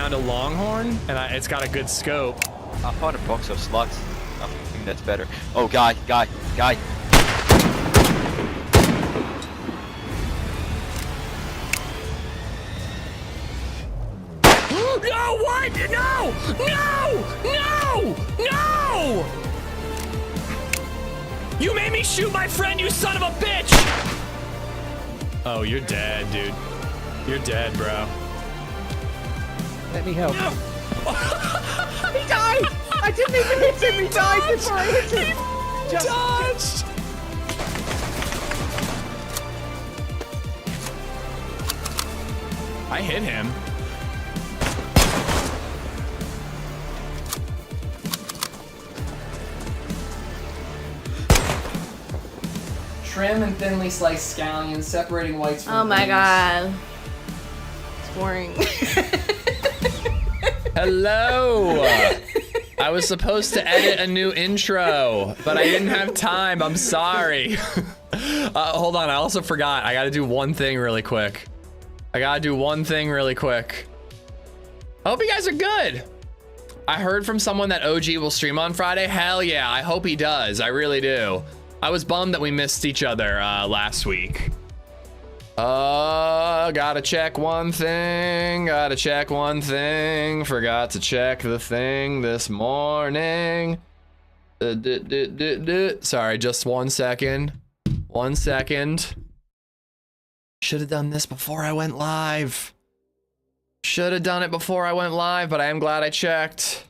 found a Longhorn, and it's got a good scope. I found a box of slugs. I think that's better. Oh, guy. No, what? No! You made me shoot my friend, you son of a bitch! Oh, you're dead, dude. You're dead, bro. Let me help. No. He died! I didn't even hit him! He died before I hit him! Dodged! I hit him. Trim and thinly sliced scallions, separating whites from Oh my greens. god. It's boring. Hello! I was supposed to edit a new intro, but I didn't have time. I'm sorry. Hold on, I also forgot. I gotta do one thing really quick. I hope you guys are good. I heard from someone that OG will stream on Friday. Hell yeah, I hope he does. I really do. I was bummed that we missed each other last week. Gotta check one thing. Forgot to check the thing this morning. Sorry, just 1 second. 1 second. Should have done this before I went live. Should have done it before I went live, but I am glad I checked.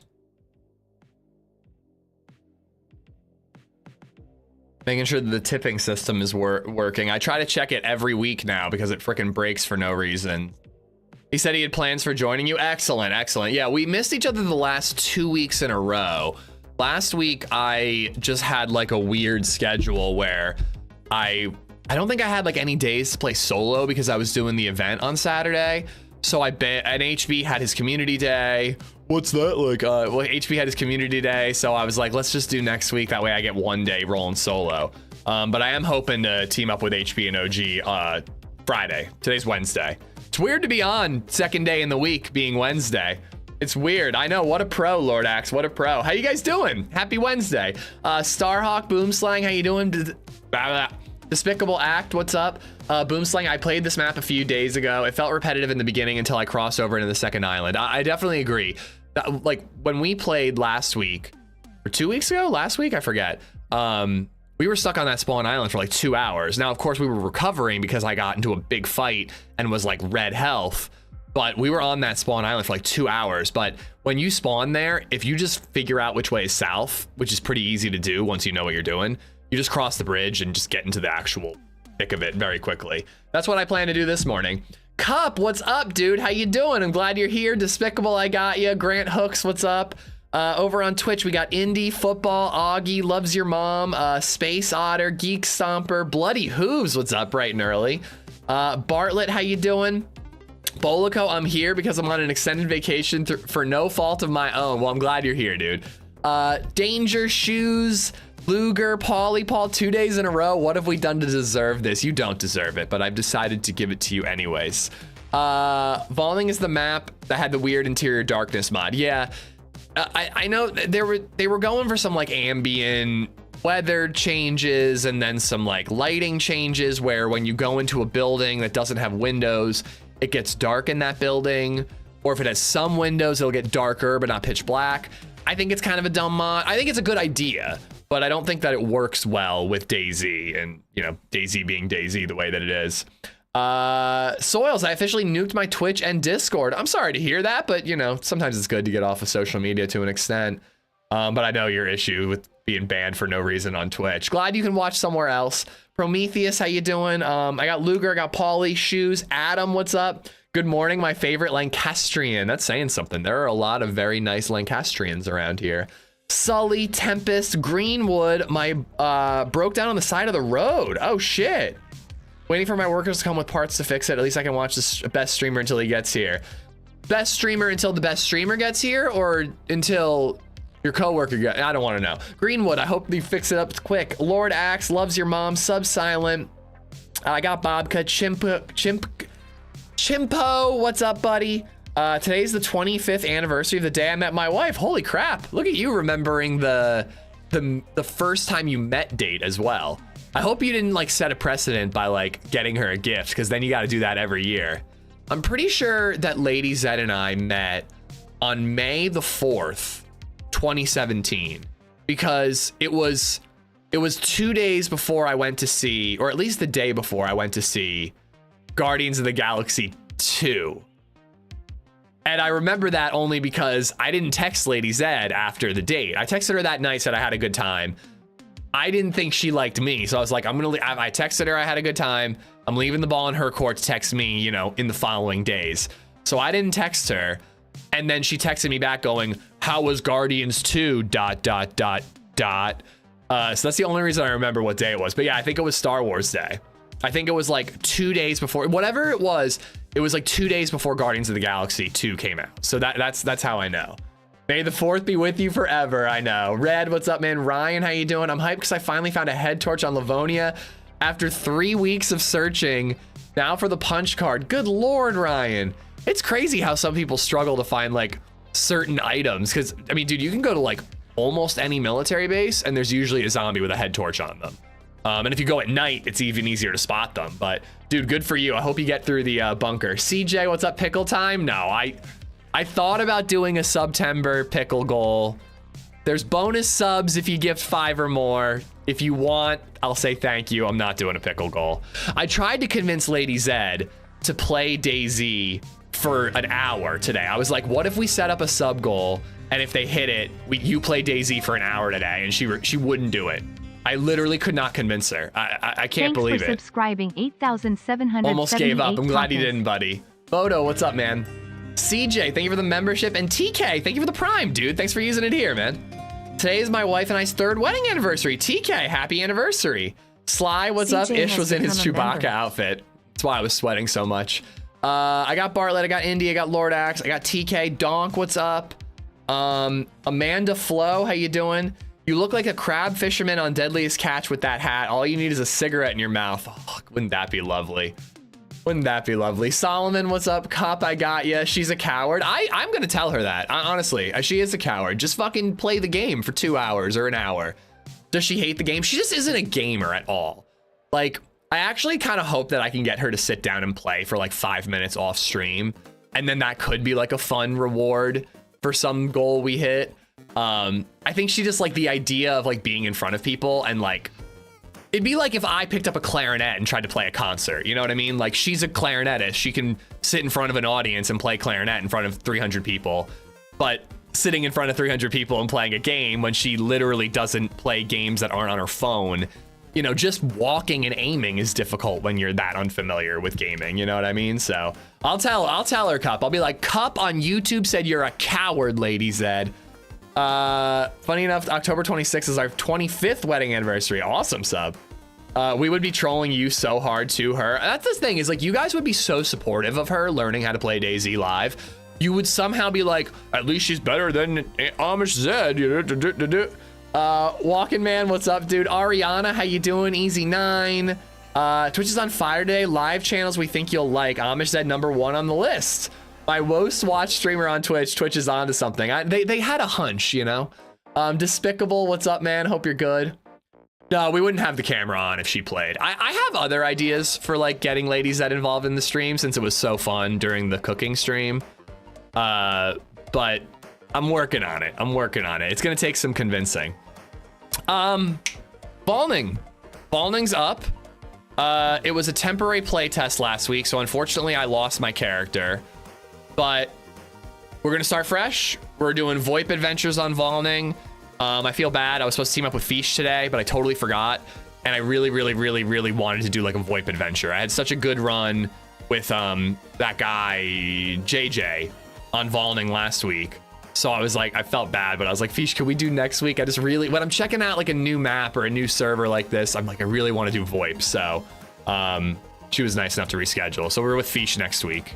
Making sure that the tipping system is working. I try to check it every week now because it frickin' breaks for no reason. He said he had plans for joining you. Excellent, excellent. Yeah, we missed each other the last 2 weeks in a row. Last week, I just had like a weird schedule where I don't think I had like any days to play solo because I was doing the event on Saturday. So and HB had his community day. What's that like? Well, HB had his community day, so I was like, let's just do next week. That way I get 1 day rolling solo. But I am hoping to team up with HB and OG Friday. Today's Wednesday. It's weird to be on second day in the week being Wednesday. It's weird. I know. What a pro, Lord Axe. What a pro. How you guys doing? Happy Wednesday. Starhawk, Boomslang, how you doing? Despicable Act, what's up? Boomslang, I played this map a few days ago. It felt repetitive in the beginning until I crossed over into the second island. I definitely agree. That, like, when we played last week, or 2 weeks ago? Last week? I forget. We were stuck on that spawn island for like 2 hours. Now, of course, we were recovering because I got into a big fight and was like red health. But we were on that spawn island for like 2 hours. But when you spawn there, if you just figure out which way is south, which is pretty easy to do once you know what you're doing, you just cross the bridge and just get into the actual thick of it very quickly. That's what I plan to do this morning. Cup, what's up, dude? How you doing? I'm glad you're here. Despicable, I got you. Grant Hooks, what's up? Over on Twitch, we got Indie, Football, Augie, Loves Your Mom, Space Otter, Geek Stomper, Bloody Hooves, what's up bright and early? Bartlett, how you doing? Bolico, I'm here because I'm on an extended vacation for no fault of my own. Well, I'm glad you're here, dude. Danger Shoes, Luger, Paul, 2 days in a row. What have we done to deserve this? You don't deserve it, but I've decided to give it to you anyways. Valning is the map that had the weird interior darkness mod. Yeah, I know they were going for some like ambient weather changes and then some like lighting changes where when you go into a building that doesn't have windows, it gets dark in that building, or if it has some windows, it'll get darker but not pitch black. I think it's kind of a dumb mod. I think it's a good idea, but I don't think that it works well with DayZ and, you know, DayZ being DayZ the way that it is. Soils, I officially nuked my Twitch and Discord. I'm sorry to hear that, but you know, sometimes it's good to get off of social media to an extent. But I know your issue with being banned for no reason on Twitch. Glad you can watch somewhere else. Prometheus, how you doing? I got Luger, I got Paulie, Shoes, Adam, what's up? Good morning, my favorite Lancastrian. That's saying something. There are a lot of very nice Lancastrians around here. Sully, Tempest, Greenwood, my broke down on the side of the road. Oh shit. Waiting for my workers to come with parts to fix it. At least I can watch this best streamer until he gets here. Best streamer until the best streamer gets here, or until your coworker gets? I don't want to know. Greenwood, I hope you fix it up quick. Lord Axe, Loves Your Mom, Sub Silent. I got Bobka, Chimpo, what's up, buddy? Today's the 25th anniversary of the day I met my wife. Holy crap. Look at you remembering the first time you met date as well. I hope you didn't like set a precedent by like getting her a gift, because then you got to do that every year. I'm pretty sure that LadyZed and I met on May the 4th, 2017, because it was 2 days before I went to see, or at least the day before I went to see Guardians of the Galaxy 2. And I remember that only because I didn't text LadyZed after the date. I texted her that night, said I had a good time. I didn't think she liked me, so I was like, I texted her I had a good time. I'm leaving the ball in her court to text me, you know, in the following days. So I didn't text her, and then she texted me back going, how was Guardians 2, ... So that's the only reason I remember what day it was. But yeah, I think it was Star Wars Day. I think it was like 2 days before, whatever it was like 2 days before Guardians of the Galaxy 2 came out. So that's how I know. May the 4th be with you forever. I know. Red, what's up, man? Ryan, how you doing? I'm hyped because I finally found a head torch on Livonia after 3 weeks of searching. Now for the punch card. Good Lord, Ryan. It's crazy how some people struggle to find like certain items. Because I mean, dude, you can go to like almost any military base and there's usually a zombie with a head torch on them. And if you go at night, it's even easier to spot them. But dude, good for you. I hope you get through the bunker. CJ, what's up? Pickle time? No, I thought about doing a September pickle goal. There's bonus subs if you gift 5 or more. If you want, I'll say thank you. I'm not doing a pickle goal. I tried to convince LadyZed to play DayZ for an hour today. I was like, what if we set up a sub goal, and if they hit it, you play DayZ for an hour today? And she wouldn't do it. I literally could not convince her. I can't believe it. Thanks for subscribing. 8,778. Almost gave up. I'm glad you didn't, buddy. Photo, what's up, man? CJ, thank you for the membership. And TK, thank you for the Prime, dude. Thanks for using it here, man. Today is my wife and I's 3rd wedding anniversary. TK, happy anniversary. Sly, what's up? Ish was in his Chewbacca outfit. That's why I was sweating so much. I got Bartlett, I got Indy, I got Lord Axe, I got TK. Donk, what's up? Amanda Flo, how you doing? You look like a crab fisherman on Deadliest Catch with that hat. All you need is a cigarette in your mouth. Oh, wouldn't that be lovely? Wouldn't that be lovely? Solomon, what's up? Cop, I got ya. She's a coward. I'm gonna tell her that. Honestly, she is a coward. Just fucking play the game for 2 hours or an hour. Does she hate the game? She just isn't a gamer at all. Like, I actually kind of hope that I can get her to sit down and play for like 5 minutes off stream. And then that could be like a fun reward for some goal we hit. I think she just like the idea of like being in front of people, and like it'd be like if I picked up a clarinet and tried to play a concert, you know what I mean? Like, she's a clarinetist. She can sit in front of an audience and play clarinet in front of 300 people, but sitting in front of 300 people and playing a game when she literally doesn't play games that aren't on her phone, you know, just walking and aiming is difficult when you're that unfamiliar with gaming, you know what I mean? So I'll tell her, Cup. I'll be like, Cup on YouTube said you're a coward, LadyZed. Funny enough, October 26th is our 25th wedding anniversary. Awesome sub. We would be trolling you so hard to her. That's the thing, is like, you guys would be so supportive of her learning how to play DayZ live. You would somehow be like, at least she's better than AmishZed. Walking Man, what's up, dude? Ariana, how you doing? Easy9. Twitch is on fire today. Live channels we think you'll like. AmishZed #1 on the list. My most watched streamer on Twitch. Twitch is onto something. They had a hunch, you know? Despicable, what's up, man? Hope you're good. No, we wouldn't have the camera on if she played. I have other ideas for like getting LadyZed involved in the stream, since it was so fun during the cooking stream. But I'm working on it. It's gonna take some convincing. Valning. Valning's up. It was a temporary playtest last week, so unfortunately I lost my character. But we're gonna start fresh. We're doing VOIP Adventures on Valning. I feel bad. I was supposed to team up with Fish today, but I totally forgot. And I really wanted to do like a VOIP adventure. I had such a good run with that guy JJ on Valning last week. So I was like, I felt bad, but I was like, Fish, can we do next week? I just really, when I'm checking out like a new map or a new server like this, I'm like, I really want to do VOIP. So she was nice enough to reschedule. So we're with Fish next week.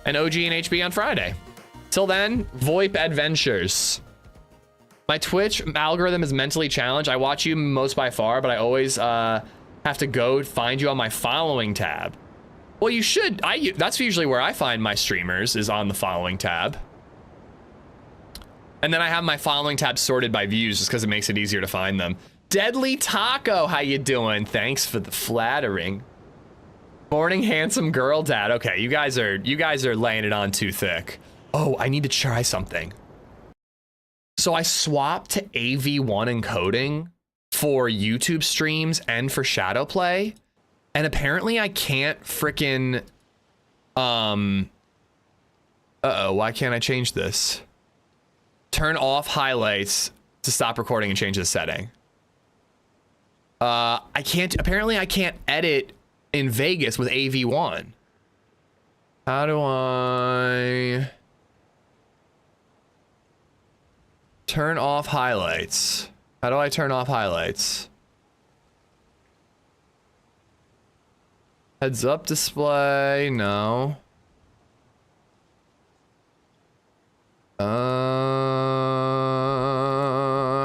And OG and HB on Friday. Till then, VOIP Adventures. My Twitch algorithm is mentally challenged. I watch you most by far, but I always have to go find you on my following tab. Well, you should. That's usually where I find my streamers, is on the following tab. And then I have my following tab sorted by views just because it makes it easier to find them. Deadly Taco, how you doing? Thanks for the flattering. Morning, handsome girl dad. Okay, you guys are laying it on too thick. Oh, I need to try something. So I swapped to AV1 encoding for YouTube streams and for Shadow Play, and apparently I can't frickin' uh-oh, why can't I change this? Turn off highlights to stop recording and change the setting. Apparently I can't edit in Vegas with AV1. How do I turn off highlights? How do I turn off highlights? Heads up display, no.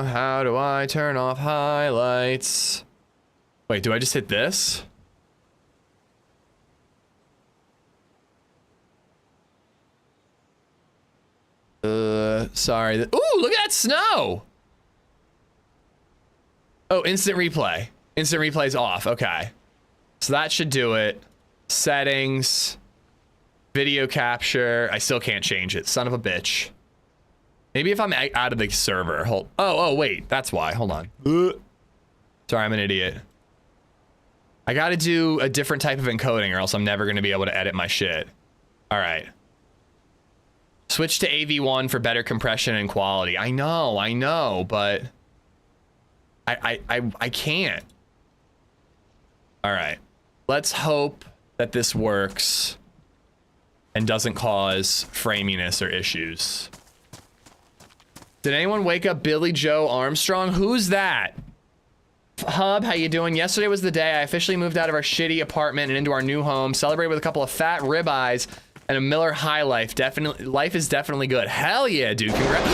How do I turn off highlights? Wait, do I just hit this? Sorry. Ooh, look at that snow! Oh, instant replay. Instant replay's off, okay. So that should do it. Settings. Video capture. I still can't change it, son of a bitch. Maybe if I'm out of the server. Oh, wait, that's why. Hold on. Sorry, I'm an idiot. I gotta do a different type of encoding or else I'm never gonna be able to edit my shit. All right. Switch to AV1 for better compression and quality. I know, but I can't. All right. Let's hope that this works and doesn't cause framiness or issues. Did anyone wake up Billy Joe Armstrong? Who's that? Hub, how you doing? Yesterday was the day I officially moved out of our shitty apartment and into our new home. Celebrated with a couple of fat ribeyes and a Miller High Life. Life is definitely good. Hell yeah, dude. Congrats.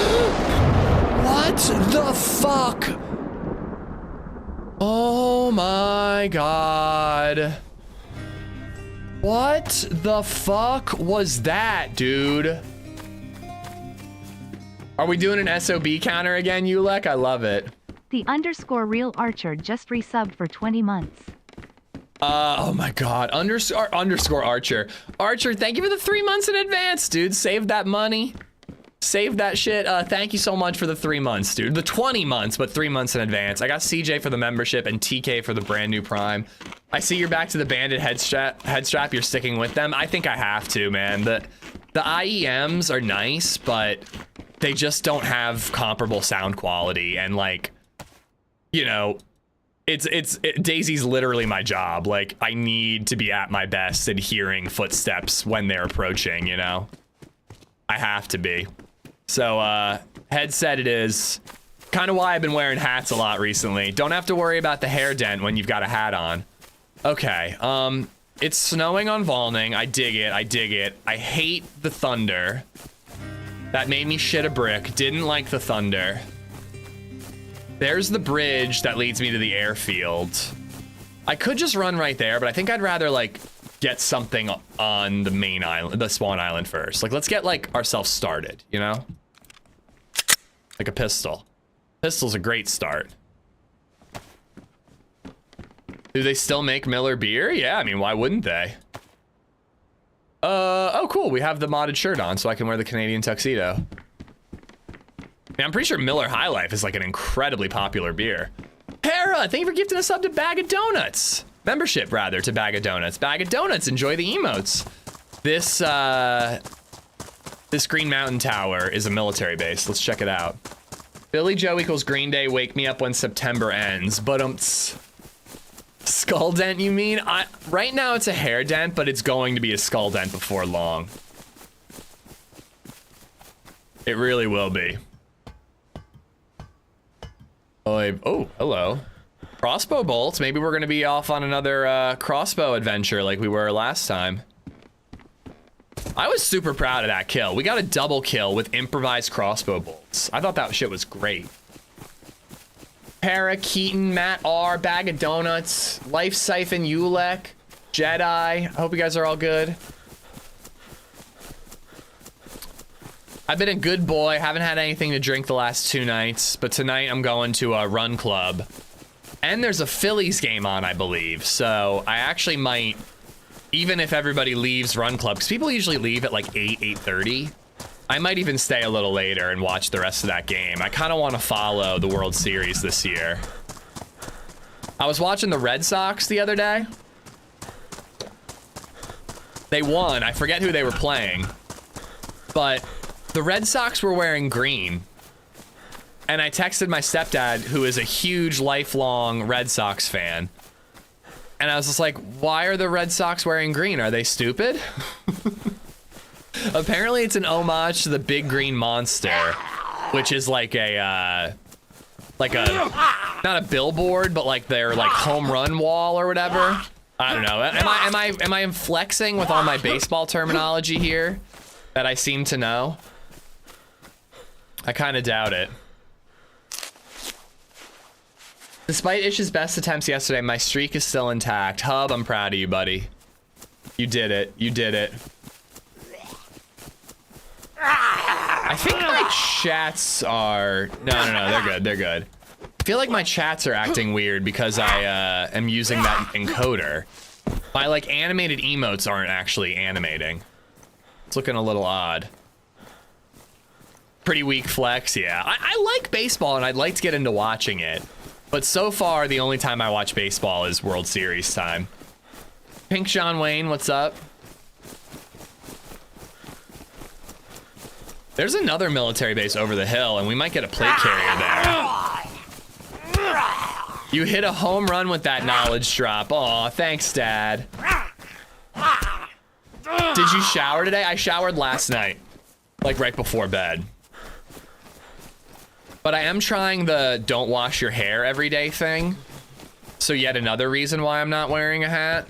What the fuck? Oh my god. What the fuck was that, dude? Are we doing an SOB counter again, Ulek? I love it. The _real Archer just resubbed for 20 months. Oh my god. Underscore Archer. Archer, thank you for the 3 months in advance, dude. Save that money. Save that shit. Thank you so much for the 3 months, dude. The 20 months, but 3 months in advance. I got CJ for the membership and TK for the brand new Prime. I see you're back to the banded head strap. You're sticking with them. I think I have to, man. The IEMs are nice, but they just don't have comparable sound quality. And like, you know, DayZ's literally my job. Like, I need to be at my best and hearing footsteps when they're approaching, you know? I have to be. So, headset it is. Kind of why I've been wearing hats a lot recently. Don't have to worry about the hair dent when you've got a hat on. Okay, it's snowing on Valning. I dig it, I dig it. I hate the thunder. That made me shit a brick. Didn't like the thunder. There's the bridge that leads me to the airfield. I could just run right there, but I think I'd rather, like, get something on the main island, the spawn island first. Like, let's get, like, ourselves started, you know? Like a pistol. Pistol's a great start. Do they still make Miller beer? Yeah, I mean, why wouldn't they? Oh, cool. We have the modded shirt on, so I can wear the Canadian tuxedo. Man, I'm pretty sure Miller High Life is like an incredibly popular beer. Hera, thank you for gifting a sub to Bag of Donuts. Membership, rather, to Bag of Donuts. Bag of Donuts, enjoy the emotes. This Green Mountain Tower is a military base. Let's check it out. Billy Joe equals Green Day, wake me up when September ends. But skull dent, you mean? Right now it's a hair dent, but it's going to be a skull dent before long. It really will be. Oh, hello. Crossbow bolts. Maybe we're gonna be off on another crossbow adventure like we were last time. I was super proud of that kill. We got a double kill with improvised crossbow bolts. I thought that shit was great. Para, Keaton, Matt R, Bag of Donuts, Life Siphon, Ulek, Jedi. I hope you guys are all good. I've been a good boy. Haven't had anything to drink the last 2 nights, but tonight I'm going to a run club. And there's a Phillies game on, I believe. So I actually might, even if everybody leaves run club, because people usually leave at like 8:30. I might even stay a little later and watch the rest of that game. I kind of want to follow the World Series this year. I was watching the Red Sox the other day. They won. I forget who they were playing. But the Red Sox were wearing green. And I texted my stepdad, who is a huge lifelong Red Sox fan. And I was just like, why are the Red Sox wearing green? Are they stupid? Apparently it's an homage to the big green monster, which is like a not a billboard, but like their like home run wall or whatever. I don't know. Am I flexing with all my baseball terminology here that I seem to know? I kind of doubt it. Despite Ish's best attempts yesterday, my streak is still intact. Hub, I'm proud of you, buddy. You did it. You did it. I think my chats are... No, they're good. They're good. I feel like my chats are acting weird because I am using that encoder. My like animated emotes aren't actually animating. It's looking a little odd. Pretty weak flex, yeah. I like baseball and I'd like to get into watching it. But so far, the only time I watch baseball is World Series time. Pink John Wayne, what's up? There's another military base over the hill, and we might get a plate carrier there. You hit a home run with that knowledge drop. Aw, thanks, Dad. Did you shower today? I showered last night, like right before bed. But I am trying the don't wash your hair every day thing. So yet another reason why I'm not wearing a hat.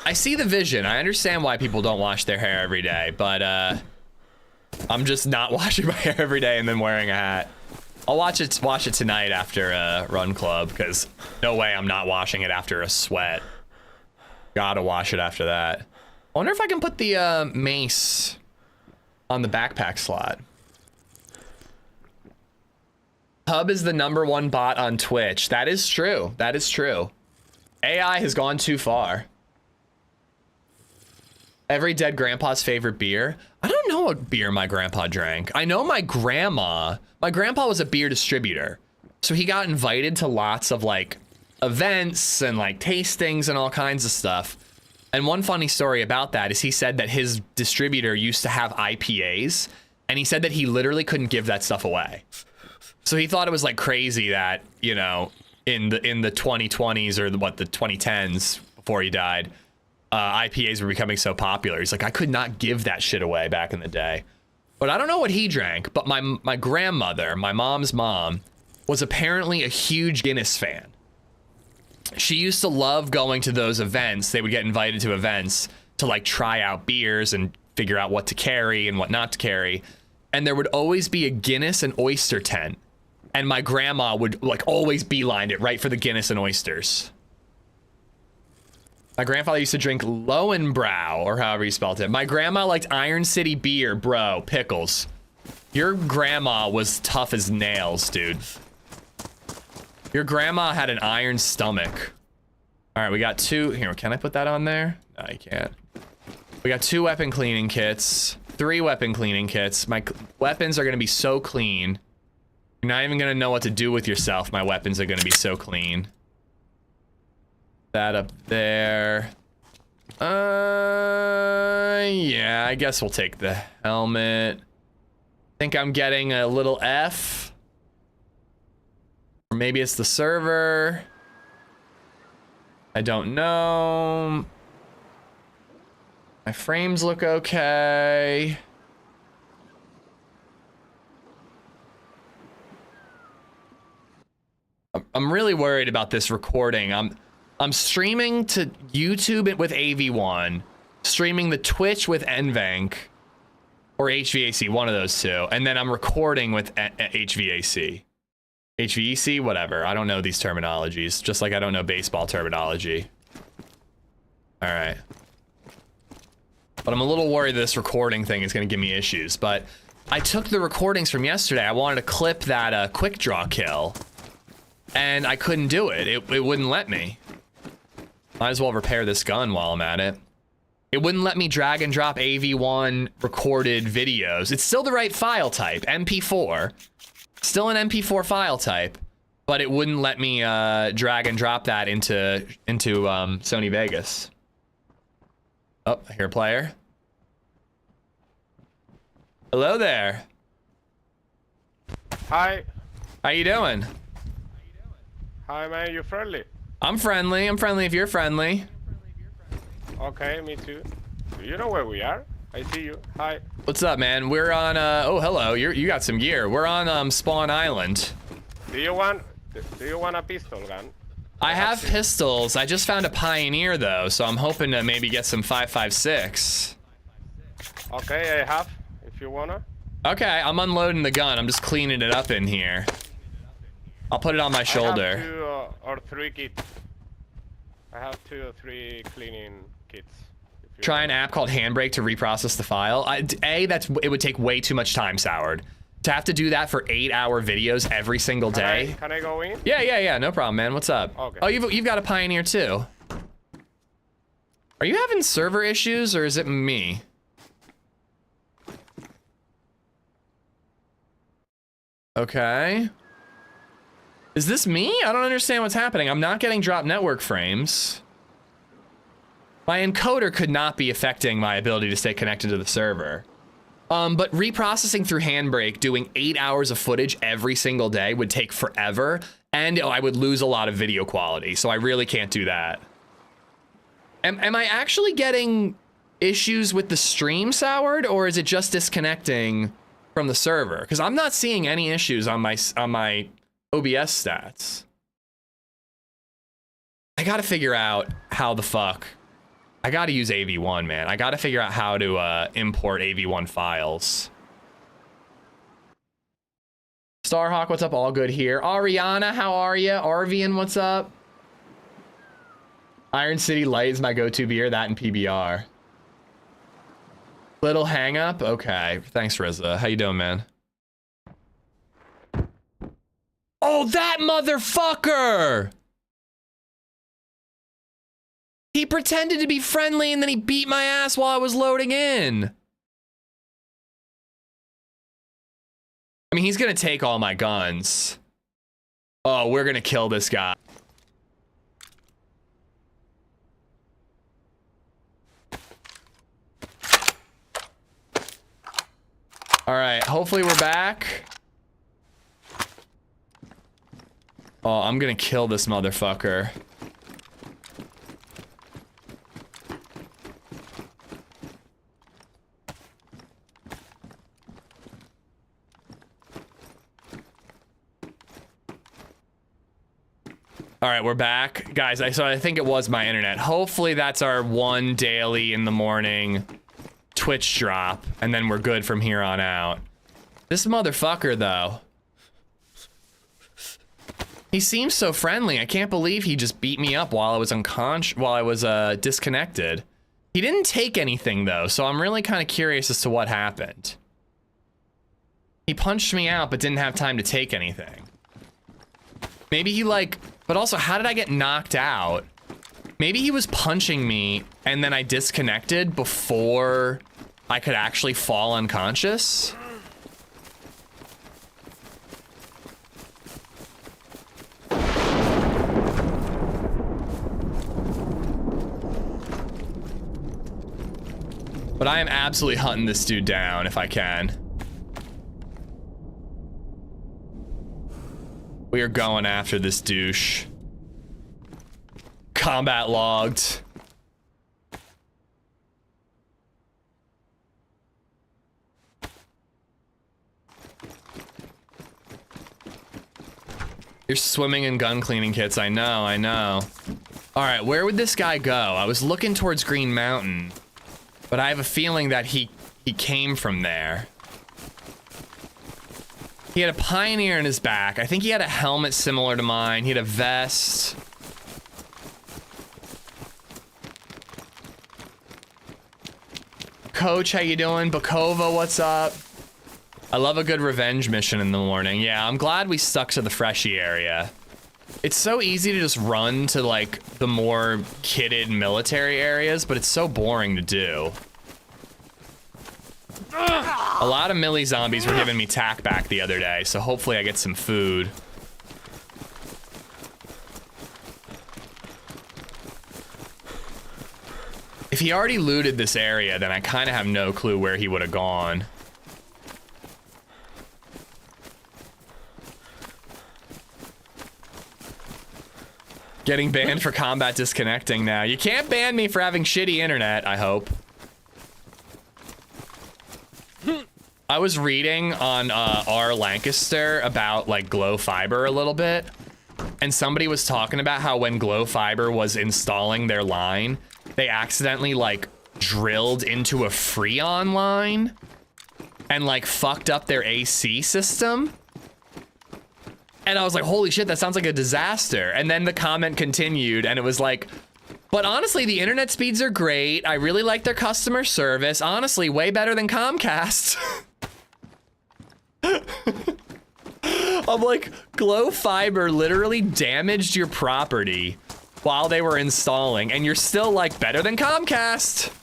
I see the vision. I understand why people don't wash their hair every day, but I'm just not washing my hair every day and then wearing a hat. I'll watch it tonight after run club, because no way I'm not washing it after a sweat. Gotta wash it after that. I wonder if I can put the mace on the backpack slot. Hub is the #1 bot on Twitch. That is true. That is true. AI has gone too far. Every dead grandpa's favorite beer. I don't know what beer my grandpa drank. I know my grandpa was a beer distributor. So he got invited to lots of like events and like tastings and all kinds of stuff. And one funny story about that is he said that his distributor used to have IPAs, and he said that he literally couldn't give that stuff away. So he thought it was like crazy that, you know, in the 2020s or the 2010s before he died, IPAs were becoming so popular. He's like, I could not give that shit away back in the day. But I don't know what he drank, but my grandmother, my mom's mom, was apparently a huge Guinness fan. She used to love going to those events. They would get invited to events to like try out beers and figure out what to carry and what not to carry. And there would always be a Guinness and oyster tent. And my grandma would like always beeline it right for the Guinness and oysters. My grandfather used to drink Lowenbrow, or however you spelled it. My grandma liked Iron City beer, bro. Pickles. Your grandma was tough as nails, dude. Your grandma had an iron stomach. All right, we got 2. Here, can I put that on there? No, you can't. We got 2 weapon cleaning kits, 3 weapon cleaning kits. My weapons are gonna be so clean. You're not even gonna know what to do with yourself. My weapons are gonna be so clean. That up there. Yeah, I guess we'll take the helmet. Think I'm getting a little F. Or maybe it's the server. I don't know. My frames look okay. I'm really worried about this recording. I'm streaming to YouTube with AV1, streaming the Twitch with NVENC, or HVAC, one of those two, and then I'm recording with HVAC. HVEC, whatever. I don't know these terminologies, just like I don't know baseball terminology. All right. But I'm a little worried this recording thing is going to give me issues. But I took the recordings from yesterday. I wanted to clip that quick draw kill. And I couldn't do it. It wouldn't let me. Might as well repair this gun while I'm at it. It wouldn't let me drag and drop AV1 recorded videos. It's still the right file type, MP4. Still an MP4 file type. But it wouldn't let me drag and drop that into Sony Vegas. Oh, I hear a player. Hello there. Hi. How you doing? Hi, man. You friendly? I'm friendly. I'm friendly if you're friendly. Okay, me too. Do you know where we are? I see you. Hi. What's up, man? We're on, oh, hello. You got some gear. We're on, Spawn Island. Do you want a pistol gun? I have pistols. I just found a Pioneer, though, so I'm hoping to maybe get some 5.56. Okay, I have, if you wanna. Okay, I'm unloading the gun. I'm just cleaning it up in here. I'll put it on my shoulder. I have 2 or 3 kits. I have 2 or 3 cleaning kits. Try an app called Handbrake to reprocess the file. It would take way too much time, Soured. To have to do that for 8-hour videos every single day. Can I go in? Yeah, no problem, man. What's up? Okay. Oh, you've got a Pioneer too. Are you having server issues or is it me? Okay. Is this me? I don't understand what's happening. I'm not getting drop network frames. My encoder could not be affecting my ability to stay connected to the server. But reprocessing through Handbrake, doing 8 hours of footage every single day would take forever, and I would lose a lot of video quality, so I really can't do that. Am I actually getting issues with the stream, Soured, or is it just disconnecting from the server? Because I'm not seeing any issues on my OBS stats. I gotta figure out how the fuck. I gotta use AV1, man. I gotta figure out how to import AV1 files. Starhawk, what's up? All good here. Ariana, how are you? Arvian, what's up? Iron City Light is my go-to beer, that and PBR. Little hang up? Okay. Thanks, Rizza. How you doing, man? Oh, that motherfucker! He pretended to be friendly and then he beat my ass while I was loading in. I mean, he's gonna take all my guns. Oh, we're gonna kill this guy. All right, hopefully we're back. Oh, I'm gonna kill this motherfucker. All right, we're back. Guys, so I think it was my internet. Hopefully that's our one daily in the morning Twitch drop, and then we're good from here on out. This motherfucker, though. He seems so friendly. I can't believe he just beat me up while I was disconnected. He didn't take anything, though, so I'm really kind of curious as to what happened. He punched me out, but didn't have time to take anything. Maybe he, like... But also, how did I get knocked out? Maybe he was punching me, and then I disconnected before I could actually fall unconscious? But I am absolutely hunting this dude down if I can. We are going after this douche. Combat logged. You're swimming in gun cleaning kits. I know, I know. All right, where would this guy go? I was looking towards Green Mountain, but I have a feeling that he came from there. He had a Pioneer in his back. I think he had a helmet similar to mine. He had a vest. Coach, how you doing? Bakova, what's up? I love a good revenge mission in the morning. Yeah, I'm glad we stuck to the Freshie area. It's so easy to just run to like the more kitted military areas, but it's so boring to do. A lot of melee zombies were giving me tack back the other day, so hopefully I get some food. If he already looted this area, then I kind of have no clue where he would have gone. Getting banned for combat disconnecting now. You can't ban me for having shitty internet, I hope. I was reading on R. Lancaster about like Glow Fiber a little bit, and somebody was talking about how when Glow Fiber was installing their line, they accidentally like drilled into a Freon line and like fucked up their AC system. And I was like, holy shit, that sounds like a disaster. And then the comment continued and it was like, but honestly, the internet speeds are great. I really like their customer service. Honestly, way better than Comcast. I'm like, Glow Fiber literally damaged your property while they were installing, and you're still like, better than Comcast.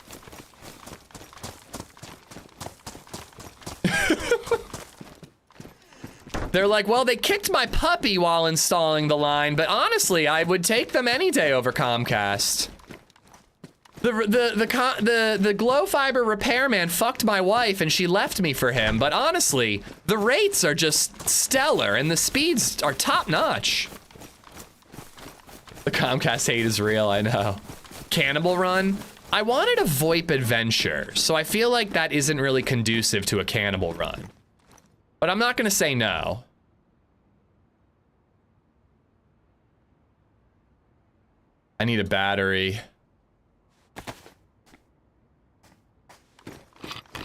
They're like, well, they kicked my puppy while installing the line, but honestly, I would take them any day over Comcast. The Glow Fiber repairman fucked my wife and she left me for him, but honestly, the rates are just stellar and the speeds are top notch. The Comcast hate is real, I know. Cannibal Run? I wanted a VoIP Adventure, so I feel like that isn't really conducive to a Cannibal Run. But I'm not gonna say no. I need a battery.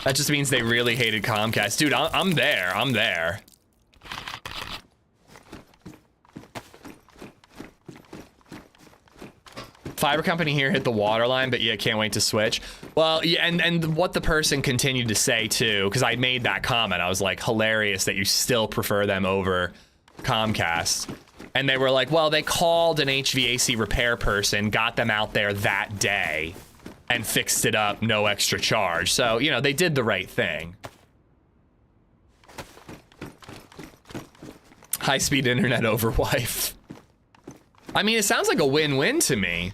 That just means they really hated Comcast. Dude, I'm there, I'm there. Fiber company here hit the water line, but yeah, can't wait to switch. Well, yeah, and what the person continued to say too, because I made that comment, I was like, hilarious that you still prefer them over Comcast. And they were like, well, they called an HVAC repair person, got them out there that day, and fixed it up, no extra charge. So, you know, they did the right thing. High-speed internet over wife. I mean, it sounds like a win-win to me.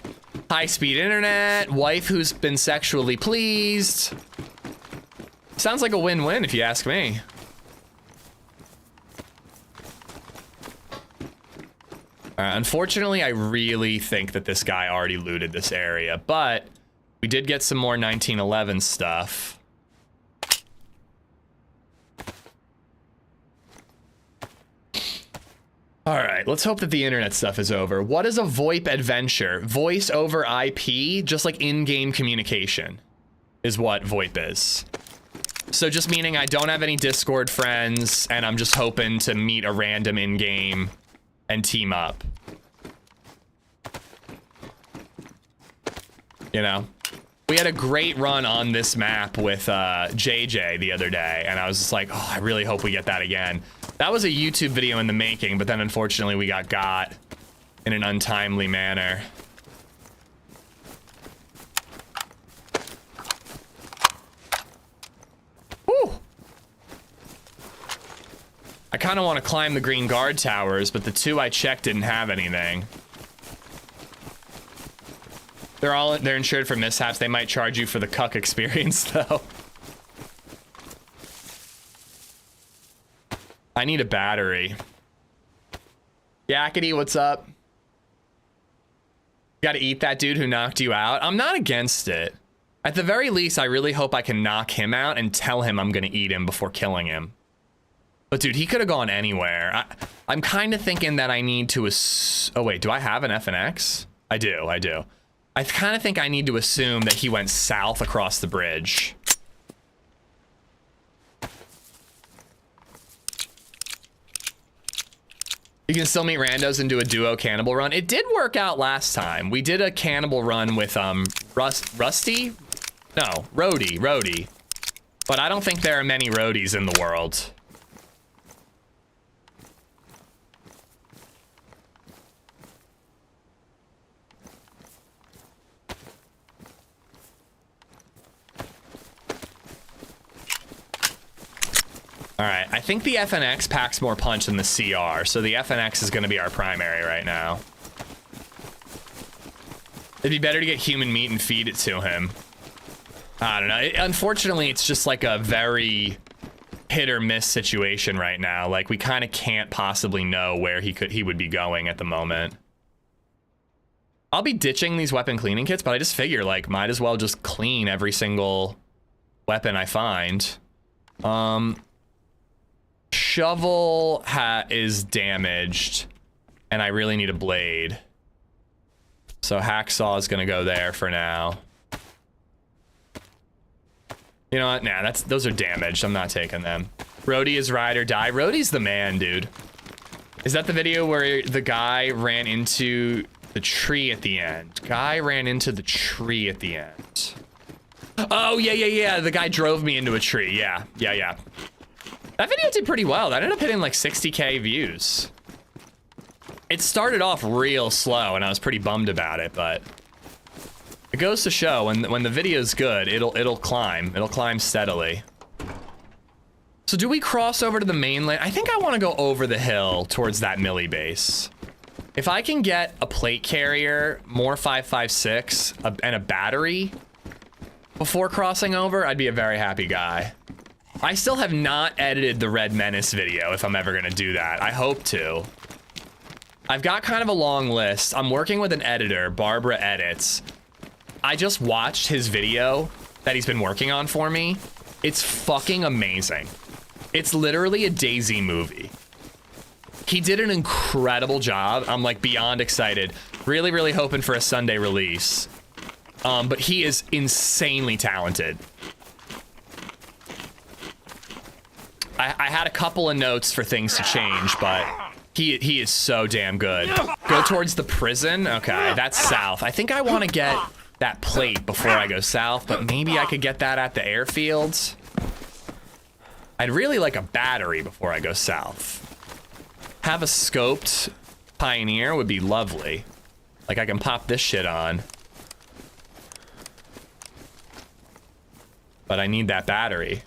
High-speed internet, wife who's been sexually pleased. Sounds like a win-win if you ask me. Unfortunately, I really think that this guy already looted this area, but we did get some more 1911 stuff. All right, let's hope that the internet stuff is over. What is a VoIP Adventure? Voice over IP, just like in-game communication is what VoIP is. So just meaning I don't have any Discord friends and I'm just hoping to meet a random in-game and team up. You know? We had a great run on this map with JJ the other day, and I was just like, oh, I really hope we get that again. That was a YouTube video in the making, but then unfortunately we got in an untimely manner. Woo! I kind of want to climb the green guard towers, but the two I checked didn't have anything. They're insured for mishaps. They might charge you for the cuck experience though. I need a battery. Yakety, what's up? You gotta eat that dude who knocked you out. I'm not against it. At the very least, I really hope I can knock him out and tell him I'm gonna eat him before killing him. But dude, he could have gone anywhere. I'm kind of thinking that I need to oh wait, do I have an FNX? I do. I kind of think I need to assume that he went south across the bridge. You can still meet randos and do a duo cannibal run. It did work out last time. We did a cannibal run with Rusty? No, Rody. But I don't think there are many roadies in the world. All right, I think the FNX packs more punch than the CR, so the FNX is going to be our primary right now. It'd be better to get human meat and feed it to him. I don't know. Unfortunately, it's just like a very hit or miss situation right now. Like, we kind of can't possibly know where he would be going at the moment. I'll be ditching these weapon cleaning kits, but I just figure, like, might as well just clean every single weapon I find. Shovel is damaged, and I really need a blade. So hacksaw is gonna go there for now. You know what? Nah, those are damaged. I'm not taking them. Roadie is ride or die. Roadie's the man, dude. Is that the video where the guy ran into the tree at the end? Guy ran into the tree at the end. Oh, yeah. The guy drove me into a tree. Yeah. That video did pretty well. That ended up hitting like 60K views. It started off real slow and I was pretty bummed about it, but it goes to show when the video's good, it'll climb. It'll climb steadily. So do we cross over to the main lane? I think I want to go over the hill towards that Millie base. If I can get a plate carrier, more 5.56, and a battery before crossing over, I'd be a very happy guy. I still have not edited the Red Menace video if I'm ever gonna do that. I hope to. I've got kind of a long list. I'm working with an editor, Barbara Edits. I just watched his video that he's been working on for me. It's fucking amazing. It's literally a DayZ movie. He did an incredible job. I'm like beyond excited. Really, really hoping for a Sunday release. But he is insanely talented. I had a couple of notes for things to change, but he is so damn good. Go towards the prison? Okay, that's south. I think I want to get that plate before I go south, but maybe I could get that at the airfields. I'd really like a battery before I go south. Have a scoped Pioneer would be lovely. Like I can pop this shit on. But I need that battery.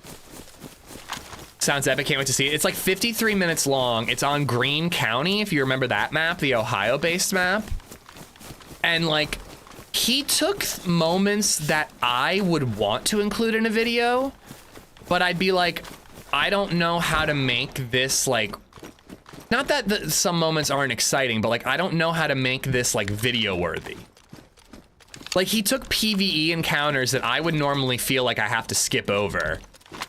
Sounds epic, can't wait to see it. It's like 53 minutes long. It's on Greene County, if you remember that map, the Ohio-based map. And like, he took moments that I would want to include in a video, but I'd be like, I don't know how to make this like, not that some moments aren't exciting, but like, I don't know how to make this like video worthy. Like he took PvE encounters that I would normally feel like I have to skip over,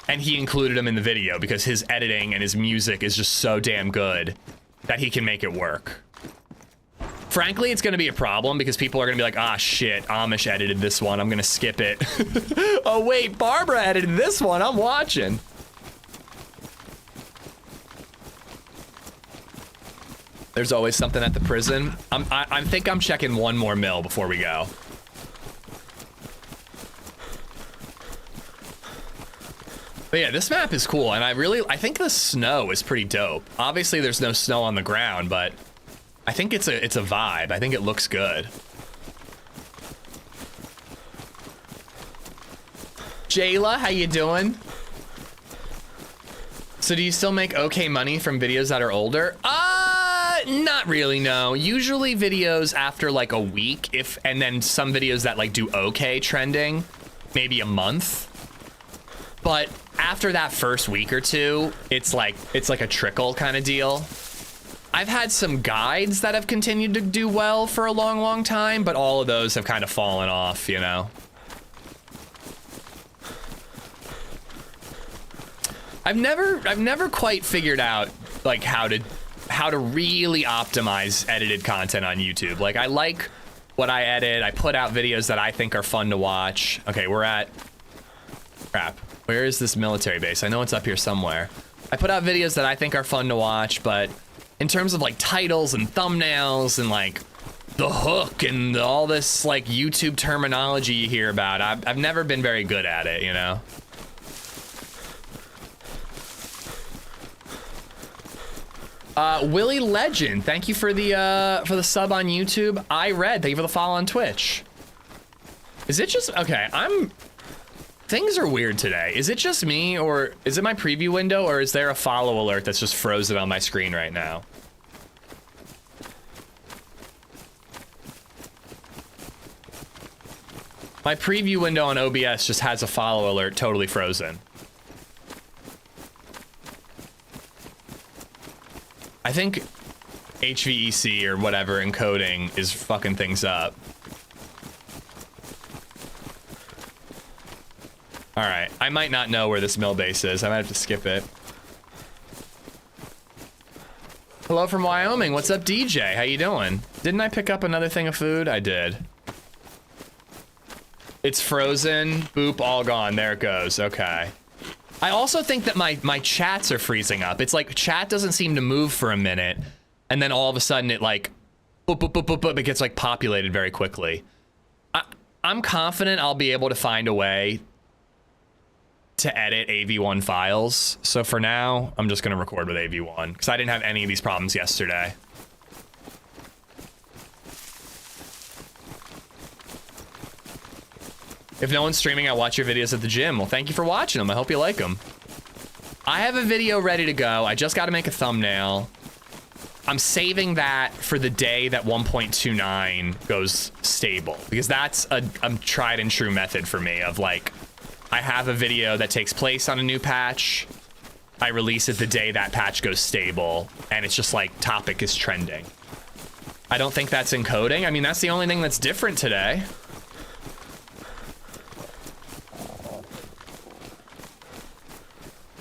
and he included them in the video because his editing and his music is just so damn good that he can make it work. Frankly, it's gonna be a problem because people are gonna be like, ah shit, Amish edited this one, I'm gonna skip it. Oh wait, Barbara edited this one, I'm watching. There's always something at the prison. I think I'm checking one more mill before we go. But yeah, this map is cool, and I think the snow is pretty dope. Obviously, there's no snow on the ground, but I think it's a vibe. I think it looks good. Jayla, how you doing? So do you still make okay money from videos that are older? Not really, no. Usually videos after like a week, and then some videos that like do okay trending, maybe a month. But after that first week or two, it's like a trickle kind of deal. I've had some guides that have continued to do well for a long, long time, but all of those have kind of fallen off, you know. I've never quite figured out like how to really optimize edited content on YouTube. Like I like what I edit. I put out videos that I think are fun to watch. Okay, we're at crap. Where is this military base? I know it's up here somewhere. I put out videos that I think are fun to watch, but in terms of like titles and thumbnails and like the hook and all this like YouTube terminology you hear about, I've never been very good at it, you know? Willie Legend, thank you for the sub on YouTube. I read, thank you for the follow on Twitch. Is it just, okay, things are weird today. Is it just me, or is it my preview window, or is there a follow alert that's just frozen on my screen right now? My preview window on OBS just has a follow alert totally frozen. I think HVEC or whatever encoding is fucking things up. All right, I might not know where this mill base is. I might have to skip it. Hello from Wyoming. What's up, DJ? How you doing? Didn't I pick up another thing of food? I did. It's frozen. Boop, all gone. There it goes. Okay. I also think that my chats are freezing up. It's like chat doesn't seem to move for a minute, and then all of a sudden it like, boop, boop, boop, boop, boop, it gets like populated very quickly. I'm confident I'll be able to find a way to edit AV1 files. So for now, I'm just gonna record with AV1 because I didn't have any of these problems yesterday. If no one's streaming, I watch your videos at the gym. Well, thank you for watching them. I hope you like them. I have a video ready to go. I just got to make a thumbnail. I'm saving that for the day that 1.29 goes stable, because that's a tried and true method for me of like, I have a video that takes place on a new patch. I release it the day that patch goes stable, and it's just like topic is trending. I don't think that's encoding. I mean, that's the only thing that's different today.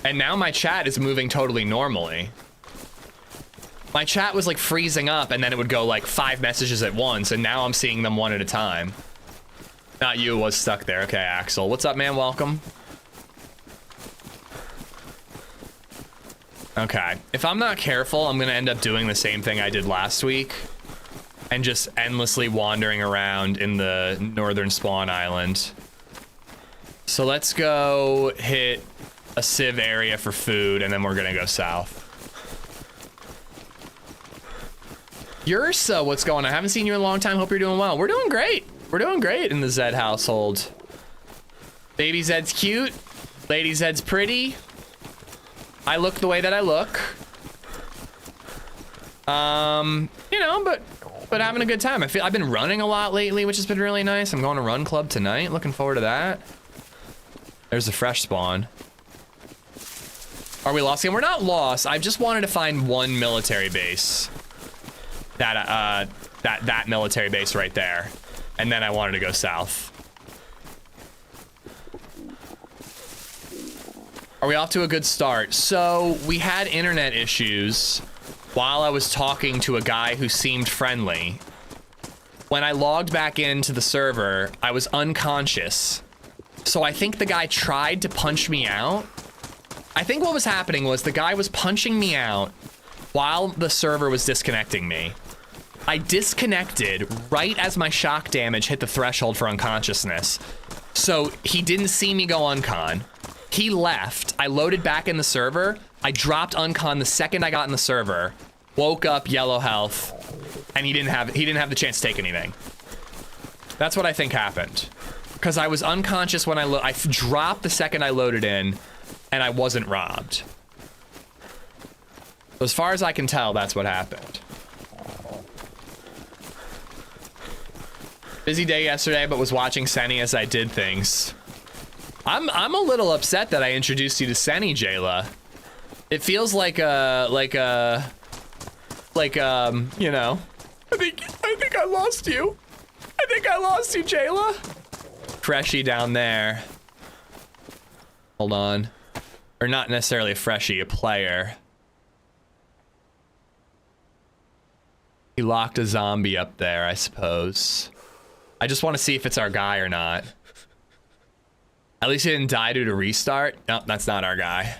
And now my chat is moving totally normally. My chat was like freezing up, and then it would go like 5 messages at once, and now I'm seeing them one at a time. Not you, was stuck there. Okay, Axel. What's up, man? Welcome. Okay. If I'm not careful, I'm gonna end up doing the same thing I did last week and just endlessly wandering around in the northern spawn island. So let's go hit a civ area for food, and then we're gonna go south. Yursa, what's going on? I haven't seen you in a long time. Hope you're doing well. We're doing great. We're doing great in the Zed household. Baby Zed's cute. Lady Zed's pretty. I look the way that I look. You know, but having a good time. I've been running a lot lately, which has been really nice. I'm going to run club tonight. Looking forward to that. There's a fresh spawn. Are we lost again? We're not lost. I just wanted to find one military base. That military base right there. And then I wanted to go south. Are we off to a good start? So we had internet issues while I was talking to a guy who seemed friendly. When I logged back into the server, I was unconscious. So I think the guy tried to punch me out. I think what was happening was the guy was punching me out while the server was disconnecting me. I disconnected right as my shock damage hit the threshold for unconsciousness. So he didn't see me go uncon. He left. I loaded back in the server. I dropped uncon the second I got in the server. Woke up, yellow health, and he didn't have the chance to take anything. That's what I think happened. Because I was unconscious when I dropped the second I loaded in, and I wasn't robbed. So as far as I can tell, that's what happened. Busy day yesterday, but was watching Senny as I did things. I'm a little upset that I introduced you to Senny, Jayla. It feels like you know. I think I lost you. I think I lost you, Jayla. Freshie down there. Hold on. Or not necessarily a freshie, a player. He locked a zombie up there, I suppose. I just want to see if it's our guy or not. At least he didn't die due to restart. Nope, that's not our guy.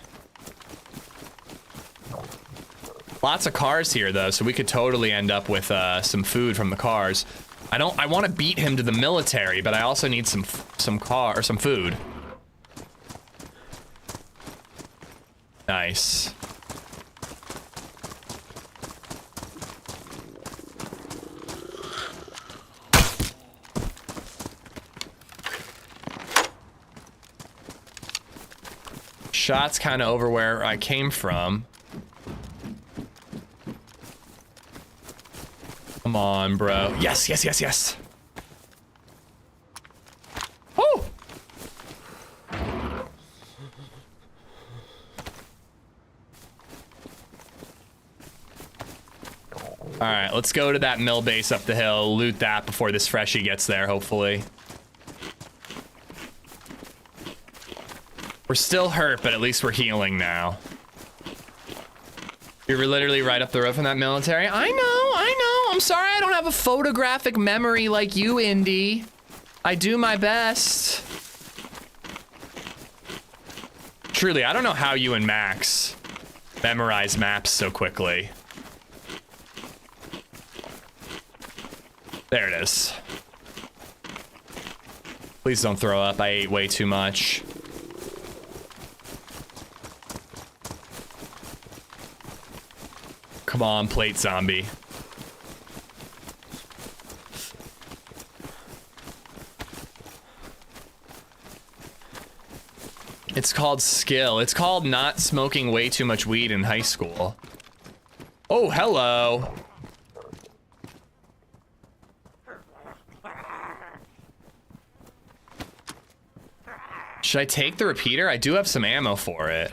Lots of cars here though, so we could totally end up with some food from the cars. I want to beat him to the military, but I also need some food. Nice. shot's kind of over where I came from. Come on, bro. Yes, yes, yes, yes. Woo! All right, let's go to that mill base up the hill, loot that before this freshie gets there, hopefully. We're still hurt, but at least we're healing now. You were literally right up the road from that military. I know. I'm sorry I don't have a photographic memory like you, Indy. I do my best. Truly, I don't know how you and Max memorize maps so quickly. There it is. Please don't throw up. I ate way too much. Come on, plate zombie. It's called skill. It's called not smoking way too much weed in high school. Oh, hello. Should I take the repeater? I do have some ammo for it.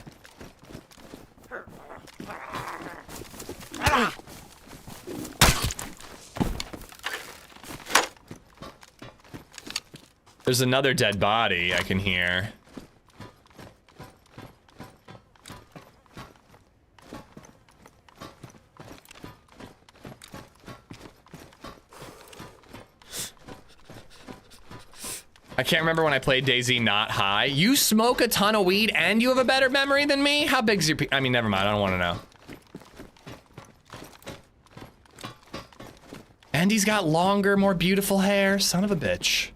There's another dead body I can hear. I can't remember when I played DayZ not high. You smoke a ton of weed and you have a better memory than me? How big's your I mean, never mind. I don't want to know. And he's got longer, more beautiful hair. Son of a bitch.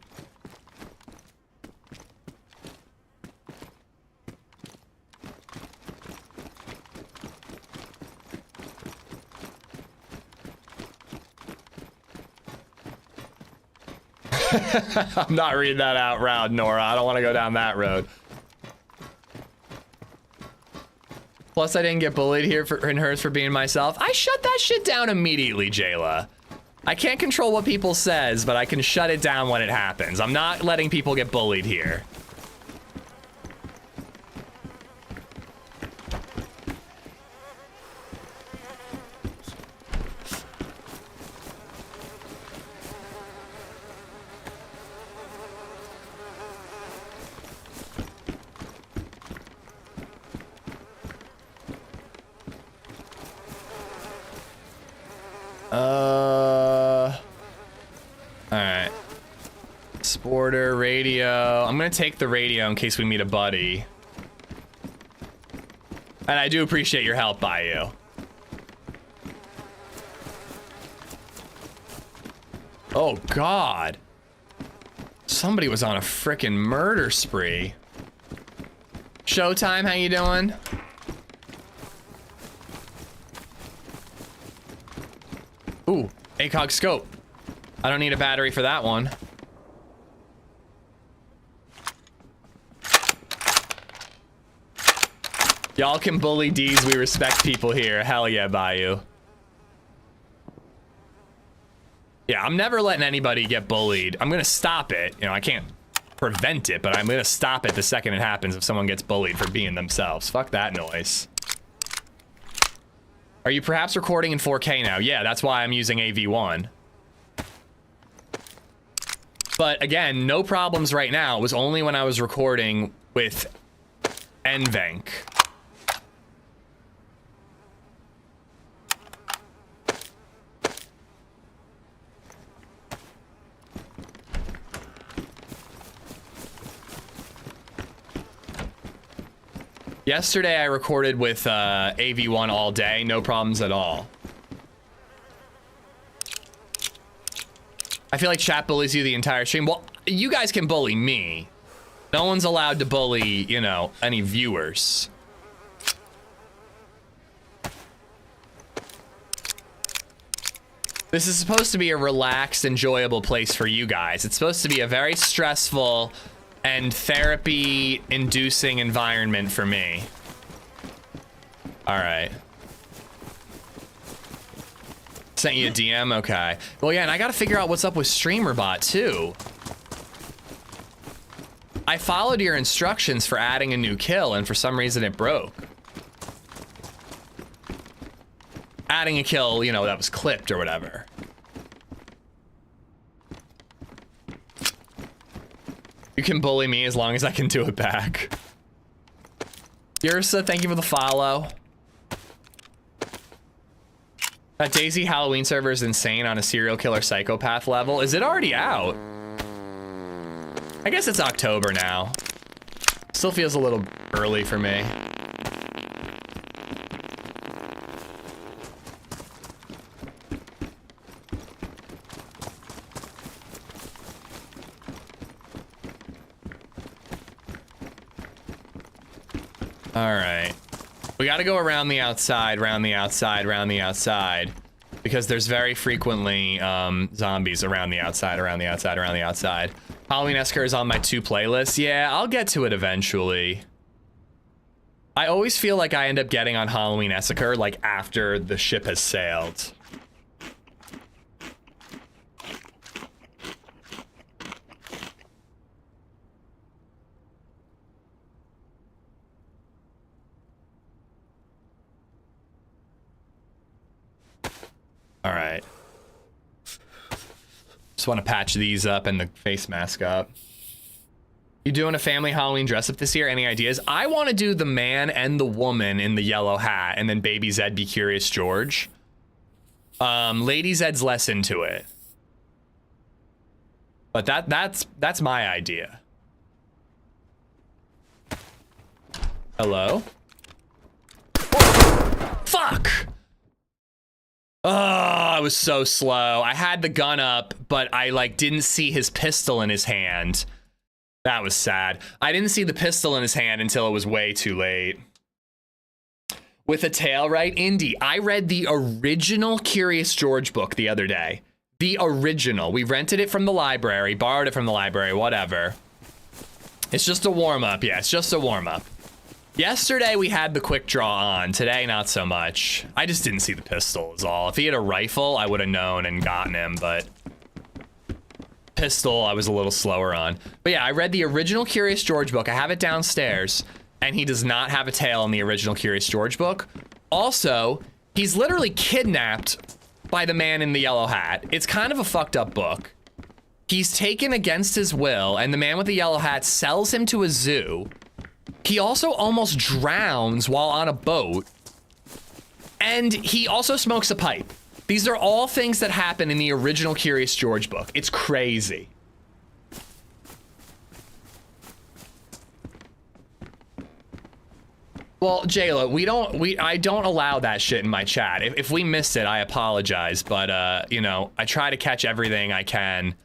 I'm not reading that out loud, Nora. I don't want to go down that road. Plus, I didn't get bullied here in hers for being myself. I shut that shit down immediately, Jayla. I can't control what people says, but I can shut it down when it happens. I'm not letting people get bullied here. Alright. Sporter, radio. I'm gonna take the radio in case we meet a buddy. And I do appreciate your help, Bayou. Oh, God. Somebody was on a frickin' murder spree. Showtime, how you doing? Ooh, ACOG scope. I don't need a battery for that one. Y'all can bully D's. We respect people here. Hell yeah, Bayou. Yeah, I'm never letting anybody get bullied. I'm gonna stop it. You know, I can't prevent it, but I'm gonna stop it the second it happens if someone gets bullied for being themselves. Fuck that noise. Are you perhaps recording in 4K now? Yeah, that's why I'm using AV1. But again, no problems right now. It was only when I was recording with NVENC. Yesterday I recorded with AV1 all day, no problems at all. I feel like chat bullies you the entire stream. Well, you guys can bully me. No one's allowed to bully, you know, any viewers. This is supposed to be a relaxed, enjoyable place for you guys. It's supposed to be a very stressful, and therapy-inducing environment for me. All right. Sent you a DM? Okay. Well, yeah, and I gotta figure out what's up with StreamerBot, too. I followed your instructions for adding a new kill, and for some reason it broke. Adding a kill, you know, that was clipped or whatever. You can bully me as long as I can do it back. Ursa, thank you for the follow. That DayZ Halloween server is insane on a serial killer psychopath level. Is it already out? I guess it's October now. Still feels a little early for me. All right. We got to go around the outside, round the outside, round the outside. Because there's very frequently zombies around the outside, around the outside, around the outside. Halloween Esker is on my 2 playlists. Yeah, I'll get to it eventually. I always feel like I end up getting on Halloween Esker like after the ship has sailed. All right. Just want to patch these up and the face mask up. You doing a family Halloween dress up this year? Any ideas? I want to do the man and the woman in the yellow hat and then Baby Zed be Curious George. LadyZed's less into it. But that's my idea. Hello? Fuck! Oh, I was so slow. I had the gun up, but I like didn't see his pistol in his hand. That was sad. I didn't see the pistol in his hand until it was way too late. With a tail, right? Indy, I read the original Curious George book the other day. The original. We rented it from the library, borrowed it from the library, whatever. It's just a warm-up. Yeah, it's just a warm-up. Yesterday we had the quick draw on. Today, not so much. I just didn't see the pistol is all. If he had a rifle, I would have known and gotten him, but pistol, I was a little slower on. But yeah, I read the original Curious George book. I have it downstairs, and he does not have a tail in the original Curious George book. Also, he's literally kidnapped by the man in the yellow hat. It's kind of a fucked up book. He's taken against his will, and the man with the yellow hat sells him to a zoo. He also almost drowns while on a boat. And he also smokes a pipe. These are all things that happen in the original Curious George book. It's crazy. Well, Jayla, I don't allow that shit in my chat. If we missed it, I apologize, but you know, I try to catch everything I can.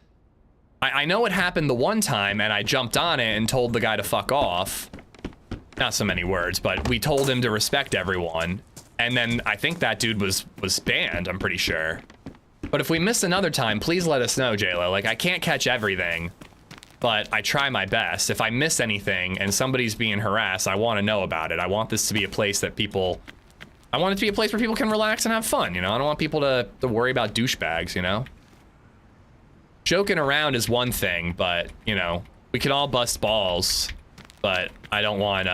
I know it happened the one time and I jumped on it and told the guy to fuck off. Not so many words, but we told him to respect everyone. And then I think that dude was banned, I'm pretty sure. But if we miss another time, please let us know, JLo. Like, I can't catch everything, but I try my best. If I miss anything and somebody's being harassed, I want to know about it. I want this to be a place that I want it to be a place where people can relax and have fun, you know? I don't want people to worry about douchebags, you know? Joking around is one thing, but, you know, we can all bust balls. But I don't want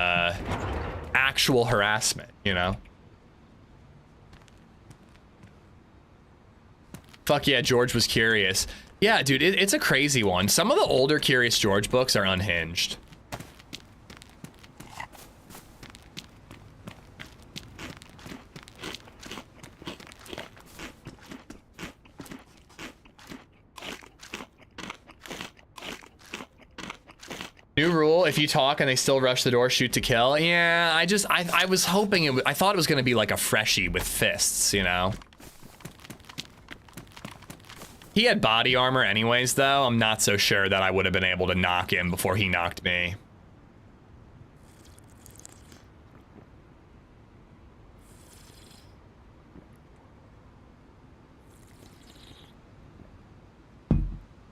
actual harassment, you know? Fuck yeah, George was curious. Yeah, dude, it's a crazy one. Some of the older Curious George books are unhinged. New rule, if you talk and they still rush the door, shoot to kill. Yeah, I was hoping I thought it was gonna be like a freshie with fists, you know? He had body armor anyways, though. I'm not so sure that I would have been able to knock him before he knocked me.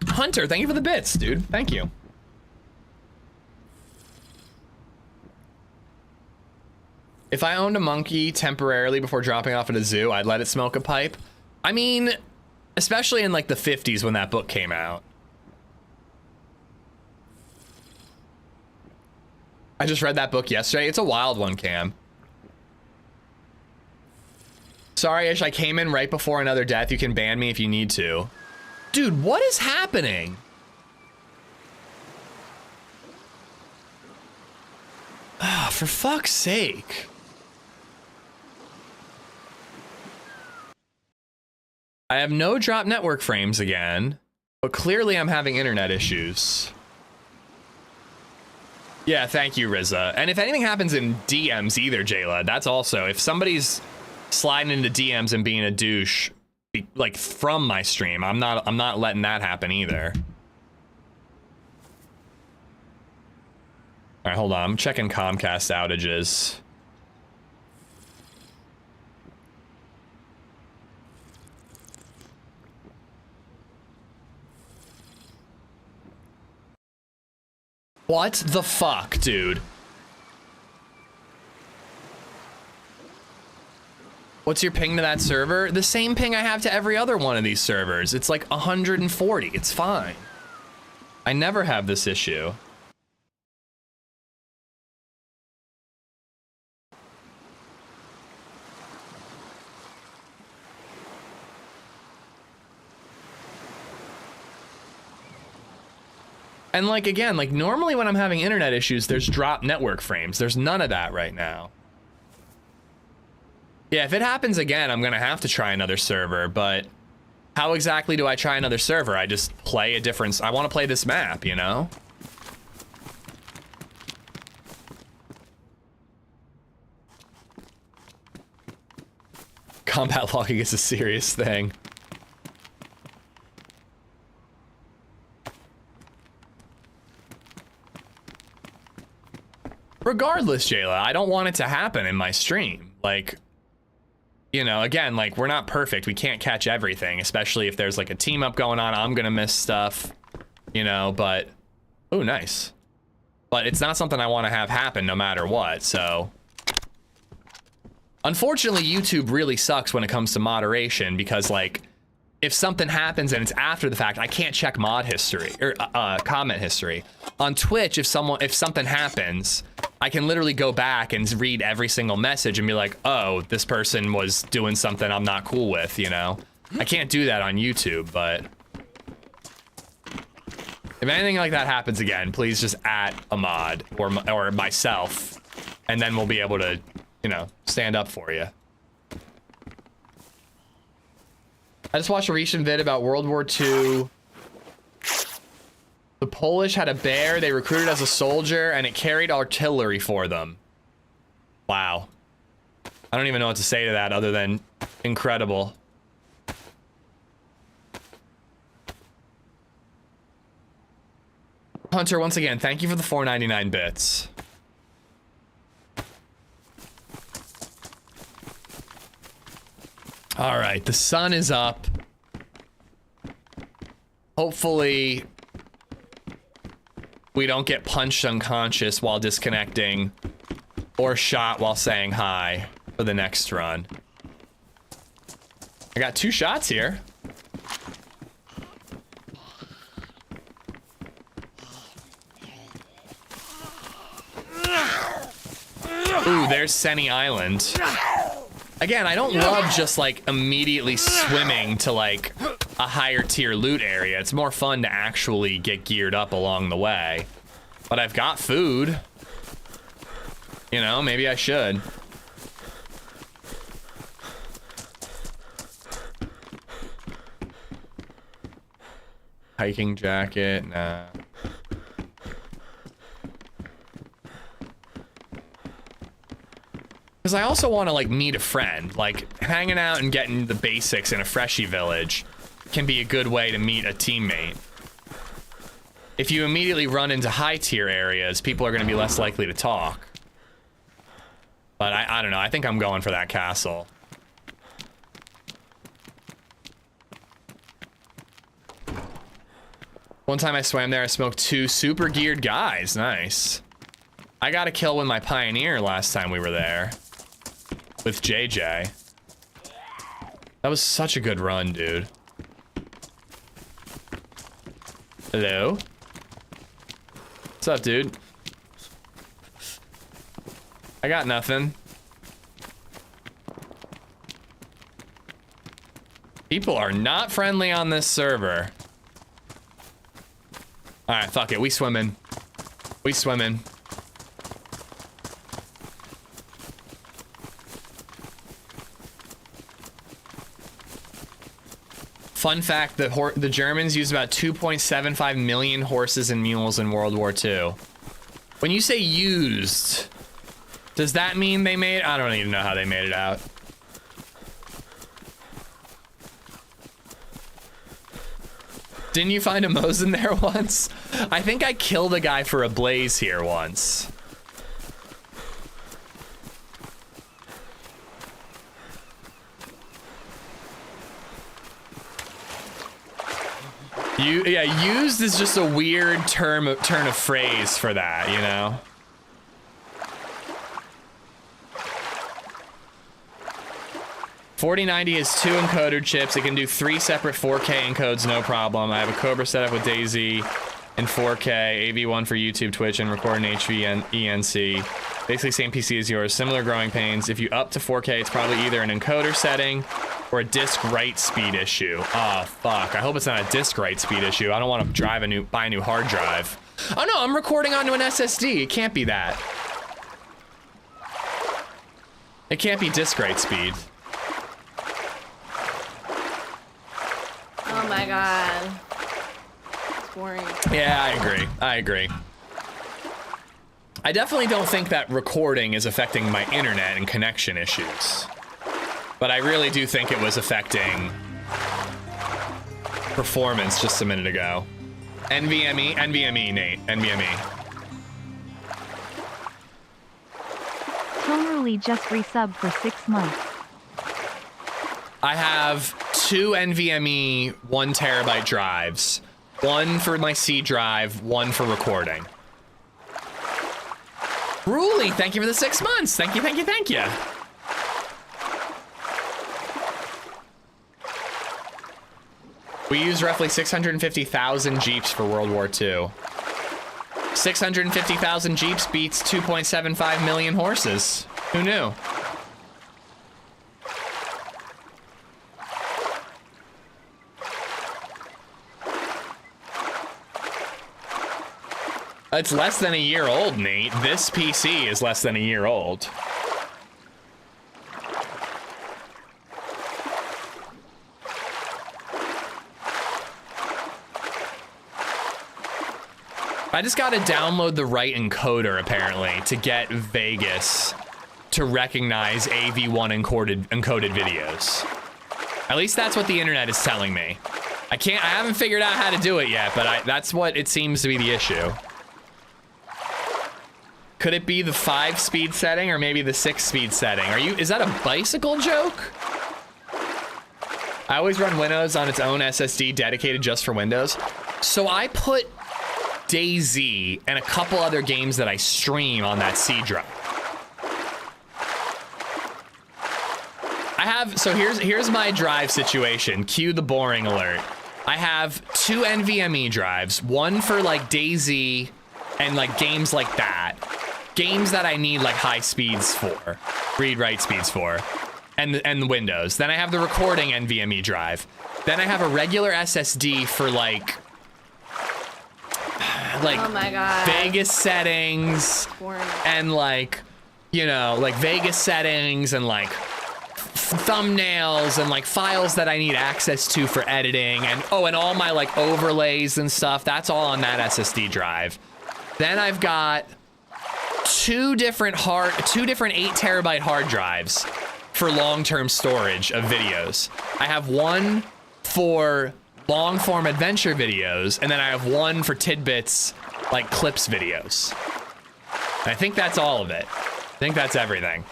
Hunter, thank you for the bits, dude. Thank you. If I owned a monkey temporarily before dropping off at a zoo, I'd let it smoke a pipe. I mean, especially in like the 50s when that book came out. I just read that book yesterday. It's a wild one, Cam. Sorry, Ish, I came in right before another death. You can ban me if you need to. Dude, what is happening? Ah, for fuck's sake. I have no drop network frames again, but clearly I'm having internet issues. Yeah, thank you, Rizza. And if anything happens in DMs either, Jayla, that's also, if somebody's sliding into DMs and being a douche, like from my stream, I'm not letting that happen either. All right, hold on. I'm checking Comcast outages. What the fuck, dude? What's your ping to that server? The same ping I have to every other one of these servers. It's like 140. It's fine. I never have this issue. And like, again, like normally when I'm having internet issues, there's drop network frames. There's none of that right now. Yeah, if it happens again, I'm gonna have to try another server, but how exactly do I try another server? I just play a different, I wanna play this map, you know? Combat logging is a serious thing. Regardless, Jayla, I don't want it to happen in my stream. Like, you know, again, like, we're not perfect. We can't catch everything, especially if there's like a team up going on. I'm gonna miss stuff, you know, but, oh, nice. But it's not something I want to have happen no matter what, so. Unfortunately, YouTube really sucks when it comes to moderation because, like, if something happens and it's after the fact, I can't check mod history or comment history. On Twitch, if something happens, I can literally go back and read every single message and be like, oh, this person was doing something I'm not cool with, you know? I can't do that on YouTube, but if anything like that happens again, please just @ a mod or myself, and then we'll be able to, you know, stand up for you. I just watched a recent vid about World War II. The Polish had a bear they recruited as a soldier and it carried artillery for them. Wow. I don't even know what to say to that other than incredible. Hunter, once again, thank you for the 4.99 bits. All right, the sun is up. Hopefully we don't get punched unconscious while disconnecting or shot while saying hi for the next run. I got 2 shots here. Ooh, there's Senny Island. Again, I don't love just like immediately swimming to like a higher tier loot area. It's more fun to actually get geared up along the way. But I've got food. You know, maybe I should. Hiking jacket, nah. Because I also want to like meet a friend. Like hanging out and getting the basics in a freshie village can be a good way to meet a teammate. If you immediately run into high tier areas, people are going to be less likely to talk. But I don't know, I think I'm going for that castle. One time I swam there, I smoked 2 super geared guys. Nice. I got a kill with my Pioneer last time we were there. with JJ. That was such a good run, dude. Hello? What's up, dude? I got nothing. People are not friendly on this server. Alright, fuck it. We swimming. We swimming. Fun fact, the Germans used about 2.75 million horses and mules in World War II. When you say used, does that mean they made... I don't even know how they made it out. Didn't you find a Mosin there once? I think I killed a guy for a blaze here once. Yeah, used is just a weird turn of phrase for that, you know? $4090 has 2 encoder chips. It can do 3 separate 4K encodes, no problem. I have a Cobra set up with DayZ in 4K, AV1 for YouTube, Twitch, and record in HVENC. Basically same PC as yours, similar growing pains. If you up to 4K, it's probably either an encoder setting or a disk write speed issue. Oh, fuck. I hope it's not a disk write speed issue. I don't want to buy a new hard drive. Oh no, I'm recording onto an SSD. It can't be that. It can't be disk write speed. Oh my god. It's boring. Yeah, I agree. I agree. I definitely don't think that recording is affecting my internet and connection issues. But I really do think it was affecting performance just a minute ago. NVMe, Nate, NVMe. Tonerly just resubbed for 6 months. I have 2 NVMe 1 terabyte drives. 1 for my C drive, 1 for recording. Ruly, thank you for the 6 months. Thank you, thank you, thank you. We used roughly 650,000 Jeeps for World War II. 650,000 Jeeps beats 2.75 million horses. Who knew? It's less than a year old, Nate. This PC is less than a year old. I just gotta download the right encoder, apparently, to get Vegas to recognize AV1 encoded videos. At least that's what the internet is telling me. I haven't figured out how to do it yet, but that's what it seems to be the issue. Could it be the 5-speed setting or maybe the 6-speed setting? Is that a bicycle joke? I always run Windows on its own SSD dedicated just for Windows. So I put DayZ and a couple other games that I stream on that C drive. So here's my drive situation. Cue the boring alert. I have 2 NVMe drives, 1 for like DayZ and like games like that. Games that I need like high speeds for, read-write speeds for, and the Windows. Then I have the recording NVMe drive. Then I have a regular SSD for like oh my god. Vegas settings and like, you know, like Vegas settings and like thumbnails and like files that I need access to for editing and all my like overlays and stuff. That's all on that SSD drive. Then I've got 2 different 8 terabyte hard drives for long-term storage of videos. I have 1 for long-form adventure videos, and then I have 1 for tidbits, like clips videos. And I think that's all of it. I think that's everything.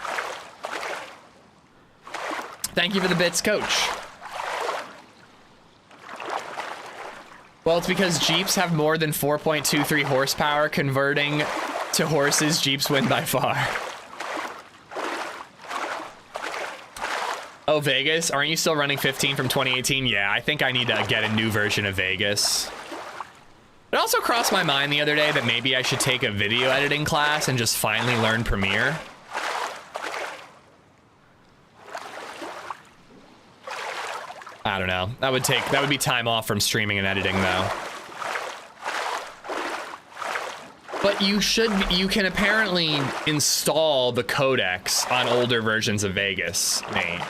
Thank you for the bits, coach. Well, it's because Jeeps have more than 4.23 horsepower. Converting to horses, Jeeps win by far. Oh, Vegas? Aren't you still running 15 from 2018? Yeah, I think I need to get a new version of Vegas. It also crossed my mind the other day that maybe I should take a video editing class and just finally learn Premiere. I don't know. That would be time off from streaming and editing though. But you can apparently install the codecs on older versions of Vegas, Nate.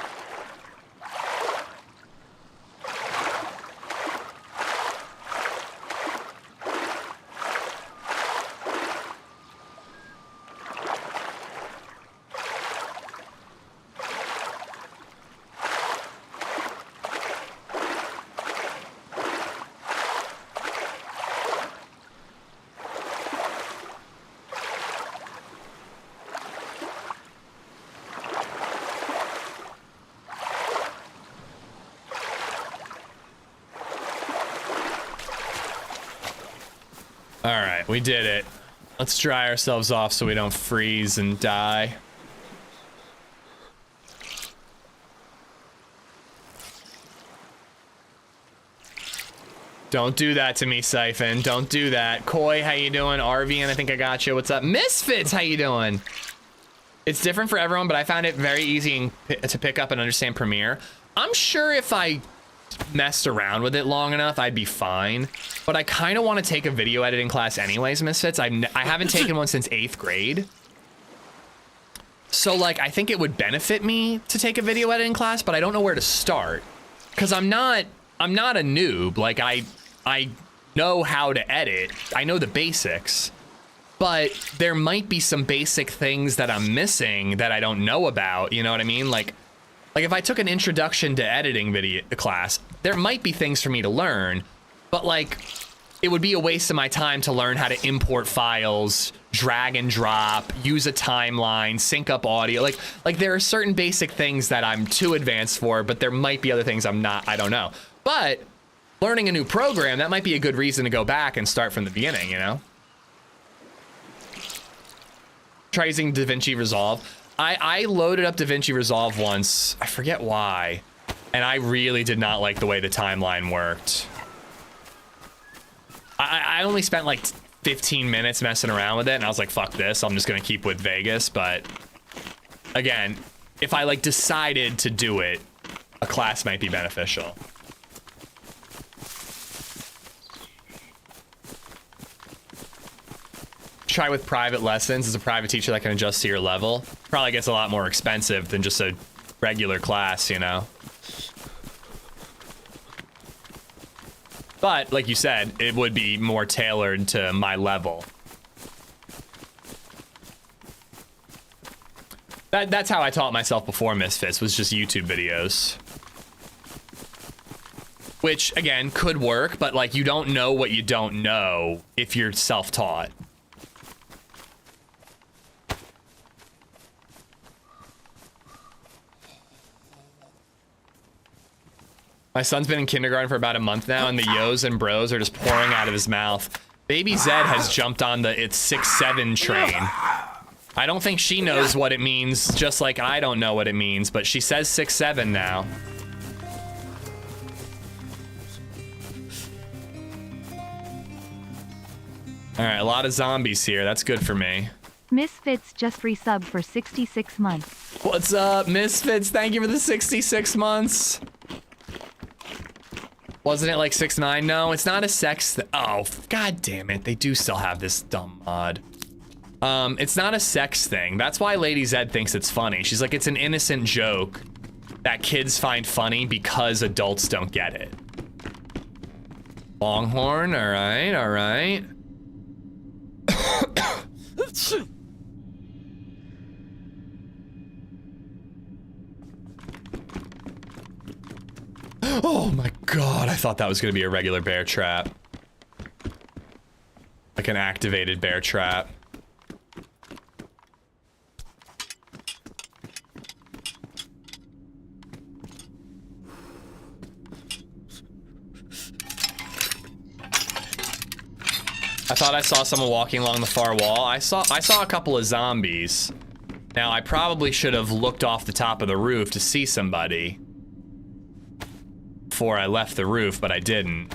We did it. Let's dry ourselves off so we don't freeze and die. Don't do that to me, Siphon. Don't do that. Koi, how you doing? Arvian, I think I got you. What's up? Misfits, how you doing? It's different for everyone, but I found it very easy to pick up and understand Premiere. I'm sure if I messed around with it long enough, I'd be fine. But I kind of want to take a video editing class anyways, Misfits. I haven't taken one since 8th grade. So, like, I think it would benefit me to take a video editing class, but I don't know where to start. Because I'm not a noob. Like, I know how to edit. I know the basics. But there might be some basic things that I'm missing that I don't know about. You know what I mean? Like if I took an introduction to editing video class, there might be things for me to learn, but like it would be a waste of my time to learn how to import files, drag and drop, use a timeline, sync up audio. Like there are certain basic things that I'm too advanced for, but there might be other things I'm not, I don't know. But learning a new program, that might be a good reason to go back and start from the beginning, you know? Try using DaVinci Resolve. I loaded up DaVinci Resolve once, I forget why, and I really did not like the way the timeline worked. I only spent like 15 minutes messing around with it, and I was like, fuck this, I'm just gonna keep with Vegas, but again, if I like decided to do it, a class might be beneficial. Try with private lessons as a private teacher that can adjust to your level. Probably gets a lot more expensive than just a regular class, you know? But like you said, it would be more tailored to my level. That's how I taught myself before Misfits, was just YouTube videos. Which, again, could work, but like you don't know what you don't know if you're self-taught. My son's been in kindergarten for about a month now, and the yos and bros are just pouring out of his mouth. Baby Zed has jumped on the it's 6'7" train. I don't think she knows what it means, just like I don't know what it means, but she says 6'7" now. All right, a lot of zombies here. That's good for me. Misfits just resubbed for 66 months. What's up, Misfits? Thank you for the 66 months. Wasn't it like 6'9"? No, it's not a sex oh, god damn it. They do still have this dumb mod. It's not a sex thing. That's why LadyZed thinks it's funny. She's like, it's an innocent joke that kids find funny because adults don't get it. Longhorn, all right, all right. Oh my god, I thought that was gonna be a regular bear trap. Like an activated bear trap. I thought I saw someone walking along the far wall. I saw a couple of zombies. Now, I probably should have looked off the top of the roof to see somebody before I left the roof, but I didn't.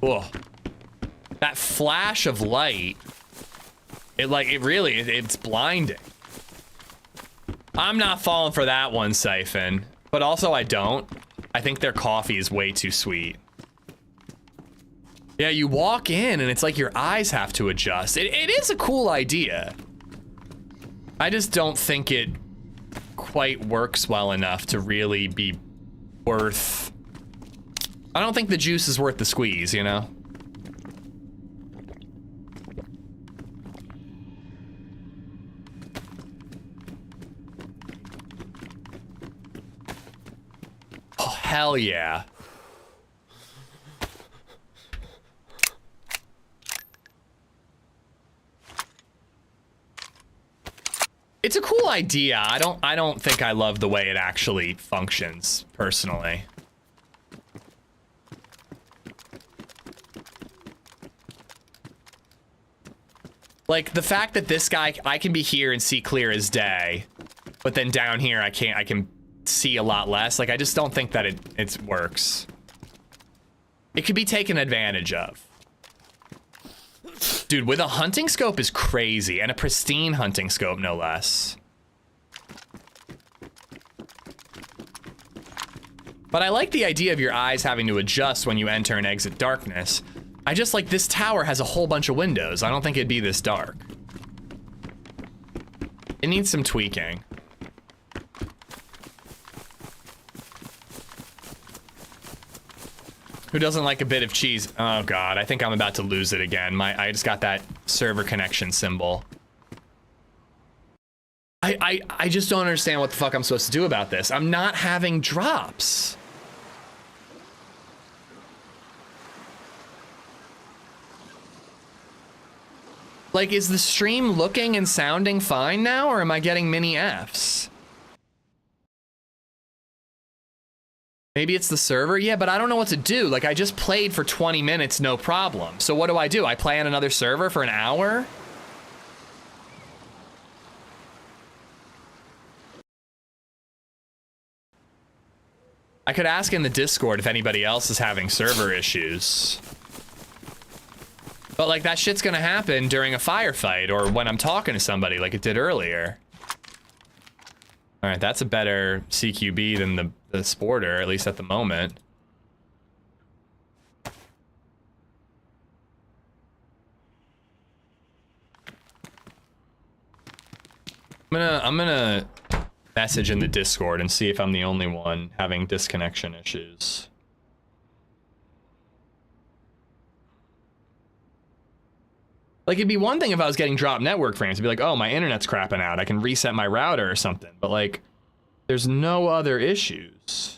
Whoa. That flash of light, it's blinding. I'm not falling for that one, Siphon. But also I don't. I think their coffee is way too sweet. Yeah, you walk in and it's like your eyes have to adjust. It is a cool idea. I just don't think it quite works well enough to really be worth... I don't think the juice is worth the squeeze, you know? Oh, hell yeah. It's a cool idea. I don't think I love the way it actually functions, personally. Like, the fact that this guy, I can be here and see clear as day, but then down here I can see a lot less. Like, I just don't think that it works. It could be taken advantage of. Dude, with a hunting scope is crazy, and a pristine hunting scope, no less. But I like the idea of your eyes having to adjust when you enter and exit darkness. I just like this tower has a whole bunch of windows. I don't think it'd be this dark. It needs some tweaking. Who doesn't like a bit of cheese? Oh god, I think I'm about to lose it again. I just got that server connection symbol. I just don't understand what the fuck I'm supposed to do about this. I'm not having drops. Like, is the stream looking and sounding fine now, or am I getting mini Fs? Maybe it's the server? Yeah, but I don't know what to do. Like, I just played for 20 minutes, no problem. So what do? I play on another server for an hour? I could ask in the Discord if anybody else is having server issues. But, like, that shit's gonna happen during a firefight or when I'm talking to somebody like it did earlier. All right, that's a better CQB than the Sporter, at least at the moment. I'm gonna message in the Discord and see if I'm the only one having disconnection issues. Like, it'd be one thing if I was getting dropped network frames. It'd be like, oh, my internet's crapping out. I can reset my router or something. But, like, there's no other issues.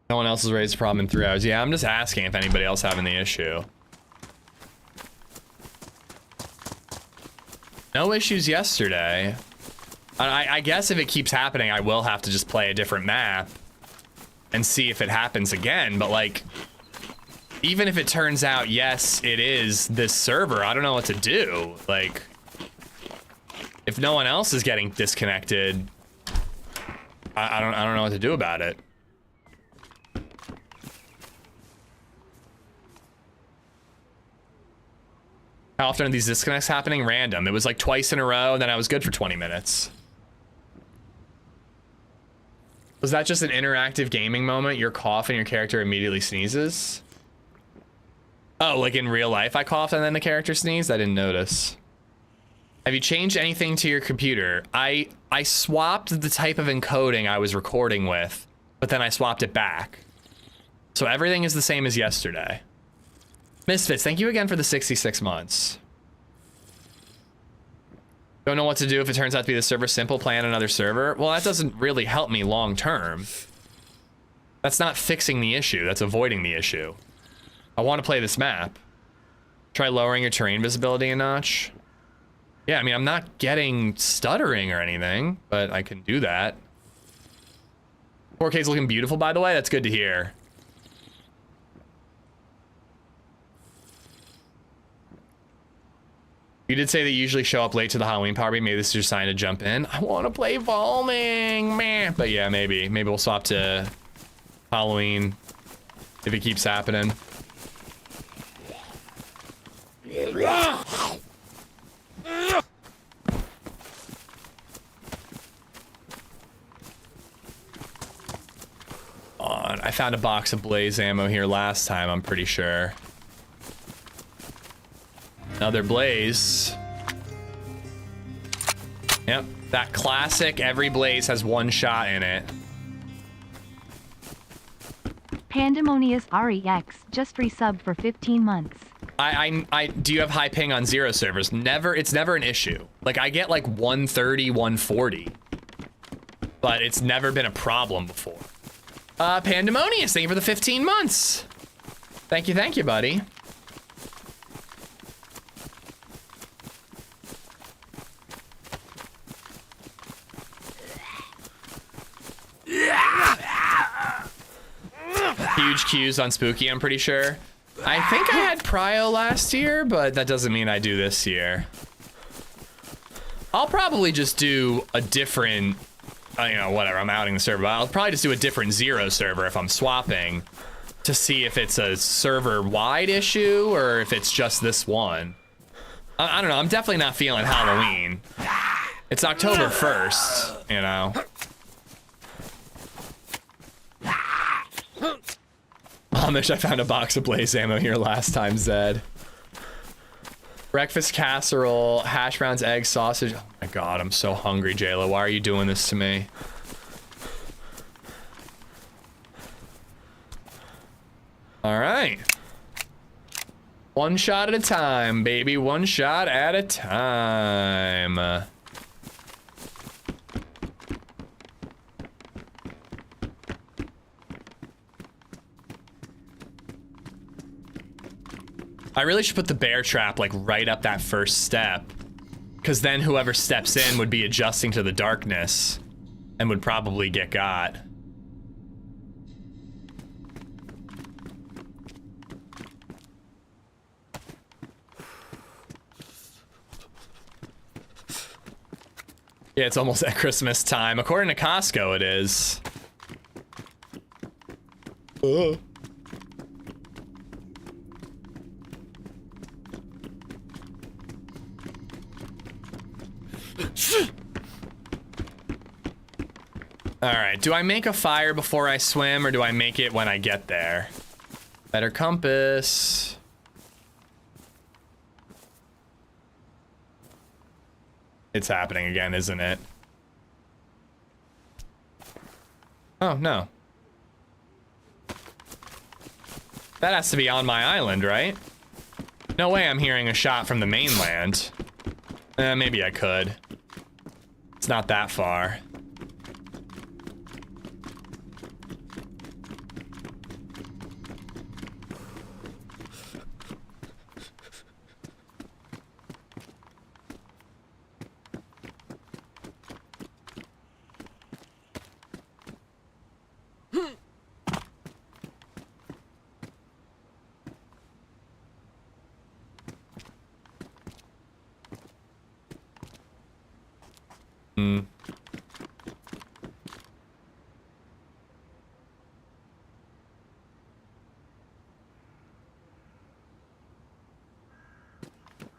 No one else has raised a problem in 3 hours. Yeah, I'm just asking if anybody else having the issue. No issues yesterday. I guess if it keeps happening, I will have to just play a different map and see if it happens again. But, like, even if it turns out, yes, it is this server, I don't know what to do. Like, if no one else is getting disconnected, I don't know what to do about it. How often are these disconnects happening? Random. It was like twice in a row, and then I was good for 20 minutes. Was that just an interactive gaming moment? You cough and your character immediately sneezes? Oh, like in real life I coughed and then the character sneezed? I didn't notice. Have you changed anything to your computer? I swapped the type of encoding I was recording with but then I swapped it back. So everything is the same as yesterday. Misfits, thank you again for the 66 months. Don't know what to do if it turns out to be the server simple, play on another server. Well, that doesn't really help me long term. That's not fixing the issue, that's avoiding the issue. I want to play this map. Try lowering your terrain visibility a notch. Yeah, I mean, I'm not getting stuttering or anything, but I can do that. 4K's looking beautiful, by the way. That's good to hear. You did say that you usually show up late to the Halloween party. Maybe this is your sign to jump in. I want to play Valning, man. But yeah, maybe we'll swap to Halloween if it keeps happening. I found a box of Blaze ammo here last time, I'm pretty sure. Another Blaze. Yep, that classic, every Blaze has one shot in it. Pandemonious REX just resubbed for 15 months. Do you have high ping on 0 servers? Never, it's never an issue. Like, I get like 130, 140. But it's never been a problem before. Pandemonious, thank you for the 15 months. Thank you, buddy. Huge queues on Spooky, I'm pretty sure. I think I had Prio last year, but that doesn't mean I do this year. I'll probably just do a different, you know, whatever, I'm outing the server, but I'll probably just do a different 0 server if I'm swapping to see if it's a server-wide issue or if it's just this one. I don't know, I'm definitely not feeling Halloween. It's October 1st, you know. Amish, I found a box of Blaze ammo here last time, Zed. Breakfast casserole, hash browns, eggs, sausage. Oh my god, I'm so hungry, Jayla. Why are you doing this to me? All right. One shot at a time, baby. One shot at a time. I really should put the bear trap like right up that first step, because then whoever steps in would be adjusting to the darkness and would probably get got. Yeah, it's almost at Christmas time. According to Costco, it is. All right, do I make a fire before I swim or do I make it when I get there? Better compass. It's happening again, isn't it? Oh, no. That has to be on my island, right? No way I'm hearing a shot from the mainland. Maybe I could. It's not that far.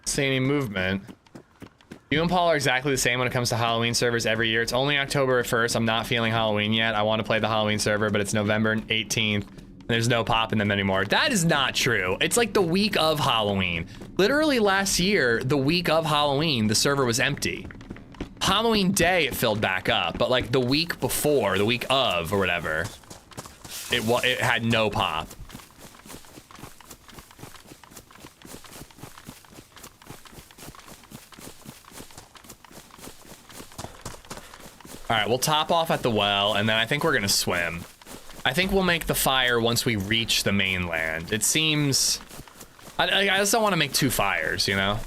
See any movement. You and Paul are exactly the same when it comes to Halloween servers every year. It's only October 1st. I'm not feeling Halloween yet. I want to play the Halloween server, but it's November 18th. There's no pop in them anymore. That is not true. It's like the week of Halloween. Literally last year, the week of Halloween, the server was empty. Halloween day, it filled back up, but like the week before, the week of or whatever, it had no pop. All right, we'll top off at the well, and then I think we're gonna swim. I think we'll make the fire once we reach the mainland. It seems... I just don't want to make 2 fires, you know?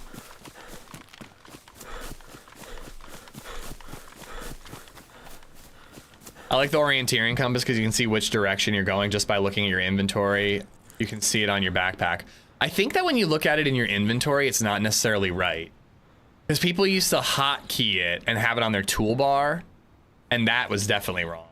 I like the orienteering compass because you can see which direction you're going just by looking at your inventory. You can see it on your backpack. I think that when you look at it in your inventory, it's not necessarily right. Because people used to hotkey it and have it on their toolbar, and that was definitely wrong.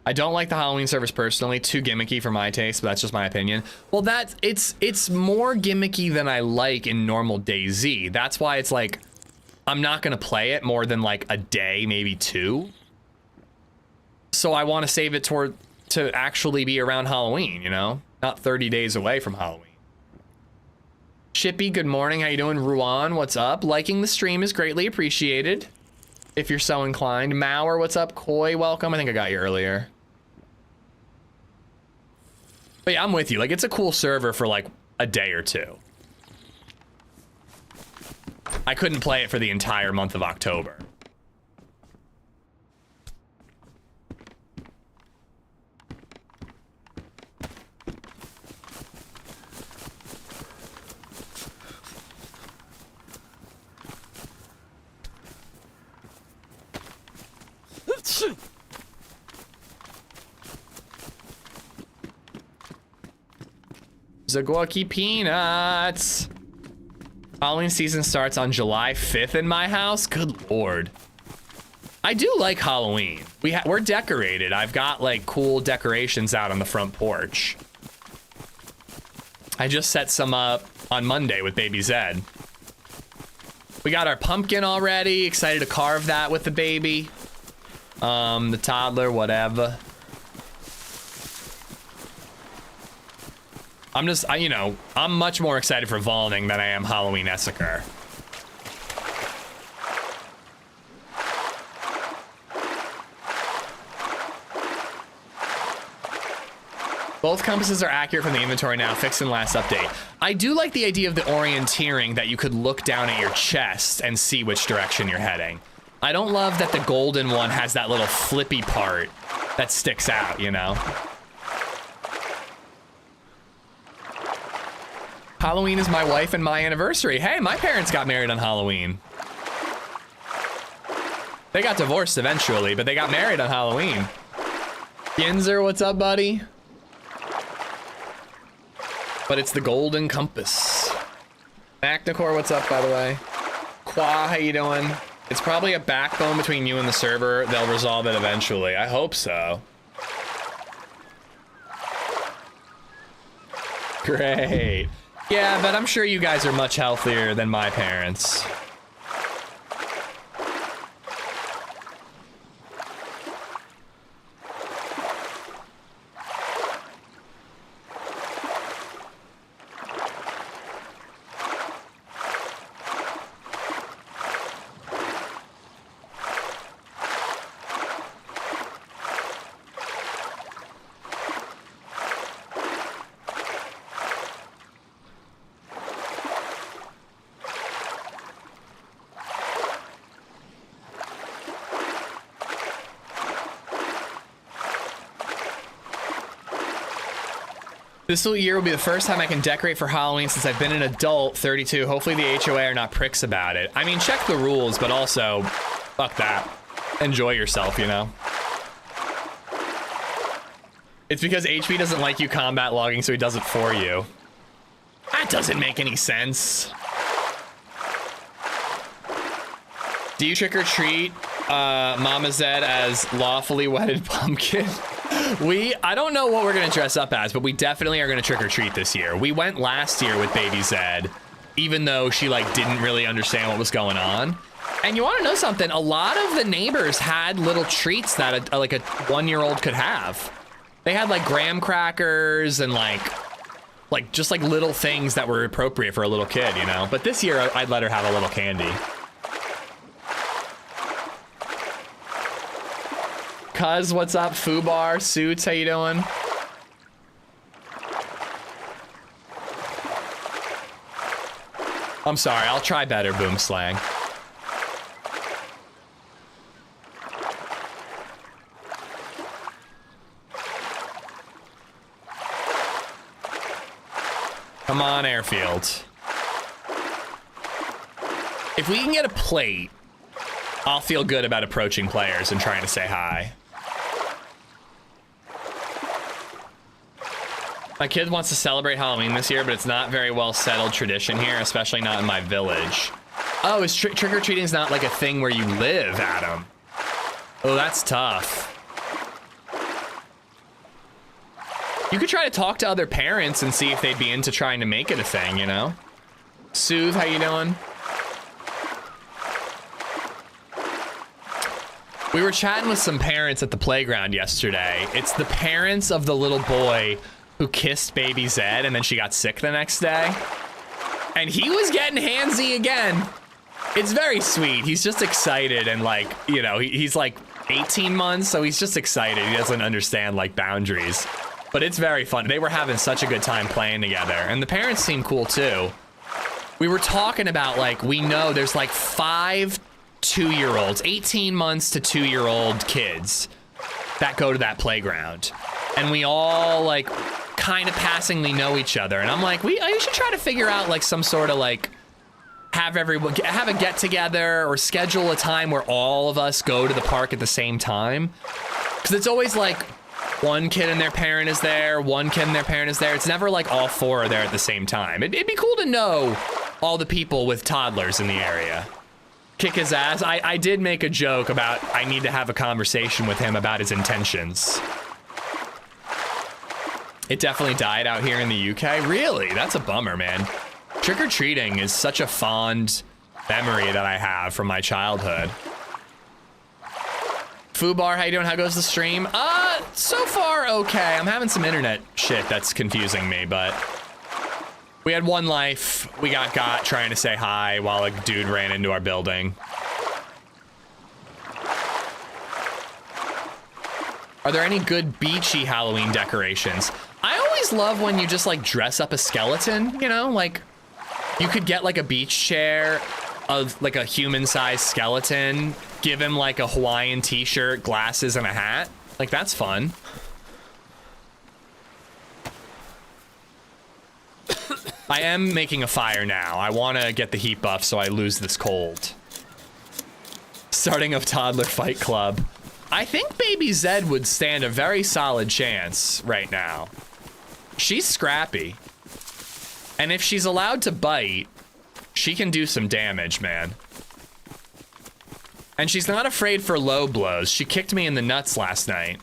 I don't like the Halloween service personally, too gimmicky for my taste, but that's just my opinion. Well, it's more gimmicky than I like in normal DayZ. That's why it's like, I'm not gonna play it more than like a day, maybe 2. So I want to save it to actually be around Halloween, you know? Not 30 days away from Halloween. Shippy, good morning, how you doing? Ruan, what's up? Liking the stream is greatly appreciated, if you're so inclined. Mauer, what's up? Koi, welcome. I think I got you earlier. But yeah, I'm with you. Like, it's a cool server for like a day or 2. I couldn't play it for the entire month of October. Zagorki peanuts. Halloween season starts on July 5th in my house. Good lord. I do like Halloween. We're decorated. I've got like cool decorations out on the front porch. I just set some up on Monday with baby Zed. We got our pumpkin already. Excited to carve that with the baby. The toddler, whatever. I'm just, you know, I'm much more excited for Valning than I am Halloween Essiker. Both compasses are accurate from the inventory now, fixed in last update. I do like the idea of the orienteering, that you could look down at your chest and see which direction you're heading. I don't love that the golden one has that little flippy part that sticks out, you know? Halloween is my wife and my anniversary. Hey, my parents got married on Halloween. They got divorced eventually, but they got married on Halloween. Ginzer, what's up, buddy? But it's the golden compass. Macnicor, what's up, by the way? Qua, how you doing? It's probably a backbone between you and the server. They'll resolve it eventually. I hope so. Great. Yeah, but I'm sure you guys are much healthier than my parents. This year will be the first time I can decorate for Halloween since I've been an adult, 32. Hopefully the HOA are not pricks about it. I mean, check the rules, but also, fuck that. Enjoy yourself, you know? It's because HP doesn't like you combat logging, so he does it for you. That doesn't make any sense. Do you trick or treat Mama Zed as lawfully wedded pumpkin? I don't know what we're gonna dress up as, but we definitely are gonna trick or treat this year. We went last year with baby Zed, even though she like didn't really understand what was going on. And you want to know something? A lot of the neighbors had little treats that like a 1-year-old could have. They had like graham crackers and like just like little things that were appropriate for a little kid, you know? But this year I'd let her have a little candy. Cuz, what's up? Fubar, Suits, how you doing? I'm sorry, I'll try better, Boom Slang. Come on, Airfield. If we can get a plate, I'll feel good about approaching players and trying to say hi. My kid wants to celebrate Halloween this year, but it's not very well settled tradition here, especially not in my village. Oh, is trick-or-treating not like a thing where you live, Adam? Oh, that's tough. You could try to talk to other parents and see if they'd be into trying to make it a thing, you know? Soothe, how you doing? We were chatting with some parents at the playground yesterday. It's the parents of the little boy who kissed baby Zed and then she got sick the next day. And he was getting handsy again. It's very sweet. He's just excited and like, you know, he's like 18 months, so he's just excited. He doesn't understand like boundaries. But it's very fun. They were having such a good time playing together. And the parents seem cool too. We were talking about like, we know there's like 5 2-year-olds, 18 months to 2-year-old kids that go to that playground. And we all like kind of passingly know each other. And I'm like, we should try to figure out like some sort of like, have a get together or schedule a time where all of us go to the park at the same time. Cause it's always like, one kid and their parent is there, one kid and their parent is there. It's never like all 4 are there at the same time. It'd be cool to know all the people with toddlers in the area. Kick his ass. I did make a joke about I need to have a conversation with him about his intentions. It definitely died out here in the UK. Really? That's a bummer, man. Trick-or-treating is such a fond memory that I have from my childhood. Fubar, how you doing? How goes the stream? So far, okay. I'm having some internet shit that's confusing me, but we had one life. We got trying to say hi while a dude ran into our building. Are there any good beachy Halloween decorations? I always love when you just like dress up a skeleton, you know, like you could get like a beach chair of like a human-sized skeleton, give him like a Hawaiian t-shirt, glasses, and a hat. Like, that's fun. I am making a fire now. I want to get the heat buff so I lose this cold. Starting a toddler fight club. I think baby Zed would stand a very solid chance right now. She's scrappy. And if she's allowed to bite, she can do some damage, man. And she's not afraid for low blows. She kicked me in the nuts last night.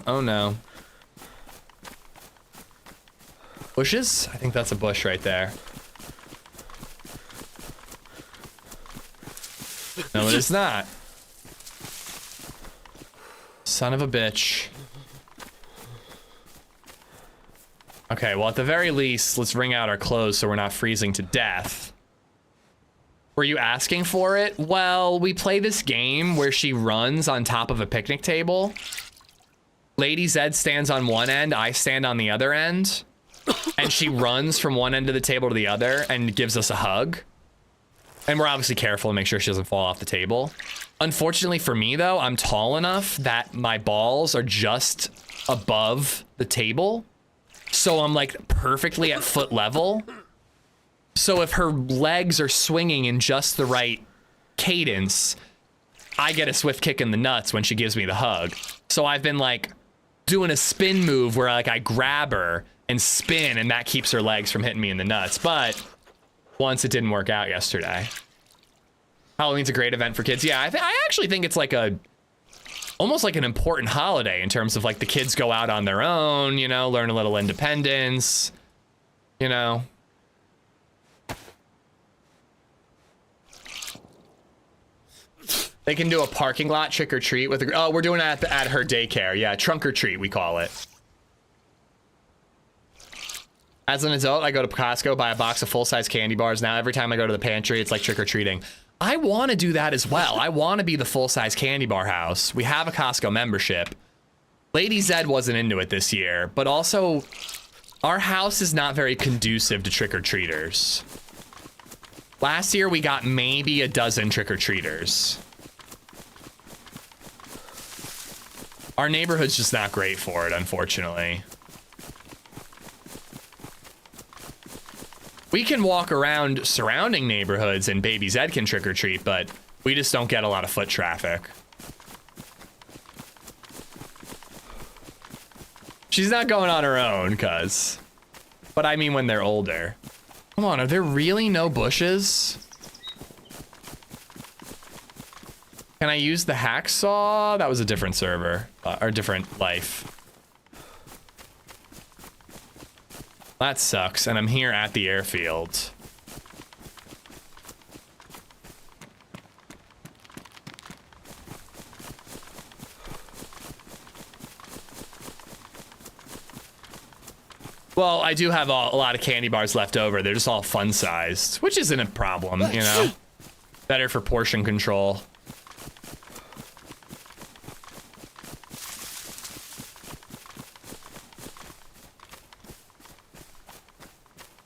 Oh no. Bushes? I think that's a bush right there. No, it is not. Son of a bitch. Okay, well, at the very least, let's wring out our clothes so we're not freezing to death. Were you asking for it? Well, we play this game where she runs on top of a picnic table. LadyZed stands on one end, I stand on the other end. And she runs from one end of the table to the other and gives us a hug. And we're obviously careful to make sure she doesn't fall off the table. Unfortunately for me, though, I'm tall enough that my balls are just above the table. So I'm like perfectly at foot level. So if her legs are swinging in just the right cadence, I get a swift kick in the nuts when she gives me the hug. So I've been like doing a spin move where like I grab her and spin, and that keeps her legs from hitting me in the nuts. But once it didn't work out yesterday. Halloween's a great event for kids. Yeah, I actually think it's like almost like an important holiday in terms of like the kids go out on their own, you know, learn a little independence, you know. They can do a parking lot trick or treat with a, oh, we're doing it at her daycare. Yeah, trunk or treat, we call it. As an adult, I go to Costco, buy a box of full-size candy bars. Now, every time I go to the pantry, it's like trick or treating. I want to do that as well. I want to be the full-size candy bar house. We have a Costco membership. LadyZed wasn't into it this year, but also our house is not very conducive to trick-or-treaters. Last year, we got maybe a dozen trick-or-treaters. Our neighborhood's just not great for it, unfortunately. We can walk around surrounding neighborhoods and Baby Zed can trick or treat, but we just don't get a lot of foot traffic. She's not going on her own, cuz. But I mean when they're older. Come on, are there really no bushes? Can I use the hacksaw? That was a different server, or different life. That sucks, and I'm here at the airfield. Well, I do have a lot of candy bars left over. They're just all fun-sized, which isn't a problem, you know? Better for portion control.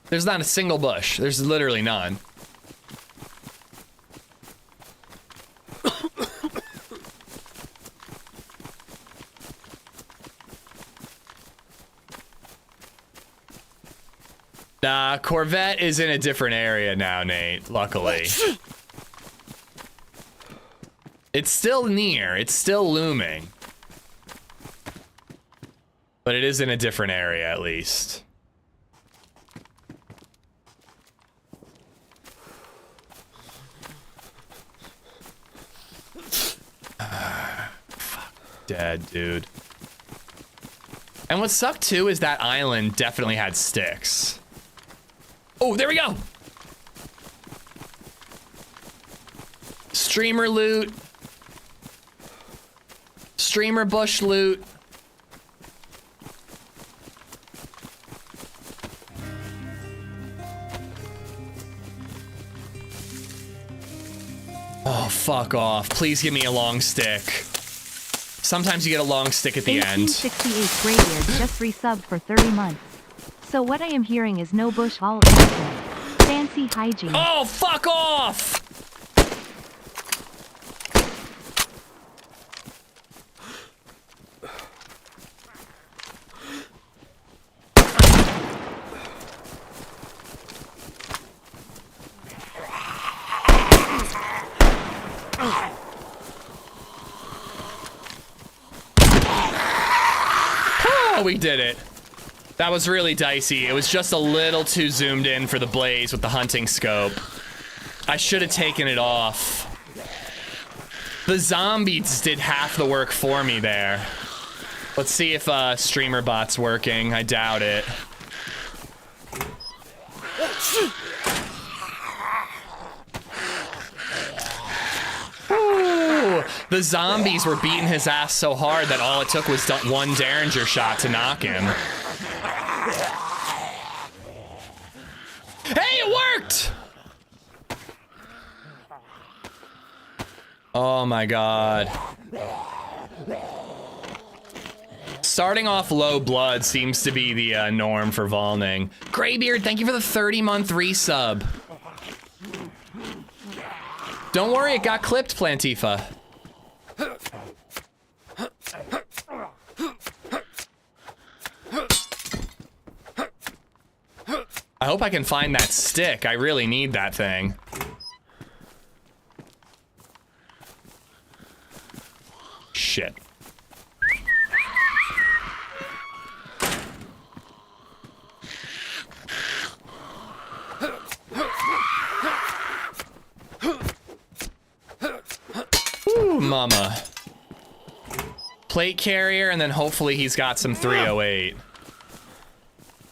There's not a single bush. There's literally none. Nah, Corvette is in a different area now, Nate, luckily. It's still near. It's still looming. But it is in a different area, at least. Fuck, dead, dude. And what sucked too is that island definitely had sticks. Oh, there we go. Streamer loot. Streamer bush loot. Oh, fuck off. Please give me a long stick. Sometimes you get a long stick at the end. 1868 Graybeard just resubbed for 30 months. So what I am hearing is no bush all innocent. Fancy hygiene. Oh, fuck off! Oh, we did it. That was really dicey. It was just a little too zoomed in for the blaze with the hunting scope. I should have taken it off. The zombies did half the work for me there. Let's see if streamer bot's working. I doubt it. Ooh, the zombies were beating his ass so hard that all it took was one Derringer shot to knock him. Hey, it worked! Oh my god. Starting off low blood seems to be the norm for Valning. Graybeard, thank you for the 30-month resub. Don't worry, it got clipped, Plantifa. I hope I can find that stick. I really need that thing. Shit. Ooh, mama. Plate carrier, and then hopefully he's got some 308.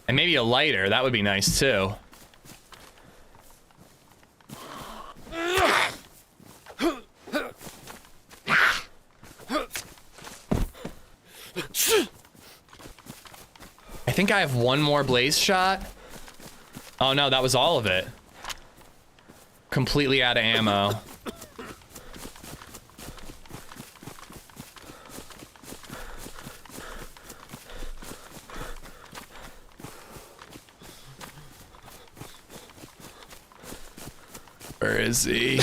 And maybe a lighter, that would be nice too. think I have one more blaze shot. Oh no, that was all of it. Completely out of ammo. Where is he?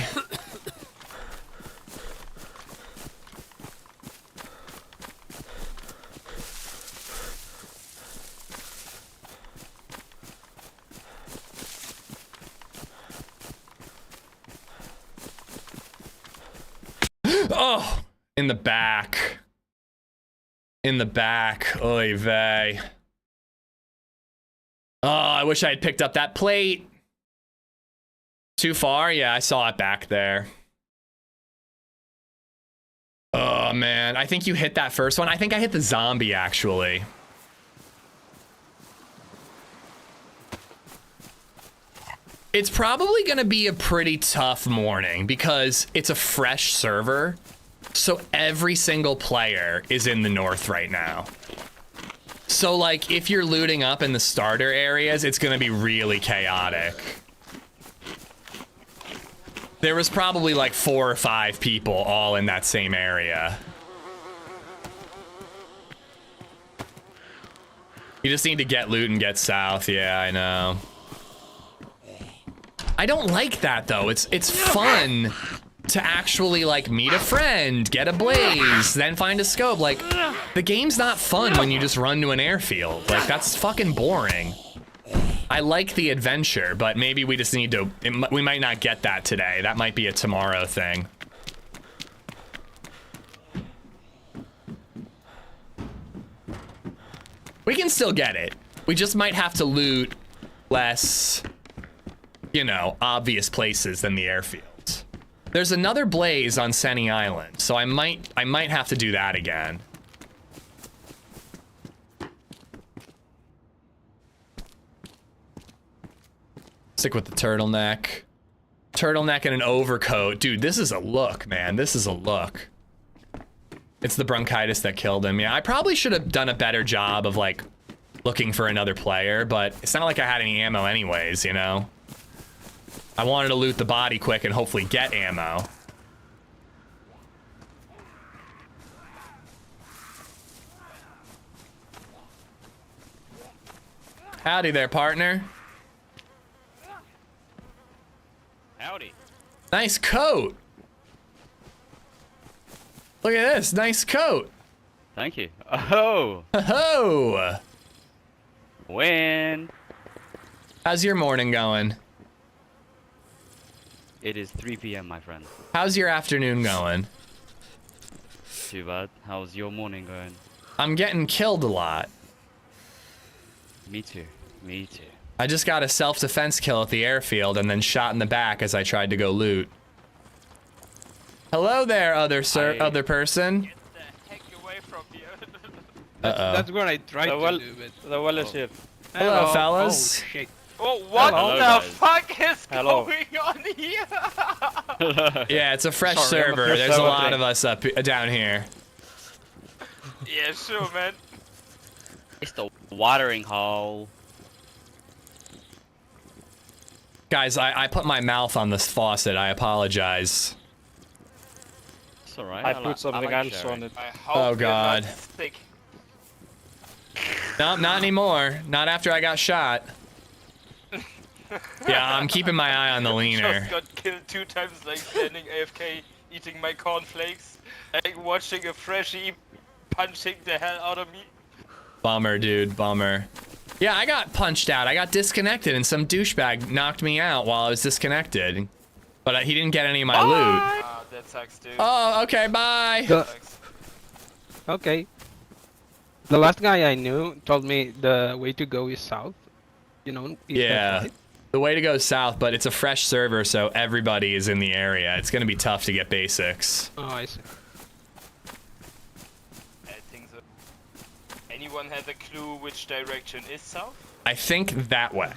Oh, in the back. In the back. Oy vey. Oh, I wish I had picked up that plate. Too far? Yeah, I saw it back there. Oh, man. I think you hit that first one. I think I hit the zombie, actually. It's probably going to be a pretty tough morning because it's a fresh server. So every single player is in the north right now. So, like, if you're looting up in the starter areas, it's going to be really chaotic. There was probably like 4 or 5 people all in that same area. You just need to get loot and get south. Yeah, I know. I don't like that though. It's fun to actually like meet a friend, get a blaze, then find a scope. Like the game's not fun when you just run to an airfield. Like that's fucking boring. I like the adventure, but maybe we just need to, we might not get that today. That might be a tomorrow thing. We can still get it. We just might have to loot less, you know, obvious places than the airfields. There's another blaze on Senny Island, so I might have to do that again. Stick with the turtleneck. Turtleneck and an overcoat. Dude, this is a look, man. This is a look. It's the bronchitis that killed him. Yeah, I probably should have done a better job of, like, looking for another player, but it's not like I had any ammo anyways, you know? I wanted to loot the body quick and hopefully get ammo. Howdy there, partner. Howdy. Nice coat. Look at this, nice coat. Thank you. Oh. Oh. When? How's your morning going? It is 3 p.m., my friend. How's your afternoon going? Too bad. How's your morning going? I'm getting killed a lot. Me too. Me too. I just got a self-defense kill at the airfield and then shot in the back as I tried to go loot. Hello there, other person. Get the heck away from here. Uh-oh. That's what I tried to do, but... The well is here. Hello, fellas. Oh, shit. Oh, what Hello, the guys. fuck is Hello. going on here? Yeah, it's a fresh Sorry, I'm a server. fresh There's a server lot thing. of us up down here. Yeah, sure, man. It's the watering hole. Guys, I put my mouth on this faucet. I apologize. It's alright. I put something else sharing. on it. I hope Oh, you're God. not sick. No, not anymore. Not after I got shot. Yeah, I'm keeping my eye on the leaner. Just got killed 2 times, like standing AFK, eating my cornflakes, like watching a freshie punching the hell out of me. Bummer, dude, bummer. Yeah, I got punched out. I got disconnected and some douchebag knocked me out while I was disconnected. But he didn't get any of my loot. Ah, that sucks, dude. Oh, okay, bye. Sucks. Okay. The last guy I knew told me the way to go is south. You know? Yeah, the way to go is south, but it's a fresh server, so everybody is in the area. It's gonna be tough to get basics. Oh, I see. I think so. Anyone has a clue which direction is south? I think that way.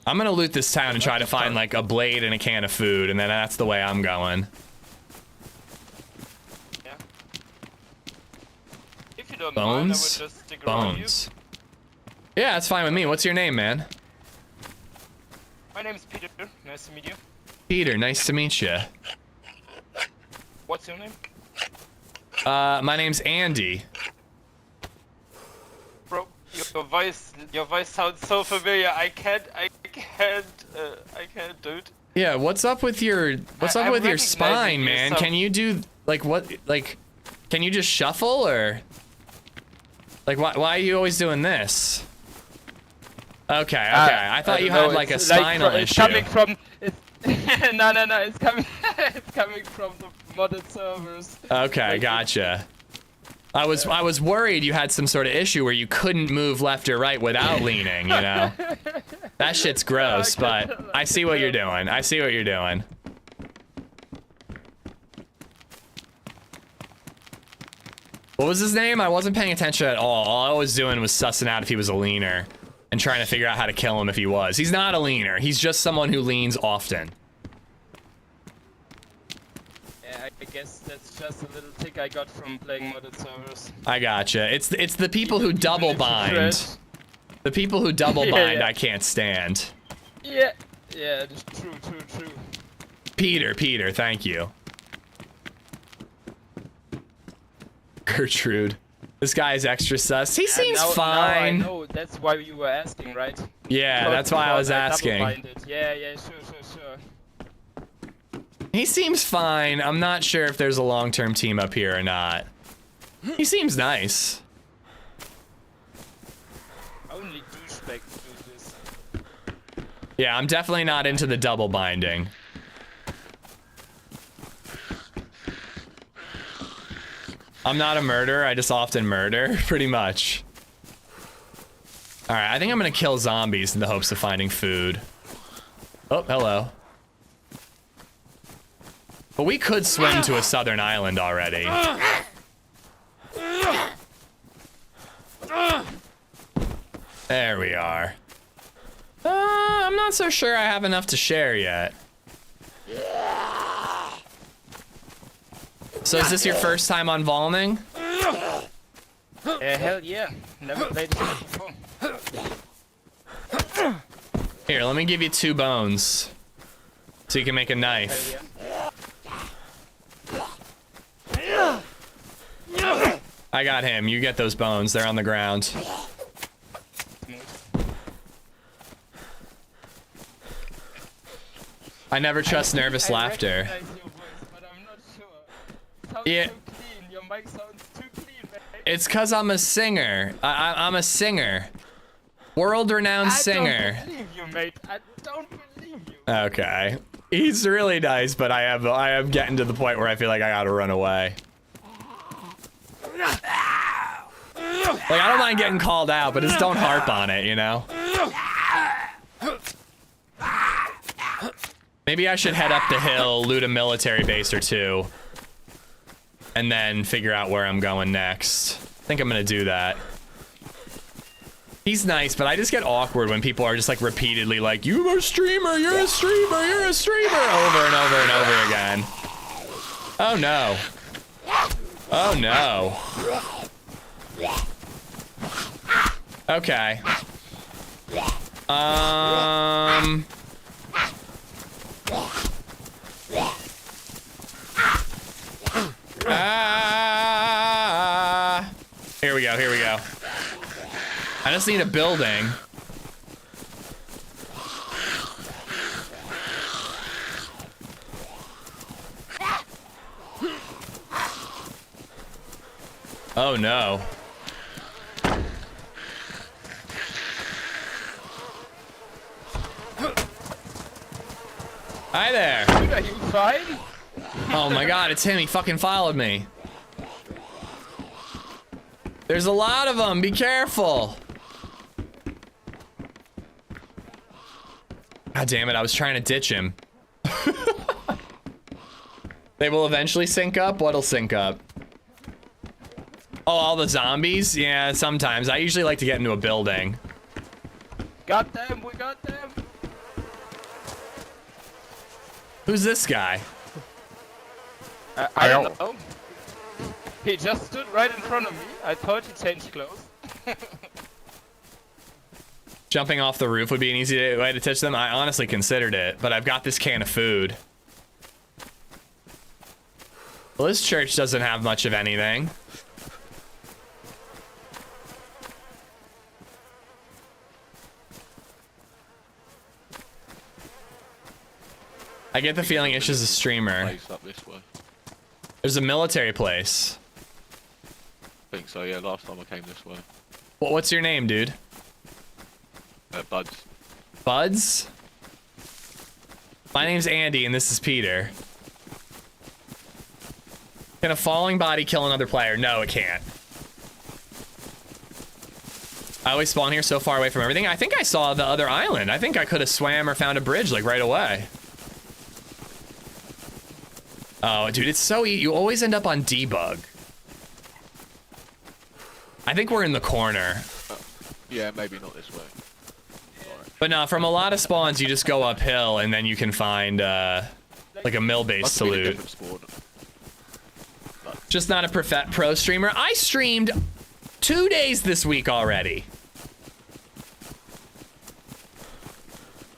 I'm gonna loot this town and try to find like a blade and a can of food, and then that's the way I'm going. Yeah. If you don't mind, I would Bones? just stick around you. Bones. Yeah, that's fine with me. What's your name, man? My name is Peter. Nice to meet you. Peter, nice to meet you. What's your name? My name's Andy. Bro, your voice sounds so familiar. I can't, dude. Yeah, what's up with your I'm with your recognizing spine, you, man? so- Can you do can you just shuffle or like why are you always doing this? Okay, I thought you had like a spinal it's issue. coming from. No, it's coming. It's coming from the modded servers. Okay, gotcha. I was worried you had some sort of issue where you couldn't move left or right without leaning, you know? That shit's gross, but I see what you're doing. I see what you're doing. What was his name? I wasn't paying attention at all. All I was doing was sussing out if he was a leaner and trying to figure out how to kill him if he was. He's not a leaner. He's just someone who leans often. Yeah, I guess that's just a little tick I got from playing modded servers. I gotcha. It's the people who double Even if you bind. crash. The people who double Yeah, bind yeah. I can't stand. Yeah, that's true. Peter, thank you. Gertrude. This guy is extra sus. He seems now fine. I know, that's why you were asking, right? Yeah, that's why I was asking. double-minded. Yeah, sure. He seems fine. I'm not sure if there's a long-term team up here or not. He seems nice. Only douchebags do this. Yeah, I'm definitely not into the double binding. I'm not a murderer, I just often murder, pretty much. Alright, I think I'm gonna kill zombies in the hopes of finding food. Oh, hello. But we could swim to a southern island already. There we are. I'm not so sure I have enough to share yet. So is this your first time on Valning? Hell yeah. Never played this before. Here, let me give you 2 bones. So you can make a knife. Hell yeah. I got him. You get those bones. They're on the ground. I never trust nervous laughter. I recognize your voice, but I'm not sure. Sounds Yeah. so clean. Your mic sounds too clean, man. It's cause I'm a singer. I'm a singer. World-renowned singer. I don't believe you, mate. I don't believe you. Okay. He's really nice, but I am getting to the point where I feel like I gotta run away. Like, I don't mind getting called out, but just don't harp on it, you know? Maybe I should head up the hill, loot a military base or 2, and then figure out where I'm going next. I think I'm gonna do that. He's nice, but I just get awkward when people are just like repeatedly like, you're a streamer, you're a streamer, you're a streamer, over and over and over again. Oh no. Oh no. Okay. Here we go, here we go. I just need a building. Oh no. Hi there. Dude, are you fine? Oh my god, it's him. He fucking followed me. There's a lot of them. Be careful. God damn it, I was trying to ditch him. They will eventually sync up? What'll sync up? Oh, all the zombies? Yeah, sometimes. I usually like to get into a building. Got them, we got them. Who's this guy? I don't know. He just stood right in front of me. I thought he changed clothes. Jumping off the roof would be an easy way to touch them. I honestly considered it, but I've got this can of food. Well, this church doesn't have much of anything. I get the feeling Ish is a streamer. Place up this way. There's a military place. I think so, yeah, last time I came this way. What's your name, dude? Buds. Buds? My name's Andy and this is Peter. Can a falling body kill another player? No, it can't. I always spawn here so far away from everything. I think I saw the other island. I think I could have swam or found a bridge like right away. Oh, dude, it's so easy. You always end up on debug. I think we're in the corner. Yeah, maybe not this way. But no, from a lot of spawns, you just go uphill and then you can find like a mill base to loot. Just not a pro streamer. I streamed 2 days this week already.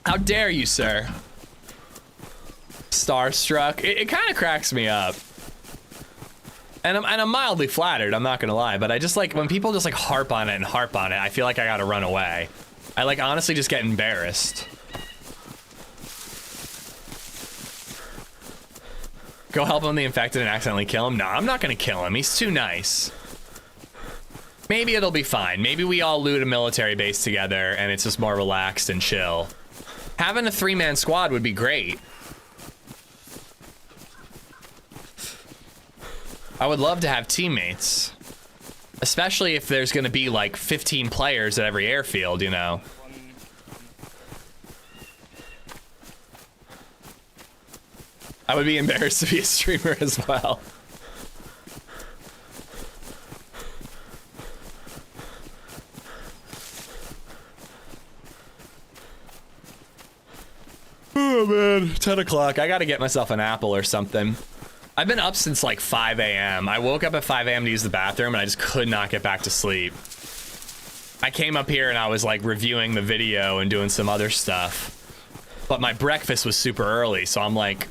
How dare you, sir? Starstruck. It kind of cracks me up. And I'm mildly flattered, I'm not gonna lie, but I just like when people just like harp on it, I feel like I gotta run away. I like honestly just get embarrassed. Go help him the infected and accidentally kill him? No, I'm not gonna kill him. He's too nice. Maybe it'll be fine. Maybe we all loot a military base together and it's just more relaxed and chill. Having a 3-man squad would be great. I would love to have teammates. Especially if there's gonna be like 15 players at every airfield, you know. I would be embarrassed to be a streamer as well. Oh man, 10 o'clock. I gotta get myself an apple or something. I've been up since like 5 a.m. I woke up at 5 a.m. to use the bathroom and I just could not get back to sleep. I came up here and I was like reviewing the video and doing some other stuff. But my breakfast was super early, so I'm like,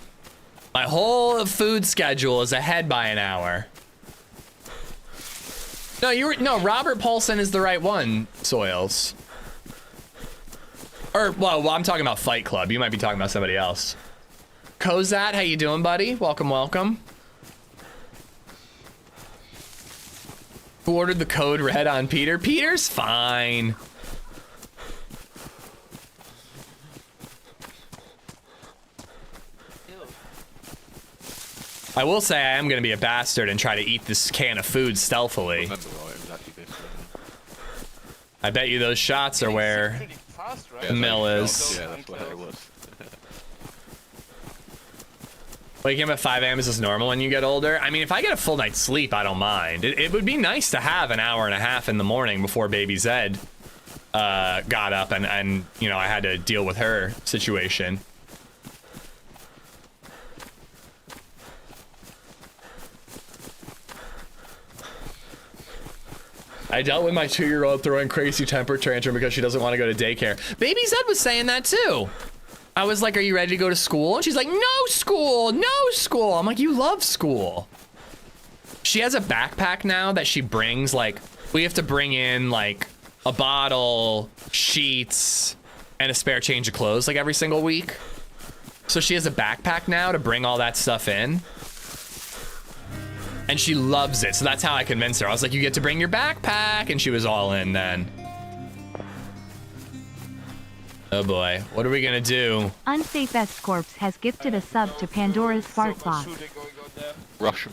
my whole food schedule is ahead by an hour. No, Robert Paulson is the right one, Soils. Or, well, I'm talking about Fight Club. You might be talking about somebody else. Kozat, how you doing, buddy? Welcome, welcome. Who ordered the code red on Peter? Peter's fine. I will say I am going to be a bastard and try to eat this can of food stealthily. I bet you those shots are where the mill is. Yeah, that's where it was. Waking up at 5 a.m. is this normal when you get older? I mean, if I get a full night's sleep, I don't mind. It would be nice to have an hour and a half in the morning before baby Zed got up and you know, I had to deal with her situation. I dealt with my 2-year-old throwing crazy temper tantrum because she doesn't want to go to daycare. Baby Zed was saying that too. I was like, are you ready to go to school? And she's like, no school, no school. I'm like, you love school. She has a backpack now that she brings, like, we have to bring in like a bottle, sheets, and a spare change of clothes like every single week. So she has a backpack now to bring all that stuff in. And she loves it. So that's how I convinced her. I was like, you get to bring your backpack. And she was all in then. Oh boy, what are we gonna do? Unsafe S Corps has gifted a sub to Pandora's Fart Box. Rush him.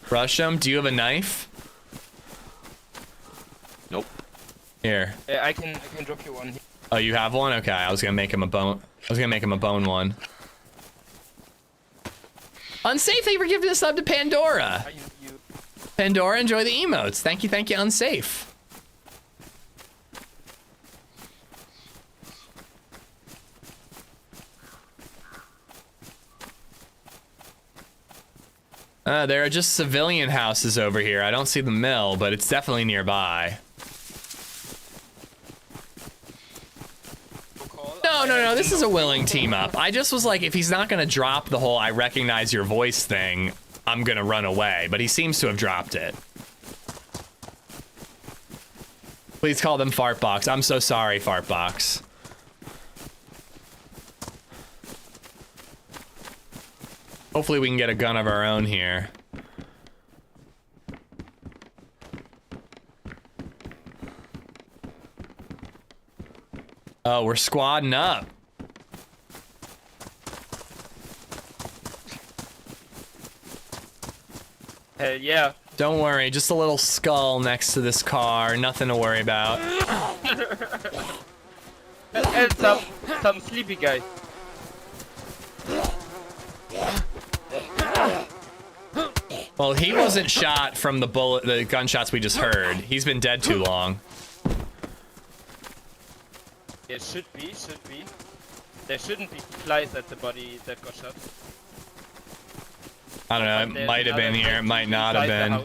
Rush him? Do you have a knife? Nope. Here. I can drop you one. Oh, you have one? Okay, I was gonna make him a bone. One. Unsafe, thank you for giving a sub to Pandora. Pandora, enjoy the emotes. Thank you, Unsafe. There are just civilian houses over here. I don't see the mill, but it's definitely nearby. No. This is a willing team up. I just was like, if he's not gonna drop the whole "I recognize your voice" thing, I'm gonna run away. But he seems to have dropped it. Please call them Fartbox. I'm so sorry, Fartbox. Hopefully we can get a gun of our own here. Oh, we're squadding up. Hell yeah. Don't worry, just a little skull next to this car. Nothing to worry about. And some sleepy guy. Well, he wasn't shot from the gunshots we just heard. He's been dead too long. It should be. There shouldn't be flies at the body that got shot. I don't know, it might have been here, it might not have been.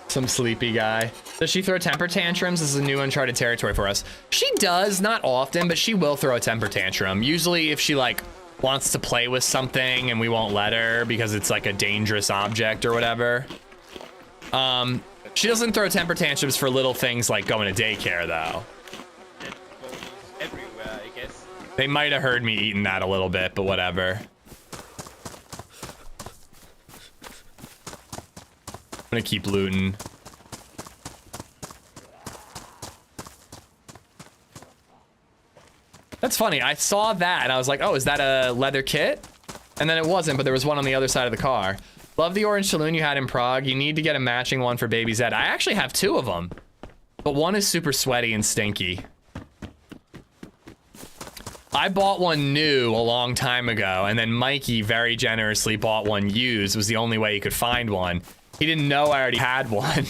Some sleepy guy. Does she throw temper tantrums? This is a new uncharted territory for us. She does, not often, but she will throw a temper tantrum. Usually if she like wants to play with something and we won't let her because it's like a dangerous object or whatever. She doesn't throw temper tantrums for little things like going to daycare though. That goes everywhere, I guess. They might have heard me eating that a little bit, but whatever. I'm gonna keep looting. That's funny. I saw that and I was like, oh, is that a leather kit? And then it wasn't, but there was one on the other side of the car. Love the orange saloon you had in Prague. You need to get a matching one for Baby Zed. I actually have 2 of them, but one is super sweaty and stinky. I bought one new a long time ago, and then Mikey very generously bought one used. It was the only way he could find one. He didn't know I already had one.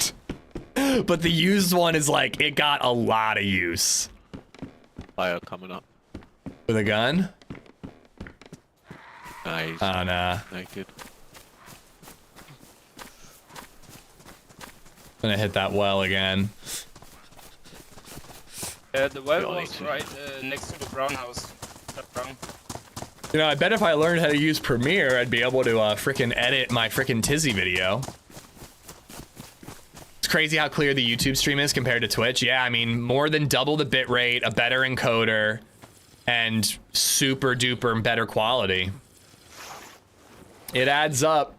But the used one is like, it got a lot of use. Fire coming up. With a gun? Nice. Oh, nah. Naked. Gonna hit that well again. The well was right next to the brown house. That brown. You know, I bet if I learned how to use Premiere, I'd be able to frickin' edit my frickin' Tizzy video. It's crazy how clear the YouTube stream is compared to Twitch. Yeah, I mean, more than double the bitrate, a better encoder, and super duper and better quality. It adds up.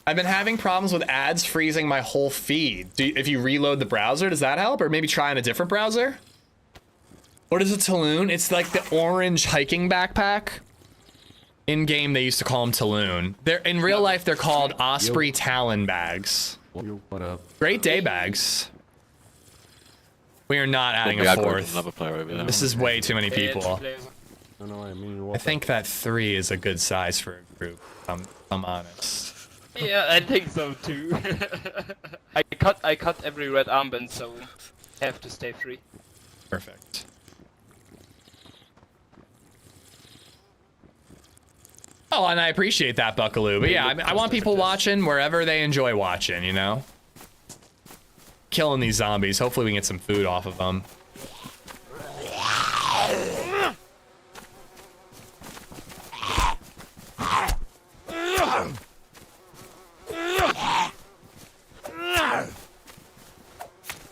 I've been having problems with ads freezing my whole feed. If you reload the browser, does that help? Or maybe try on a different browser? What is a Talon? It's like the orange hiking backpack. In game, they used to call them Talon. In real life, they're called Osprey Talon bags. What up? Great day bags. We are not adding a 4th. Another player over there. This is way too many people. I think that 3 is a good size for a group. I'm honest. Yeah, I think so too. I cut every red armband, so have to stay free. Perfect. Oh, and I appreciate that, Buckaloo. But yeah, I want people watching wherever they enjoy watching, you know? Killing these zombies. Hopefully we can get some food off of them.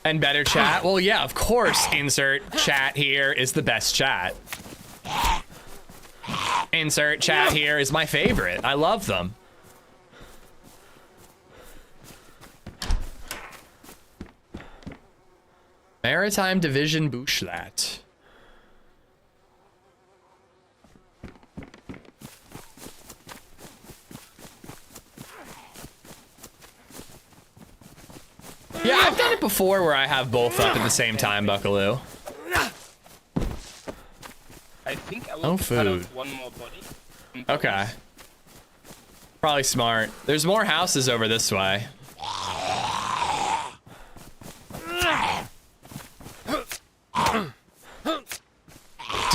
And better chat? Well, yeah, of course, insert chat here is the best chat. Insert chat here is my favorite. I love them. Maritime Division Bushlat. Yeah, I've done it before where I have both up at the same time, Buckaloo. I think I will cut out one more body. Okay. Probably smart. There's more houses over this way.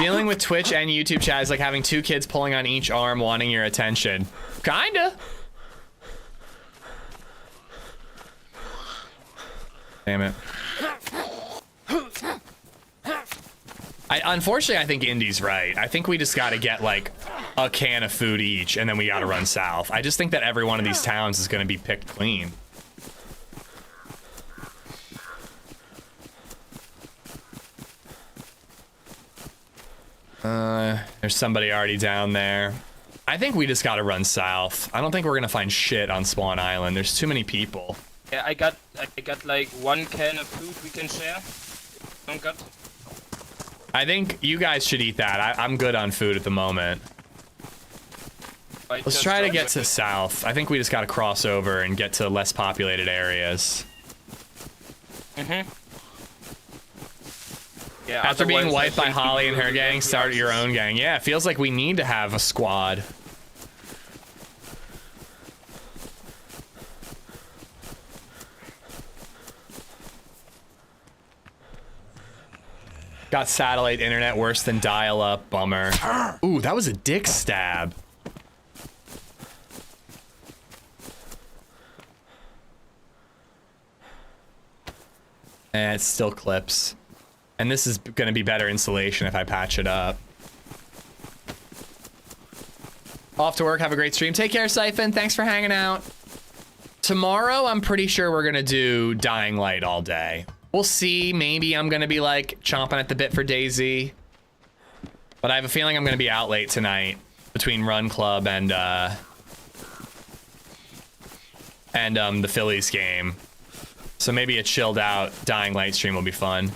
Dealing with Twitch and YouTube chat is like having two kids pulling on each arm wanting your attention. Kinda. Damn it. Unfortunately, I think Indy's right. I think we just got to get like a can of food each, and then we got to run south. I just think that every one of these towns is going to be picked clean. There's somebody already down there. I think we just got to run south. I don't think we're going to find shit on Spawn Island. There's too many people. Yeah, I got like 1 can of food we can share. Don't got. I think you guys should eat that. I'm good on food at the moment. Let's try to get to south. I think we just got to cross over and get to less populated areas. Mm-hmm. Yeah, After being otherwise, wiped I by think Holly we and will her get gang, the start your access. own gang. Yeah, it feels like we need to have a squad. Got satellite internet worse than dial-up. Bummer. Ooh, that was a dick stab. And it still clips. And this is going to be better insulation if I patch it up. Off to work. Have a great stream. Take care, Siphon. Thanks for hanging out. Tomorrow, I'm pretty sure we're going to do Dying Light all day. We'll see. Maybe I'm going to be like chomping at the bit for DayZ. But I have a feeling I'm going to be out late tonight between Run Club and the Phillies game. So maybe a chilled out Dying Light stream will be fun.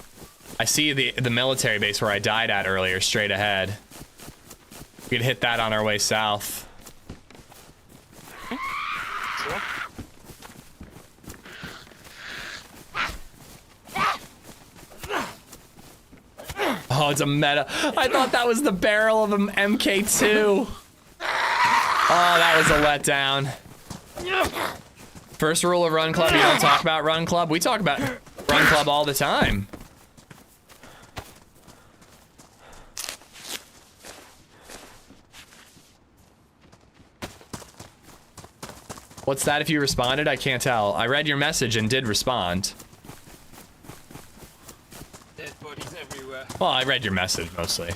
I see the military base where I died at earlier straight ahead. We could hit that on our way south. Sure. Oh, it's a meta. I thought that was the barrel of an MK2. Oh, that was a letdown. First rule of Run Club, you don't talk about Run Club. We talk about Run Club all the time. What's that if you responded? I can't tell. I read your message and did respond. Dead bodies everywhere. Well, I read your message mostly.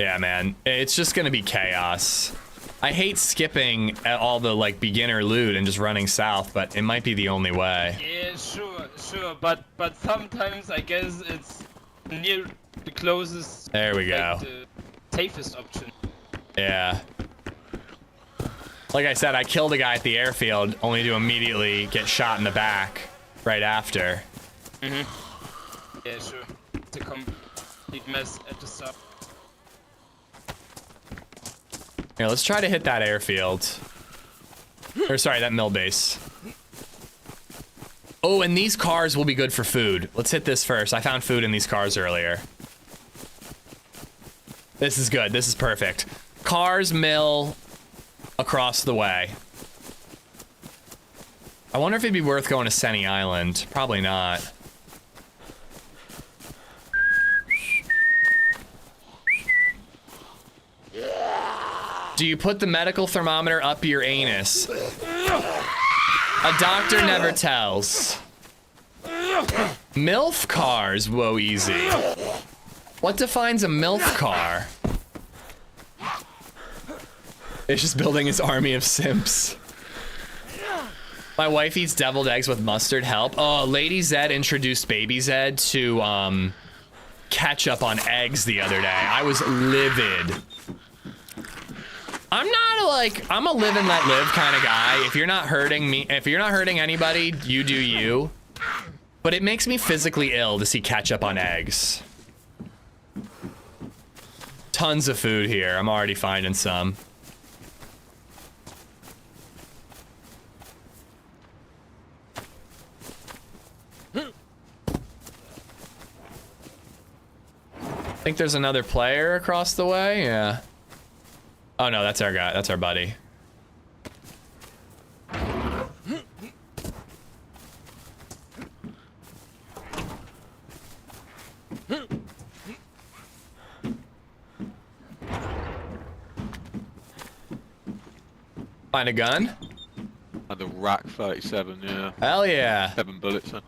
Yeah, man. It's just gonna be chaos. I hate skipping all the like beginner loot and just running south, but it might be the only way. Yeah, sure, but sometimes I guess it's near the closest. There we go. Like, the safest option. Yeah. Like I said, I killed a guy at the airfield only to immediately get shot in the back right after. Mm-hmm. Yeah, sure. It's a complete mess at the start. Here, let's try to hit that airfield. Or sorry, that mill base. Oh, and these cars will be good for food. Let's hit this first. I found food in these cars earlier. This is good. This is perfect. Cars, mill, across the way. I wonder if it'd be worth going to Senny Island. Probably not. Do you put the medical thermometer up your anus? A doctor never tells. MILF cars, whoa, easy. What defines a MILF car? It's just building his army of simps. My wife eats deviled eggs with mustard. Help. Oh, LadyZed introduced BabyZed to ketchup on eggs the other day. I was livid. I'm a live and let live kind of guy. If you're not hurting me, if you're not hurting anybody, you do you. But it makes me physically ill to see ketchup on eggs. Tons of food here. I'm already finding some. I think there's another player across the way. Yeah. Oh no, that's our guy. That's our buddy. Find a gun? And the rack 37, yeah. Hell yeah. 7 bullets, huh?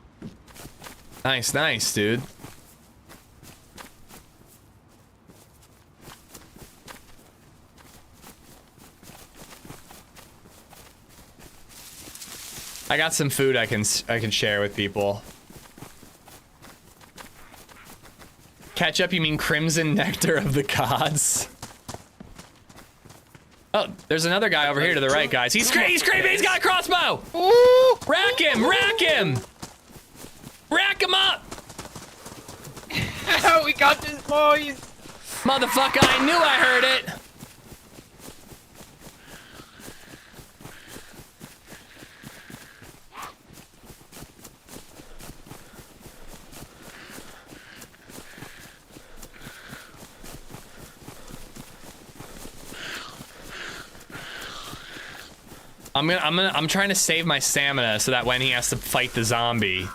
Nice, nice, dude. I got some food I can share with people. Ketchup, you mean crimson nectar of the gods? Oh, there's another guy over here to the right, guys. He's creepy, he's got a crossbow! Ooh! Rack him, rack him! Rack him up! We got this, boys! Motherfucker, I knew I heard it! I'm trying to save my stamina so that when he has to fight the zombie,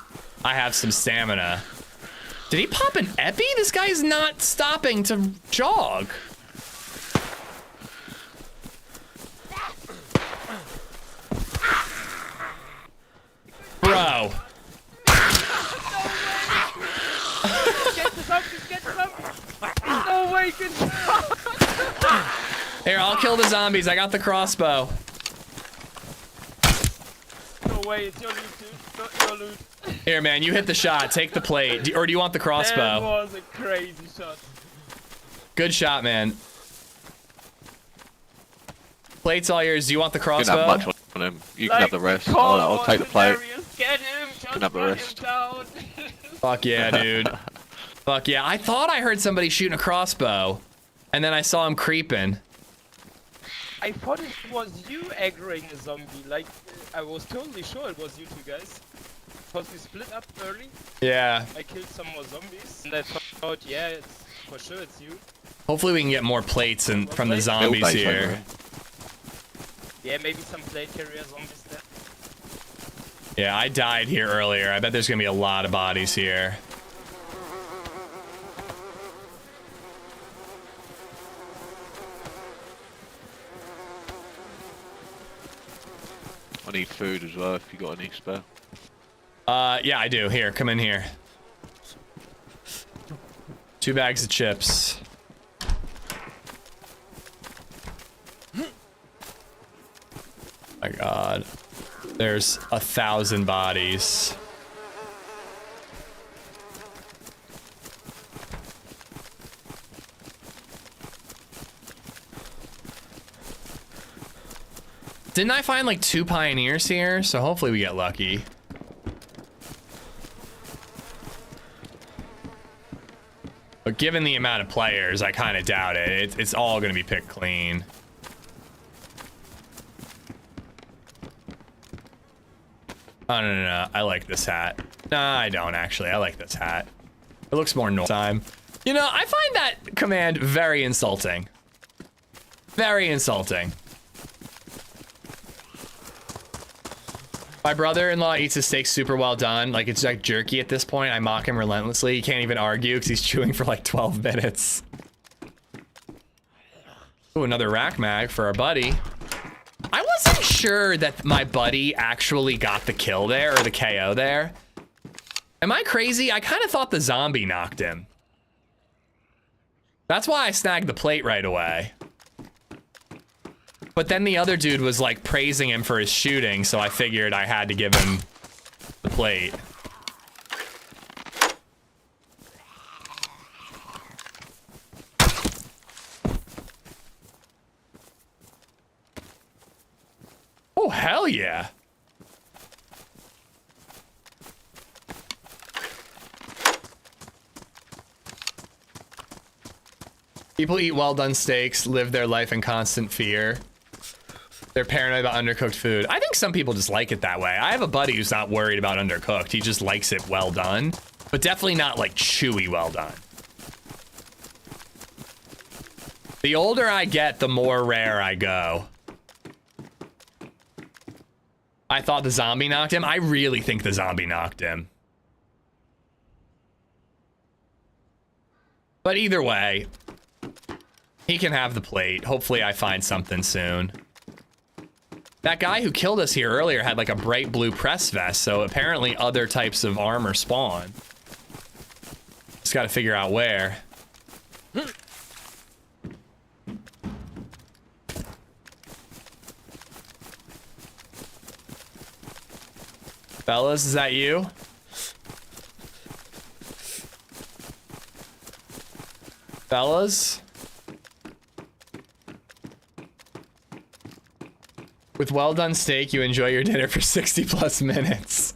I have some stamina. Did he pop an epi? This guy's not stopping to jog. Bro. Get the zombies, get the zombies! No way, good job! Here, I'll kill the zombies. I got the crossbow. No way, it's your loot, dude. Not your loot. Here, man, you hit the shot. Take the plate. Or do you want the That crossbow? was a crazy shot. Good shot, man. Plate's all yours. Do you want the You can crossbow? have much on him. You can have the rest. Call I'll take the plate. hilarious. Get him, just Can have the run rest. him down. Fuck yeah, dude. Fuck yeah. I thought I heard somebody shooting a crossbow, and then I saw him creeping. I thought it was you aggroing a zombie, like, I was totally sure it was you two guys. Because we split up early, Yeah. I killed some more zombies, and I thought, yeah, it's for sure it's you. Hopefully we can get more plates from the zombies Build base here. over Yeah, maybe some plate carrier zombies there. Yeah, I died here earlier. I bet there's gonna be a lot of bodies here. I need food as well if you got any spare. Yeah, I do. Here, come in here. 2 bags of chips. My God. There's 1,000 bodies. Didn't I find like 2 pioneers here? So hopefully we get lucky. But given the amount of players, I kind of doubt it. It's all going to be picked clean. Oh, no. I like this hat. Nah, I don't actually. I like this hat. It looks more normal time. You know, I find that command very insulting. Very insulting. My brother-in-law eats his steak super well done. Like, it's like jerky at this point. I mock him relentlessly. He can't even argue because he's chewing for like 12 minutes. Ooh, another rack mag for our buddy. I wasn't sure that my buddy actually got the kill there, or the KO there. Am I crazy? I kind of thought the zombie knocked him. That's why I snagged the plate right away. But then the other dude was like praising him for his shooting, so I figured I had to give him the plate. Oh, hell yeah. People eat well-done steaks, live their life in constant fear. They're paranoid about undercooked food. I think some people just like it that way. I have a buddy who's not worried about undercooked. He just likes it well done, but definitely not like chewy well done. The older I get, the more rare I go. I thought the zombie knocked him. I really think the zombie knocked him. But either way, he can have the plate. Hopefully I find something soon. That guy who killed us here earlier had like a bright blue press vest, so apparently other types of armor spawn. Just gotta figure out where. Fellas, is that you? Fellas? With well done steak, you enjoy your dinner for 60 plus minutes.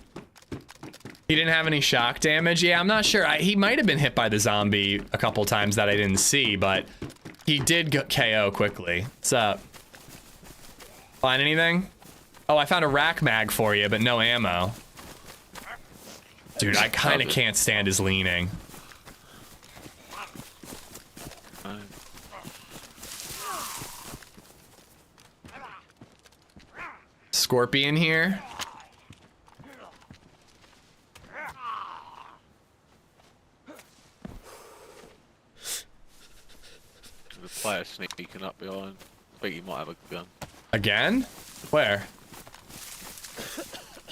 He didn't have any shock damage. Yeah, I'm not sure. He might have been hit by the zombie a couple times that I didn't see, but he did KO quickly. What's up? Find anything? Oh, I found a rack mag for you, but no ammo. Dude, I kind of can't stand his leaning. Scorpion here. The player sneaking up behind. I think he might have a gun. Again? Where?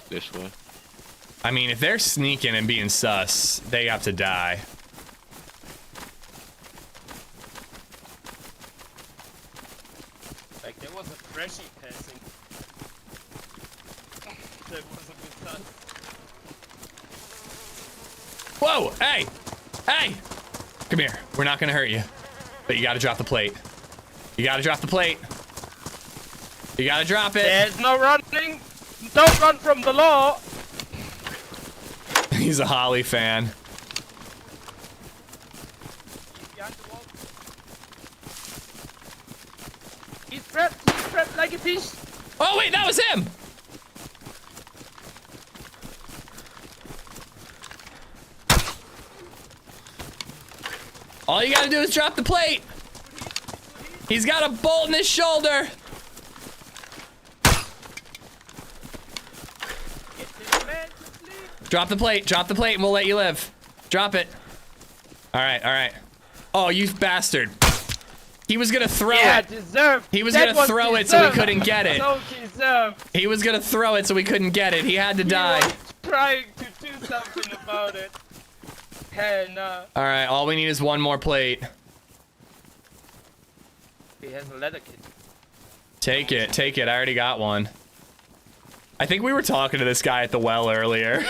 This way. I mean, if they're sneaking and being sus, they have to die. Like there was a freshie passing. That was a good time. Whoa! Hey! Hey! Come here. We're not gonna hurt you. But you gotta drop the plate. You gotta drop the plate. You gotta drop it. There's no running! Don't run from the law! He's a Holly fan. Behind the wall. He's prepped like a fish! Oh wait, that was him! All you gotta do is drop the plate. He's got a bolt in his shoulder. Drop the plate, and we'll let you live. Drop it. All right, all right. Oh, you bastard. He was gonna throw it. Deserved. He was gonna throw it so we couldn't get it. So deserved. He was gonna throw it so we couldn't get it. He had to die. He was trying to do something about it. Hell no. All right, all we need is one more plate. He has a leather kit. Take it, take it. I already got one. I think we were talking to this guy at the well earlier.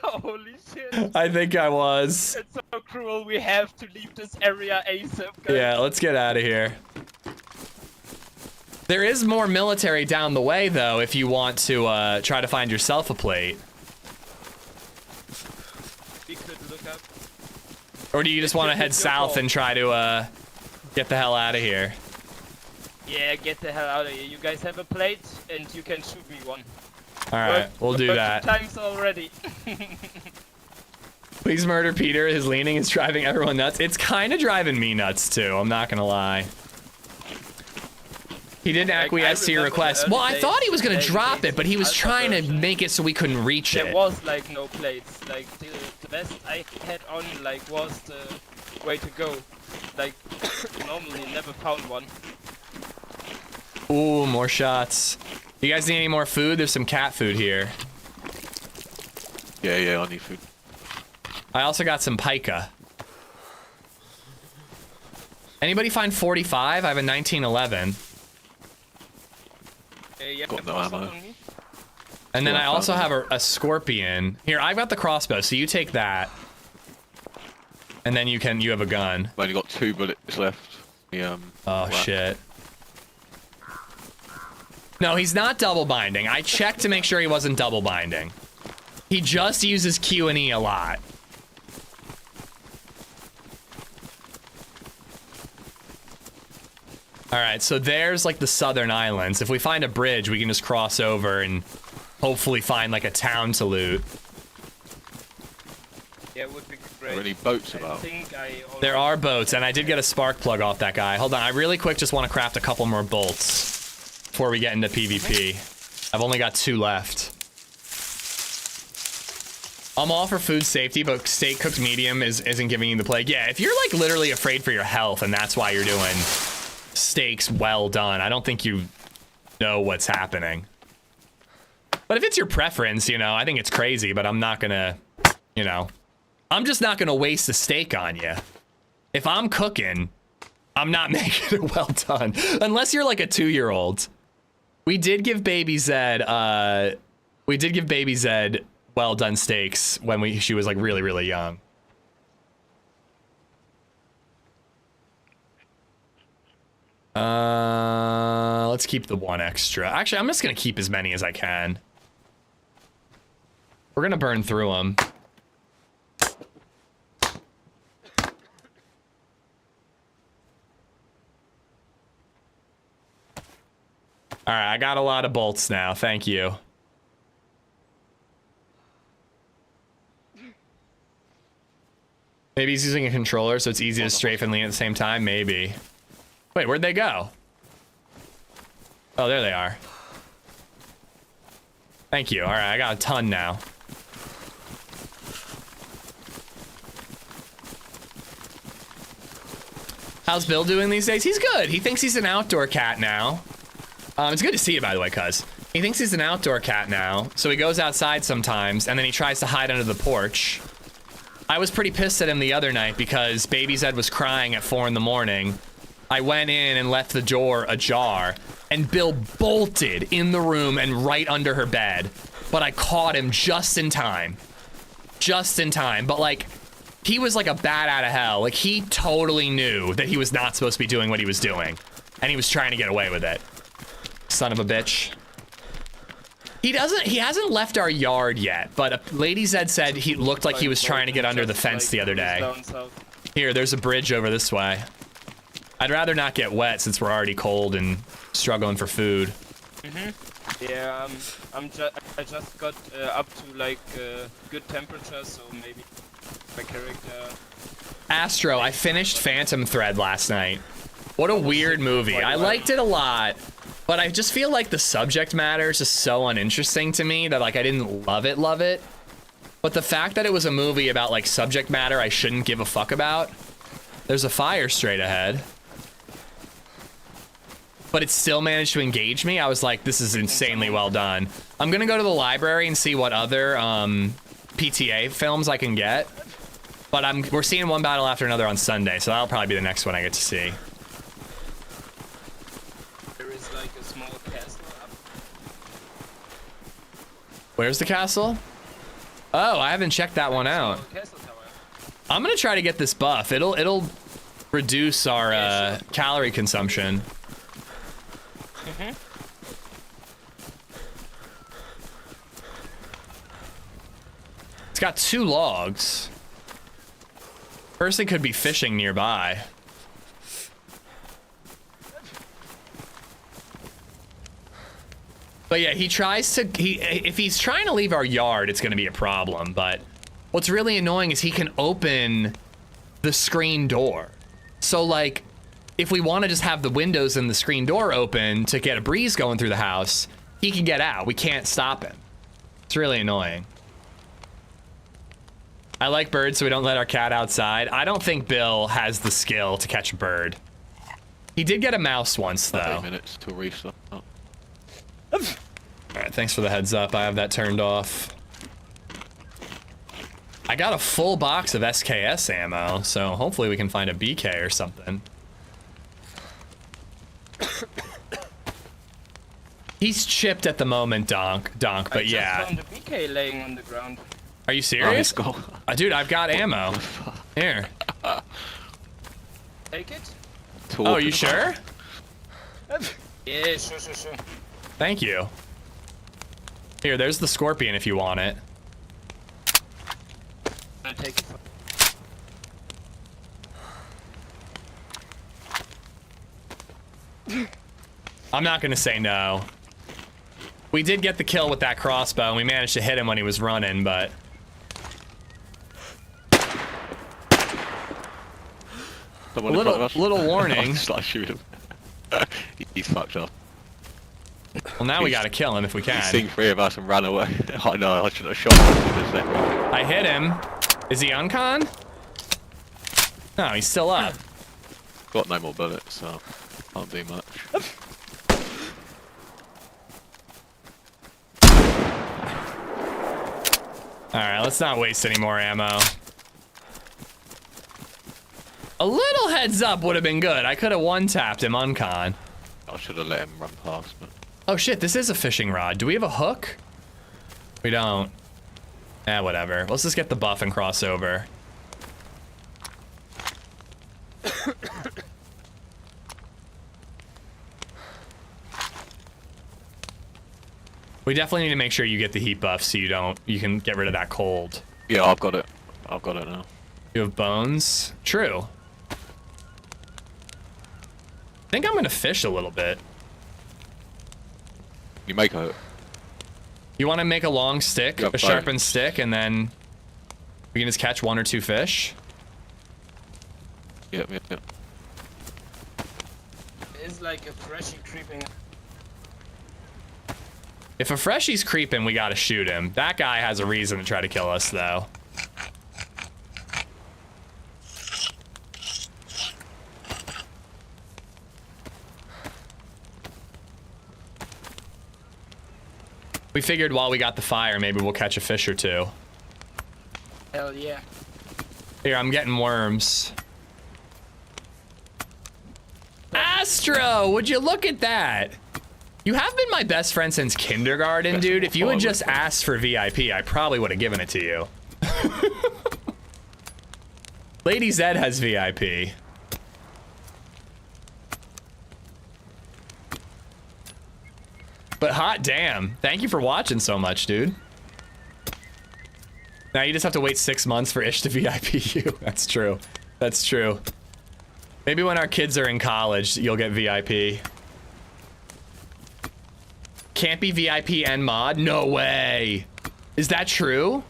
Holy shit. I think I was. It's so cruel. We have to leave this area ASAP, guys. Yeah, let's get out of here. There is more military down the way, though, if you want to try to find yourself a plate. We could look up. Or do you just want to head south and try to get the hell out of here? Yeah, get the hell out of here. You guys have a plate, and you can shoot me one. All right, we'll do that. Times already. Please murder Peter. His leaning is driving everyone nuts. It's kind of driving me nuts, too. I'm not going to lie. He didn't acquiesce to your request. Well, I thought he was going to drop it, but he was trying to make it so we couldn't reach it. There was, like, no plates. Like, the best I had on, like, was the way to go. Like, normally never found one. Ooh, more shots. You guys need any more food? There's some cat food here. Yeah, I need food. I also got some pica. Anybody find 45? I have a 1911. Got no ammo. And then I also have a scorpion. Here, I've got the crossbow, so you take that. And then you have a gun. I've only got 2 bullets left. Oh, shit. No, he's not double binding. I checked to make sure he wasn't double binding. He just uses Q and E a lot. All right, so there's like the southern islands. If we find a bridge, we can just cross over and hopefully find like a town to loot. Yeah, it would be great. Are there any boats about? There are boats, and I did get a spark plug off that guy. Hold on, I really quick just want to craft a couple more bolts before we get into PvP. I've only got 2 left. I'm all for food safety, but steak cooked medium isn't giving you the plague. Yeah, if you're like literally afraid for your health and that's why you're doing steaks well done, I don't think you know what's happening. But if it's your preference, you know, I think it's crazy, but I'm not gonna, you know, I'm just not gonna waste a steak on you. If I'm cooking, I'm not making it well done. Unless you're like a 2-year-old. We did give LadyZed, well done steaks when she was like really, really young. Let's keep the 1 extra. Actually, I'm just gonna keep as many as I can. We're gonna burn through them. All right, I got a lot of bolts now. Thank you. Maybe he's using a controller, so it's easy to strafe and lean at the same time. Maybe. Wait, where'd they go? Oh, there they are. Thank you. All right, I got a ton now. How's Bill doing these days? He's good. He thinks he's an outdoor cat now. It's good to see you, by the way, cuz. He thinks he's an outdoor cat now, so he goes outside sometimes, and then he tries to hide under the porch. I was pretty pissed at him the other night because LadyZed was crying at 4 in the morning. I went in and left the door ajar, and Bill bolted in the room and right under her bed. But I caught him just in time. Just in time. But, like, he was like a bat out of hell. Like, he totally knew that he was not supposed to be doing what he was doing. And he was trying to get away with it. Son of a bitch. He hasn't left our yard yet, but LadyZed said he looked like he was trying to get under the fence the other day. Here, there's a bridge over this way. I'd rather not get wet since we're already cold and struggling for food. Yeah, I just got up to like good temperature, so maybe my character. Astro, I finished Phantom Thread last night. What a weird movie. I liked it a lot, but I just feel like the subject matter is just so uninteresting to me that like I didn't love it. But the fact that it was a movie about like subject matter I shouldn't give a fuck about. There's a fire straight ahead. But it still managed to engage me. I was like, this is insanely well done. I'm gonna go to the library and see what other PTA films I can get. But we're seeing one battle after another on Sunday, so that'll probably be the next one I get to see. There is like a small castle up. Where's the castle? Oh, I haven't checked that one out. I'm gonna try to get this buff. It'll reduce our calorie consumption. It's got 2 logs. Person could be fishing nearby. But yeah, he tries to, if he's trying to leave our yard, it's gonna be a problem, but what's really annoying is he can open the screen door. So like, if we wanna just have the windows and the screen door open to get a breeze going through the house, he can get out. We can't stop him. It's really annoying. I like birds, so we don't let our cat outside. I don't think Bill has the skill to catch a bird. He did get a mouse once, though. 8 minutes to restart. Alright, thanks for the heads up. I have that turned off. I got a full box of SKS ammo, so hopefully we can find a BK or something. He's chipped at the moment, Donk, but yeah. I just found a BK laying on the ground. Are you serious? Oh, Dude, I've got ammo. Here. Take it? Oh, you sure? Yeah, sure. Thank you. Here, there's the scorpion if you want it. I'll take it. I'm not gonna say no. We did get the kill with that crossbow, and we managed to hit him when he was running, but... A little warning. Just like shoot him. He's fucked up. Well, now we gotta kill him if we can. He's seen 3 of us and ran away. Oh no, I should have shot him. I hit him. Is he uncon? No, he's still up. Got no more bullets, so can't do much. right, let's not waste any more ammo. A little heads up would have been good. I could have one-tapped him uncon. I should have let him run past, but... Oh shit, this is a fishing rod. Do we have a hook? We don't. Eh, whatever. Let's just get the buff and cross over. We definitely need to make sure you get the heat buff so you can get rid of that cold. Yeah, I've got it. I've got it now. You have bones? True. I think I'm gonna fish a little bit. You make a... You want to make a long stick, Yeah, a sharpened stick, and then we can just catch 1 or 2 fish? Yep. It's like a freshie creeping. If a freshie's creeping, we gotta shoot him. That guy has a reason to try to kill us, though. We figured while we got the fire, maybe we'll catch a fish or 2. Hell yeah. Here, I'm getting worms. Astro, would you look at that? You have been my best friend since kindergarten, dude. If you had just asked for VIP, I probably would have given it to you. LadyZed has VIP. But hot damn. Thank you for watching so much, dude. Now you just have to wait 6 months for Ish to VIP you. That's true. That's true. Maybe when our kids are in college, you'll get VIP. Can't be VIP and mod? No way. Is that true?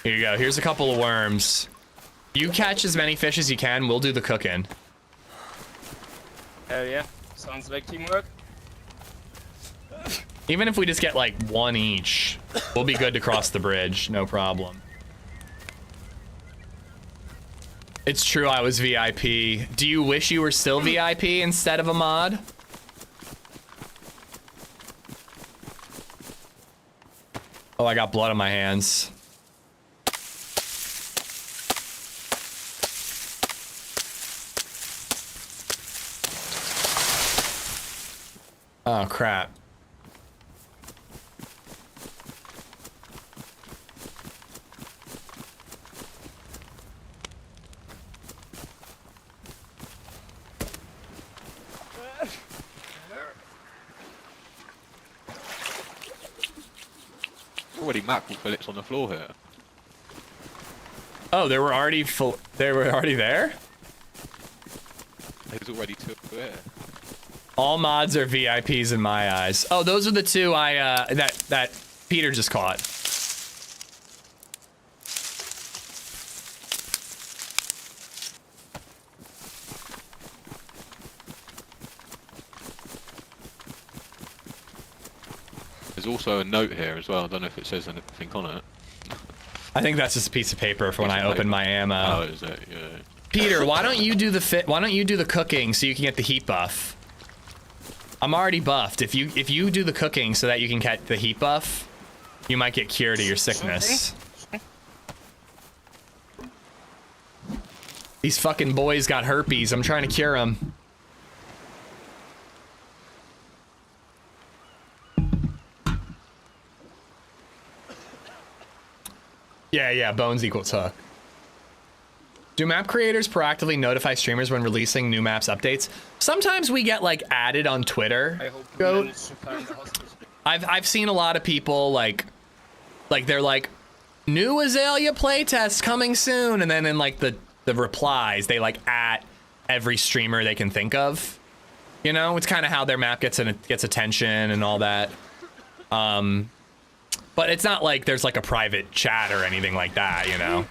Here you go. Here's a couple of worms. You catch as many fish as you can. We'll do the cooking. Hell yeah. Sounds like teamwork. Even if we just get like 1 each, we'll be good to cross the bridge. No problem. It's true I was VIP. Do you wish you were still VIP instead of a mod? Oh, I got blood on my hands. Oh, crap. Already mackerel fillets on the floor here. Oh, they were already full. They were already there? There's already 2 there. All mods are VIPs in my eyes. Oh, those are the 2 that Peter just caught. There's also a note here as well. I don't know if it says anything on it. I think that's just a piece of paper for when I open my ammo. Oh, is it? Yeah. Peter, why don't you do the cooking so you can get the heat buff? I'm already buffed. If you do the cooking so that you can get the heat buff, you might get cured of your sickness. These fucking boys got herpes. I'm trying to cure them. Yeah, bones equals hook. Do map creators proactively notify streamers when releasing new maps updates? Sometimes we get like added on Twitter. I hope you Goat. manage to find the hospital. I've seen a lot of people like they're like, new Azalea playtest coming soon, and then in like the replies they like at every streamer they can think of. You know, it's kind of how their map gets attention and all that. But it's not like there's like a private chat or anything like that, you know.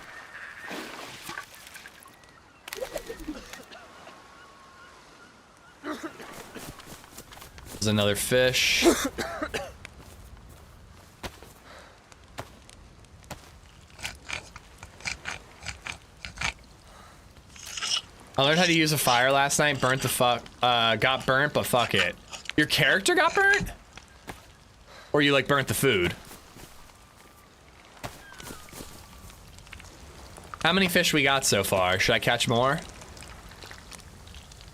There's another fish. I learned how to use a fire last night. Got burnt, but fuck it. Your character got burnt? Or you like burnt the food? How many fish we got so far? Should I catch more?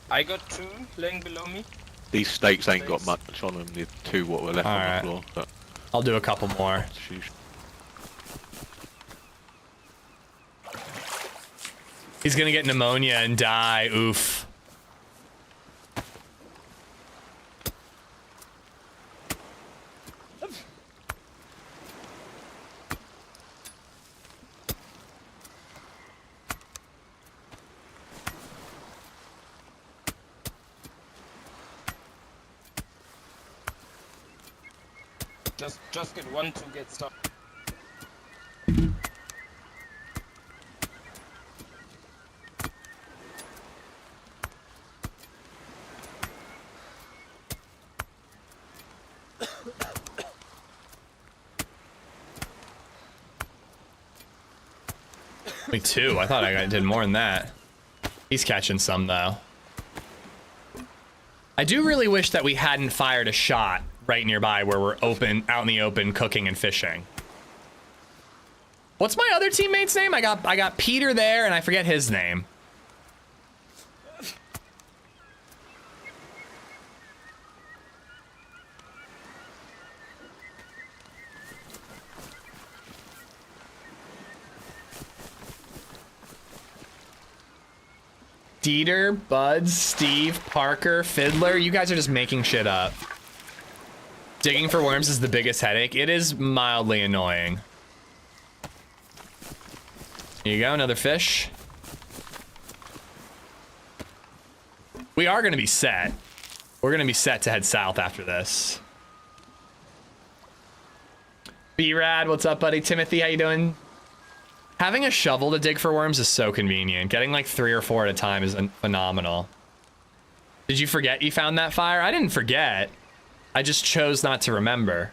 I got 2 laying below me. These steaks ain't got much on them. The 2 what were left on Alright. the floor. But I'll do a couple more. He's gonna get pneumonia and die. Oof. Just get 1 to get stuck. Me too. I thought I did more than that. He's catching some though. I do really wish that we hadn't fired a shot right nearby where we're out in the open cooking and fishing. What's my other teammate's name? I got Peter there and I forget his name. Dieter, Buds, Steve, Parker, Fiddler, you guys are just making shit up. Digging for worms is the biggest headache. It is mildly annoying. Here you go, another fish. We are gonna be set. We're gonna be set to head south after this. B-Rad, what's up, buddy? Timothy, how you doing? Having a shovel to dig for worms is so convenient. Getting like 3 or 4 at a time is phenomenal. Did you forget you found that fire? I didn't forget. I just chose not to remember.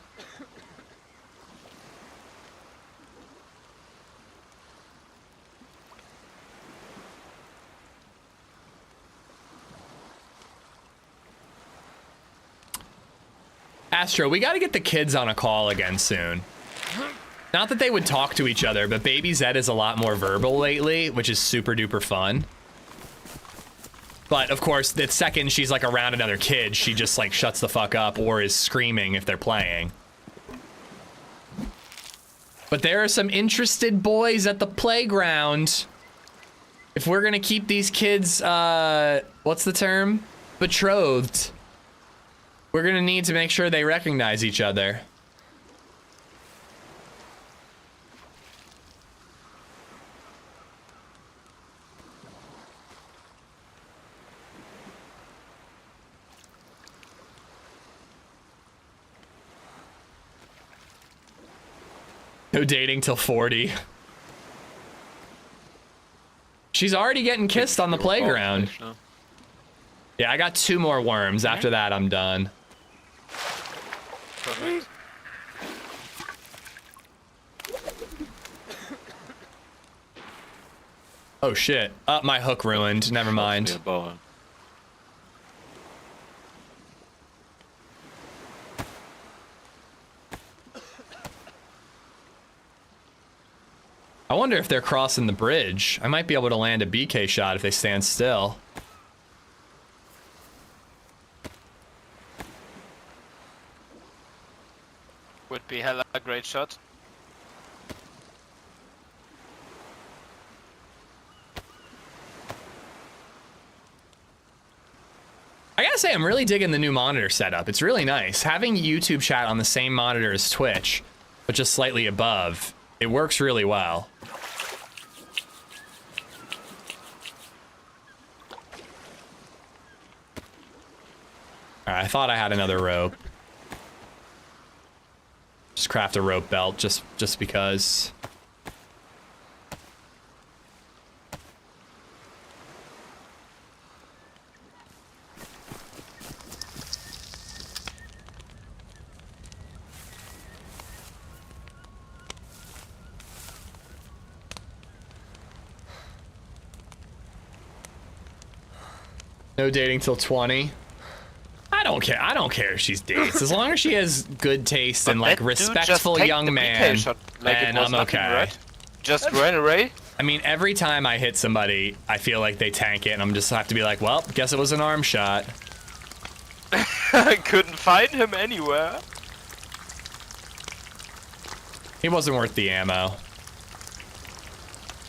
Astro, we gotta get the kids on a call again soon. Not that they would talk to each other, but Baby Zed is a lot more verbal lately, which is super duper fun. But of course, the second she's like around another kid, she just like shuts the fuck up or is screaming if they're playing. But there are some interested boys at the playground. If we're gonna keep these kids, what's the term? Betrothed. We're gonna need to make sure they recognize each other. No dating till 40. She's already getting kissed on the playground. Yeah, I got 2 more worms. After that, I'm done. Perfect. Oh shit. My hook ruined. Never mind. I wonder if they're crossing the bridge. I might be able to land a BK shot if they stand still. Would be hella great shot. I gotta say, I'm really digging the new monitor setup. It's really nice. Having YouTube chat on the same monitor as Twitch, but just slightly above, it works really well. Alright, I thought I had another rope. Just craft a rope belt, just because. No dating till 20. I don't care. I don't care if she's dates. As long as she has good taste and like respectful young man, and I'm okay. Right? Just ran away? I mean, every time I hit somebody, I feel like they tank it, and I'm just have to be like, well, guess it was an arm shot. I couldn't find him anywhere. He wasn't worth the ammo.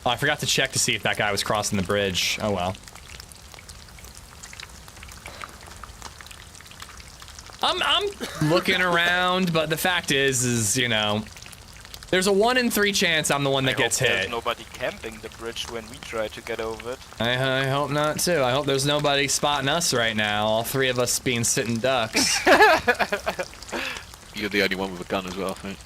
Oh, I forgot to check to see if that guy was crossing the bridge. Oh well. I'm looking around, but the fact is, you know, there's a 1 in 3 chance I'm the one that gets hit. There's nobody camping the bridge when we try to get over it. I hope not too. I hope there's nobody spotting us right now. All 3 of us being sitting ducks. You're the only one with a gun as well, I think.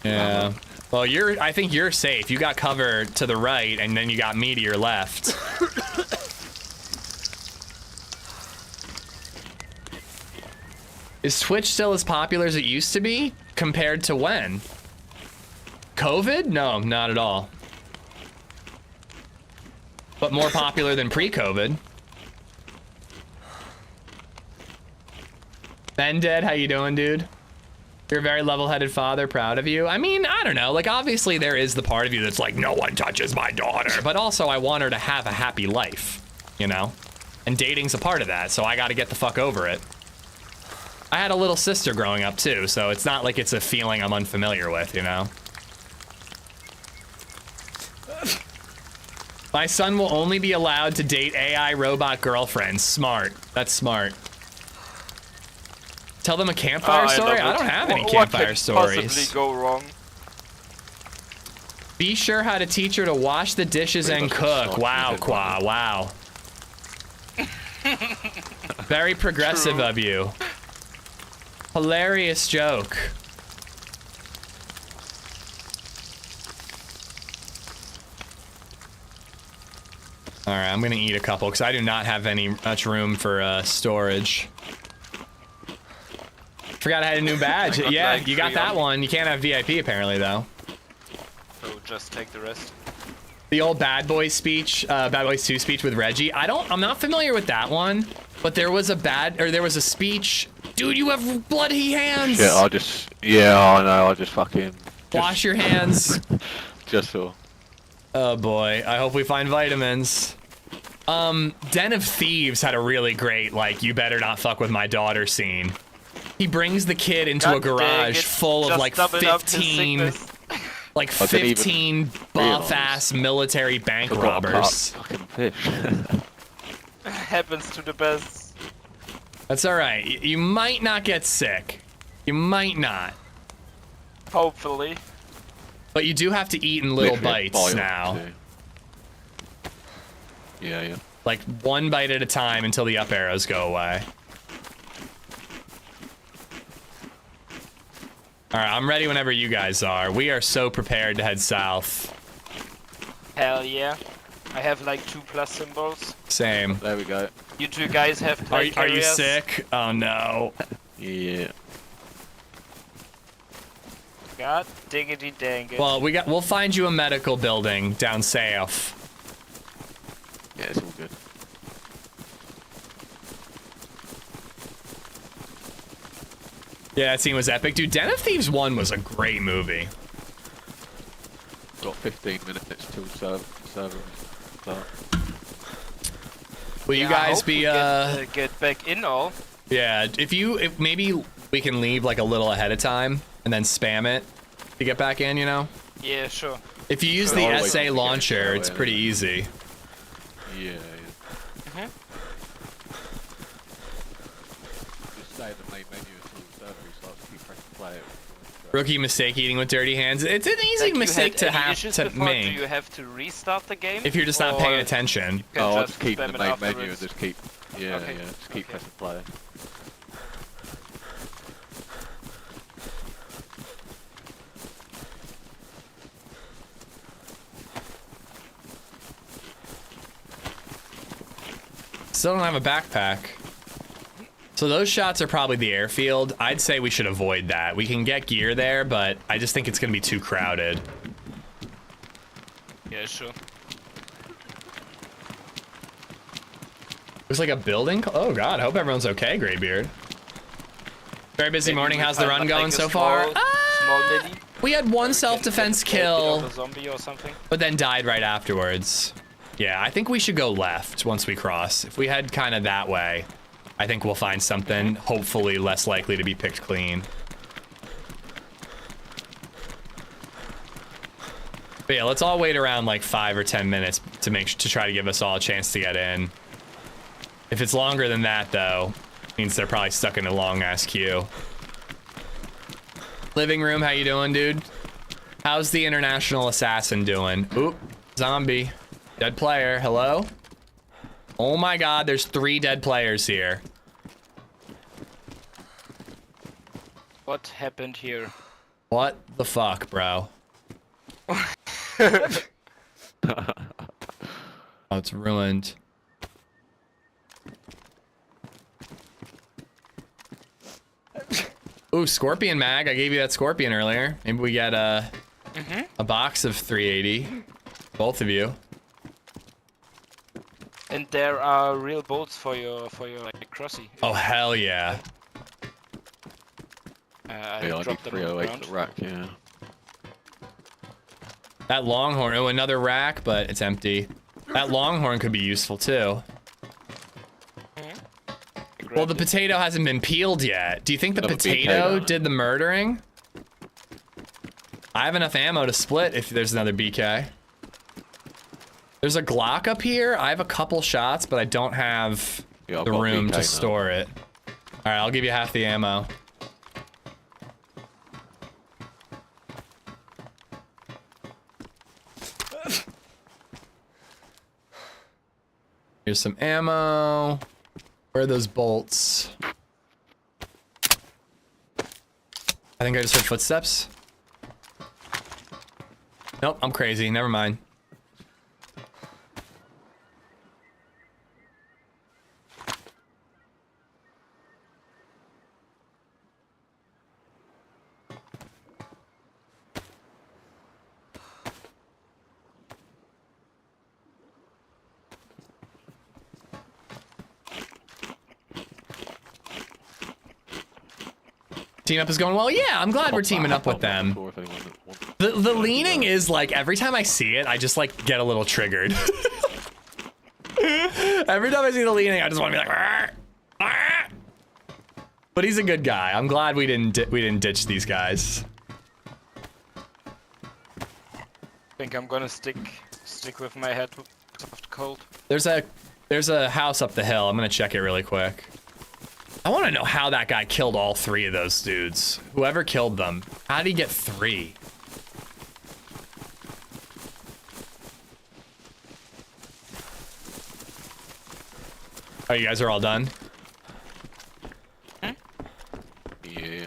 Yeah. Well, I think you're safe. You got cover to the right, and then you got me to your left. Is Twitch still as popular as it used to be? Compared to when? COVID? No, not at all. But more popular than pre-COVID. Ben Dead, how you doing, dude? You're a very level-headed father, proud of you. I mean, I don't know, like obviously there is the part of you that's like, no one touches my daughter, but also I want her to have a happy life, you know? And dating's a part of that, so I gotta get the fuck over it. I had a little sister growing up too, so it's not like it's a feeling I'm unfamiliar with, you know? My son will only be allowed to date AI robot girlfriends. Smart. That's smart. Tell them a campfire story? I don't have any campfire stories. What could possibly go wrong? Be sure how to teach her to wash the dishes and cook. Wow, Qua, wow. Very progressive of you. Hilarious joke. All right, I'm gonna eat a couple because I do not have much room for storage. Forgot I had a new badge. Yeah, like you got that one. You can't have VIP apparently though. So just take the rest. The old Bad Boys speech, Bad Boys 2 speech with Reggie. I'm not familiar with that one, but there was a speech. Dude, you have bloody hands. Yeah, I know. I just fucking wash your hands. Just so. Oh boy, I hope we find vitamins. Den of Thieves had a really great, like, you better not fuck with my daughter scene. He brings the kid into a garage full of like 15 buff-ass military bank robbers. Fucking fish. Happens to the best. That's alright. You might not get sick. You might not. Hopefully. But you do have to eat in little bites now. Yeah. Like 1 bite at a time until the up arrows go away. Alright, I'm ready whenever you guys are. We are so prepared to head south. Hell yeah. I have like 2+ symbols. Same. There we go. You 2 guys have Are you sick? Oh no. Yeah. God diggity dang it. Well, we'll find you a medical building down south. Yeah, it's all good. Yeah, that scene was epic. Dude, Den of Thieves 1 was a great movie. Got 15 minutes till server start. Will you guys be get back in all? Yeah, if maybe we can leave like a little ahead of time and then spam it to get back in, you know? Yeah, sure. If you use the SA launcher, it's pretty easy. Yeah. Just stay in the main menu until the server restarts. Keep pressing play. Rookie mistake eating with dirty hands. It's an easy mistake to have to make. Do you have to restart the game? If you're just not paying attention. Oh, I'll just keep in the main menu and just keep. Yeah, just keep pressing play. Still don't have a backpack. So those shots are probably the airfield. I'd say we should avoid that. We can get gear there, but I just think it's gonna be too crowded. Yeah, sure. Looks like a building. Oh god, I hope everyone's okay, Greybeard. Very busy morning. How's the run going so far? Small mini. We had one self-defense kill, A zombie or something. but then died right afterwards. Yeah, I think we should go left once we cross. If we head kind of that way, I think we'll find something hopefully less likely to be picked clean. But yeah, let's all wait around like 5 or 10 minutes to try to give us all a chance to get in. If it's longer than that, though, means they're probably stuck in a long-ass queue. Living room, how you doing, dude? How's the international assassin doing? Oop, zombie. Dead player, hello? Oh my god, there's 3 dead players here. What happened here? What the fuck, bro? Oh, it's ruined. Ooh, scorpion mag. I gave you that scorpion earlier. Maybe we get a box of 380. Both of you. And there are real bolts for your like crossy. Oh hell yeah. I Yeah, I dropped need them on the 308 ground. for the rack, yeah. That longhorn. Oh, another rack, but it's empty. That longhorn could be useful too. Well, the potato hasn't been peeled yet. Do you think the Another potato BK, did the murdering? I have enough ammo to split if there's another BK. There's a Glock up here. I have a couple shots, but I don't have Yeah, I've the got room BK to now. store it. All right, I'll give you half the ammo. Here's some ammo. Where are those bolts? I think I just heard footsteps. Nope, I'm crazy. Never mind. Team up is going well. Yeah, I'm glad we're teaming up with them. The leaning is like every time I see it, I just like get a little triggered. Every time I see the leaning, I just want to be like, "Arr, arr." But he's a good guy. I'm glad we didn't ditch these guys. I think I'm gonna stick with my head soft cold. There's a house up the hill. I'm gonna check it really quick. I want to know how that guy killed all 3 of those dudes. Whoever killed them, how did he get 3? Oh, you guys are all done? Yeah.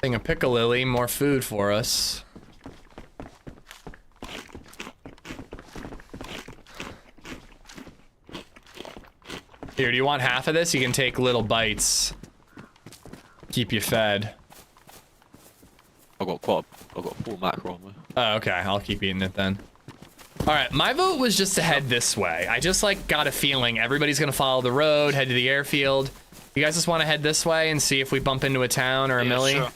Thing of piccalilli, more food for us. Here, do you want half of this? You can take little bites. Keep you fed. I've got full macro on me. Oh, okay. I'll keep eating it then. All right, my vote was just to head this way. I just like got a feeling everybody's gonna follow the road, head to the airfield. You guys just want to head this way and see if we bump into a town or a millie? Sure.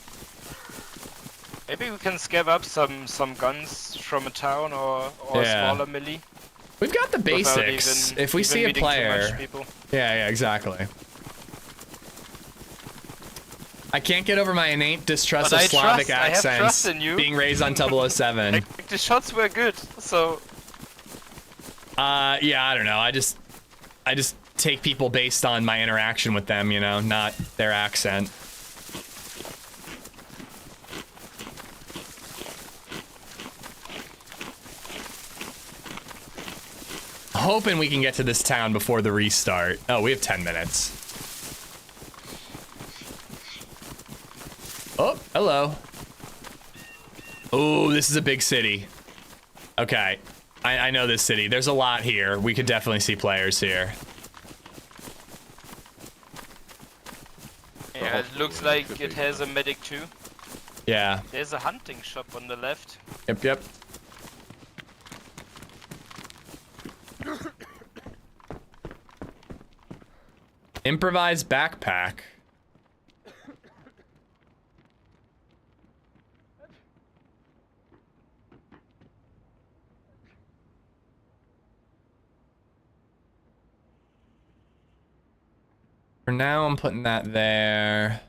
Maybe we can scav up some guns from a town or Yeah. a smaller millie. We've got the without basics. even- If we even see a meeting too much player. people. Yeah, exactly. I can't get over my innate distrust But of I Slavic trust- I have accents trust in you. being raised on 007. Like, the shots were good, so Yeah, I don't know. I just take people based on my interaction with them, you know, not their accent. Hoping we can get to this town before the restart. Oh, we have 10 minutes. Oh, hello. Oh, this is a big city. Okay, I know this city. There's a lot here. We could definitely see players here. yeah, it looks like it has a medic too. Yeah, There's a hunting shop on the left. yep. Improvised backpack. For now, I'm putting that there.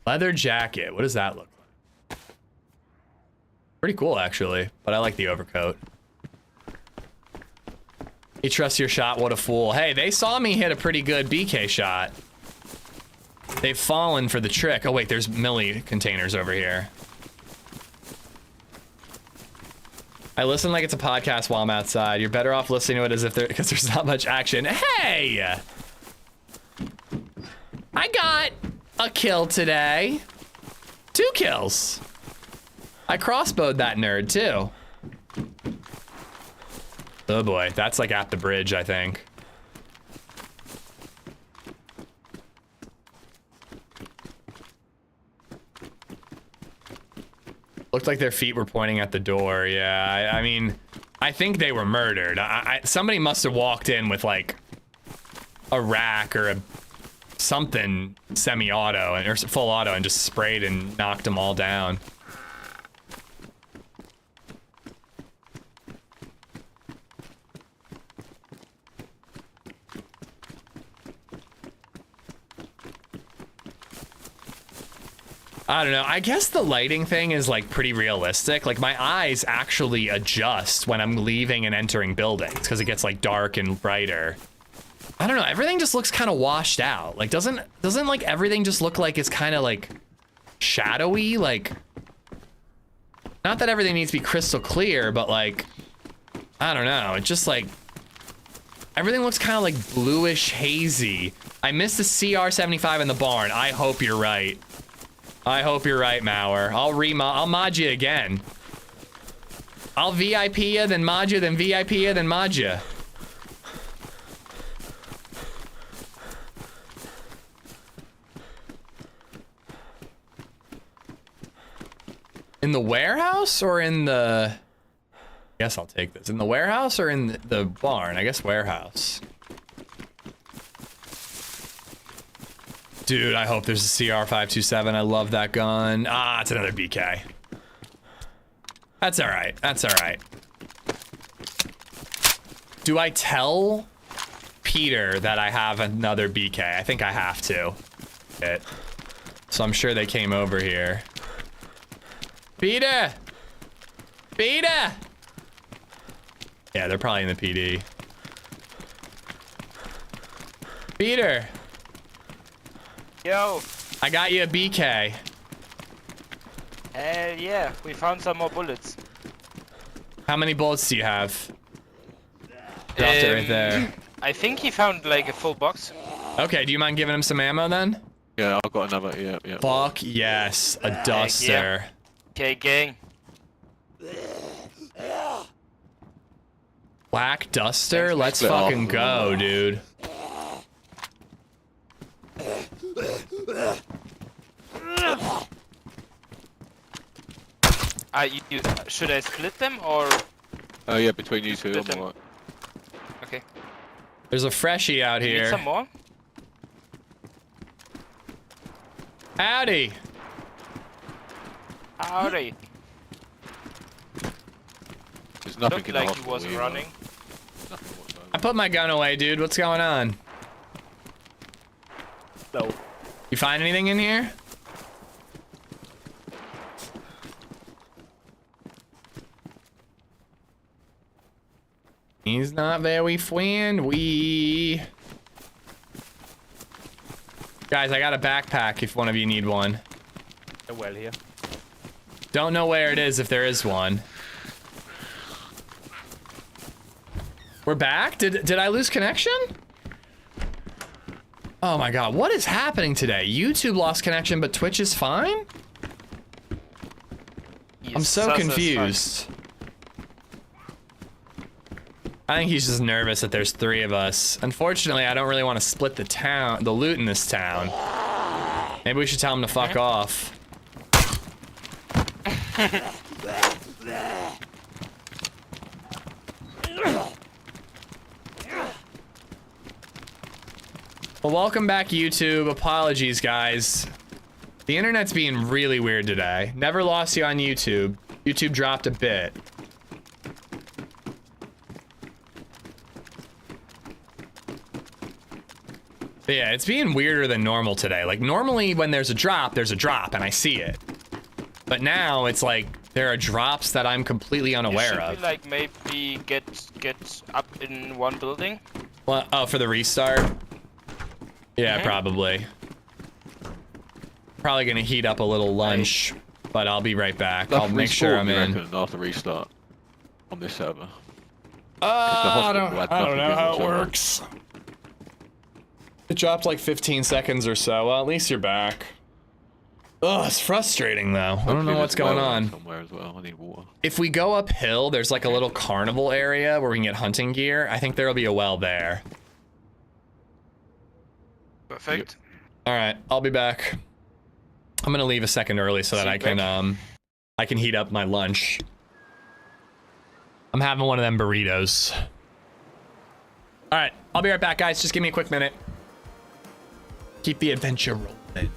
Leather jacket. What does that look like? Pretty cool, actually, but I like the overcoat. He trusts your shot. What a fool. Hey, they saw me hit a pretty good BK shot. They've fallen for the trick. Oh, wait, there's milli containers over here. I listen like it's a podcast while I'm outside. You're better off listening to it as if because there's not much action. Hey! I got a kill today. 2 kills. I crossbowed that nerd too. Oh boy, that's like at the bridge, I think. Looked like their feet were pointing at the door. Yeah, I mean, I think they were murdered. Somebody must have walked in with like a rack or something semi-auto or full auto and just sprayed and knocked them all down. I don't know. I guess the lighting thing is like pretty realistic. Like my eyes actually adjust when I'm leaving and entering buildings because it gets like dark and brighter. I don't know. Everything just looks kind of washed out. Like doesn't like everything just look like it's kind of like shadowy? Like not that everything needs to be crystal clear, but like I don't know. It just like everything looks kind of like bluish hazy. I missed the CR75 in the barn. I hope you're right. I hope you're right, Mauer. I'll mod you again. I'll VIP you, then mod you, then VIP you, then mod you. In the warehouse or in the... I guess I'll take this. In the warehouse or in the barn? I guess warehouse. Dude, I hope there's a CR527. I love that gun. Ah, it's another BK. That's all right. That's all right. Do I tell Peter that I have another BK? I think I have to. So I'm sure they came over here. Peter! Peter! Yeah, they're probably in the PD. Peter! Yo! I got you a BK. Yeah, we found some more bullets. How many bullets do you have? Dropped it right there. I think he found like a full box. Okay, do you mind giving him some ammo then? Yeah, I've got another, yeah. Fuck yes, a duster. Okay, gang. Black duster? Thanks, Let's split fucking off. go, dude. Should I split them or? Oh yeah, between you two. Split them. I'm alright. Okay. There's a freshie out You need here. some more? Howdy. Howdy. There's nothing Looked in the like he hospital was either. running. Nothing whatsoever. I put my gun away, dude. What's going on? No. You find anything in here? He's not very friendly. Guys, I got a backpack if one of you need one. Well here. Don't know where it is if there is one. We're back? Did I lose connection? Oh my god, what is happening today? YouTube lost connection, but Twitch is fine? I'm so confused. I think he's just nervous that there's 3 of us. Unfortunately, I don't really want to split the loot in this town. Maybe we should tell him to fuck off. Well, welcome back, YouTube. Apologies, guys. The internet's being really weird today. Never lost you on YouTube. YouTube dropped a bit. But yeah, it's being weirder than normal today. Like, normally when there's a drop, and I see it. But now it's like there are drops that I'm completely unaware of. Should we, like, maybe get up in one building? Well, oh, for the restart? Yeah, probably. Probably gonna heat up a little lunch, but I'll be right back. I'll make sure I'm in. After restart on this server. I don't know how it works. It dropped like 15 seconds or so. Well, at least you're back. Oh, it's frustrating though. I don't know what's going on. Somewhere as well. I need water. If we go uphill, there's like a little carnival area where we can get hunting gear. I think there'll be a well there. Perfect. All right, I'll be back. I'm gonna leave a second early so that I can heat up my lunch. I'm having one of them burritos. All right, I'll be right back, guys. Just give me a quick minute. Keep the adventure rolling.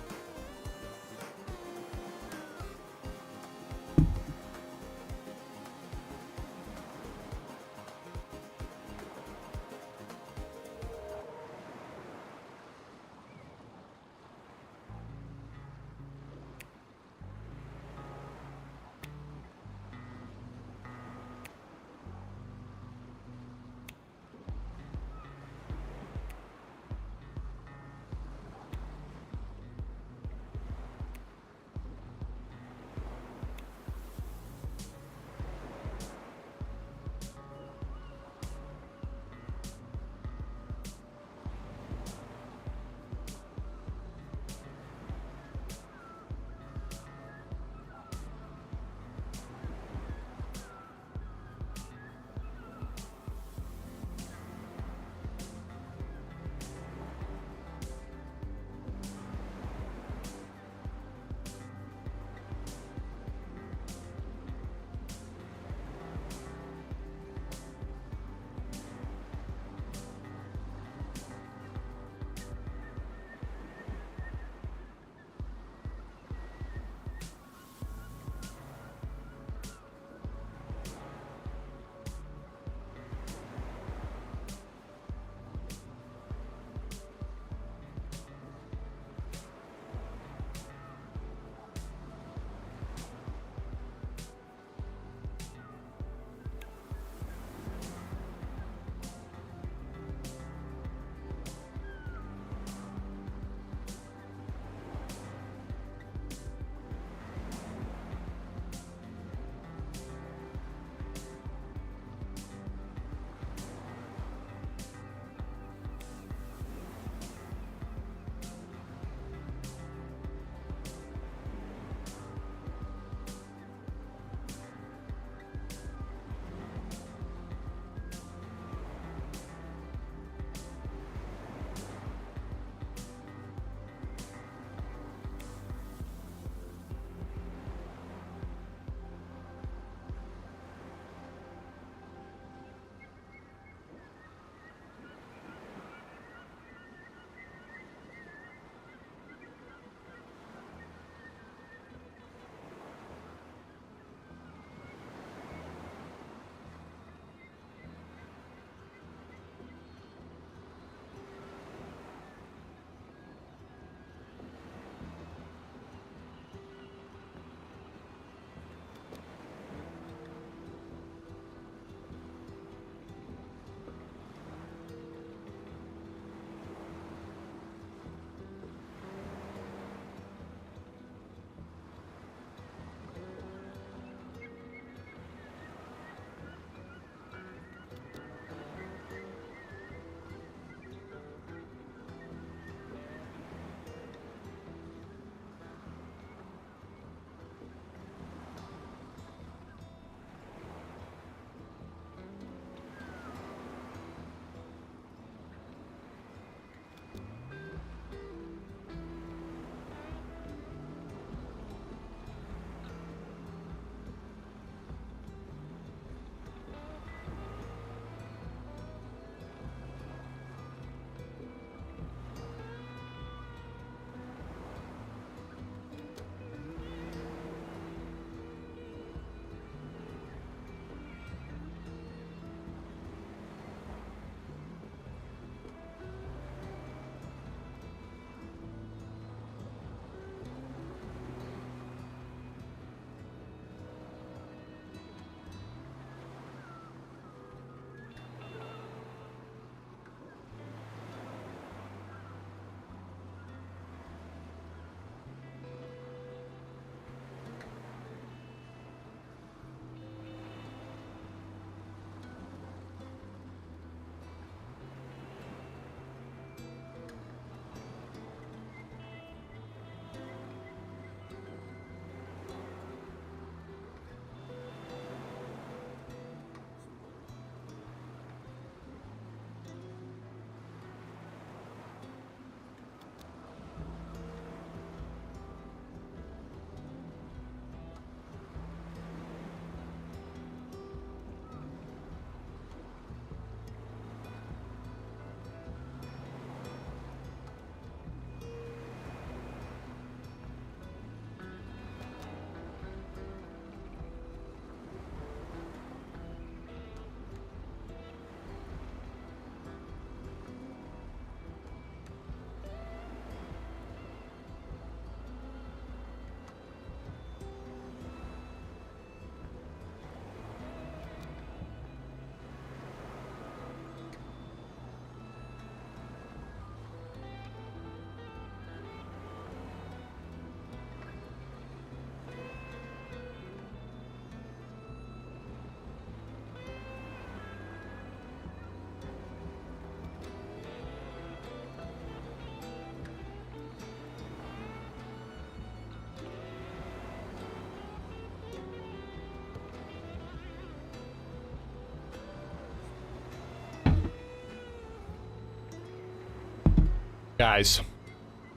Guys,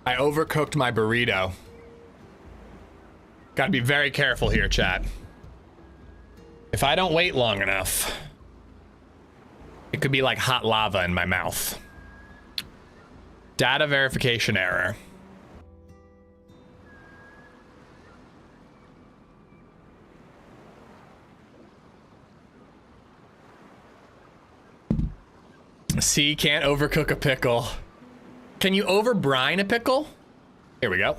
I overcooked my burrito. Gotta be very careful here, chat. If I don't wait long enough, it could be like hot lava in my mouth. Data verification error. C, can't overcook a pickle. Can you over brine a pickle? Here we go.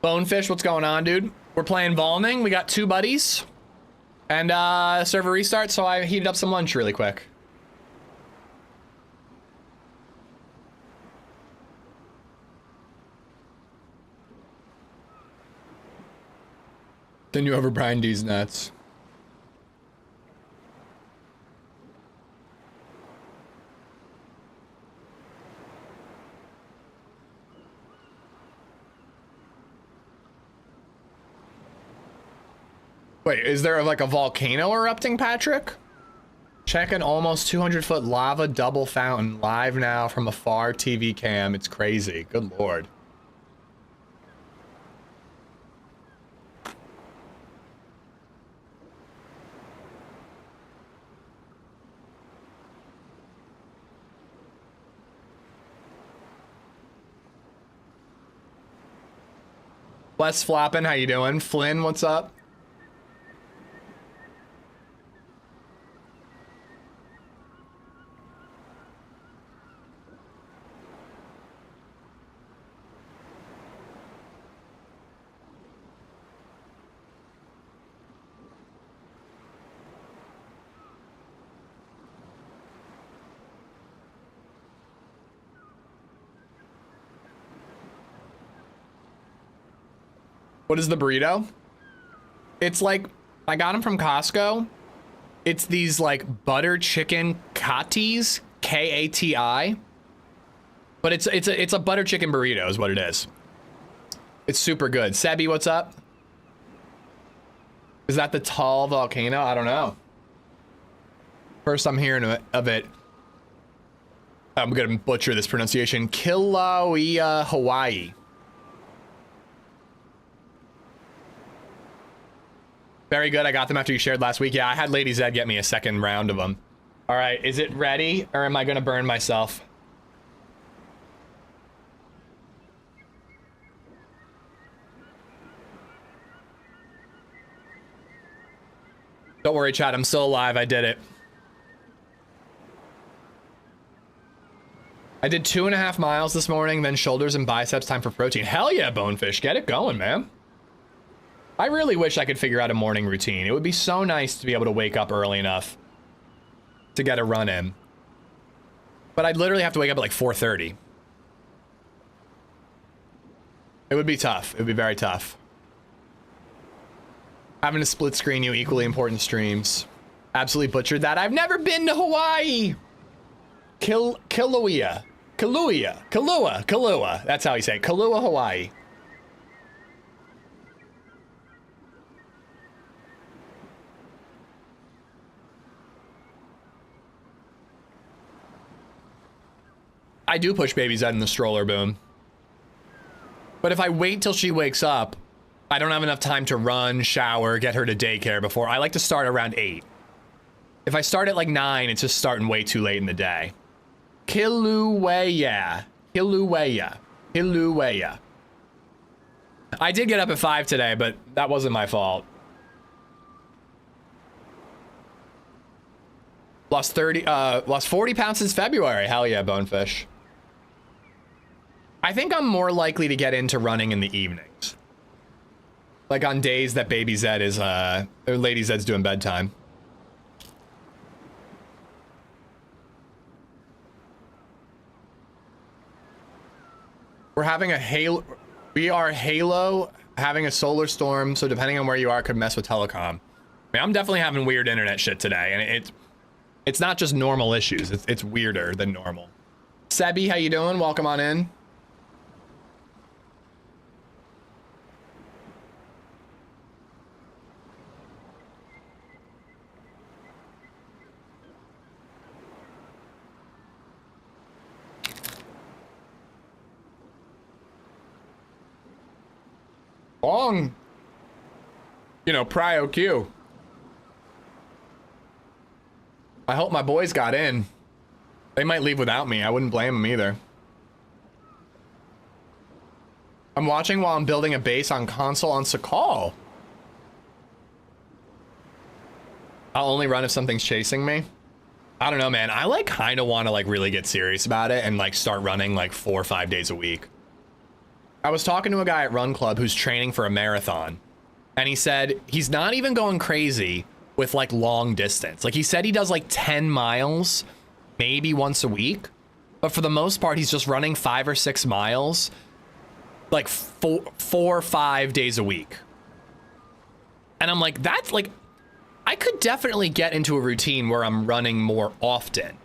Bonefish, what's going on, dude? We're playing Valning. We got 2 buddies. And server restart, so I heated up some lunch really quick. Then you over brine these nuts. Wait, is there like a volcano erupting, Patrick? Check an almost 200-foot lava double fountain live now from a far TV cam. It's crazy. Good lord. Wes Floppin, how you doing? Flynn, what's up? What is the burrito? It's like, I got them from Costco. It's these like butter chicken katis, K-A-T-I. But it's a butter chicken burrito is what it is. It's super good. Sebi, what's up? Is that the tall volcano? I don't know. First I'm hearing of it. I'm gonna butcher this pronunciation. Kilauea, Hawaii. Very good. I got them after you shared last week. Yeah, I had LadyZed get me a second round of them. All right, is it ready or am I gonna burn myself? Don't worry, chat. I'm still alive. I did it. I did 2.5 miles this morning, then shoulders and biceps. Time for protein. Hell yeah, Bonefish. Get it going, man. I really wish I could figure out a morning routine. It would be so nice to be able to wake up early enough to get a run in. But I'd literally have to wake up at like 4:30. It would be tough. It would be very tough. Having to split screen you equally important streams. Absolutely butchered that. I've never been to Hawaii. Kilauea. Kailua. That's how you say it. Kailua, Hawaii. I do push BabyZed in the stroller, boom. But if I wait till she wakes up, I don't have enough time to run, shower, get her to daycare before. I like to start around 8. If I start at like 9, it's just starting way too late in the day. Kilauea. I did get up at 5 today, but that wasn't my fault. Lost 40 pounds since February. Hell yeah, Bonefish. I think I'm more likely to get into running in the evenings. Like on days that BabyZed is, or LadyZed's doing bedtime. We're having a Halo, having a solar storm, so depending on where you are, could mess with telecom. I mean, I'm definitely having weird internet shit today, and it's not just normal issues, it's weirder than normal. Sebi, how you doing? Welcome on in. Long, you know, prio queue. I hope my boys got in. They might leave without me. I wouldn't blame them either. I'm watching while I'm building a base on console on Sakal. I'll only run if something's chasing me. I don't know, man. I like kind of want to like really get serious about it and like start running like 4 or 5 days a week. I was talking to a guy at Run Club who's training for a marathon, and he said he's not even going crazy with like long distance. Like he said he does like 10 miles maybe once a week, but for the most part he's just running 5 or 6 miles like 4 or 5 days a week. And I'm like, that's like, I could definitely get into a routine where I'm running more often.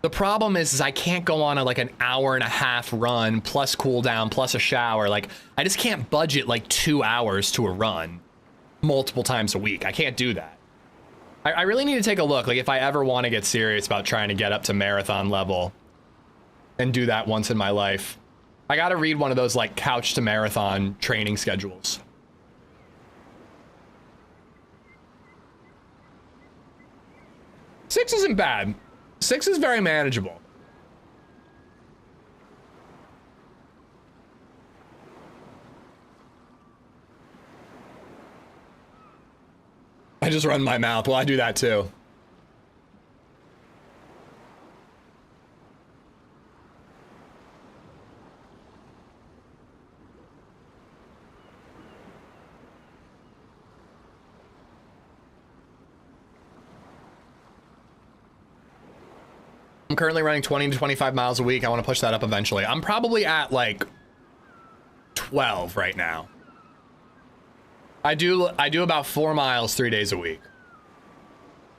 The problem is I can't go on a like an hour-and-a-half run plus cool down plus a shower. Like I just can't budget like 2 hours to a run multiple times a week. I can't do that. I really need to take a look. Like if I ever want to get serious about trying to get up to marathon level and do that once in my life, I got to read one of those like couch to marathon training schedules. Six isn't bad. 6 is very manageable. I just run my mouth. Well, I do that too. I'm currently running 20 to 25 miles a week. I want to push that up eventually. I'm probably at like 12 right now. I do about 4 miles 3 days a week.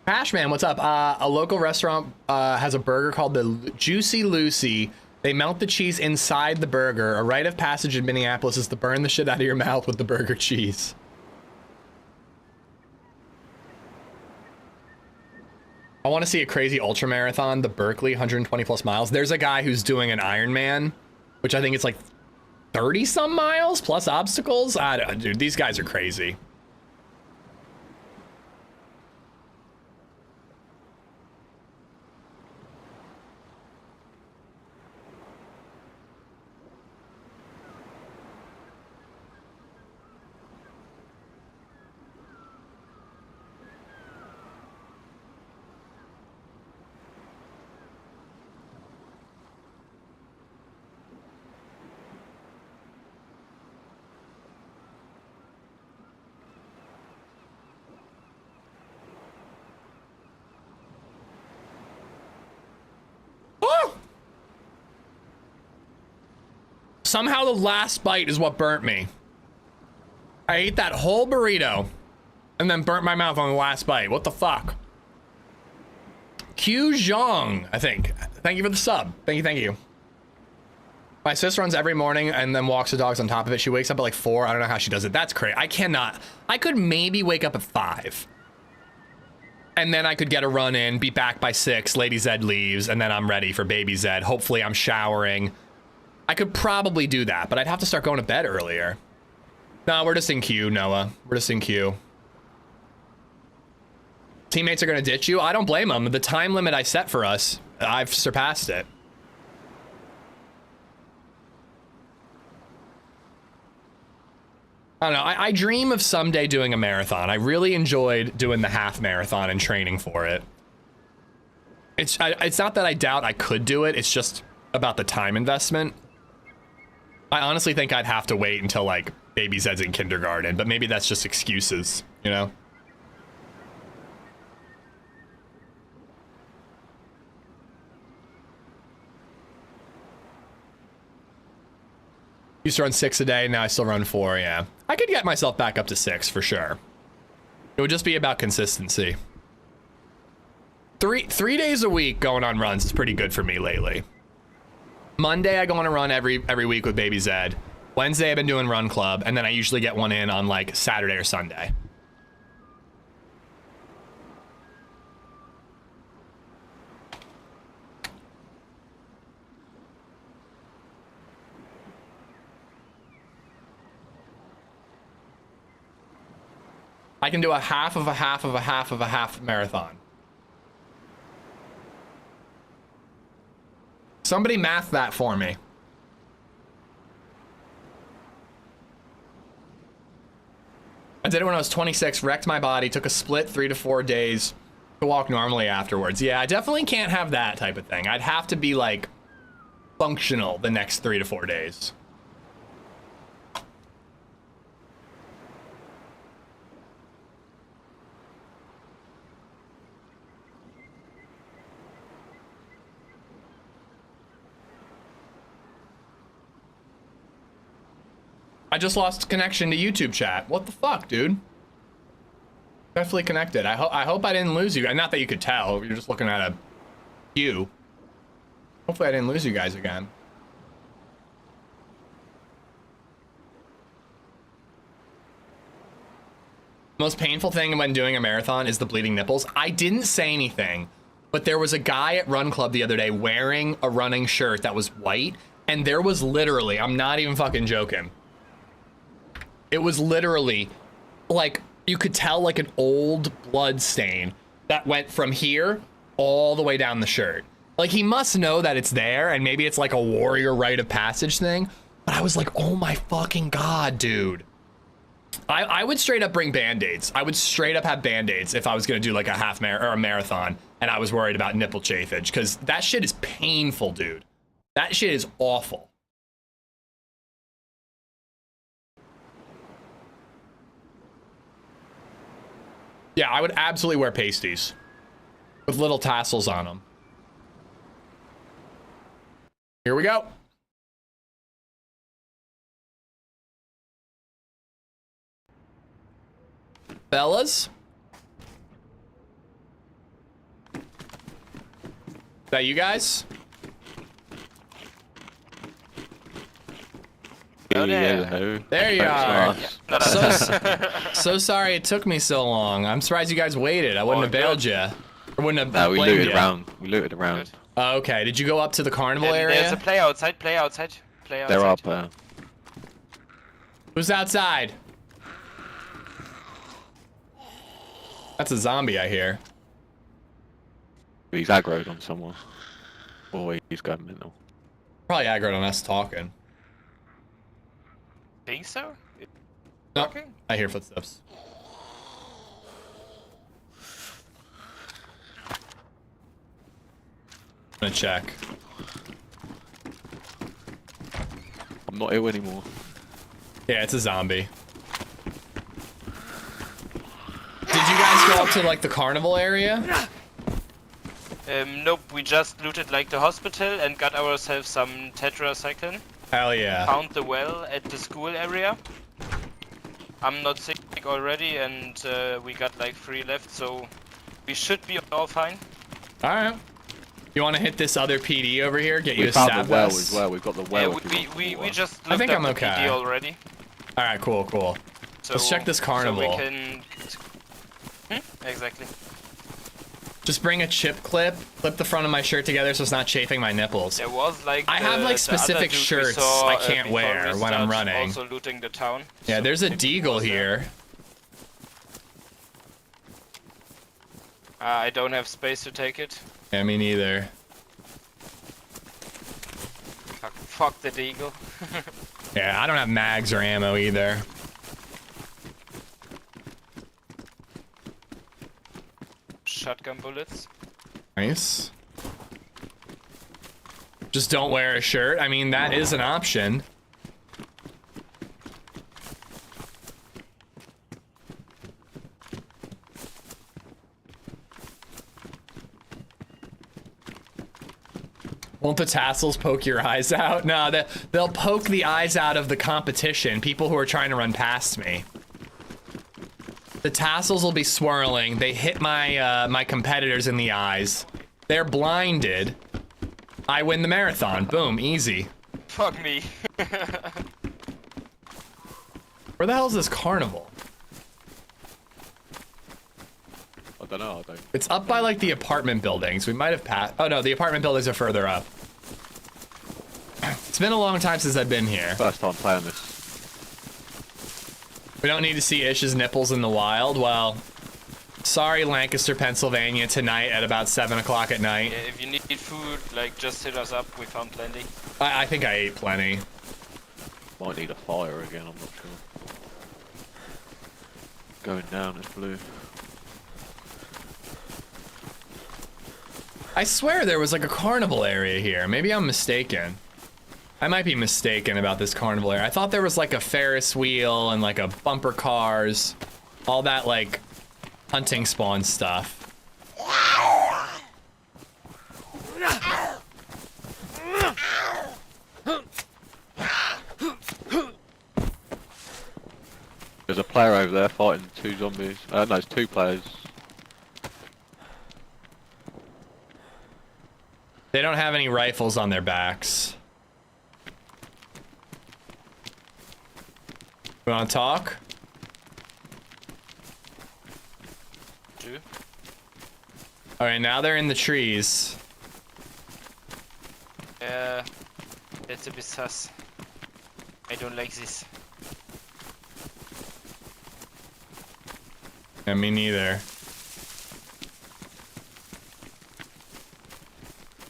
Hashman, what's up? A local restaurant has a burger called the Juicy Lucy. They melt the cheese inside the burger. A rite of passage in Minneapolis is to burn the shit out of your mouth with the burger cheese. I want to see a crazy ultra marathon, the Berkeley 120 plus miles. There's a guy who's doing an Ironman, which I think it's like 30 some miles plus obstacles. Dude, these guys are crazy. Somehow the last bite is what burnt me. I ate that whole burrito and then burnt my mouth on the last bite. What the fuck? Q Zhong, I think. Thank you for the sub. Thank you. My sister runs every morning and then walks the dogs on top of it. She wakes up at like 4. I don't know how she does it. That's crazy. I cannot. I could maybe wake up at 5. And then I could get a run in, be back by 6. LadyZed leaves, and then I'm ready for baby Zed. Hopefully I'm showering. I could probably do that, but I'd have to start going to bed earlier. No, we're just in queue, Noah. We're just in queue. Teammates are going to ditch you? I don't blame them. The time limit I set for us, I've surpassed it. I don't know. I dream of someday doing a marathon. I really enjoyed doing the half marathon and training for it. It's not that I doubt I could do it. It's just about the time investment. I honestly think I'd have to wait until like baby Zed's in kindergarten, but maybe that's just excuses, you know? Used to run 6 a day, now I still run 4, yeah. I could get myself back up to 6 for sure. It would just be about consistency. Three days a week going on runs is pretty good for me lately. Monday I go on a run every week with baby Zed. Wednesday I've been doing Run Club, and then I usually get one in on like Saturday or Sunday. I can do a half of a half of a half of a half marathon. Somebody math that for me. I did it when I was 26, wrecked my body, took a split 3 to 4 days to walk normally afterwards. Yeah, I definitely can't have that type of thing. I'd have to be like functional the next 3 to 4 days. I just lost connection to YouTube chat. What the fuck, dude? Definitely connected. I hope I didn't lose you. Not that you could tell. You're just looking at a queue. Hopefully I didn't lose you guys again. Most painful thing when doing a marathon is the bleeding nipples. I didn't say anything, but there was a guy at Run Club the other day wearing a running shirt that was white, and there was literally, I'm not even fucking joking, it was literally like, you could tell like an old blood stain that went from here all the way down the shirt. Like, he must know that it's there, and maybe it's like a warrior rite of passage thing, but I was like, oh my fucking God, dude. I would straight up bring Band-Aids. I would straight up have Band-Aids if I was gonna do like a marathon and I was worried about nipple chafage, because that shit is painful, dude. That shit is awful. Yeah, I would absolutely wear pasties with little tassels on them. Here we go. Fellas? Is that you guys? Oh, there. There you are. So sorry it took me so long. I'm surprised you guys waited. I wouldn't have bailed you. I wouldn't have No, we blamed looted you. around. We looted around. Oh, okay, did you go up to the carnival There's area? a player outside, player outside, player outside. They're up. Who's outside? That's a zombie, I hear. He's aggroed on someone. Or he's going mental. Probably aggroed on us talking. Think so? No, Okay. I hear footsteps. I'm gonna check. I'm not ill anymore. Yeah, it's a zombie. Did you guys go up to like the carnival area? Nope, we just looted like the hospital and got ourselves some tetracycline. Hell yeah. Found the well at the school area. I'm not sick already, and we got like 3 left, so we should be all fine. Alright. You want to hit this other PD over here? Get you We a found stab the well vest? as well. We've got the well. Yeah, if you want we the just I looked think up I'm the okay. PD already. Alright, cool, cool. So, Let's check this carnival. So we can... Exactly. Just bring a chip clip the front of my shirt together so it's not chafing my nipples. There was like I have like the specific other dude we shirts saw, I can't before wear we when I'm start running. Also looting the town. Yeah, so there's a maybe he deagle was there. here. I don't have space to take it. Yeah, me neither. Fuck the deagle. Yeah, I don't have mags or ammo either. Shotgun bullets. Nice. Just don't wear a shirt. I mean, that is an option. Won't the tassels poke your eyes out? No, they'll poke the eyes out of the competition, people who are trying to run past me. The tassels will be swirling. They hit my my competitors in the eyes. They're blinded. I win the marathon. Boom, easy. Fuck me. Where the hell is this carnival? I don't know. I don't. It's up by like the apartment buildings. We might have passed. Oh no, the apartment buildings are further up. It's been a long time since I've been here. First time playing this. We don't need to see Ish's nipples in the wild. Well, sorry, Lancaster, Pennsylvania, tonight at about 7 o'clock at night. Yeah, if you need food, like, just hit us up. We found plenty. I think I ate plenty. Might need a fire again, I'm not sure. Going down, it's blue. I swear there was like a carnival area here. Maybe I'm mistaken. I might be mistaken about this carnival area. I thought there was like a Ferris wheel and like a bumper cars. All that like hunting spawn stuff. There's a player over there fighting 2 zombies. No, it's 2 players. They don't have any rifles on their backs. You wanna talk? Two. Alright, now they're in the trees. Yeah, it's a bit sus. I don't like this. Yeah, me neither.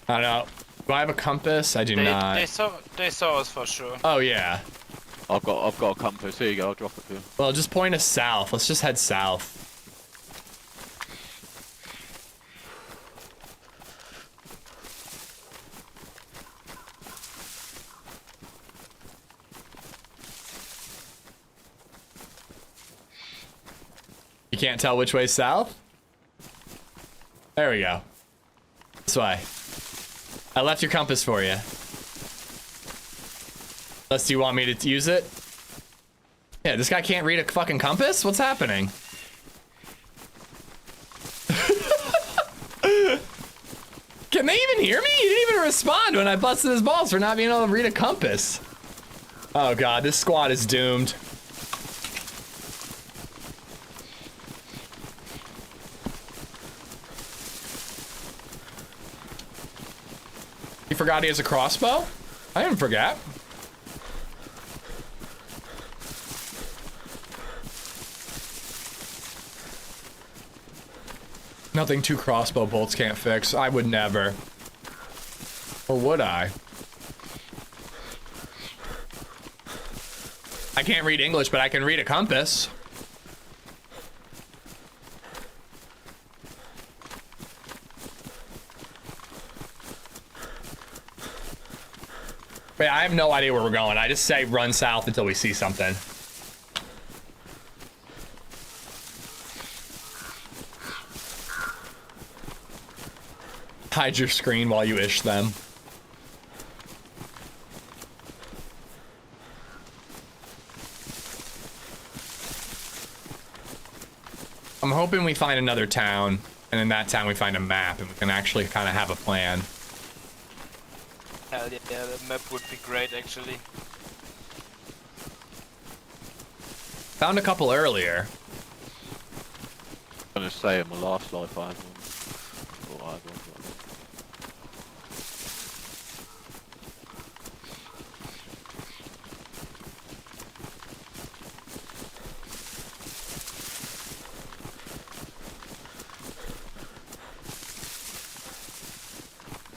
I don't know. Do I have a compass? I do not. They saw us for sure. Oh yeah. I've got a compass. Here you go. I'll drop it for you. Well, just point us south. Let's just head south. You can't tell which way's south? There we go. This way. I left your compass for you. Unless do you want me to use it? Yeah, this guy can't read a fucking compass? What's happening? Can they even hear me? He didn't even respond when I busted his balls for not being able to read a compass. Oh god, this squad is doomed. He forgot he has a crossbow? I didn't forget. Nothing 2 crossbow bolts can't fix. I would never. Or would I? I can't read English, but I can read a compass. Wait, I have no idea where we're going. I just say run south until we see something. Hide your screen while you ish them. I'm hoping we find another town, and in that town we find a map, and we can actually kind of have a plan. Hell yeah, the map would be great actually. Found a couple earlier. I'm gonna say in my last life I had one. Or I had one.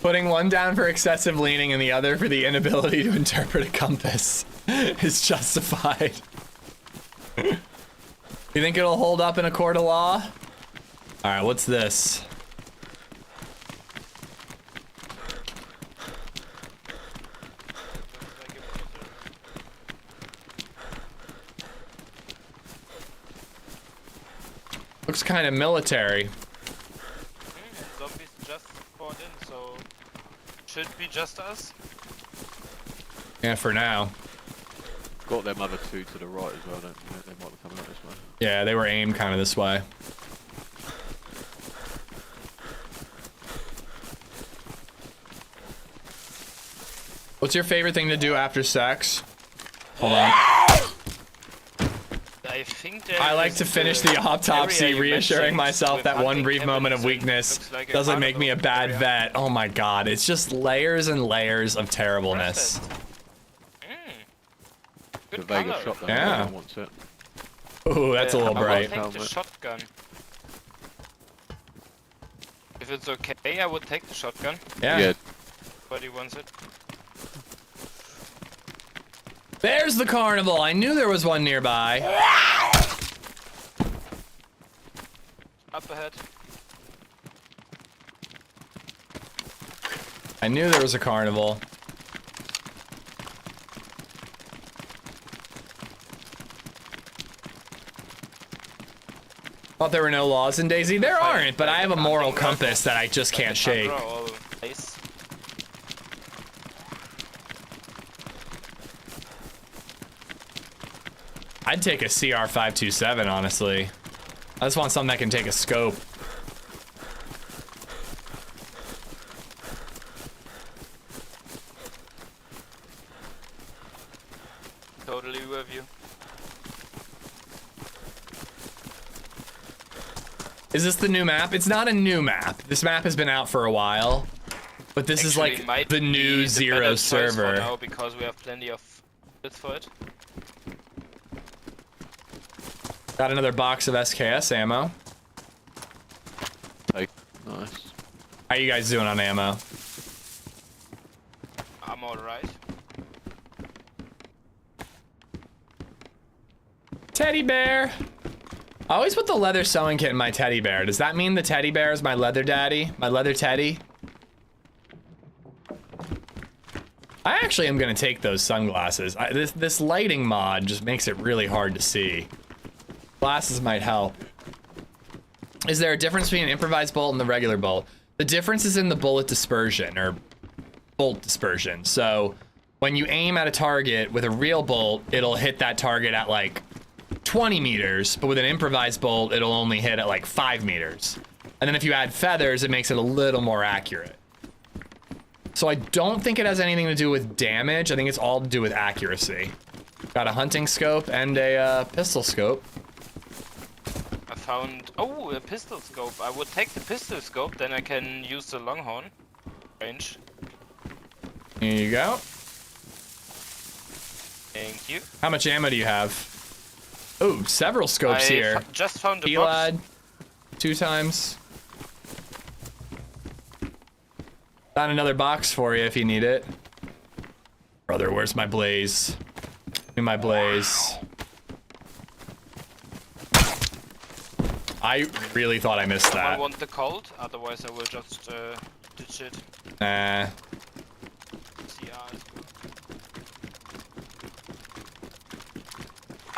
Putting one down for excessive leaning and the other for the inability to interpret a compass is justified. You think it'll hold up in a court of law? Alright, what's this? Looks kind of military. Zombies just spawned in, so should be just us. Yeah, for now. Got them other 2 to the right as well, don't you? They might be coming out this way. Yeah, they were aimed kind of this way. What's your favorite thing to do after sex? Hold on. I think I like to finish the autopsy, reassuring myself that one brief moment of weakness doesn't make me a bad vet. Oh my god, it's just layers and layers of terribleness. The Vegas shot down. Yeah. Wants it. Ooh, that's a little I will bright. take the shotgun. If it's okay, I would take the shotgun. Yeah. Everybody wants it. There's the carnival. I knew there was one nearby. Up ahead. I knew there was a carnival. Thought there were no laws in DayZ. There aren't, but I have a moral compass that I just can't shake. Nice. I'd take a CR527, honestly. I just want something that can take a scope. Totally with you. Is this the new map? It's not a new map. This map has been out for a while. But this is Actually, like might the be new the Zero better choice for server. now because we have plenty of bits for it. Got another box of SKS ammo. Like, nice. How you guys doing on ammo? I'm alright. Teddy bear. I always put the leather sewing kit in my teddy bear. Does that mean the teddy bear is my leather daddy? My leather teddy? I actually am gonna take those sunglasses. This lighting mod just makes it really hard to see. Glasses might help. Is there a difference between an improvised bolt and the regular bolt? The difference is in the bullet dispersion, or bolt dispersion. So when you aim at a target with a real bolt, it'll hit that target at like 20 meters, but with an improvised bolt, it'll only hit at like 5 meters. And then if you add feathers, it makes it a little more accurate. So I don't think it has anything to do with damage. I think it's all to do with accuracy. Got a hunting scope and a pistol scope. I found... Oh, a pistol scope. I would take the pistol scope, then I can use the longhorn range. Here you go. Thank you. How much ammo do you have? Oh, several scopes I here. just found a box. Elad, 2 times. Got another box for you if you need it. Brother, where's my blaze? Give me my blaze. I really thought I missed I that. want the cold, otherwise I will just ditch it. Nah.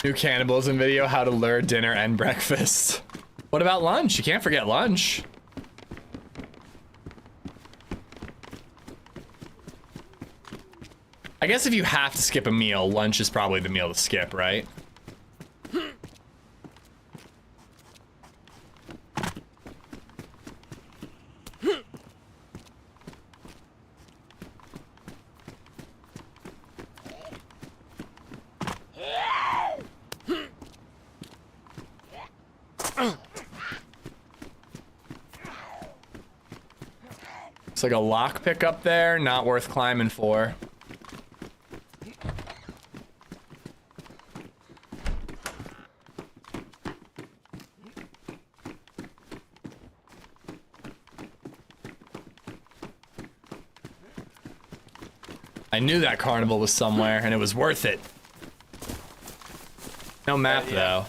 New cannibalism video, how to lure dinner and breakfast. What about lunch? You can't forget lunch. I guess if you have to skip a meal, lunch is probably the meal to skip, right? It's like a lockpick up there, not worth climbing for. I knew that carnival was somewhere, and it was worth it. No map, though.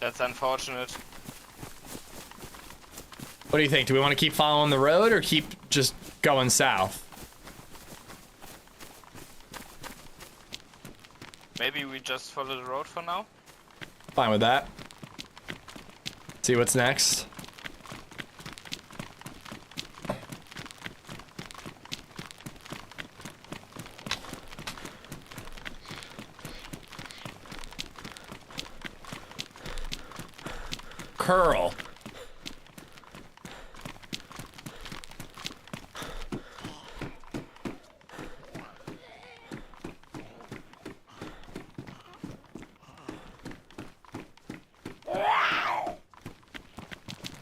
That's unfortunate. What do you think? Do we want to keep following the road, or keep just going south? Maybe we just follow the road for now? Fine with that. See what's next. Curl.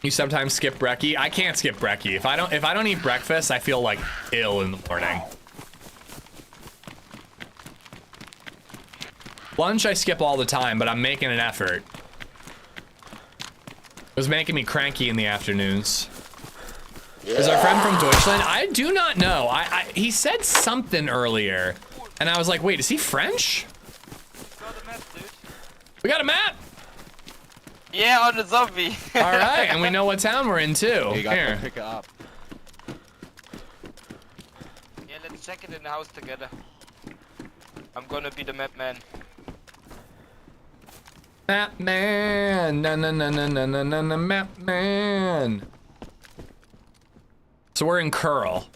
You sometimes skip brekkie. I can't skip brekkie. If I don't eat breakfast, I feel like ill in the morning. Lunch I skip all the time, but I'm making an effort. It was making me cranky in the afternoons. Is our friend from Deutschland? I do not know. He said something earlier, and I was like, wait, is he French? Got a map, dude. We got a map. Yeah, on the zombie. All right, and we know what town we're in too. You got Here. to pick it up. Yeah, let's check it in the house together. I'm gonna be the map man. Map man, na na na na na na na na map man. So we're in Curl.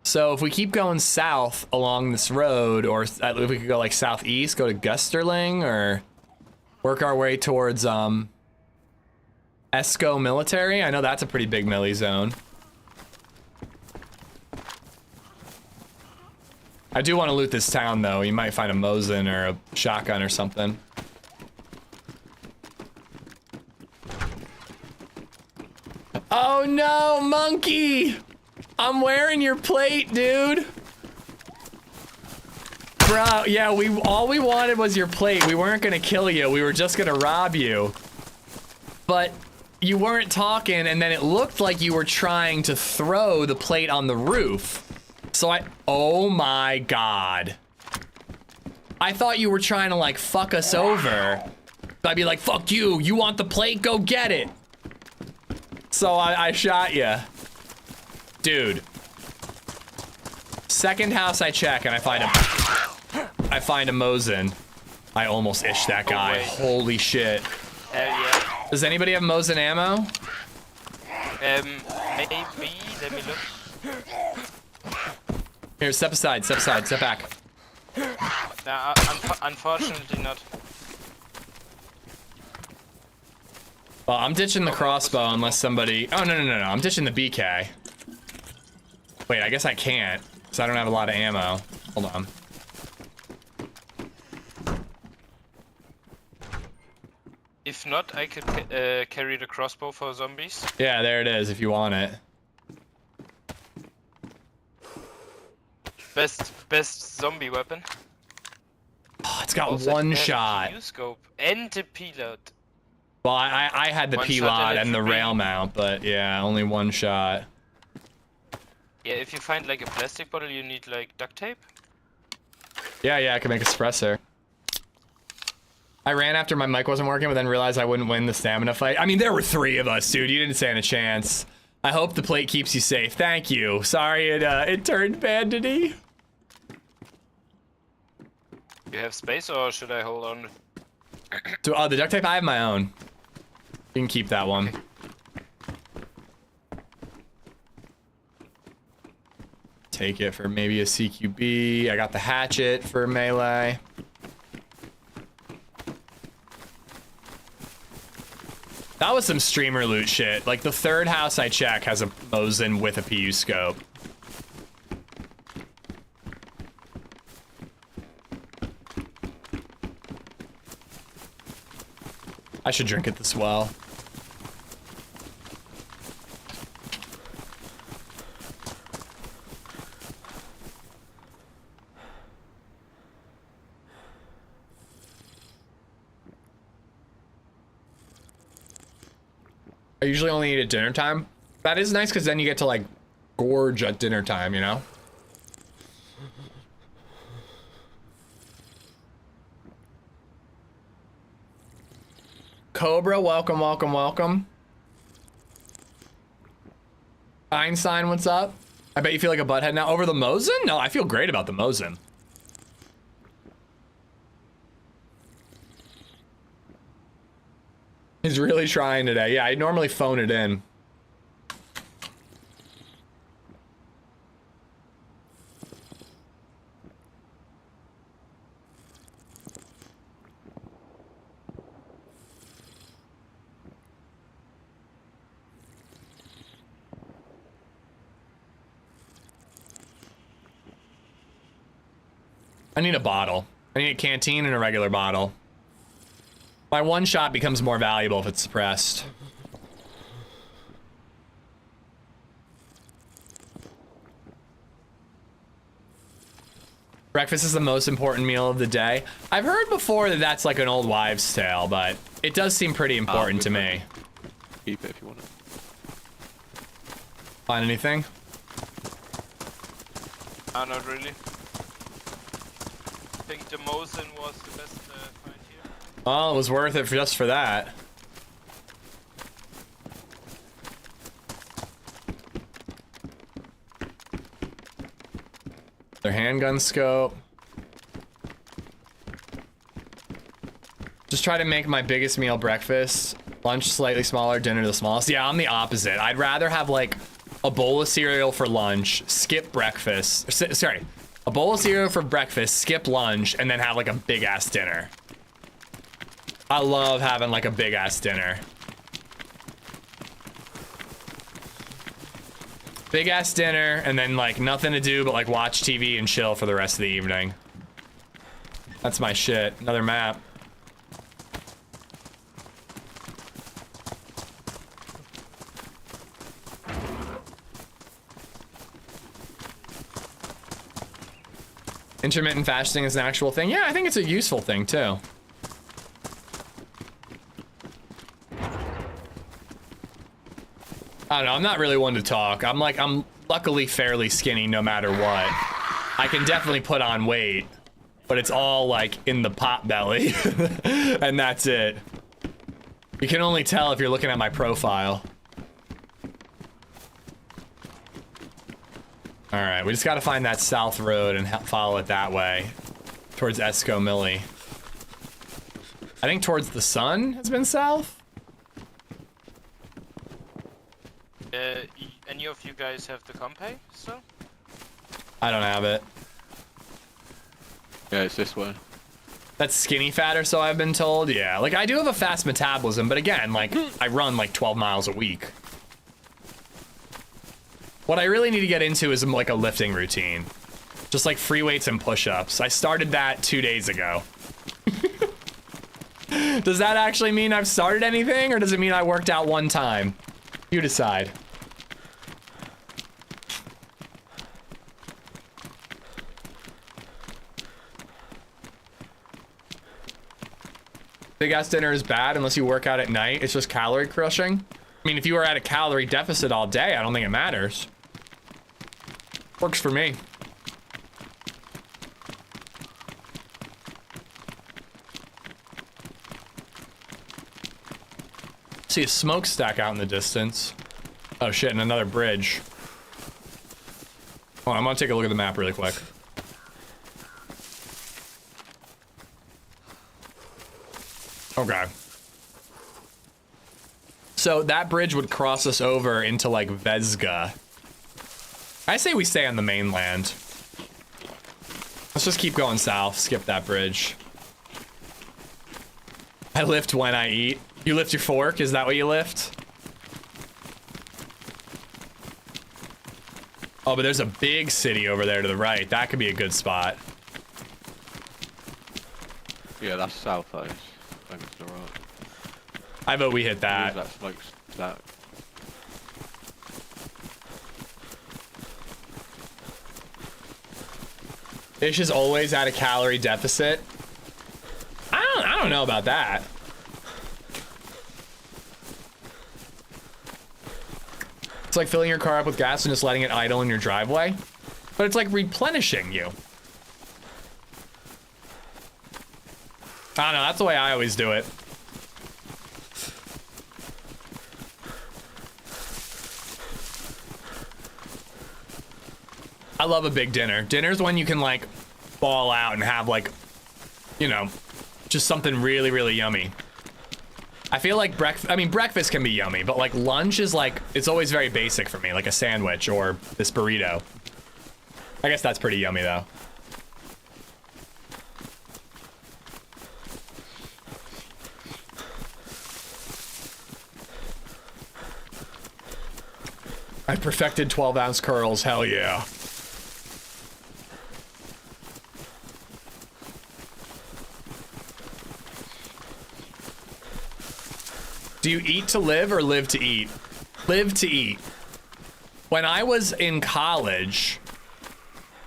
So if we keep going south along this road, or if we could go like southeast, go to Gusterling, or work our way towards Esco Military. I know that's a pretty big melee zone. I do want to loot this town though. You might find a Mosin or a shotgun or something. Oh no, monkey! I'm wearing your plate, dude. Bro, yeah, all we wanted was your plate. We weren't gonna kill you. We were just gonna rob you. But you weren't talking, and then it looked like you were trying to throw the plate on the roof. So oh my God. I thought you were trying to like fuck us over. I'd be like, fuck you, you want the plate, go get it. So I shot you. Dude. Second house I check and I find a Mosin. I almost ished that guy. Holy shit. Yeah. Does anybody have Mosin ammo? Maybe, let me look. Here, step aside, step back. Nah, unfortunately not. Well, I'm ditching the crossbow unless somebody... Oh, no, I'm ditching the BK. Wait, I guess I can't, because I don't have a lot of ammo. Hold on. If not, I could carry the crossbow for zombies. Yeah, there it is, if you want it. Best zombie weapon. Oh, it's got Also, one it has a shot. PU scope and the pilot. Well, I had the One shot P-Lot and and the it's rail mount, but yeah, only one shot. Yeah, if you find like a plastic bottle, you need like duct tape. Yeah, I can make a suppressor. I ran after my mic wasn't working, but then realized I wouldn't win the stamina fight. I mean, there were 3 of us, dude. You didn't stand a chance. I hope the plate keeps you safe. Thank you. Sorry it turned bandity. You have space, or should I hold on? So, the duct tape, I have my own. You can keep that one. Okay. Take it for maybe a CQB. I got the hatchet for melee. That was some streamer loot shit. Like, the third house I check has a Mosin with a PU scope. I should drink it this well. I usually only eat at dinner time. That is nice because then you get to like gorge at dinner time, you know? Cobra, welcome. Einstein, what's up? I bet you feel like a butthead now over the Mosin? No, I feel great about the Mosin. He's really trying today. Yeah, I normally phone it in. I need a bottle. I need a canteen and a regular bottle. My one shot becomes more valuable if it's suppressed. Breakfast is the most important meal of the day. I've heard before that that's like an old wives' tale, but it does seem pretty important to me. Keep it if you want it. Find anything? Not really. I think the Mosin was the best find here. Oh, it was worth it just for that. Their handgun scope. Just try to make my biggest meal breakfast, lunch slightly smaller, dinner the smallest. Yeah, I'm the opposite. I'd rather have like a bowl of cereal for lunch, skip breakfast. Sorry, a bowl of cereal for breakfast, skip lunch, and then have like a big ass dinner. I love having like a big ass dinner. Big ass dinner, and then like nothing to do but like watch TV and chill for the rest of the evening. That's my shit. Another map. Intermittent fasting is an actual thing. Yeah, I think it's a useful thing too. I don't know, I'm not really one to talk. I'm luckily fairly skinny no matter what. I can definitely put on weight, but it's all like in the pot belly. And that's it. You can only tell if you're looking at my profile. All right, we just gotta find that south road and follow it that way towards Esco Millie. I think towards the sun has been south. Any of you guys have the compay still? I don't have it. Yeah, it's this way. That's skinny fat or so I've been told. Yeah, like I do have a fast metabolism, but again, like I run like 12 miles a week. What I really need to get into is like a lifting routine. Just like free weights and push-ups. I started that 2 days ago. Does that actually mean I've started anything, or does it mean I worked out one time? You decide. Big ass dinner is bad unless you work out at night. It's just calorie crushing. I mean, if you were at a calorie deficit all day, I don't think it matters. Works for me. See a smokestack out in the distance. Oh shit, and another bridge. Oh, I'm gonna take a look at the map really quick. Okay. So that bridge would cross us over into like Vezga. I say we stay on the mainland. Let's just keep going south, skip that bridge. I lift when I eat. You lift your fork? Is that what you lift? Oh, but there's a big city over there to the right. That could be a good spot. Yeah, that's south, that is. I think it's the right. I vote we hit that. That smokes that. Ish is always at a calorie deficit. I don't know about that. It's like filling your car up with gas and just letting it idle in your driveway. But it's like replenishing you. I don't know, that's the way I always do it. I love a big dinner. Dinner's when you can like ball out and have like, you know, just something really, really yummy. I feel like breakfast can be yummy, but like lunch is like, it's always very basic for me, like a sandwich or this burrito. I guess that's pretty yummy though. I perfected 12-ounce curls, hell yeah. Do you eat to live or live to eat? Live to eat. When I was in college,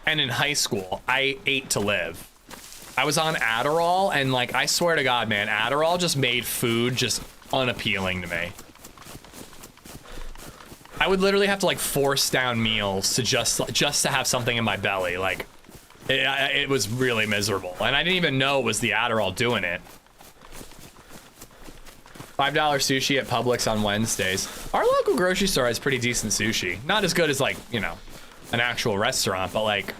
and in high school, I ate to live. I was on Adderall, and like, I swear to God, man, Adderall just made food just unappealing to me. I would literally have to like force down meals to just to have something in my belly. Like, it was really miserable, and I didn't even know it was the Adderall doing it. $5 sushi at Publix on Wednesdays. Our local grocery store has pretty decent sushi. Not as good as like, you know, an actual restaurant, but like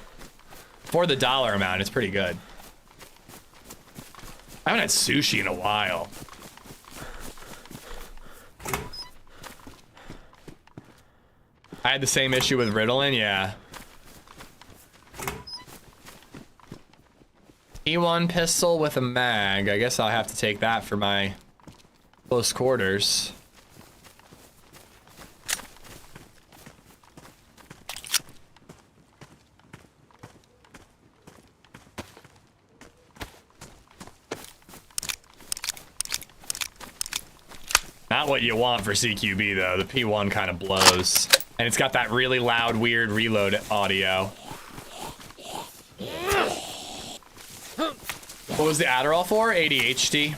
for the dollar amount, it's pretty good. I haven't had sushi in a while. I had the same issue with Ritalin, yeah. E1 pistol with a mag. I guess I'll have to take that for my close quarters. Not what you want for CQB though. The P1 kind of blows. And it's got that really loud, weird reload audio. What was the Adderall for? ADHD.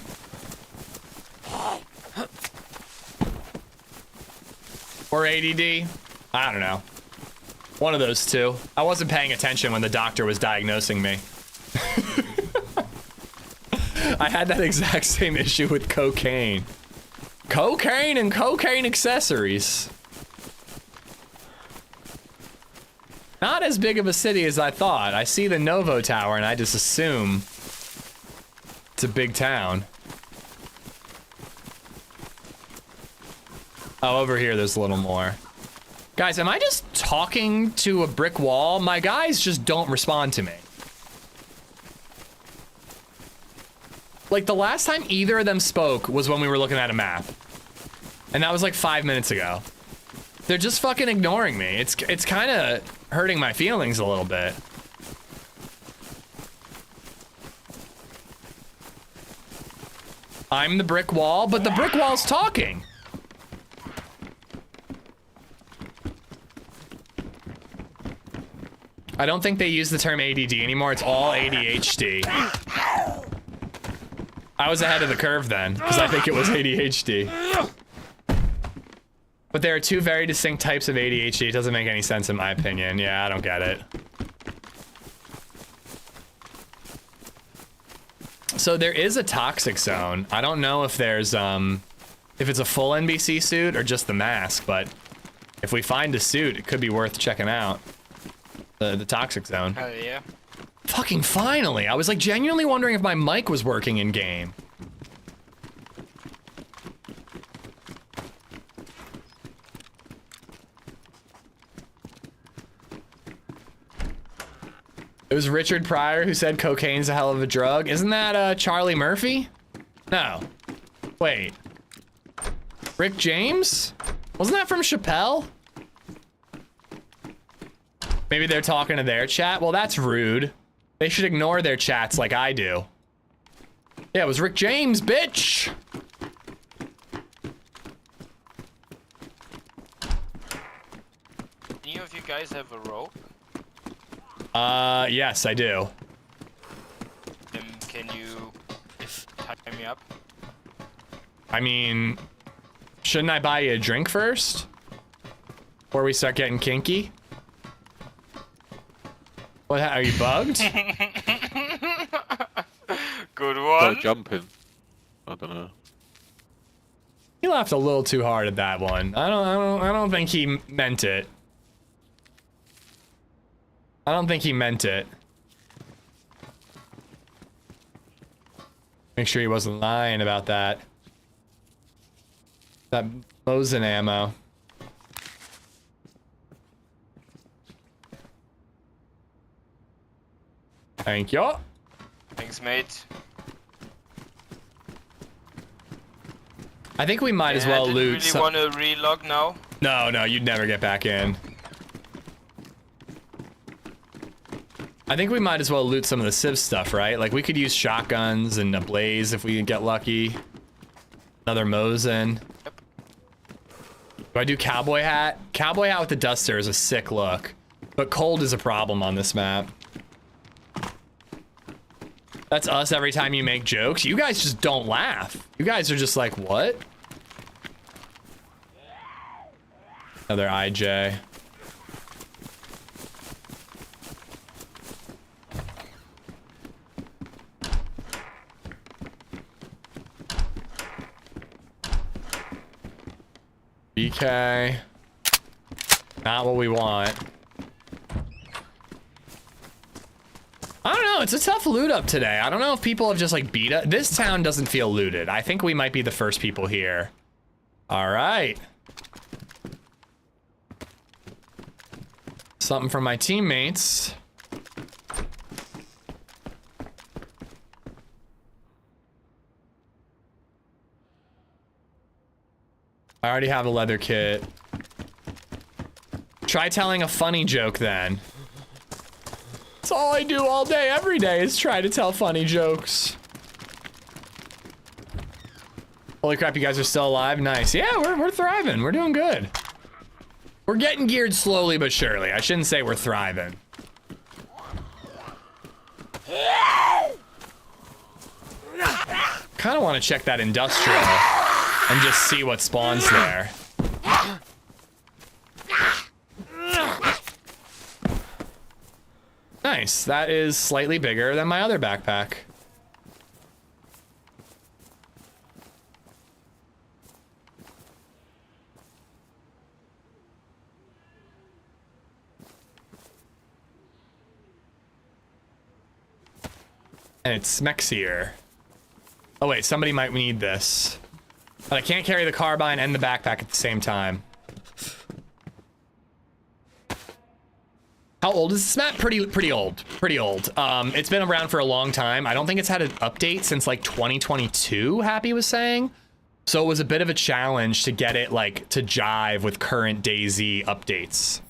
Or ADD? I don't know. One of those two. I wasn't paying attention when the doctor was diagnosing me. I had that exact same issue with cocaine. Cocaine and cocaine accessories. Not as big of a city as I thought. I see the Novo Tower and I just assume it's a big town. Oh, over here there's a little more. Guys, am I just talking to a brick wall? My guys just don't respond to me. Like, the last time either of them spoke was when we were looking at a map. And that was like 5 minutes ago. They're just fucking ignoring me. It's kind of hurting my feelings a little bit. I'm the brick wall, but the brick wall's talking. I don't think they use the term ADD anymore. It's all ADHD. I was ahead of the curve then, because I think it was ADHD. But there are two very distinct types of ADHD. It doesn't make any sense in my opinion. Yeah, I don't get it. So there is a toxic zone. I don't know if there's, if it's a full NBC suit or just the mask, but if we find a suit, it could be worth checking out. The toxic zone. Hell yeah. Fucking finally! I was like genuinely wondering if my mic was working in game. It was Richard Pryor who said cocaine's a hell of a drug. Isn't that Charlie Murphy? No. Wait. Rick James? Wasn't that from Chappelle? Maybe they're talking to their chat? Well, that's rude. They should ignore their chats like I do. Yeah, it was Rick James, bitch! Any of you guys have a rope? Yes, I do. Can you tie me up? I mean, shouldn't I buy you a drink first? Before we start getting kinky? What, are you bugged? Good Start one. jumping. I don't know. He laughed a little too hard at that one. I don't think he meant it. I don't think he meant it. Make sure he wasn't lying about that. That Mosin ammo. Thank you. Thanks, mate. I think we might as well loot. I really want to relog now. No, you'd never get back in. I think we might as well loot some of the Civ stuff, right? Like, we could use shotguns and a blaze if we get lucky. Another Mosin. Yep. Do I do cowboy hat? Cowboy hat with the duster is a sick look. But cold is a problem on this map. That's us every time you make jokes. You guys just don't laugh. You guys are just like, what? Another IJ. BK. Not what we want. I don't know, it's a tough loot up today. I don't know if people have just like beat us. This town doesn't feel looted. I think we might be the first people here. All right. Something from my teammates. I already have a leather kit. Try telling a funny joke then. That's all I do all day, every day, is try to tell funny jokes. Holy crap, you guys are still alive? Nice. Yeah, we're thriving. We're doing good. We're getting geared slowly but surely. I shouldn't say we're thriving. Kind of want to check that industrial and just see what spawns there. Nice. That is slightly bigger than my other backpack. And it's smexier. Oh wait, somebody might need this. But I can't carry the carbine and the backpack at the same time. How old is this map? Pretty old. Pretty old. It's been around for a long time. I don't think it's had an update since like 2022, Happy was saying. So it was a bit of a challenge to get it like to jive with current DayZ updates.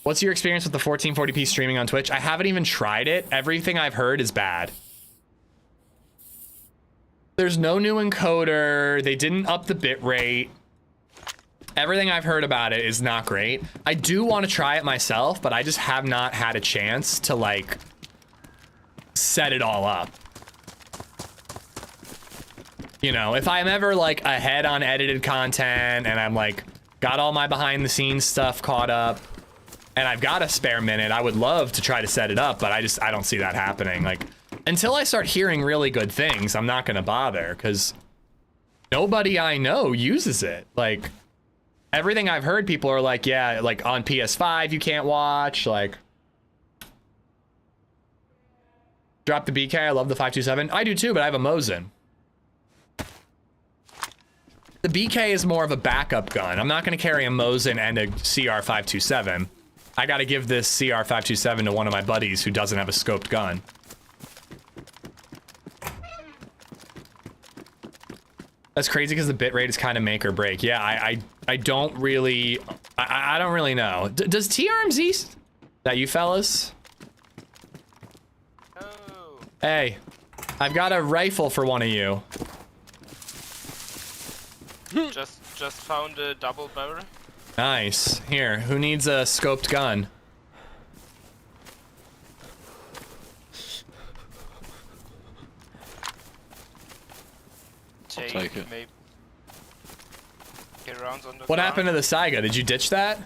What's your experience with the 1440p streaming on Twitch? I haven't even tried it. Everything I've heard is bad. There's no new encoder. They didn't up the bitrate. Everything I've heard about it is not great. I do want to try it myself, but I just have not had a chance to like set it all up. You know, if I'm ever like ahead on edited content and I'm like got all my behind the scenes stuff caught up and I've got a spare minute, I would love to try to set it up, but I don't see that happening. Like until I start hearing really good things, I'm not going to bother because nobody I know uses it. Like everything I've heard, people are like, yeah, like on PS5 you can't watch, like drop the BK. I love the 527. I do too, but I have a Mosin. The BK is more of a backup gun. I'm not going to carry a Mosin and a CR527. I got to give this CR527 to one of my buddies who doesn't have a scoped gun. That's crazy because the bitrate is kind of make or break. Yeah, I don't really, I don't really know. Does TRMZ, that you fellas? Oh. Hey, I've got a rifle for one of you. Just found a double barrel. Nice. Here, who needs a scoped gun? Take it. Maybe. Get rounds on the What farm. happened to the Saiga? Did you ditch that?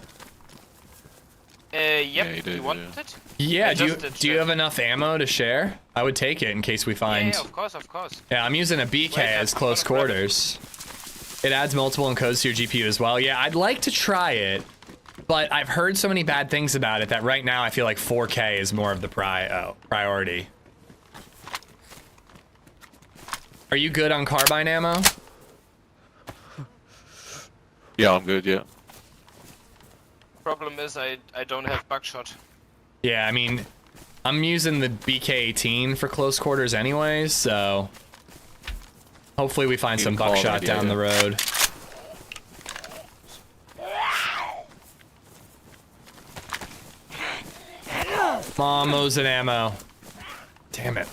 Yep, Yeah, you did, you wanted yeah. it? Yeah, I do just ditched you it. have enough ammo to share? I would take it in case we find... Yeah, of course. Yeah, I'm using a BK Wait, as that's close one of them. quarters. It adds multiple encodes to your GPU as well. Yeah, I'd like to try it, but I've heard so many bad things about it that right now I feel like 4K is more of the priority. Are you good on carbine ammo? Yeah, I'm good, yeah. Problem is I don't have buckshot. Yeah, I mean, I'm using the BK-18 for close quarters anyways, so hopefully we find Need some a call buckshot already, down yeah. the road. Mamos and ammo. Damn it.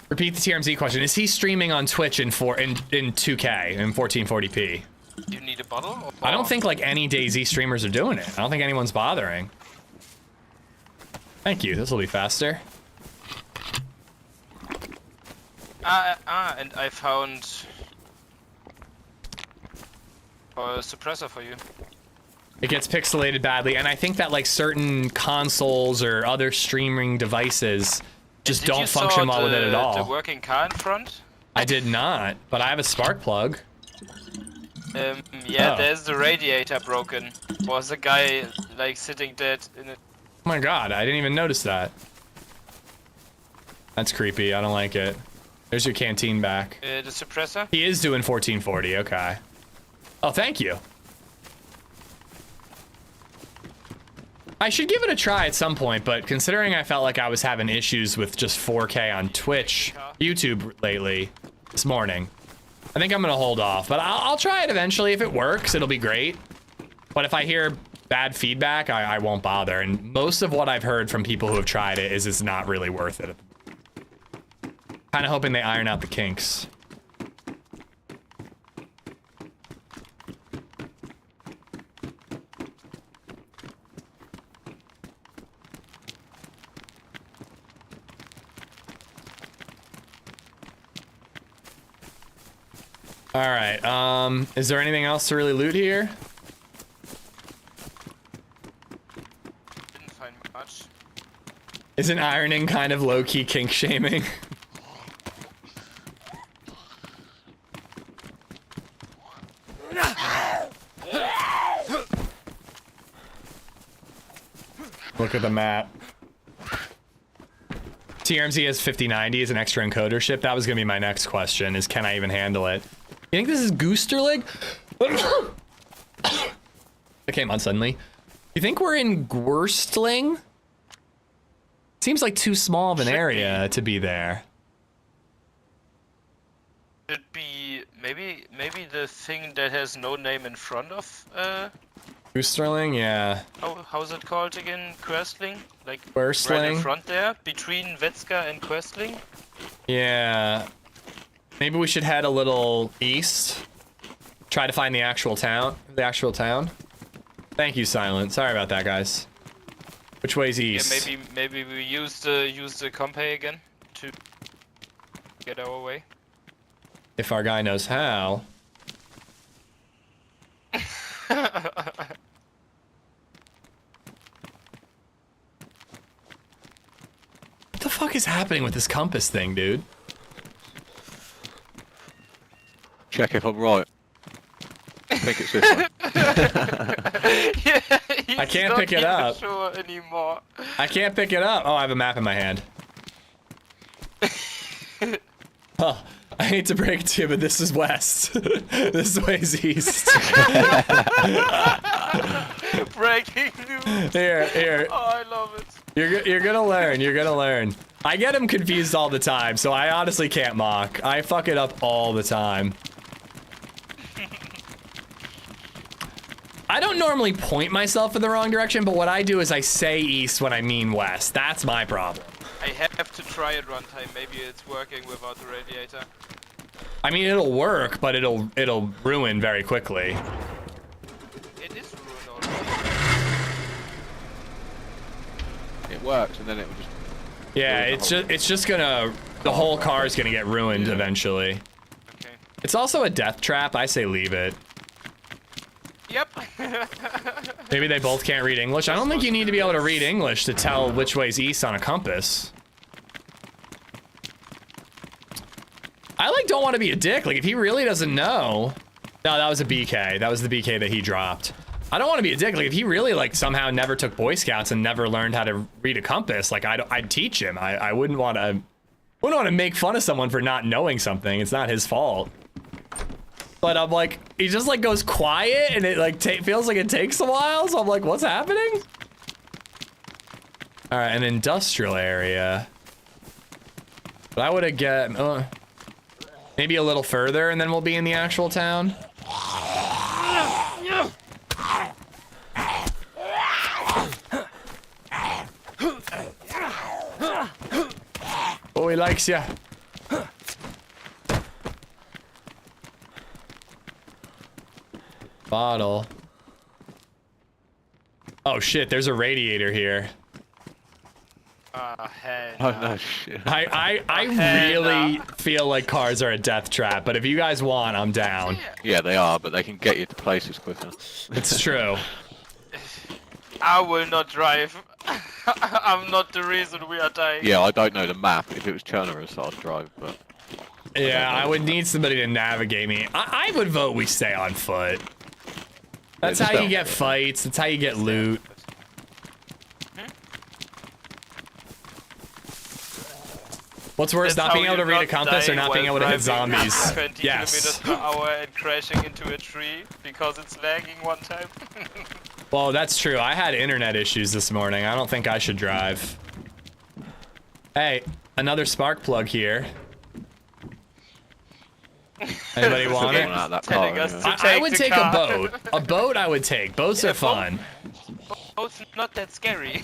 Repeat the TRMZ question. Is he streaming on Twitch in 2K in 1440p? You need a bottle? Or... I don't think like any DayZ streamers are doing it. I don't think anyone's bothering. Thank you. This will be faster. And I found a suppressor for you. It gets pixelated badly, and I think that like certain consoles or other streaming devices just don't function well with it at all. The working car in front? I did not, but I have a spark plug. Yeah, there's the radiator broken. Was a guy like sitting dead in it? Oh my god, I didn't even notice that. That's creepy. I don't like it. There's your canteen back. The suppressor? He is doing 1440. Okay. Oh, thank you. I should give it a try at some point, but considering I felt like I was having issues with just 4K on Twitch, YouTube lately, this morning, I think I'm gonna hold off. But I'll try it eventually. If it works, it'll be great. But if I hear bad feedback, I won't bother. And most of what I've heard from people who have tried it is it's not really worth it. Kind of hoping they iron out the kinks. All right, is there anything else to really loot here? Didn't find much. Isn't ironing kind of low-key kink shaming? Look at the map. TRMZ has 5090 as an extra encoder ship. That was gonna be my next question, is can I even handle it? You think this is Goosterlig? It came on suddenly. You think we're in Gwurstling? Seems like too small of an area to be there. Should be maybe the thing that has no name in front of Goosterling, yeah. how's it called again? Questling? Like Questling? right in front there, between Vetska and Questling? Yeah. Maybe we should head a little east. Try to find the actual town. Thank you, Silent. Sorry about that, guys. Which way's east? Yeah, maybe we use the compay again to get our way. If our guy knows how. What the fuck is happening with this compass thing, dude? Check if I'm right. I think it's this one. Yeah, I can't pick it up. Sure anymore. I can't pick it up. Oh, I have a map in my hand. Oh, I hate to break it to you, but this is west. This way's east. Breaking news. Here. Oh, I love it. You're gonna learn. I get him confused all the time, so I honestly can't mock. I fuck it up all the time. I don't normally point myself in the wrong direction, but what I do is I say east when I mean west. That's my problem. I have to try it one time. Maybe it's working without the radiator. I mean, it'll work, but it'll ruin very quickly. It is ruined already. It works, and then it will just. Yeah, it's just gonna. The whole car is gonna get ruined eventually. Okay. It's also a death trap. I say leave it. Yep. Maybe they both can't read English. I don't think you need to be able to read English to tell which way's east on a compass. I like don't want to be a dick. Like if he really doesn't know. No, that was a BK. That was the BK that he dropped. I don't want to be a dick. Like if he really like somehow never took Boy Scouts and never learned how to read a compass, like I'd teach him. I wouldn't want to make fun of someone for not knowing something. It's not his fault. But I'm like, he just like goes quiet and it like feels like it takes a while. So I'm like, what's happening? All right, an industrial area. But I would have get maybe a little further and then we'll be in the actual town. Oh, he likes ya. Bottle. Oh shit, there's a radiator here. Hell Oh no. no, shit. I really feel like cars are a death trap, but if you guys want, I'm down. Yeah, they are, but they can get you to places quicker. It's true. I will not drive. I'm not the reason we are dying. Yeah, I don't know the map. If it was Chernobyl, so I'd drive, but... Yeah, I would need somebody to navigate me. I would vote we stay on foot. That's how you get fights. That's how you get loot. What's worse, not being able to read a compass or not being able to hit zombies? 20 Yes. kilometers per hour and crashing into a tree because it's lagging one time. Well, that's true. I had internet issues this morning. I don't think I should drive. Hey, another spark plug here. Anybody want it? Out of that car, Telling us anyway. to I would the take car. a boat. A boat I would take. Boats are fun. Boat's not that scary.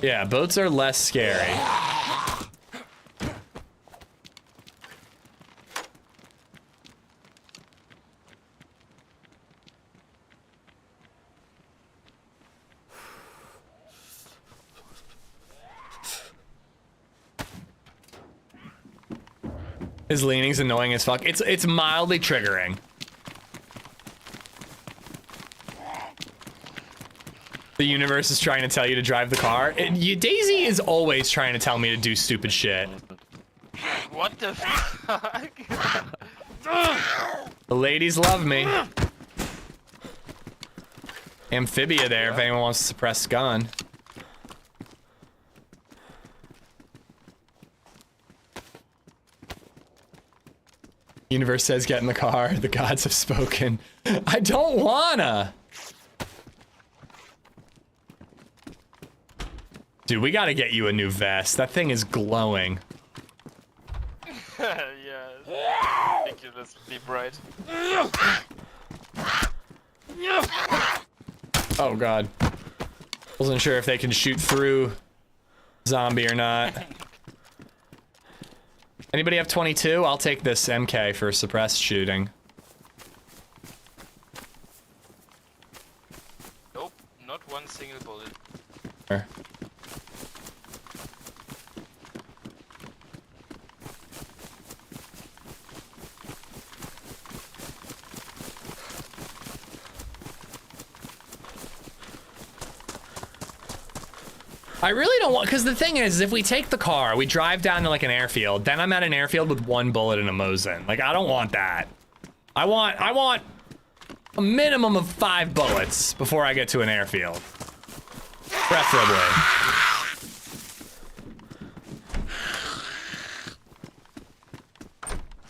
Yeah, boats are less scary. His leaning's annoying as fuck. It's mildly triggering. The universe is trying to tell you to drive the car. DayZ is always trying to tell me to do stupid shit. What the fuck? The ladies love me. Amphibia there if anyone wants to suppress gun. Universe says get in the car. The gods have spoken. I don't wanna. Dude, we gotta get you a new vest. That thing is glowing. Yeah, ridiculously bright. Oh god. Wasn't sure if they can shoot through zombie or not. Anybody have 22? I'll take this MK for suppressed shooting. Nope, not one single bullet. Sure. I really don't want, because the thing is, if we take the car, we drive down to like an airfield, then I'm at an airfield with 1 bullet and a Mosin. Like, I don't want that. I want a minimum of 5 bullets before I get to an airfield. Preferably.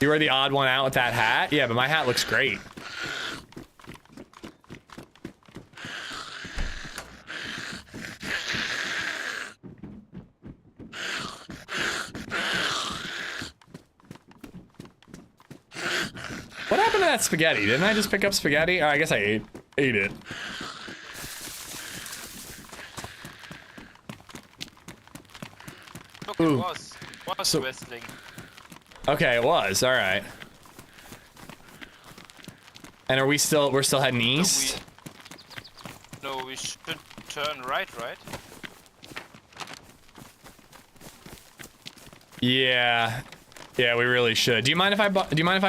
You were the odd one out with that hat? Yeah, but my hat looks great. What happened to that spaghetti? Didn't I just pick up spaghetti? Oh, I guess I ate it. Look, Ooh. it was So- wrestling. Okay, it was. All right. And we're still heading east? No, we should turn right? Yeah. Yeah, we really should. Do you mind if I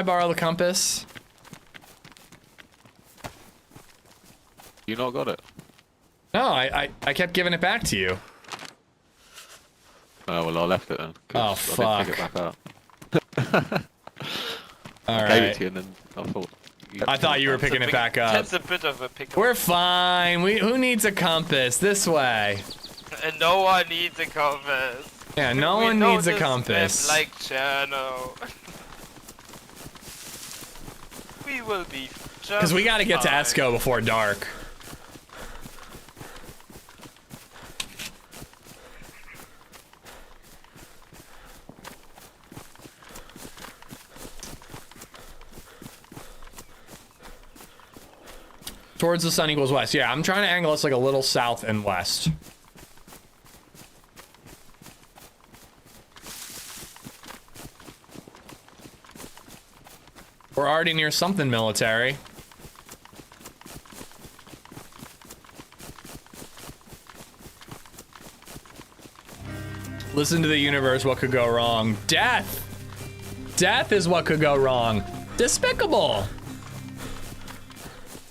borrow the compass? You not got it? No, I kept giving it back to you. Oh, well, I left it then. Oh, 'cause I didn't pick it back up. All I gave it right. to you and then I thought... I thought you were picking it back up. That's a bit of a pickle. We're fine. Who needs a compass? This way. And no one needs a compass. Yeah, no We one know needs a this compass. map like Cherno. We will be just Because we gotta get to fine. Esco before dark. Towards the sun equals west. Yeah, I'm trying to angle us like a little south and west. We're already near something military. Listen to the universe, what could go wrong? Death! Death is what could go wrong. Despicable!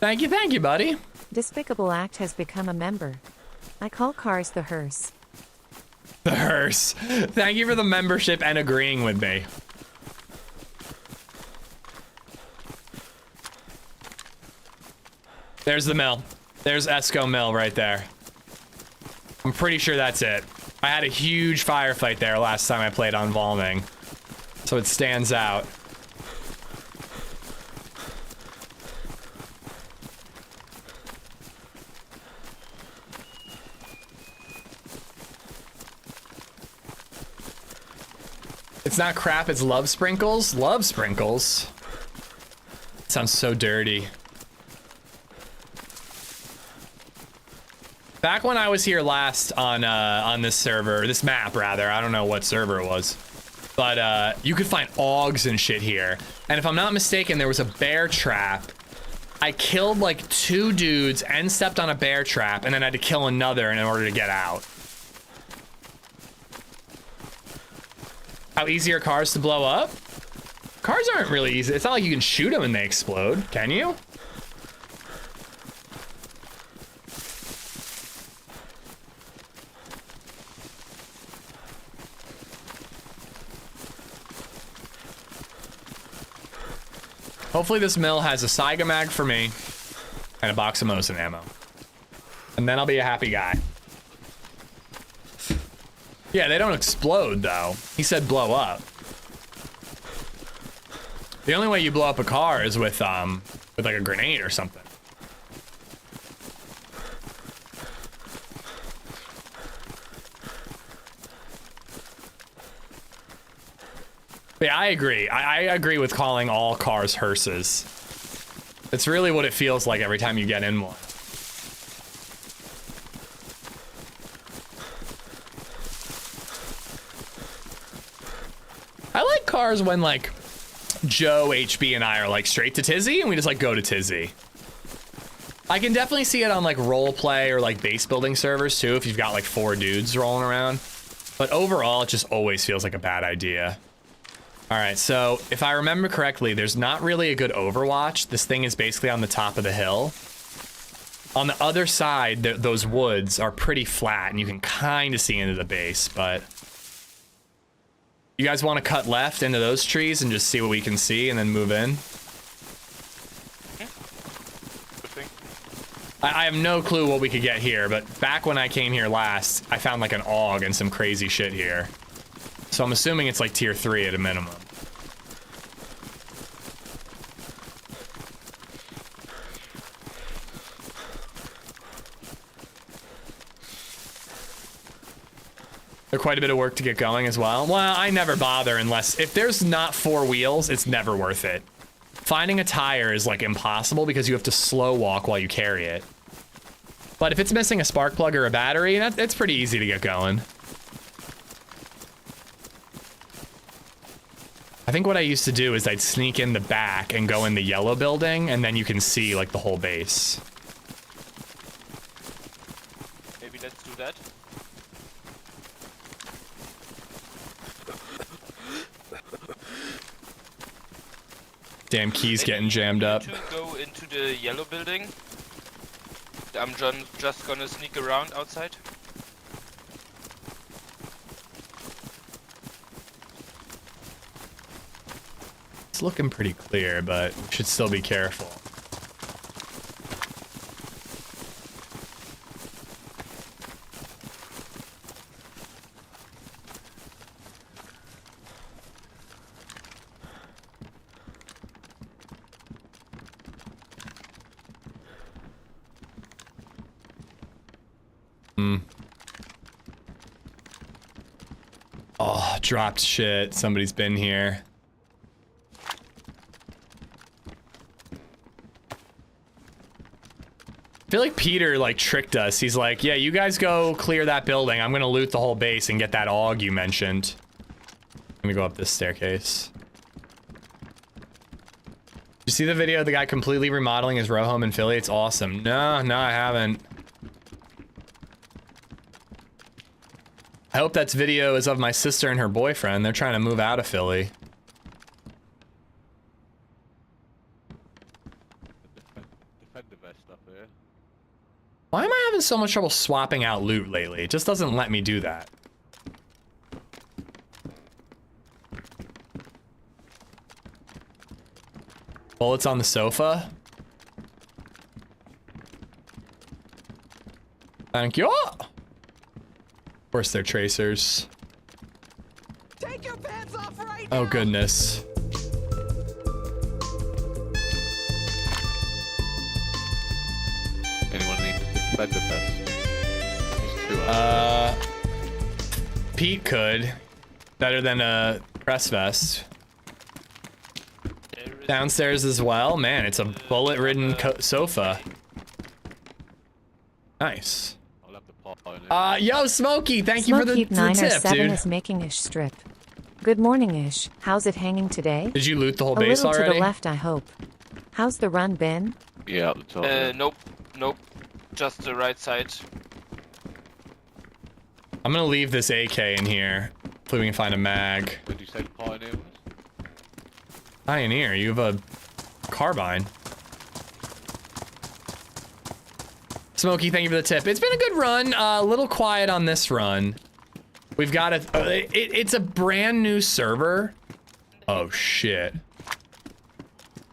Thank you, buddy. Despicable Act has become a member. I call cars the hearse. The hearse. Thank you for the membership and agreeing with me. There's the mill. There's Esco Mill right there. I'm pretty sure that's it. I had a huge firefight there last time I played on Valning, so it stands out. It's not crap, it's love sprinkles? Love sprinkles? Sounds so dirty. Back when I was here last on this server, this map rather, I don't know what server it was, but you could find augs and shit here. And if I'm not mistaken, there was a bear trap. I killed like 2 dudes and stepped on a bear trap, and then I had to kill another in order to get out. How easy are cars to blow up? Cars aren't really easy. It's not like you can shoot them and they explode, can you? Hopefully this mill has a Saiga mag for me and a box of Mosin ammo. And then I'll be a happy guy. Yeah, they don't explode though. He said blow up. The only way you blow up a car is with like a grenade or something. But yeah, I agree. I agree with calling all cars hearses. It's really what it feels like every time you get in one. I like cars when like Joe, HB, and I are like straight to Tizzy and we just like go to Tizzy. I can definitely see it on like role play or like base building servers too if you've got like 4 dudes rolling around. But overall, it just always feels like a bad idea. All right, so if I remember correctly, there's not really a good overwatch. This thing is basically on the top of the hill. On the other side, those woods are pretty flat and you can kind of see into the base, but you guys want to cut left into those trees and just see what we can see and then move in? I have no clue what we could get here, but back when I came here last, I found like an AUG and some crazy shit here. So I'm assuming it's like tier 3 at a minimum. There's quite a bit of work to get going as well. Well, I never bother unless, if there's not 4 wheels, it's never worth it. Finding a tire is like impossible because you have to slow walk while you carry it. But if it's missing a spark plug or a battery, it's pretty easy to get going. I think what I used to do is I'd sneak in the back and go in the yellow building, and then you can see like the whole base. Maybe let's do that. Damn keys getting jammed up. To go into the yellow building. I'm just gonna sneak around outside. It's looking pretty clear, but we should still be careful. Oh, dropped shit. Somebody's been here. I feel like Peter like tricked us. He's like, yeah, you guys go clear that building. I'm gonna loot the whole base and get that AUG you mentioned. Let me go up this staircase. You see the video of the guy completely remodeling his row home in Philly? It's awesome. No, I haven't. I hope that's video is of my sister and her boyfriend. They're trying to move out of Philly. Defender vest up here. Why am I having so much trouble swapping out loot lately? It just doesn't let me do that. Bullets on the sofa. Thank you. Of course, they're tracers. Take your pants off right Oh, now. goodness. Anyone need defender vest? There's 2 Pete could. Better than a press vest. Downstairs as well. Man, it's a bullet-ridden sofa. Nice. I'll have the pot on it. Yo, Smokey, thank you for the tip, 907 dude. is making Ish strip. Good morning, Ish. How's it hanging today? Did you loot the whole A base little already? to the left, I hope. How's the run been? Yeah, up the top. Yeah. Nope, nope. Just the right side. I'm gonna leave this AK in here. Hopefully we can find a mag. Did you say the Pioneer was? Pioneer, you have a carbine. Smokey, thank you for the tip. It's been a good run. A little quiet on this run. We've got it's a brand new server. Oh shit.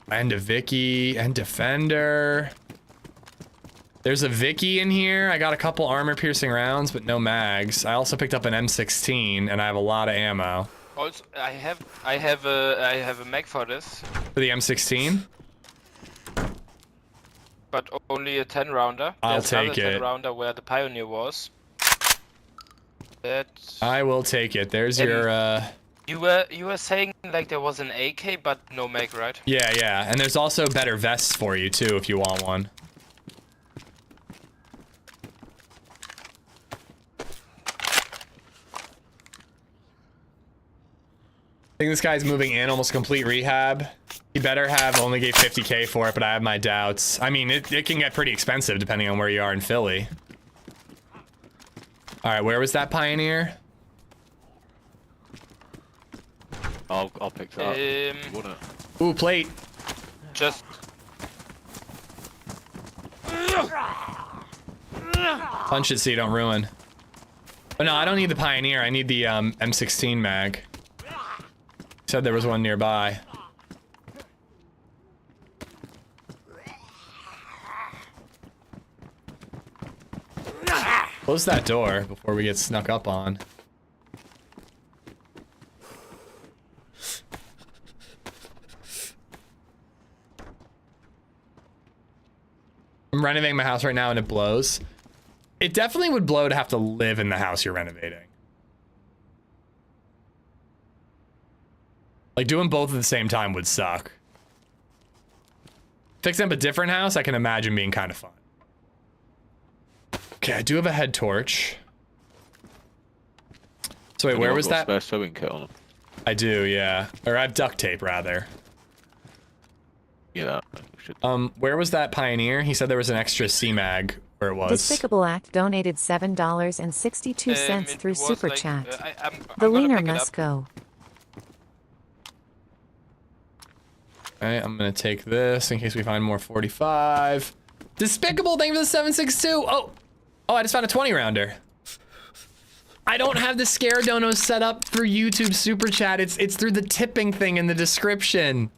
And a Vicky and Defender. There's a Vicky in here. I got a couple armor-piercing rounds, but no mags. I also picked up an M16, and I have a lot of ammo. Also, I have a mag for this, For the M16? but only a 10 rounder. I'll There's another take it. 10 rounder where the Pioneer was. That I will take it. There's your, you were saying like there was an AK, but no mag, right? Yeah, and there's also better vests for you, too, if you want one. I think this guy's moving in, almost complete rehab. He better have only gave 50K for it, but I have my doubts. I mean, it can get pretty expensive depending on where you are in Philly. All right, where was that Pioneer? I'll pick that up. You want it? Ooh, plate. Just Punch it so you don't ruin. But no, I don't need the Pioneer. I need the M16 mag. Said there was one nearby. Close that door before we get snuck up on. I'm renovating my house right now and it blows. It definitely would blow to have to live in the house you're renovating. Like, doing both at the same time would suck. Fixing up a different house, I can imagine being kind of fun. Okay, I do have a head torch. So wait, where was that? Spare sewing kit on them. I do, yeah. Or I have duct tape, rather. Yeah, should. Where was that Pioneer? He said there was an extra C-mag where it was. Despicable Act donated $7.62 through it was Super like, Chat. I'm The gonna leaner pick it must up. go. Alright, I'm gonna take this in case we find more 45. Despicable, thank you for the 762. Oh, I just found a 20 rounder. I don't have the scare donos set up for YouTube Super Chat. It's through the tipping thing in the description.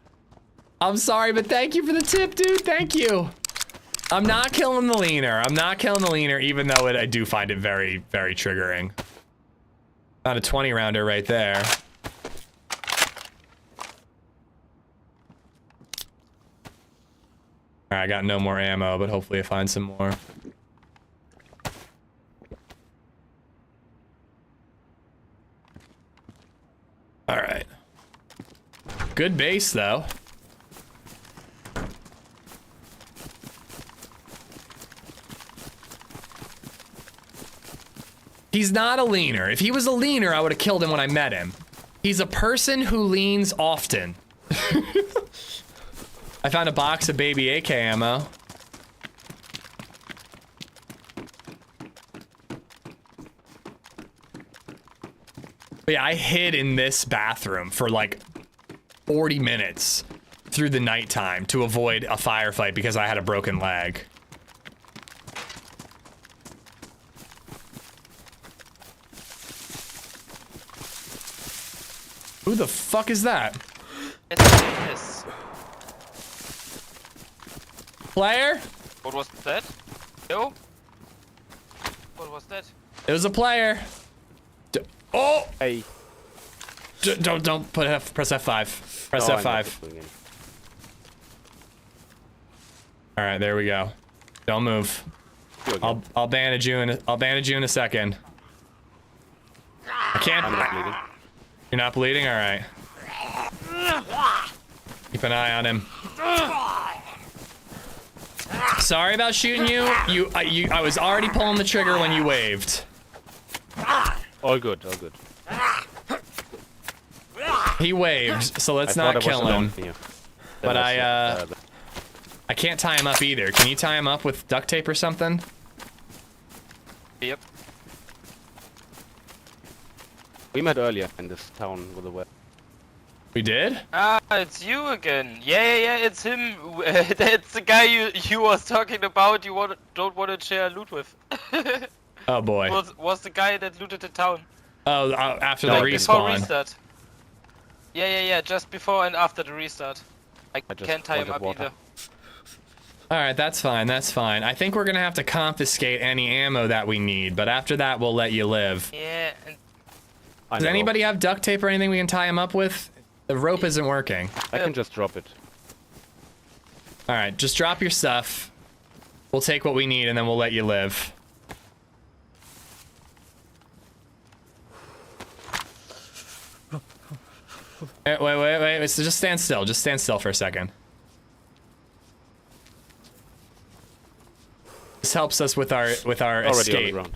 I'm sorry, but thank you for the tip, dude. Thank you. I'm not killing the leaner. I'm not killing the leaner, even though I do find it very, very triggering. Found a 20 rounder right there. Alright, I got no more ammo, but hopefully I find some more. Alright. Good base, though. He's not a leaner. If he was a leaner, I would have killed him when I met him. He's a person who leans often. I found a box of baby AK ammo. But yeah, I hid in this bathroom for like 40 minutes through the nighttime to avoid a firefight because I had a broken leg. Who the fuck is that? Yes. Player? What was that? Yo? What was that? It was a player. Oh! Hey. Don't put F. Press F5. Press F5. All right, there we go. Don't move. I'll bandage you in. I'll bandage you in a second. I can't. I'm not bleeding. You're not bleeding. All right. Keep an eye on him. Sorry about shooting you. I was already pulling the trigger when you waved. All good, all good. He waved, so let's not kill him. But I can't tie him up either. Can you tie him up with duct tape or something? Yep. We met earlier in this town with the web. We did? Ah, it's you again. Yeah, it's him. That's the guy you was talking about. You don't want to share loot with. Oh boy. Was the guy that looted the town? Oh, after the Before respawn. restart. Yeah, just before and after the restart. I just can't tie him wanted up water. either. Alright, that's fine, that's fine. I think we're gonna have to confiscate any ammo that we need, but after that we'll let you live. Yeah, and Does anybody have duct tape or anything we can tie him up with? The rope isn't working. I can just drop it. Alright, just drop your stuff. We'll take what we need and then we'll let you live. Wait. So just stand still. Just stand still for a second. This helps us with our Already escape. on the ground.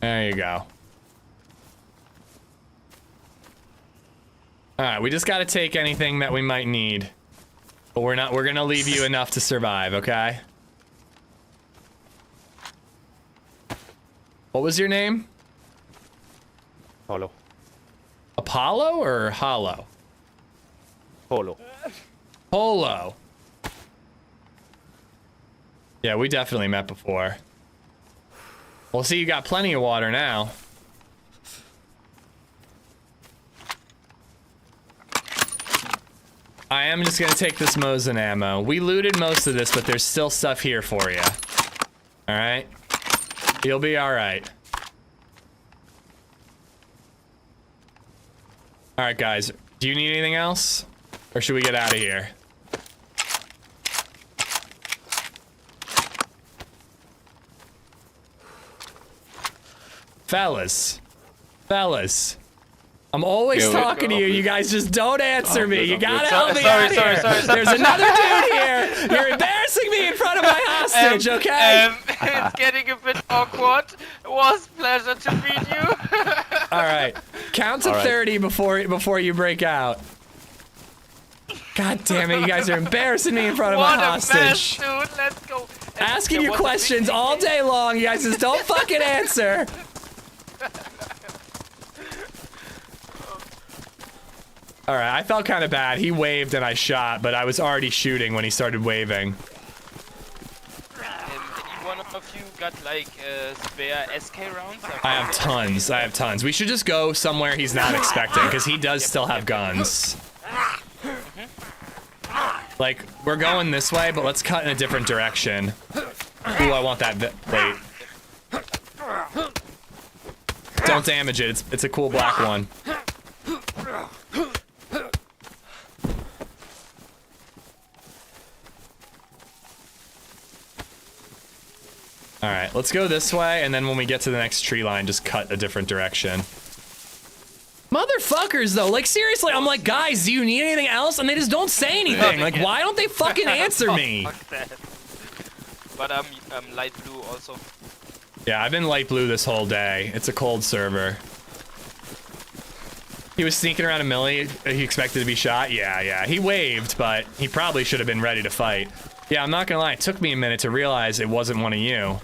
There you go. Alright, we just gotta take anything that we might need. But we're gonna leave you enough to survive, okay? What was your name? Polo. Apollo or Hollow? Polo. Polo. Yeah, we definitely met before. Well, see, you got plenty of water now. I am just gonna take this Mosin ammo. We looted most of this, but there's still stuff here for you. Alright? You'll be alright. Alright, guys. Do you need anything else? Or should we get out of here? Fellas. I'm always talking to you. You guys just don't answer me. You gotta help me out here. There's another dude here. You're embarrassing me in front of my hostage, okay? It's getting a bit awkward. It was a pleasure to meet you. All right. Count to 30 before you break out. God damn it, you guys are embarrassing me in front of my hostage. Mess, dude. Let's go. Asking you questions all day long. You guys just don't fucking answer. Alright, I felt kind of bad. He waved and I shot, but I was already shooting when he started waving. Any one of you got like spare SK rounds? I have tons. We should just go somewhere he's not expecting, because he does still have guns. Like, we're going this way, but let's cut in a different direction. Ooh, I want that. Wait. Don't damage it. It's a cool black one. Alright, let's go this way, and then when we get to the next tree line, just cut a different direction. Motherfuckers, though, like, seriously, I'm like, guys, do you need anything else? And they just don't say anything. Like, why don't they fucking answer me? Fuck that. But I'm light blue also. Yeah, I've been light blue this whole day. It's a cold server. He was sneaking around a millie. He expected to be shot. Yeah. He waved, but he probably should have been ready to fight. Yeah, I'm not gonna lie. It took me a minute to realize it wasn't one of you.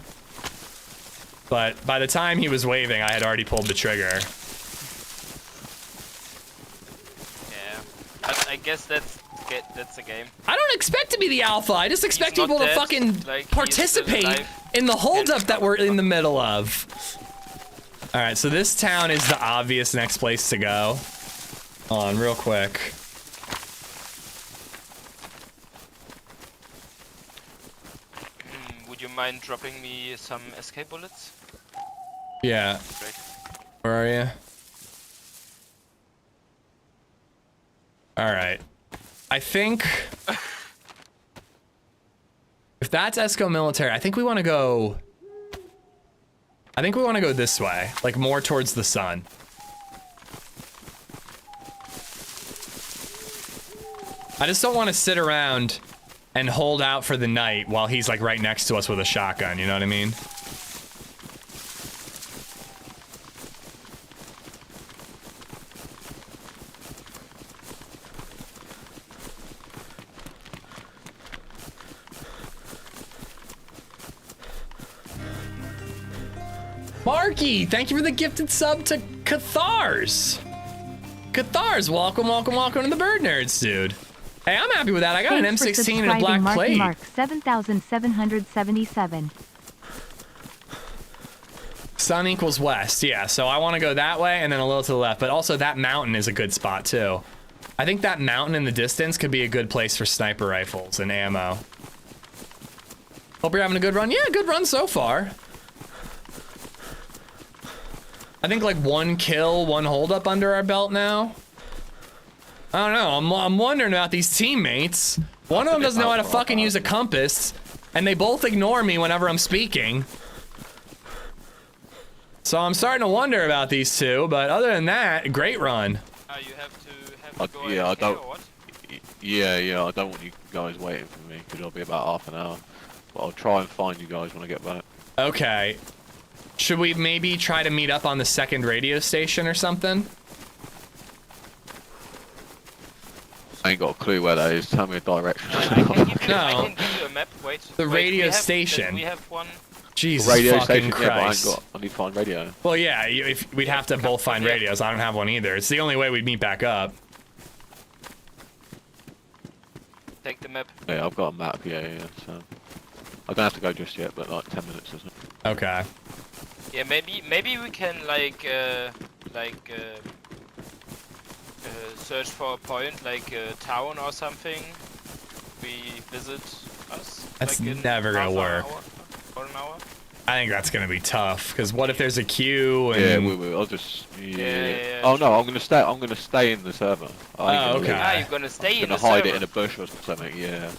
But by the time he was waving, I had already pulled the trigger. Yeah, I guess that's a game. I don't expect to be the alpha. I just expect people to fucking like, participate in the holdup that we're in the middle of. All right, so this town is the obvious next place to go. Hold on, real quick. Would you mind dropping me some escape bullets? Yeah. Great. Where are you? All right. I think if that's Esco military, I think we want to go. I think we want to go this way, like more towards the sun. I just don't want to sit around and hold out for the night while he's like right next to us with a shotgun, you know what I mean? Marky, thank you for the gifted sub to Cathars. Cathars, welcome, welcome, welcome to the Bird Nerds, dude. Hey, I'm happy with that. I got an M16 and a black plate. Mark 7,777. Sun equals west, yeah. So I want to go that way and then a little to the left, but also that mountain is a good spot too. I think that mountain in the distance could be a good place for sniper rifles and ammo. Hope you're having a good run. Yeah, good run so far. I think like 1 kill, 1 holdup under our belt now. I don't know. I'm wondering about these teammates. One of them doesn't know how to fucking use a compass, and they both ignore me whenever I'm speaking. So I'm starting to wonder about these two, but other than that, great run. You have to go yeah, I don't. or what? Yeah, I don't want you guys waiting for me because it'll be about half an hour. But I'll try and find you guys when I get back. Okay. Should we maybe try to meet up on the second radio station or something? I ain't got a clue where that is. Tell me a direction. I can give you a map. Wait. The radio station. We have one. Jesus radio fucking station, Christ. yeah, but I need to find radio. Well, yeah, we'd have to both find radios. I don't have one either. It's the only way we'd meet back up. Take the map. Yeah, I've got a map, yeah, so... I don't have to go just yet, but like 10 minutes or so. Okay. Yeah, maybe we can search for a point, like a town or something. We visit us. That's like in never gonna work. For an hour. I think that's gonna be tough, because what if there's a queue and... Yeah, I'll just... Yeah, oh no, I'm gonna stay in the server. Oh, okay. Ah, you're gonna stay in the server. I'm gonna hide it in a bush or something, yeah.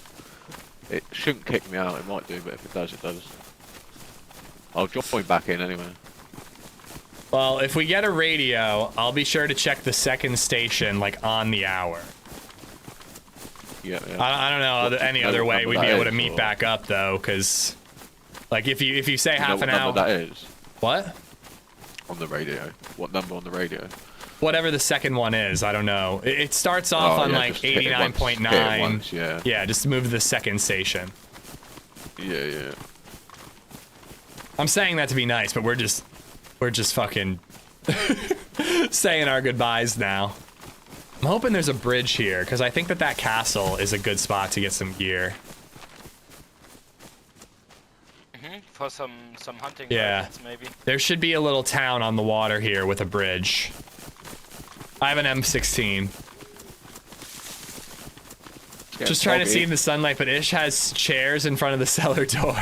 It shouldn't kick me out, it might do, but if it does, it does. I'll join back in anyway. Well, if we get a radio, I'll be sure to check the second station, like, on the hour. Yeah. I don't know any other way we'd be able to meet back up, though, because... Like, if you say half an hour... What number that is? What? On the radio. What number on the radio? Whatever the second one is, I don't know. It starts off on, like, 89.9. Yeah. Yeah, just move to the second station. Yeah. I'm saying that to be nice, but we're just fucking saying our goodbyes now. I'm hoping there's a bridge here, because I think that castle is a good spot to get some gear. For some hunting. Yeah. Rifles, maybe. There should be a little town on the water here with a bridge. I have an M16. Just trying to see in the sunlight, but Ish has chairs in front of the cellar door.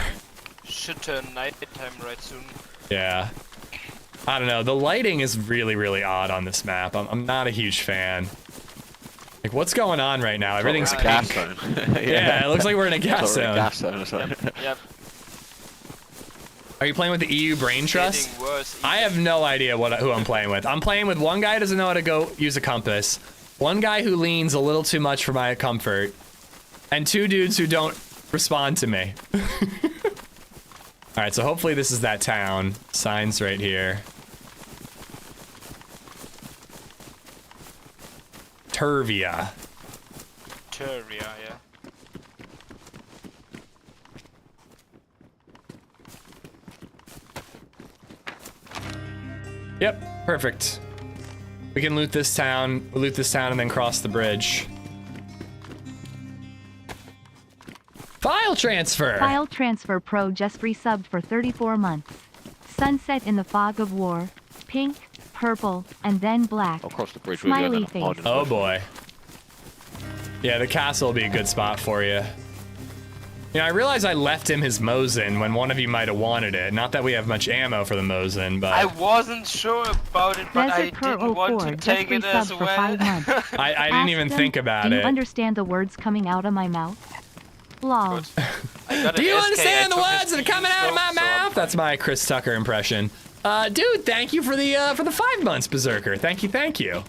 Should turn nighttime right soon. Yeah. I don't know. The lighting is really, really odd on this map. I'm not a huge fan. Like, what's going on right now? Everything's a pink. gas zone. Yeah, it looks like we're in a gas zone. A gas zone or something. Yep. Are you playing with the EU Brain Trust? I have no idea who I'm playing with. I'm playing with one guy who doesn't know how to go use a compass, one guy who leans a little too much for my comfort, and 2 dudes who don't respond to me. Alright, so hopefully this is that town. Signs right here. Turvia. Turvia, yeah. Yep, perfect. We can loot this town, and then cross the bridge. File transfer! File transfer pro just resubbed for 34 months. Sunset in the fog of war. Pink, purple, and then black. I'll cross the bridge Smiley with you. face. Oh boy. Yeah, the castle will be a good spot for you. You know, I realize I left him his Mosin when one of you might have wanted it. Not that we have much ammo for the Mosin, but... I wasn't sure about it, but I Desert Cur didn't want 04 to just take it as resubbed for well. 5 months. I didn't even Ask think them, about do it. you understand the words coming out of my mouth? Lol. Do you understand the words that are coming out of my mouth? That's my Chris Tucker impression. Dude, thank you for the 5 months, Berserker. Thank you.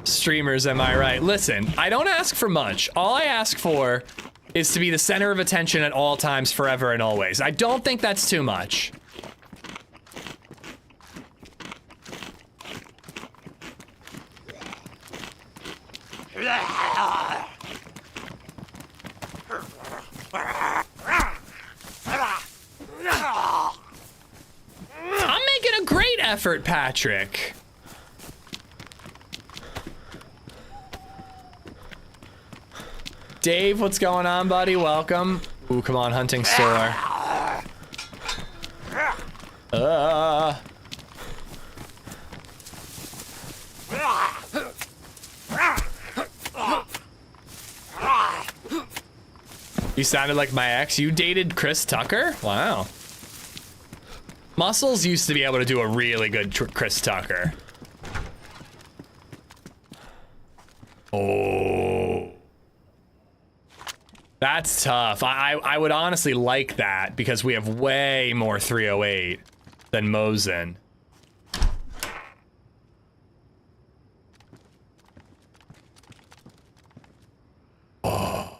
Streamers, am I right? Listen, I don't ask for much. All I ask for is to be the center of attention at all times, forever and always. I don't think that's too much. I'm making a great effort, Patrick. Dave, what's going on, buddy? Welcome. Ooh, come on, hunting store. You sounded like my ex. You dated Chris Tucker? Wow. Muscles used to be able to do a really good Chris Tucker. Oh. That's tough. I would honestly like that because we have way more 308 than Mosin. Oh.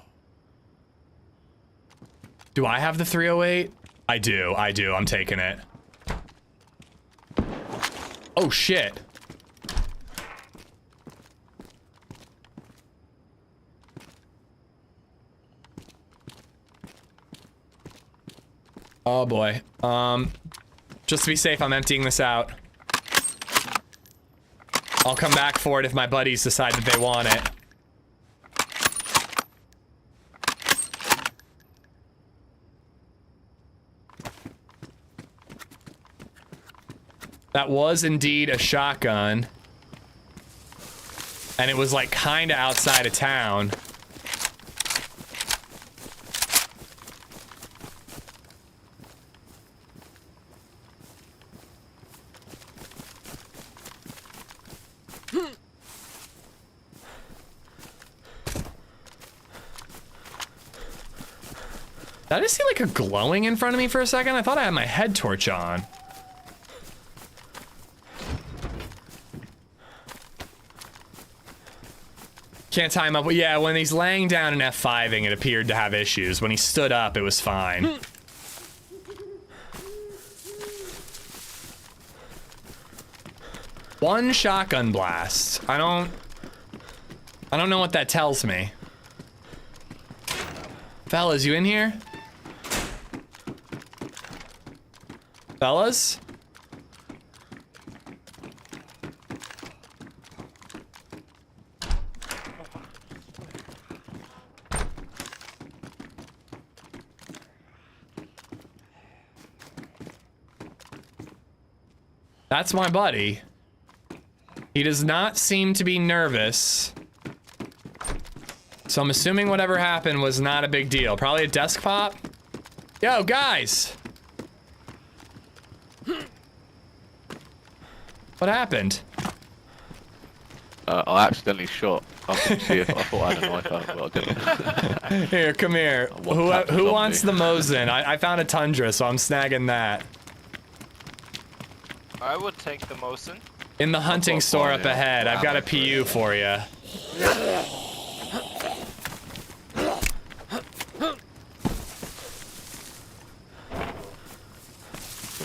Do I have the 308? I do. I'm taking it. Oh shit. Oh boy. Just to be safe, I'm emptying this out. I'll come back for it if my buddies decide that they want it. That was indeed a shotgun. And it was like kinda outside of town. Did I just see like a glowing in front of me for a second? I thought I had my head torch on. Can't time up. Yeah, when he's laying down and F5ing, it appeared to have issues. When he stood up, it was fine. One shotgun blast. I don't know what that tells me. Fellas, you in here? Fellas? That's my buddy. He does not seem to be nervous. So I'm assuming whatever happened was not a big deal. Probably a desk pop. Yo, guys. What happened? I accidentally shot. I couldn't see if I thought I had a knife out, but I didn't. Here, come here. Who wants the Mosin? I found a Tundra, so I'm snagging that. I would take the Mosin. In the hunting store up ahead. I've got a PU for you.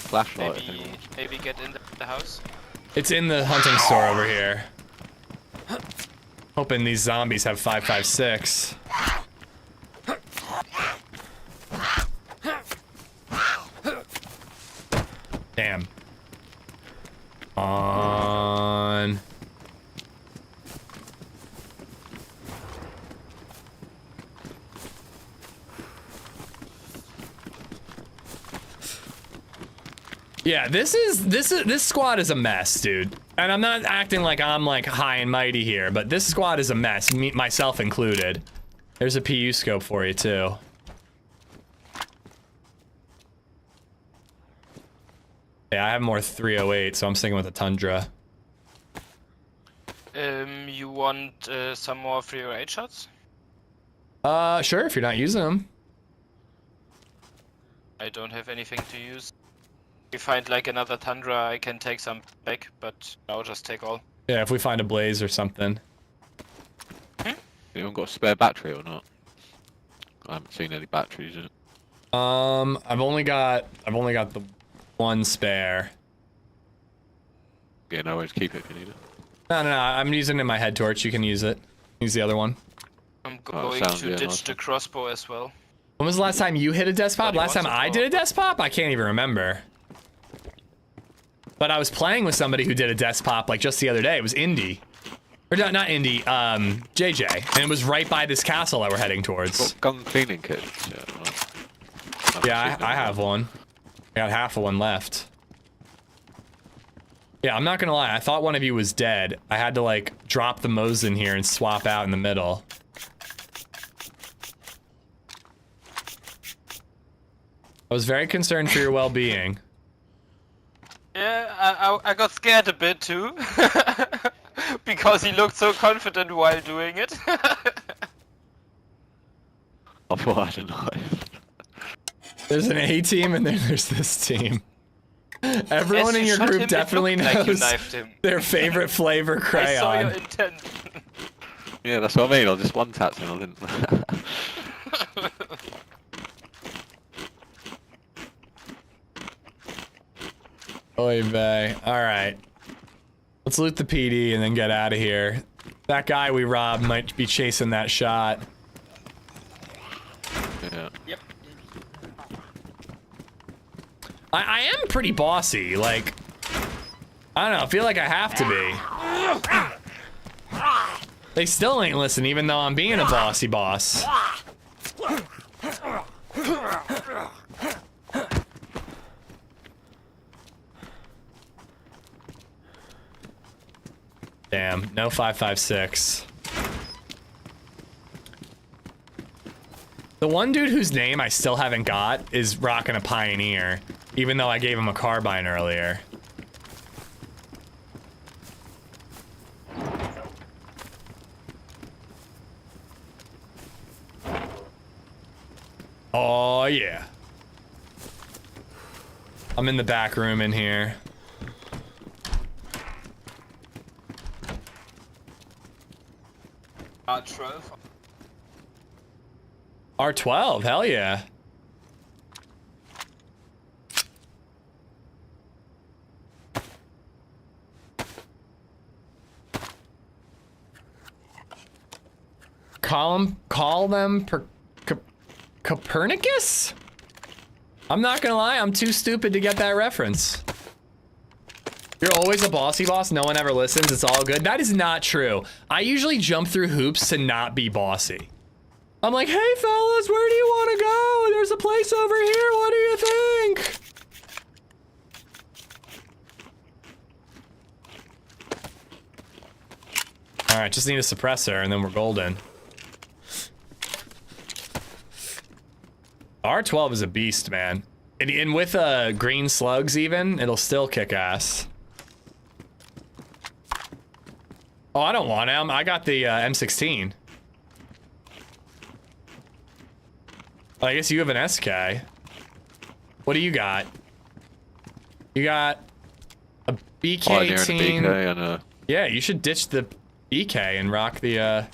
Flashlight. Maybe get in the house. It's in the hunting store over here. Hoping these zombies have 5.56. Damn. On. Yeah, this squad is a mess, dude. And I'm not acting like I'm like high and mighty here, but this squad is a mess, myself included. There's a PU scope for you too. Yeah, I have more 308, so I'm sticking with the Tundra. You want some more 308 shots? Sure, if you're not using them. I don't have anything to use. If we find like another Tundra, I can take some back, but I'll just take all. Yeah, if we find a Blaze or something. Anyone got a spare battery or not? I haven't seen any batteries in it. I've only got the one spare. Yeah, no worries, keep it if you need it. No, I'm using it in my head torch. You can use it. Use the other one. I'm going to ditch the crossbow as well. When was the last time you hit a desk pop? Last time I did a desk pop? I can't even remember. But I was playing with somebody who did a desk pop like just the other day. It was Indy. Or not Indy, JJ. And it was right by this castle that we're heading towards. Gun cleaning kit. Yeah, I have one. I got half of one left. Yeah, I'm not gonna lie. I thought one of you was dead. I had to like drop the Mosin here and swap out in the middle. I was very concerned for your well-being. Yeah, I got scared a bit too. Because he looked so confident while doing it. I thought I had a knife. There's an A team and then there's this team. Everyone Yes, in you your shot group him, it definitely looked like you knows knifed him. their favorite flavor crayon. I saw your intent. Yeah, that's what I mean. I just one-tapped him. I didn't. Oy vey. Alright. Let's loot the PD and then get out of here. That guy we robbed might be chasing that shot. Yeah. Yep. I am pretty bossy, like... I don't know, I feel like I have to be. They still ain't listening even though I'm being a bossy boss. Damn, no 5.56. The one dude whose name I still haven't got is rocking a Pioneer, even though I gave him a carbine earlier. Oh yeah. I'm in the back room in here. R12. R12, hell yeah. Call them Copernicus? I'm not gonna lie, I'm too stupid to get that reference. You're always a bossy boss, no one ever listens, it's all good. That is not true. I usually jump through hoops to not be bossy. I'm like, hey fellas, where do you want to go? There's a place over here, what do you think? Alright, just need a suppressor and then we're golden. R12 is a beast, man. And with green slugs even, it'll still kick ass. Oh, I don't want him. I got the M16. I guess you have an SK. What do you got? You got a BK-18. BK and a... Yeah, you should ditch the BK and rock the other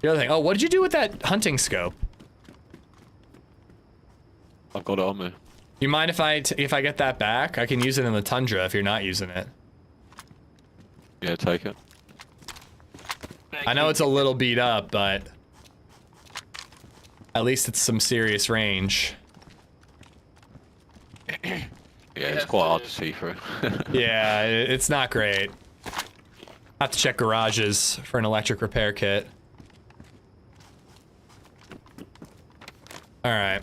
thing. Oh, what did you do with that hunting scope? I've got it on me. You mind if I get that back? I can use it in the Tundra if you're not using it. Yeah, take it. I know it's a little beat up, but at least it's some serious range. Yeah, it's quite hard to see through. Yeah, it's not great. Have to check garages for an electric repair kit. All right.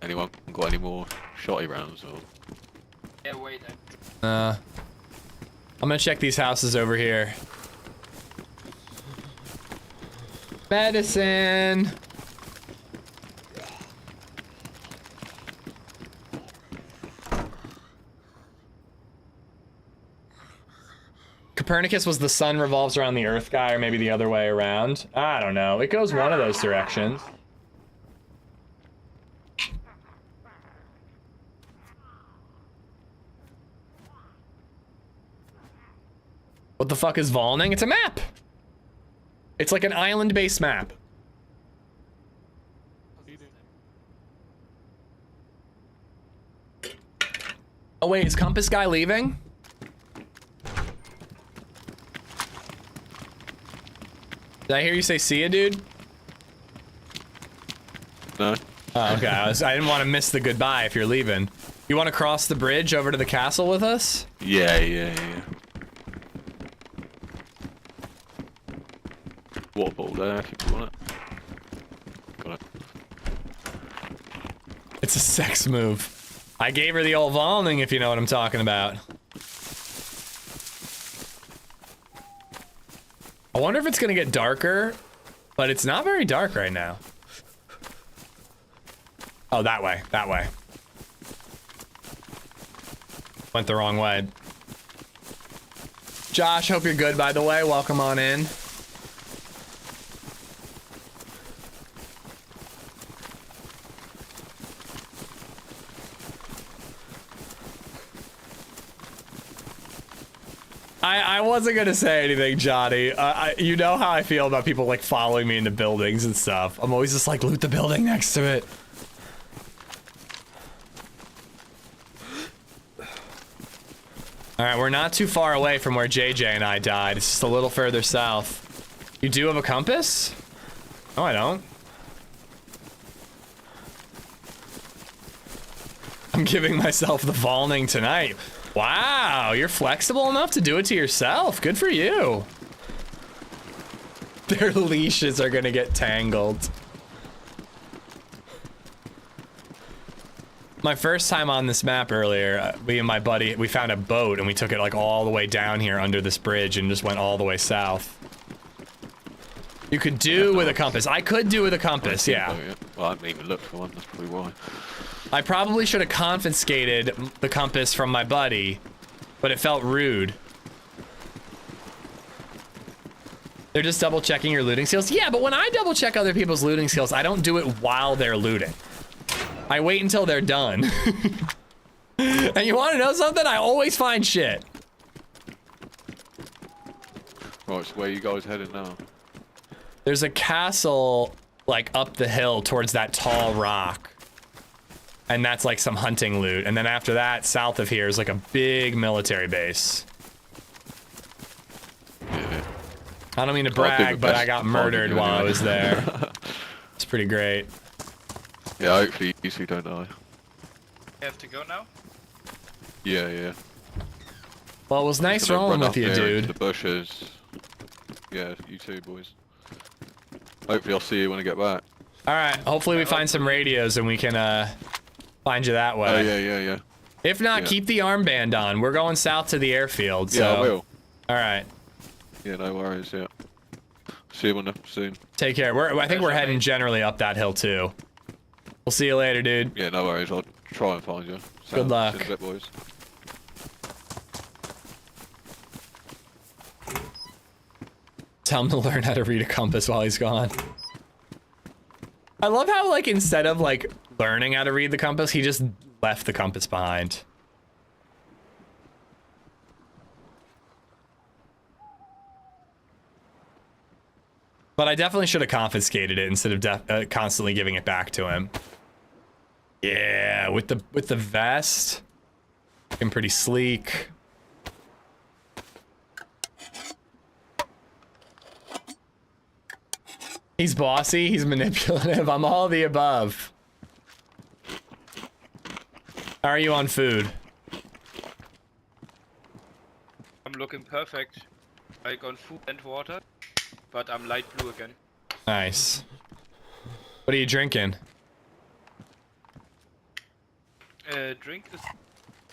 Anyone got any more shotty rounds or? Yeah, wait. I'm gonna check these houses over here. Medicine. Copernicus was the sun revolves around the earth guy, or maybe the other way around. I don't know. It goes one of those directions. What the fuck is Valning? It's a map. It's like an island-based map. Oh wait, is Compass Guy leaving? Did I hear you say see ya, dude? No. Oh, okay. I didn't want to miss the goodbye if you're leaving. You want to cross the bridge over to the castle with us? Yeah. Water ball there if you want it. Got it. It's a sex move. I gave her the old Valning, if you know what I'm talking about. I wonder if it's gonna get darker, but it's not very dark right now. Oh, that way, that way. Went the wrong way. Josh, hope you're good, by the way. Welcome on in. I wasn't gonna say anything, Johnny. You know how I feel about people like following me into buildings and stuff. I'm always just like, loot the building next to it. All right, we're not too far away from where JJ and I died. It's just a little further south. You do have a compass? No, I don't. I'm giving myself the Valning tonight. Wow, you're flexible enough to do it to yourself. Good for you. Their leashes are gonna get tangled. My first time on this map earlier, me and my buddy, we found a boat and we took it like all the way down here under this bridge and just went all the way south. You could do with a compass. I could do with a compass, yeah. Well, I haven't even looked for one, that's probably why. I probably should have confiscated the compass from my buddy, but it felt rude. They're just double checking your looting skills? Yeah, but when I double check other people's looting skills, I don't do it while they're looting. I wait until they're done. And you want to know something? I always find shit. Right, so where are you guys headed now? There's a castle like up the hill towards that tall rock. And that's like some hunting loot. And then after that, south of here is like a big military base. Yeah. I don't mean to brag, but I got murdered while I was there. It's pretty great. Yeah, hopefully you two don't die. You have to go now? Yeah. Well, it was nice rolling with you, dude. The bushes. Yeah, you too, boys. Hopefully I'll see you when I get back. All right. Hopefully we find some radios and we can find you that way. Oh, yeah. If not, keep the armband on. We're going south to the airfield. So. Yeah, I will. All right. Yeah, no worries. Yeah. See you soon. Take care. I think we're heading generally up that hill too. We'll see you later, dude. Yeah, no worries. I'll try and find you. Good luck. See you in a bit, boys. Tell him to learn how to read a compass while he's gone. I love how, like, instead of, like, learning how to read the compass, he just left the compass behind. But I definitely should have confiscated it instead of constantly giving it back to him. Yeah, with the vest, looking pretty sleek. He's bossy, he's manipulative, I'm all the above. How are you on food? I'm looking perfect. Like on food and water, but I'm light blue again. Nice. What are you drinking? Drink is...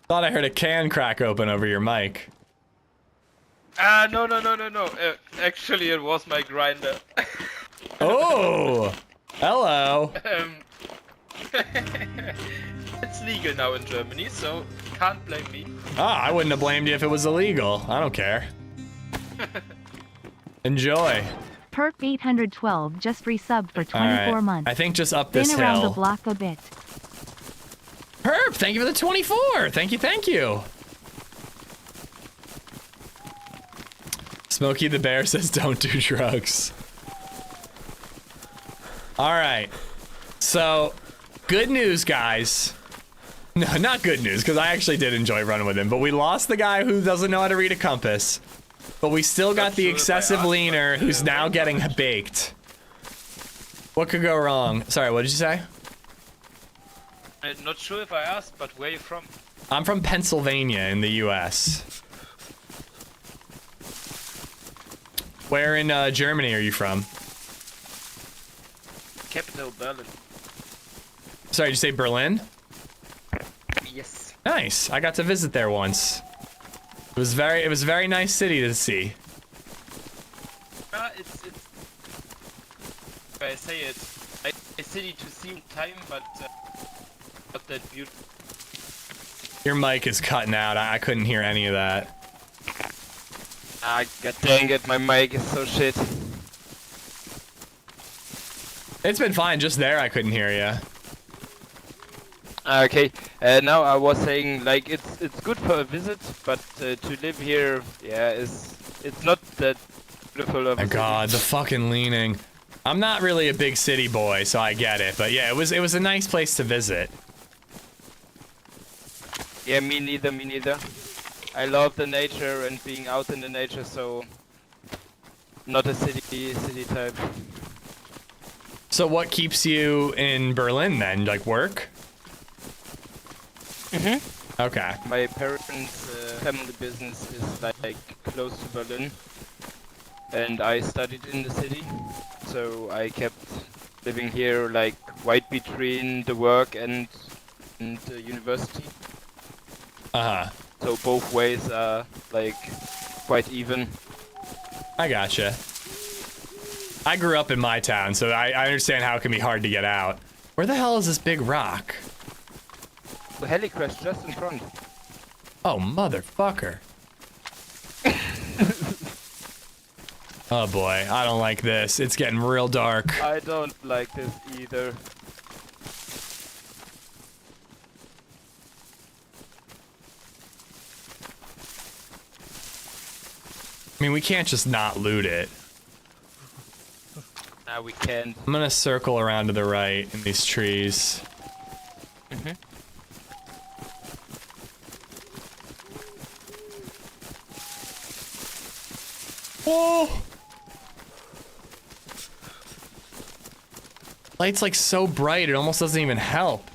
Thought I heard a can crack open over your mic. No. Actually, it was my grinder. Oh! Hello! It's legal now in Germany, so can't blame me. Ah, I wouldn't have blamed you if it was illegal. I don't care. Enjoy. Perp 812 just resubbed for 24 Alright. months. I think just up this Been around the hill. block a bit. Perp, thank you for the 24. Thank you, thank you. Smokey the Bear says don't do drugs. Alright. So, good news, guys. No, not good news, because I actually did enjoy running with him. But we lost the guy who doesn't know how to read a compass. But we still got the excessive leaner who's now getting baked. What could go wrong? Sorry, what did you say? I'm not sure if I asked, but where are you from? I'm from Pennsylvania in the US. Where in Germany are you from? Capital Berlin. Sorry, did you say Berlin? Yes. Nice. I got to visit there once. It was a very nice city to see. It's I say it's a city to see time, but not that beautiful. Your mic is cutting out. I couldn't hear any of that. Ah, god dang it, my mic is so shit. It's been fine. Just there, I couldn't hear you. Okay, now I was saying like it's good for a visit, but to live here, yeah, it's not that beautiful of a My God, the city. fucking leaning. I'm not really a big city boy, so I get it. But yeah, it was a nice place to visit. Yeah, me neither, me neither. I love the nature and being out in the nature, so not a city type. So what keeps you in Berlin then? Like work? Mm-hmm. Okay. My parents' family business is like close to Berlin, and I studied in the city, so I kept living here like right between the work and the university. Uh-huh. So both ways are like quite even. I gotcha. I grew up in my town, so I understand how it can be hard to get out. Where the hell is this big rock? The heli crashed just in front. Oh, motherfucker. Oh boy, I don't like this. It's getting real dark. I don't like this either. I mean, we can't just not loot it. Now we can't. I'm gonna circle around to the right in these trees. Mm-hmm. Whoa! Light's like so bright, it almost doesn't even help.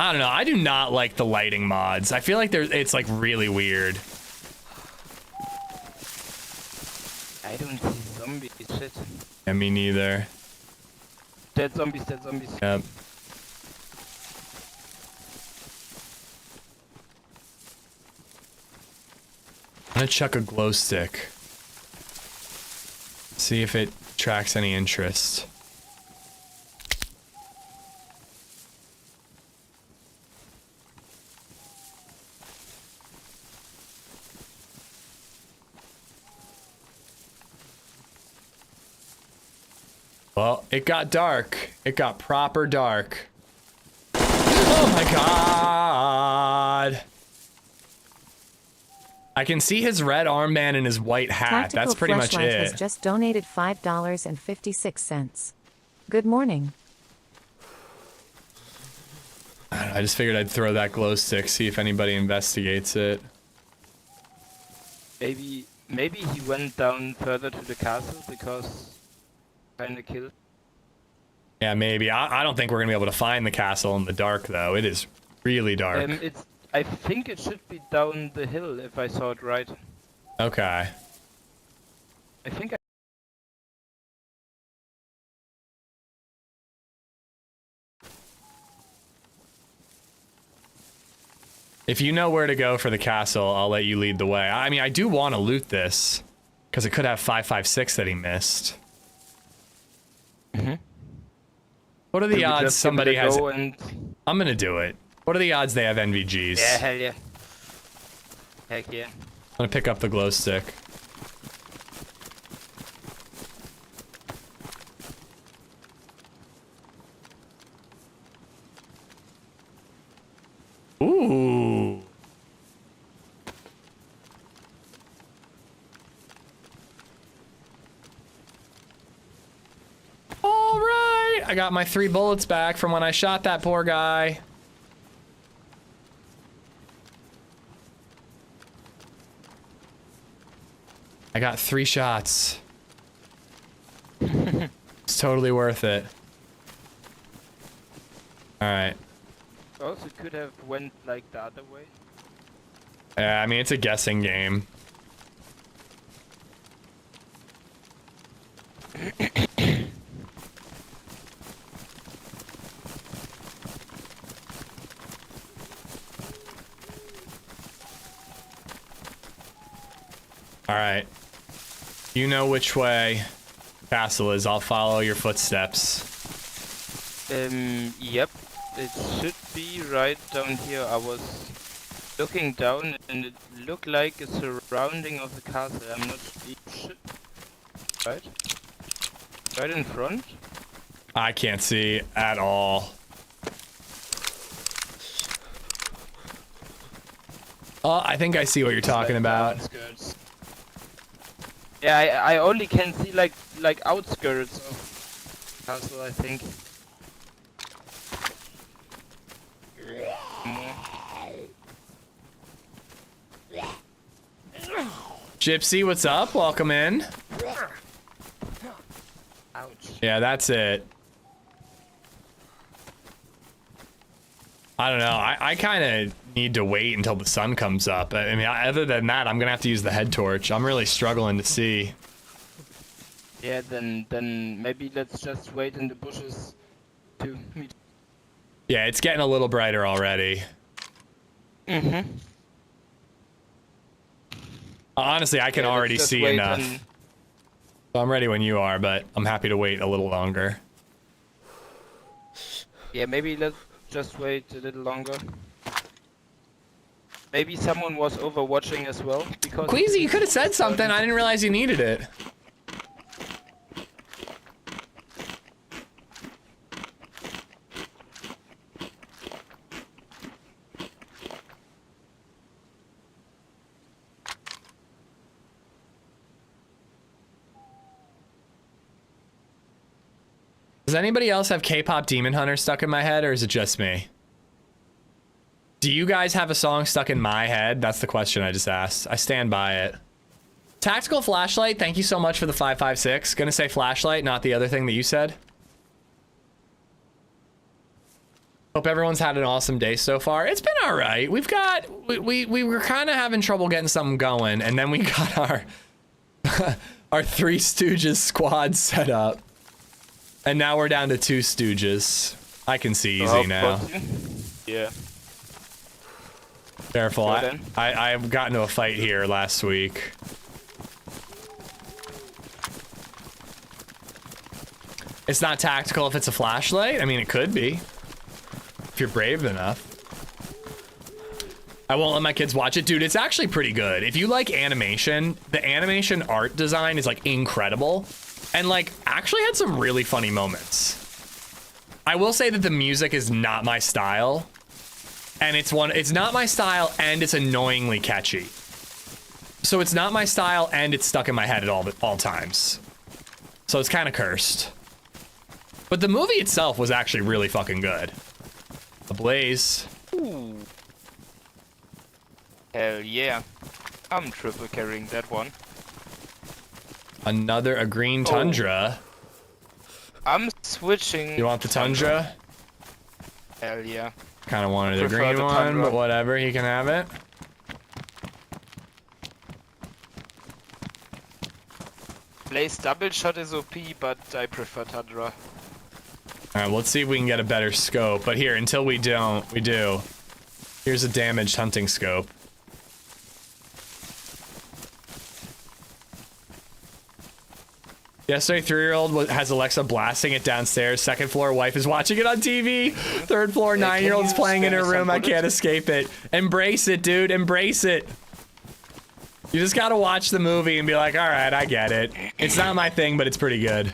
I don't know, I do not like the lighting mods. I feel like it's like really weird. I don't see zombies, shit. Yeah, me neither. Dead zombies, dead zombies. Yep. I'm gonna chuck a glow stick. See if it tracks any interest. Well, it got dark. It got proper dark. Oh my god! I can see his red armband and his white hat. Tactical That's pretty much Fleshlight it. has just donated $5.56. Good morning. I just figured I'd throw that glow stick, see if anybody investigates it. Maybe he went down further to the castle because kinda killed. Yeah, maybe. I don't think we're gonna be able to find the castle in the dark, though. It is really dark. I think it should be down the hill if I saw it right. Okay. I think If you know where to go for the castle, I'll let you lead the way. I mean, I do want to loot this, because it could have 556 that he missed. Mm-hmm. What are the odds somebody has... And... I'm gonna do it. What are the odds they have NVGs? Yeah, hell yeah. Heck yeah. I'm gonna pick up the glow stick. Ooh. All right, I got my 3 bullets back from when I shot that poor guy. I got 3 shots. It's totally worth it. All right. Also could have went like the other way. Yeah, I mean, it's a guessing game. All right. You know which way castle is. I'll follow your footsteps. Yep. It should be right down here. I was looking down and it looked like a surrounding of the castle. I'm not sure. Right? Right in front? I can't see at all. Oh, I think I see what you're talking about. Outskirts. Yeah, I only can see like outskirts of castle, I think. Gypsy, what's up? Welcome in. Ouch. Yeah, that's it. I don't know. I kind of need to wait until the sun comes up. I mean, other than that, I'm gonna have to use the head torch. I'm really struggling to see. Yeah, then maybe let's just wait in the bushes to meet. Yeah, it's getting a little brighter already. Mm-hmm. Honestly, I can already see enough. So I'm ready when you are, but I'm happy to wait a little longer. Yeah, maybe let's just wait a little longer. Maybe someone was overwatching as well, because... Queasy, you could have said something. I didn't realize you needed it. Does anybody else have K-pop Demon Hunter stuck in my head, or is it just me? Do you guys have a song stuck in my head? That's the question I just asked. I stand by it. Tactical Flashlight, thank you so much for the 556. Gonna say Flashlight, not the other thing that you said. Hope everyone's had an awesome day so far. It's been all right. We've got, we were kind of having trouble getting something going, and then we got our, our 3 Stooges squad set up. And now we're down to 2 Stooges. I can see easy now. Yeah. Careful, I've gotten into a fight here last week. It's not tactical if it's a flashlight? I mean, it could be. If you're brave enough. I won't let my kids watch it. Dude, it's actually pretty good. If you like animation, the animation art design is like incredible. And like actually had some really funny moments. I will say that the music is not my style. And it's not my style and it's annoyingly catchy. So it's not my style and it's stuck in my head at all times. So it's kind of cursed. But the movie itself was actually really fucking good. Ablaze. Ooh. Hell yeah. I'm triple carrying that one. A green tundra. I'm switching. You want the Tundra? Hell yeah. Kind of wanted the Prefer green the one, Tundra. but whatever, he can have it. PlayZ double shot is OP, but I prefer Tundra. All right, let's see if we can get a better scope. But here, until we do. Here's a damaged hunting scope. Yesterday, 3-year-old has Alexa blasting it downstairs. Second floor, wife is watching it on TV. Third floor, 9-year-old is playing in her room. I can't escape it. Embrace it, dude. Embrace it. You just gotta watch the movie and be like, all right, I get it. It's not my thing, but it's pretty good.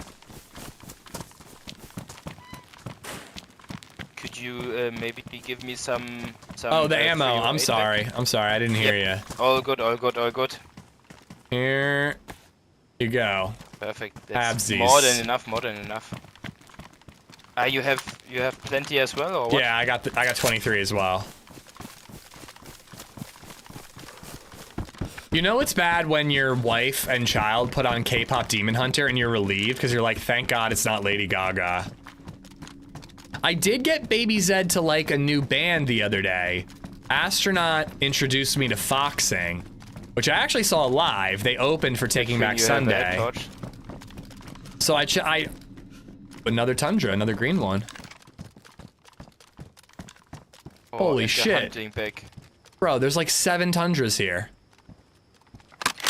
Could you maybe give me some Oh, the ammo. free I'm weight sorry. back? I'm sorry. I didn't hear you. All good, all good, all good. Here you go. Perfect. That's Absies. more than enough, more than enough. You have plenty as well, or what? Yeah, I got 23 as well. You know it's bad when your wife and child put on K-pop Demon Hunter and you're relieved because you're like, thank God it's not Lady Gaga. I did get LadyZed to like a new band the other day. Astronaut introduced me to Foxing, which I actually saw live. They opened for Taking Back Sunday. So I another Tundra, another green one. Oh, Holy and the shit. hunting bag. Bro, there's like 7 Tundras here.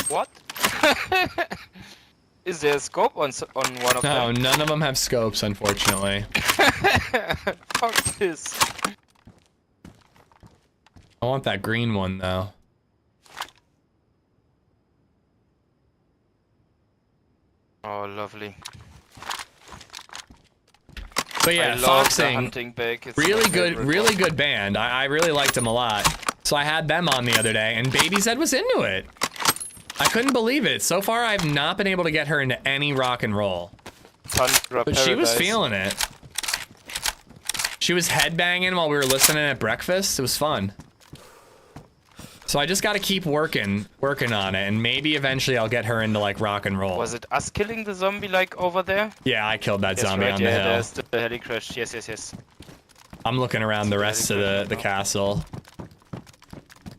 What? Is there a scope on one of No, them? none of them have scopes, unfortunately. Fuck this. I want that green one, though. Oh, lovely. But yeah, I love the Foxing, hunting bag. It's really my good, favorite really one. good band. I really liked them a lot. So I had them on the other day, and LadyZed was into it. I couldn't believe it. So far, I've not been able to get her into any rock and roll. Tundra But she was Paradise. feeling it. She was headbanging while we were listening at breakfast. It was fun. So I just got to keep working on it, and maybe eventually I'll get her into like rock and roll. Was it us killing the zombie like over there? Yeah, I killed that Yes, zombie right, on yeah, the hill. there's the heli crash. Yes, yes, yes. I'm looking around the rest of the castle.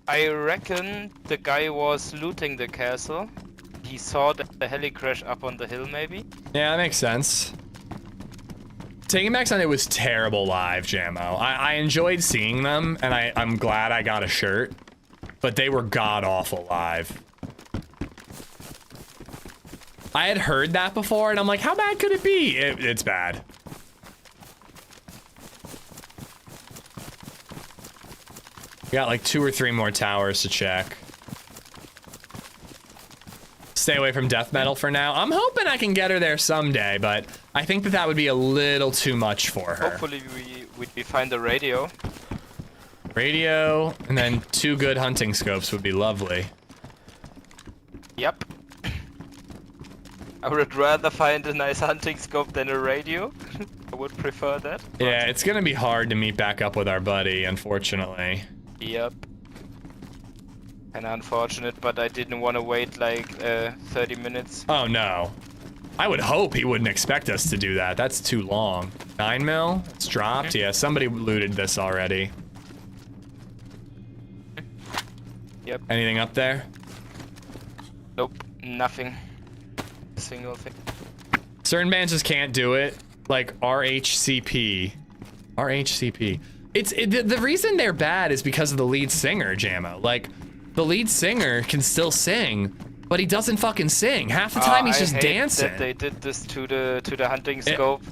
I reckon the guy was looting the castle. He saw the heli crash up on the hill, maybe? Yeah, that makes sense. Taking Back Sunday was terrible live, Jammo. I enjoyed seeing them, and I'm glad I got a shirt, but they were god-awful live. I had heard that before, and I'm like, how bad could it be? It's bad. We got like 2 or 3 more towers to check. Stay away from death metal for now. I'm hoping I can get her there someday, but I think that would be a little too much for her. Hopefully we find the radio. Radio, and then 2 good hunting scopes would be lovely. Yep. I would rather find a nice hunting scope than a radio. I would prefer that. Yeah, it's gonna be hard to meet back up with our buddy, unfortunately. Yep. And unfortunate, but I didn't want to wait like 30 minutes. Oh no. I would hope he wouldn't expect us to do that. That's too long. 9 mil? It's dropped? Yeah, somebody looted this already. Yep. Anything up there? Nope, nothing. A single thing. Certain bands just can't do it. Like RHCP. RHCP. The reason they're bad is because of the lead singer, Jammo. Like, the lead singer can still sing, but he doesn't fucking sing. Half the time he's just I hate dancing. that they did this to the hunting scope.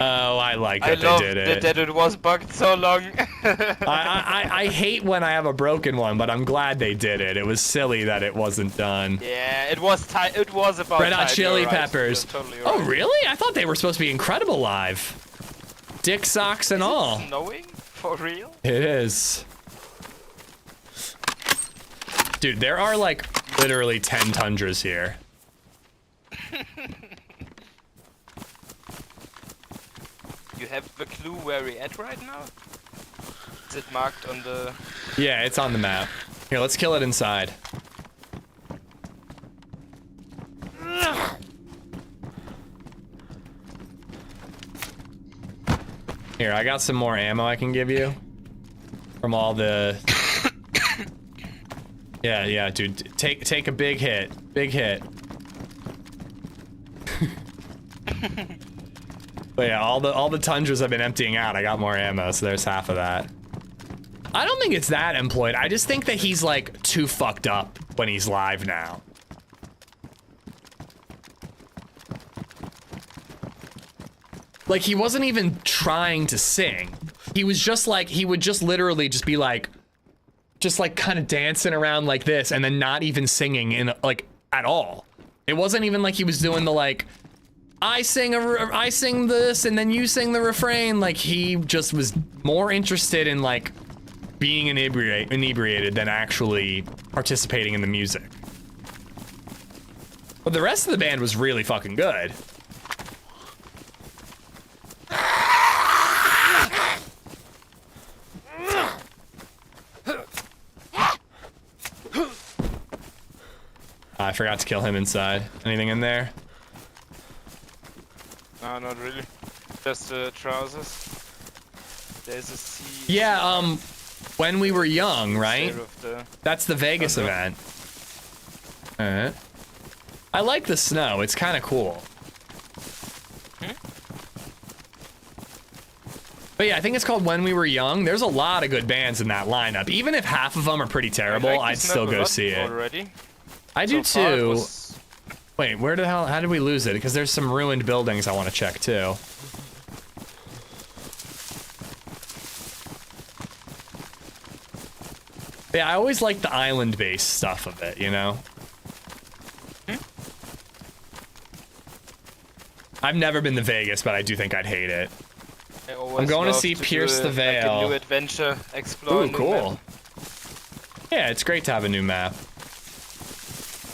Oh, I like I that they love did it. that it was bugged so long. I hate when I have a broken one, but I'm glad they did it. It was silly that it wasn't done. Yeah, it was about Red Hot time, Chili you're right. Peppers. You're totally Oh, right. really? I thought they were supposed to be incredible live. Dick socks and all. Snowing? For real? It is. Dude, there are like literally 10 Tundras here. You have a clue where we're at right now? Is it marked on the... Yeah, it's on the map. Here, let's kill it inside. Here, I got some more ammo I can give you. From all the... Yeah, dude. Take a big hit. Big hit. But yeah, all the tundras I've been emptying out, I got more ammo, so there's half of that. I don't think it's that employed. I just think that he's like too fucked up when he's live now. Like he wasn't even trying to sing. He was just like, he would just literally just be like, kind of dancing around like this and then not even singing in like at all. It wasn't even like he was doing the like, I sing this and then you sing the refrain. Like he just was more interested in like being inebriated than actually participating in the music. But the rest of the band was really fucking good. I forgot to kill him inside. Anything in there? No, not really. Just the trousers. There's a sea. Yeah, when we were young, right? That's the Vegas Uh-huh. event. Alright. I like the snow, it's kind of cool. But yeah, I think it's called When We Were Young. There's a lot of good bands in that lineup. Even if half of them are pretty terrible, like I'd this still map a go lot see it. already. I do So far it too. was- Wait, where the hell, how did we lose it? Because there's some ruined buildings I want to check too. Yeah, I always like the island-based stuff of it, you know? I've never been to Vegas, but I do think I'd hate it. I always I'm going to love see do Pierce the like Veil. a new adventure, explore a Ooh, new cool. map. Yeah, it's great to have a new map.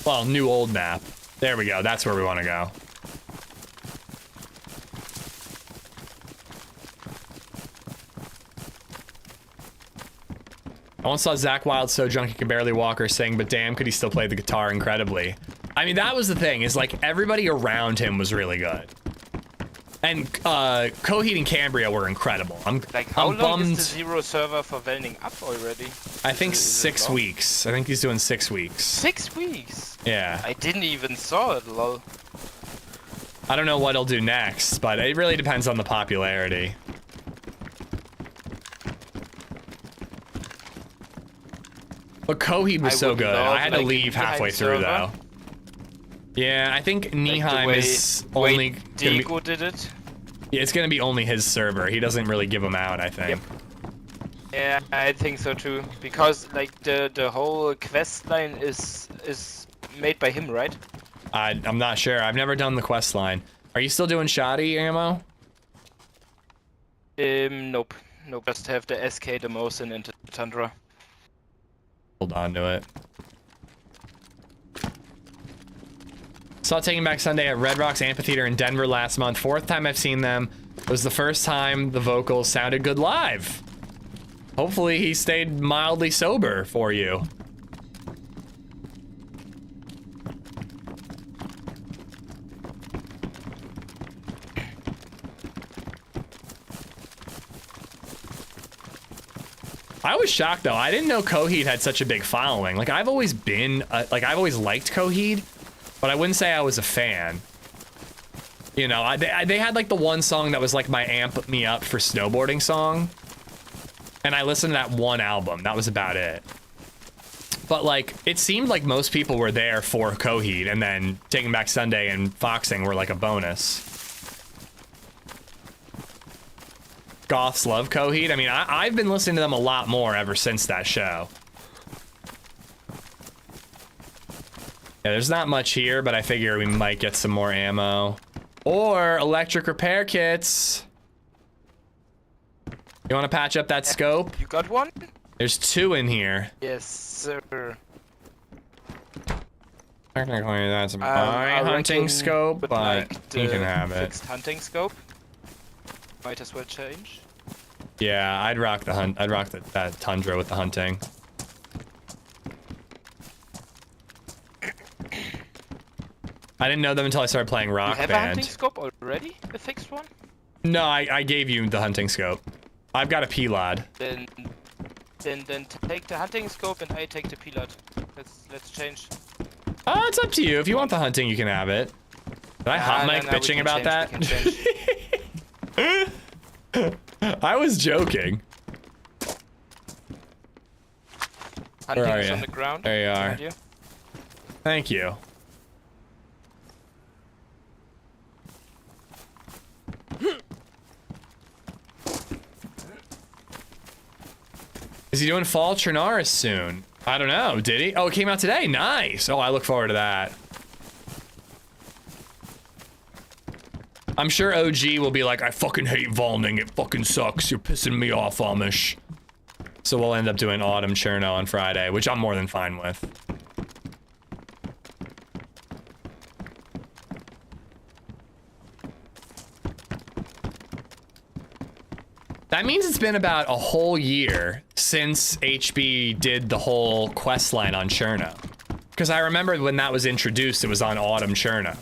Well, new old map. There we go. That's where we want to go. I once saw Zach Wild so drunk he could barely walk or sing, but damn, could he still play the guitar incredibly. I mean, that was the thing, is like everybody around him was really good. And Coheed and Cambria were incredible. Like, how I'm long bummed. is the zero server for Valning up already? I think Is it 6 long? weeks. I think he's doing 6 weeks. 6 weeks? Yeah. I didn't even saw it, lol. I don't know what he'll do next, but it really depends on the popularity. But Coheed was I so would good. love, I had to like, leave a halfway Nihime through, server. though. Yeah, I think Nihime way- is way only gonna be, Diego did it. yeah, it's gonna be only his server. He doesn't really give them out, I think. Yeah, I think so too. Because like the whole quest line is made by him, right? I'm not sure. I've never done the quest line. Are you still doing shoddy ammo? Nope. Nope. Just have the SK Demosin into Tundra. Hold on to it. Saw Taking Back Sunday at Red Rocks Amphitheater in Denver last month. 4th time I've seen them. It was the first time the vocals sounded good live. Hopefully he stayed mildly sober for you. I was shocked though. I didn't know Coheed had such a big following. Like I've always been, like I've always liked Coheed, but I wouldn't say I was a fan. You know, they had like the one song that was like my amp me up for snowboarding song. And I listened to that one album. That was about it. But like, it seemed like most people were there for Coheed, and then Taking Back Sunday and Foxing were like a bonus. Goths love Coheed. I mean, I've been listening to them a lot more ever since that show. Yeah, there's not much here, but I figure we might get some more ammo. Or electric repair kits. You want to patch up that scope? You got one? There's 2 in here. Yes, sir. Technically, that's my I hunting reckon scope, with, but like, you the can have it. fixed hunting scope. Might as well change. Yeah, I'd rock the hunt. I'd rock that Tundra with the hunting. I didn't know them until I started playing You Rock have a hunting Band. scope already? A fixed one? No, I gave you the hunting scope. I've got a P-Lod. Then take the hunting scope and I take the pilot. Let's change. Oh, it's up to you. If you want the hunting, you can have it. Did I hot mic bitching about that? I was joking. Where are Hunting's you? on the ground. There you are. Behind you. Thank you. Is he doing Fall Trinaris soon? I don't know. Did he? Oh, it came out today. Nice. Oh, I look forward to that. I'm sure OG will be like, I fucking hate Valning. It fucking sucks. You're pissing me off, Amish. So we'll end up doing Autumn Cherno on Friday, which I'm more than fine with. That means it's been about a whole year since HB did the whole quest line on Cherno. Because I remember when that was introduced, it was on Autumn Cherno.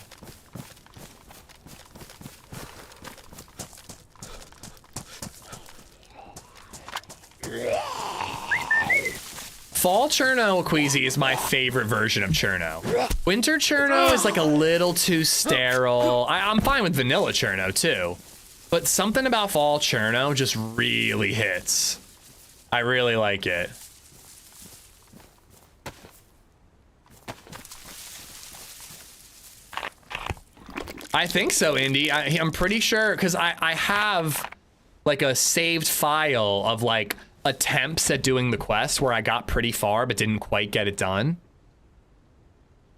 Fall Cherno, Queasy, is my favorite version of Cherno. Winter Cherno is like a little too sterile. I'm fine with vanilla Cherno too. But something about Fall Cherno just really hits. I really like it. I think so, Indy. I'm pretty sure, because I have like a saved file of like attempts at doing the quest where I got pretty far but didn't quite get it done.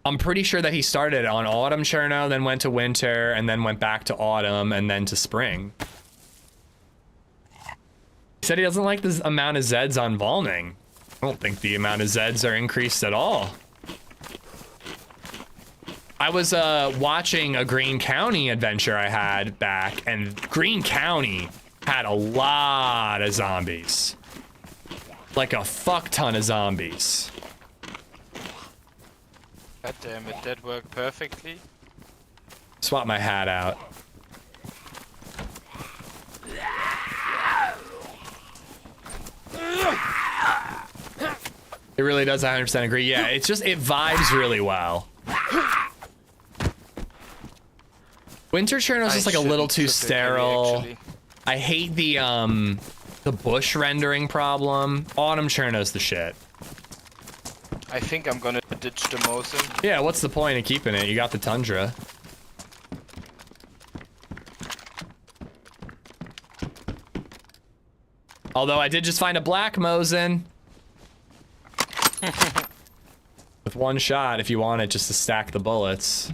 I'm pretty sure that he started on Autumn Cherno, then went to Winter, and then went back to Autumn, and then to Spring. He said he doesn't like the amount of Zeds on Valning. I don't think the amount of Zeds are increased at all. I was watching a Green County adventure I had back, and Green County had a lot of zombies. Like a fuck ton of zombies. God damn it, that worked perfectly. Swap my hat out. It really does 100% agree. Yeah, it's just, it vibes really well. Winter Cherno's just like a little too sterile. I hate the bush rendering problem. Autumn Cherno's the shit. I think I'm gonna ditch the Mosin. Yeah, what's the point of keeping it? You got the Tundra. Although I did just find a black Mosin. With one shot if you want it just to stack the bullets.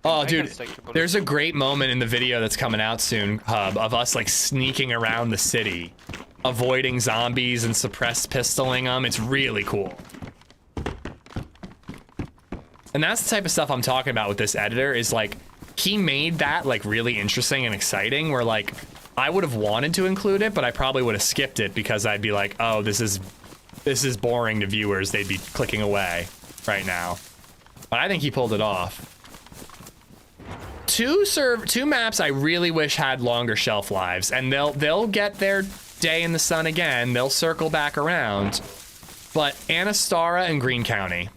Oh, dude, there's a great moment in the video that's coming out soon, Hub, of us like sneaking around the city, avoiding zombies and suppressed pistoling them. It's really cool. And that's the type of stuff I'm talking about with this editor, is like, he made that like really interesting and exciting, where like, I would have wanted to include it, but I probably would have skipped it because I'd be like, oh, this is boring to viewers. They'd be clicking away right now. But I think he pulled it off. Two maps I really wish had longer shelf lives, and they'll get their day in the sun again. They'll circle back around. But Anastara and Green County.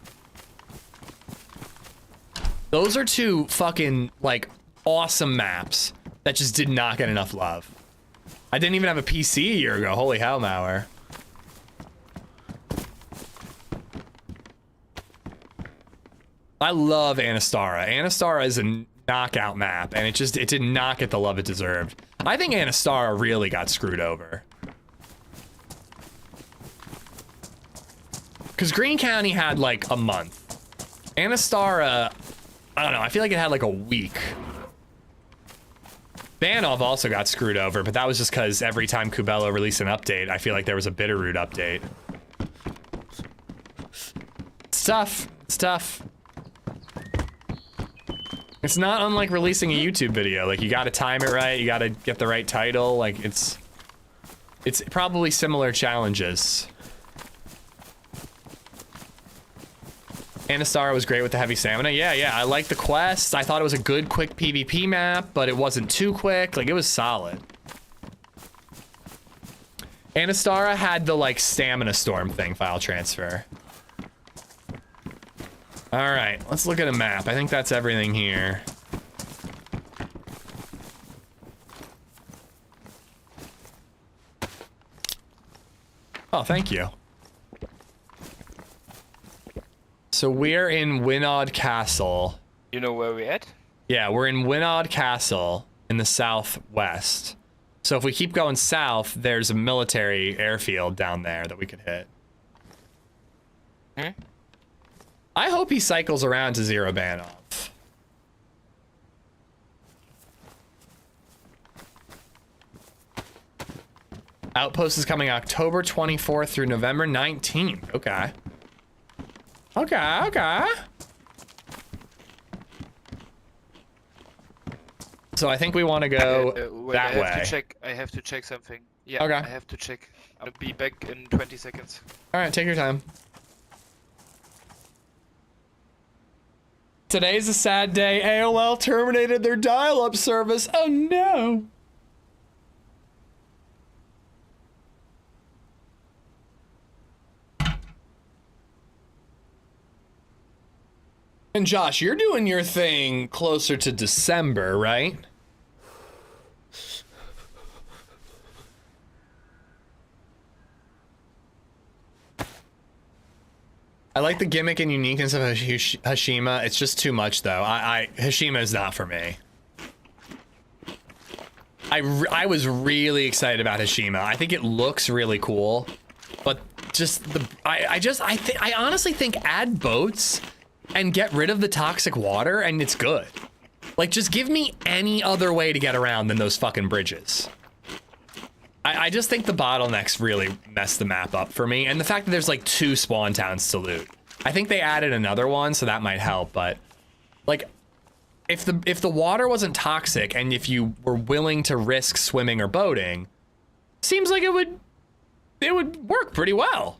Those are two fucking like awesome maps that just did not get enough love. I didn't even have a PC a year ago. Holy hell, Mauer. I love Anastara. Anastara is a knockout map, and it did not get the love it deserved. I think Anastara really got screwed over. Because Green County had like a month. Anastara, I don't know, I feel like it had like a week. Banov also got screwed over, but that was just because every time Kubello released an update, I feel like there was a Bitterroot update. It's tough. It's tough. It's not unlike releasing a YouTube video. Like, you gotta time it right, you gotta get the right title. Like, it's probably similar challenges. Anastar was great with the heavy stamina. Yeah, I liked the quest. I thought it was a good, quick PvP map, but it wasn't too quick. Like, it was solid. Anastara had the, like, stamina storm thing, file transfer. All right, let's look at a map. I think that's everything here. Oh, thank you. So we're in Winod Castle. You know where we're at? Yeah, we're in Winod Castle in the southwest. So if we keep going south, there's a military airfield down there that we could hit. Hmm? I hope he cycles around to zero ban off. Outpost is coming October 24th through November 19th. Okay. Okay. So I think we want to go Wait, that way. I have to check something. Yeah, Okay. I have to check. I'll be back in 20 seconds. All right, take your time. Today's a sad day. AOL terminated their dial-up service. Oh no. And Josh, you're doing your thing closer to December, right? I like the gimmick and uniqueness of Hashima. It's just too much, though. Hashima is not for me. I was really excited about Hashima. I think it looks really cool, but just I honestly think add boats and get rid of the toxic water and it's good. Like, just give me any other way to get around than those fucking bridges. I just think the bottlenecks really messed the map up for me, and the fact that there's like 2 spawn towns to loot. I think they added another one, so that might help, but like if the water wasn't toxic and if you were willing to risk swimming or boating, seems like it would work pretty well.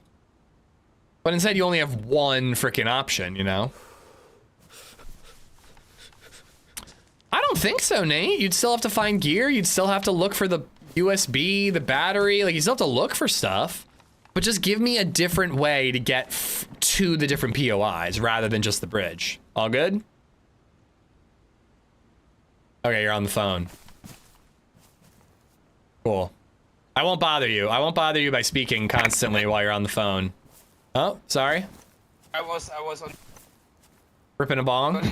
But instead you only have one freaking option, you know? I don't think so, Nate. You'd still have to find gear, you'd still have to look for the USB, the battery, like you still have to look for stuff, but just give me a different way to get to the different POIs rather than just the bridge. All good? Okay, you're on the phone. Cool. I won't bother you. I won't bother you by speaking constantly while you're on the phone. Oh, sorry. I was on. Ripping a bong?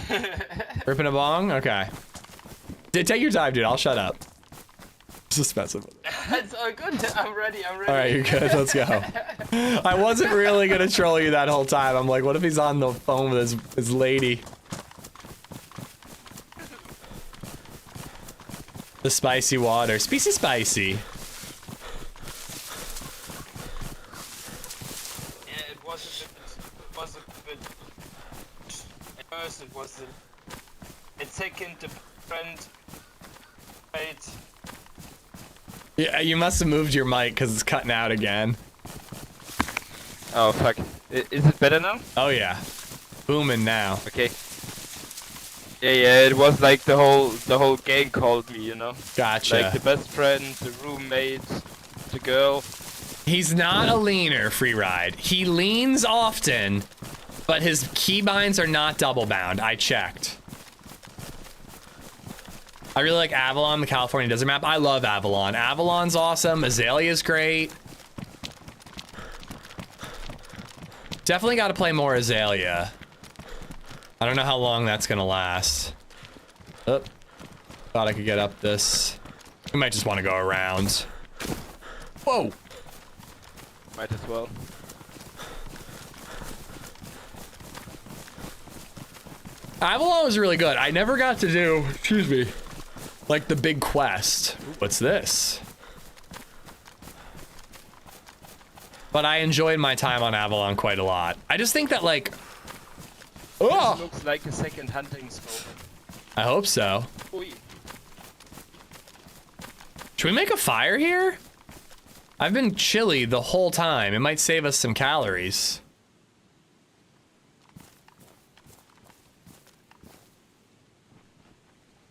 Ripping a bong? Okay. Take your time, dude. I'll shut up. Just messing with it. It's all good. I'm ready. All right, you're good. Let's go. I wasn't really gonna troll you that whole time. I'm like, what if he's on the phone with his lady? The spicy water. Spicy. Yeah, it was a bit. At first, it was a second different. Right. Yeah, you must have moved your mic because it's cutting out again. Oh fuck. Is it better now? Oh yeah. Booming now. Okay. Yeah, it was like the whole gang called me, you know? Gotcha. Like the best friend, the roommate, the girl. He's not a leaner, Free Ride. He leans often, but his keybinds are not double bound. I checked. I really like Avalon, the California Desert map. I love Avalon. Avalon's awesome. Azalea's great. Definitely got to play more Azalea. I don't know how long that's gonna last. Oh, thought I could get up this. We might just want to go around. Whoa. Might as well. Avalon was really good. I never got to do, excuse me, like the big quest. Ooh, what's this? But I enjoyed my time on Avalon quite a lot. I just think that like, This looks like a second hunting scope. I hope so. Oi. Should we make a fire here? I've been chilly the whole time. It might save us some calories.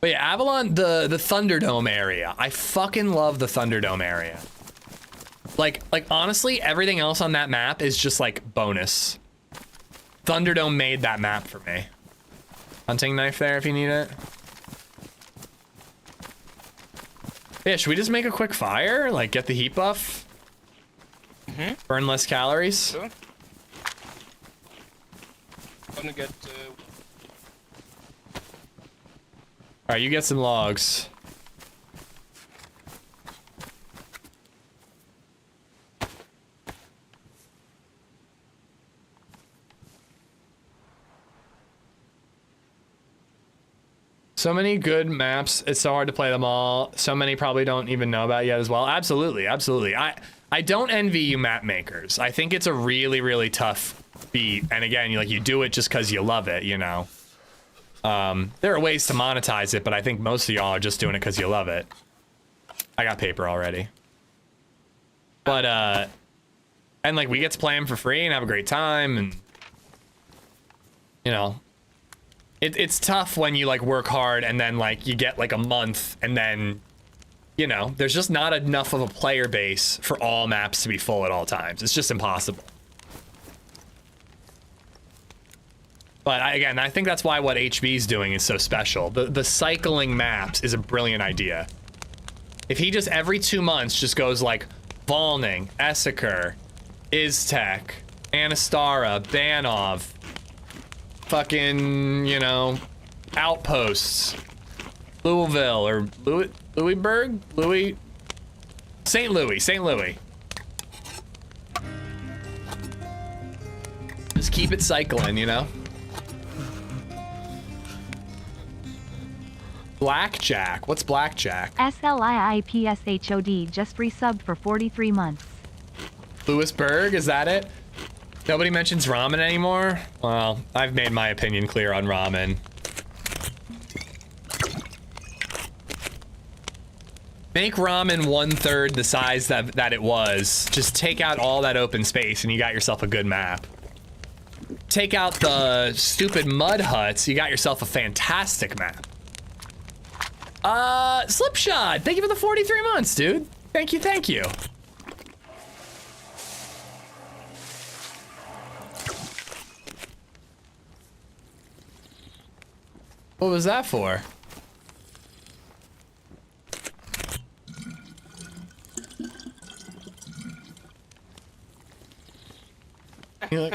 But yeah, Avalon, the Thunderdome area. I fucking love the Thunderdome area. Like honestly, everything else on that map is just like bonus. Thunderdome made that map for me. Hunting knife there if you need it. Yeah, should we just make a quick fire? Like get the heat buff? Burn less calories? Sure. Gonna get Alright, you get some logs. So many good maps, it's so hard to play them all. So many probably don't even know about yet as well. Absolutely, absolutely. I don't envy you map makers. I think it's a really, really tough beat. And again, you do it just because you love it, you know. There are ways to monetize it, but I think most of y'all are just doing it because you love it. I got paper already. But, and like we get to play them for free and have a great time and, you know. It's tough when you like work hard and then like you get like a month and then, you know, there's just not enough of a player base for all maps to be full at all times. It's just impossible. But again, I think that's why what HB's doing is so special. The cycling maps is a brilliant idea. If he just every 2 months just goes like Valning, Essaker, Iztec, Anastara, Banov, fucking, you know, Outposts, Louisville or Louisburg? St. Louis. Just keep it cycling, you know? Blackjack. What's Blackjack? SLIIPSHOD just resubbed for 43 months. Louisburg, is that it? Nobody mentions ramen anymore? Well, I've made my opinion clear on ramen. Make ramen 1/3 the size that it was. Just take out all that open space and you got yourself a good map. Take out the stupid mud huts, you got yourself a fantastic map. Slipshot, thank you for the 43 months, dude. Thank you. What was that for? You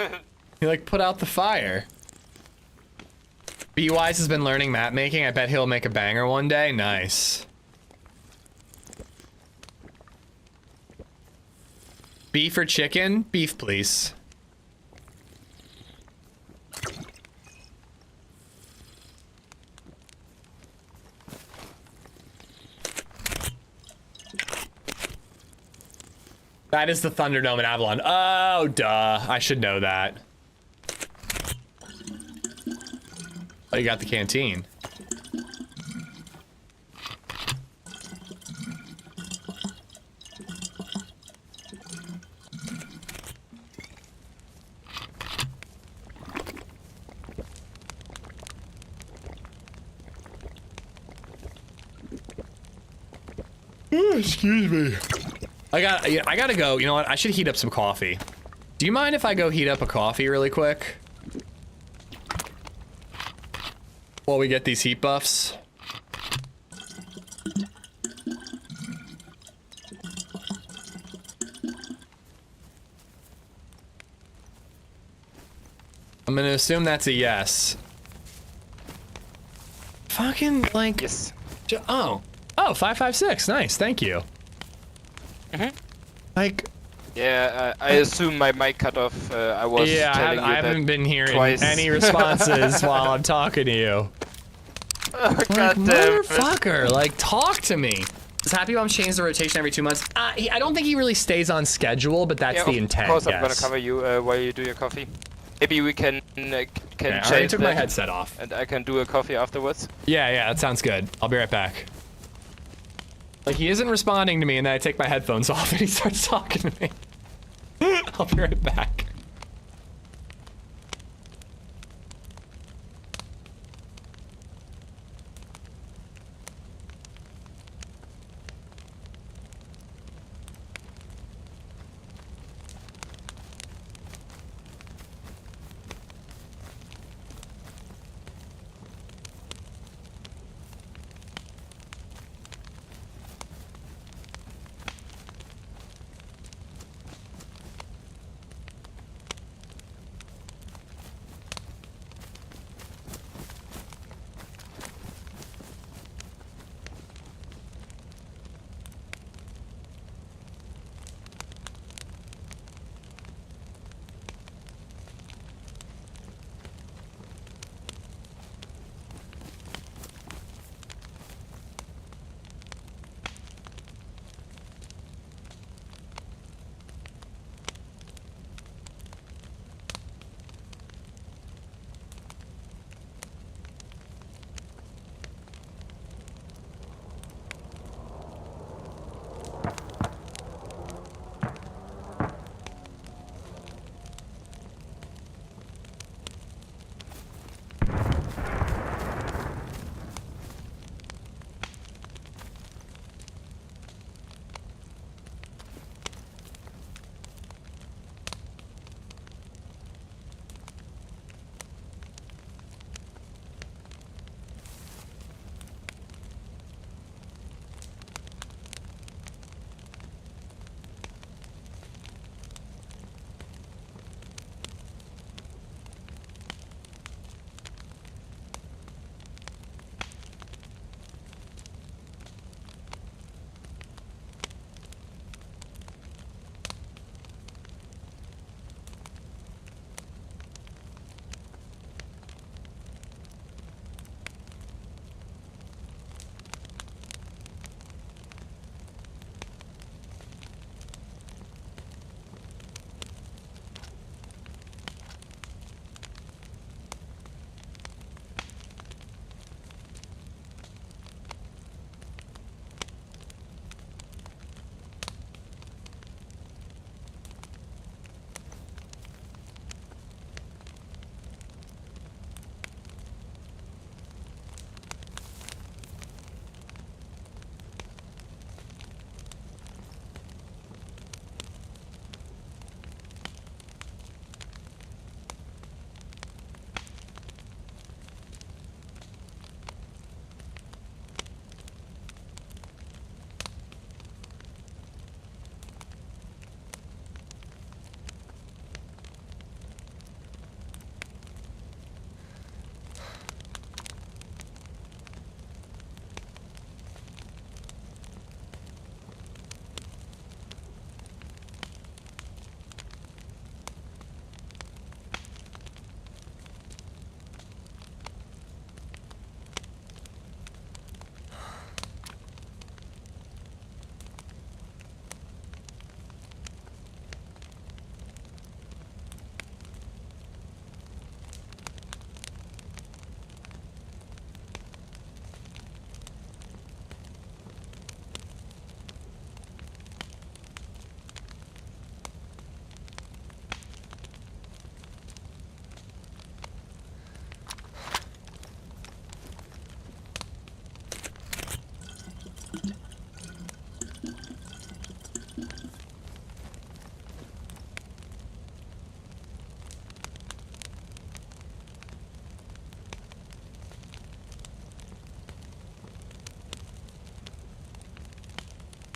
like put out the fire. B-Wise has been learning map making. I bet he'll make a banger one day. Nice. Beef or chicken? Beef, please. That is the Thunderdome in Avalon. Oh, duh. I should know that. Oh, you got the canteen. Oh, excuse me. I gotta go. You know what? I should heat up some coffee. Do you mind if I go heat up a coffee really quick? While we get these heat buffs. I'm gonna assume that's a yes. Fucking like yes. Oh 556. Nice, thank you. Like, yeah, I assume my mic cut off. I was telling you I haven't been hearing twice. any responses while I'm talking to you. Oh, like, motherfucker, like, talk to me. Is Happy Bomb change the rotation every 2 months? I don't think he really stays on schedule, but that's the intent. Of course, I'm yes. gonna cover you while you do your coffee. Maybe we can I change already took my that, headset off. and I can do a coffee afterwards. Yeah, that sounds good. I'll be right back. Like, he isn't responding to me, and then I take my headphones off, and he starts talking to me. I'll be right back.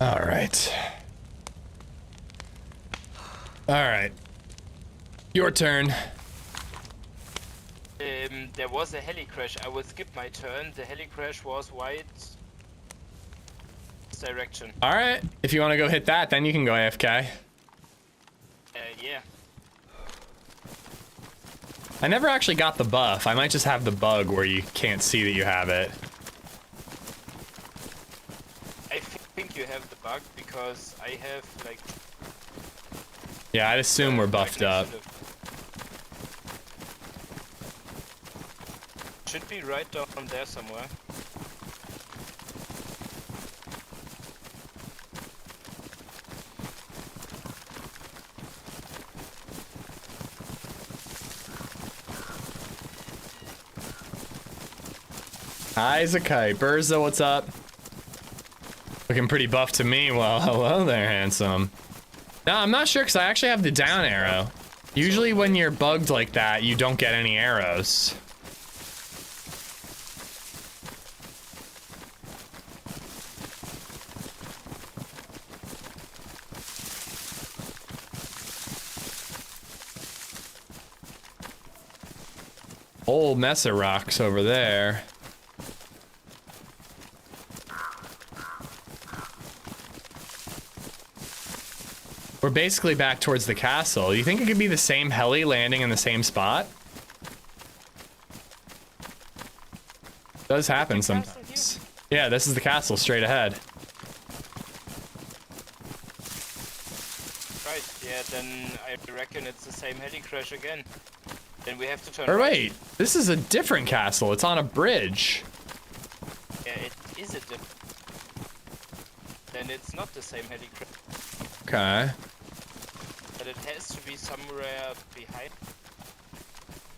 All right. All right. Your turn. There was a heli crash. I will skip my turn. The heli crash was white direction. All right. If you want to go hit that, then you can go AFK. Yeah. I never actually got the buff. I might just have the bug where you can't see that you have it. I think you have the bug because I have like. Yeah, I'd assume we're buffed up. Should be right down there somewhere. Hi, Zakai. Burza, what's up? Looking pretty buff to me. Well, hello there, handsome. No, I'm not sure because I actually have the down arrow. Usually when you're bugged like that, you don't get any arrows. Whole mess of rocks over there. We're basically back towards the castle. You think it could be the same heli landing in the same spot? Does happen sometimes. Yeah, this is the castle straight ahead. Right, yeah, then I reckon it's the same heli crash again. Then we have to turn Or right. wait, this is a different castle. It's on a bridge. Yeah, it is a different. Then it's not the same heli crash. Okay. But it has to be somewhere behind.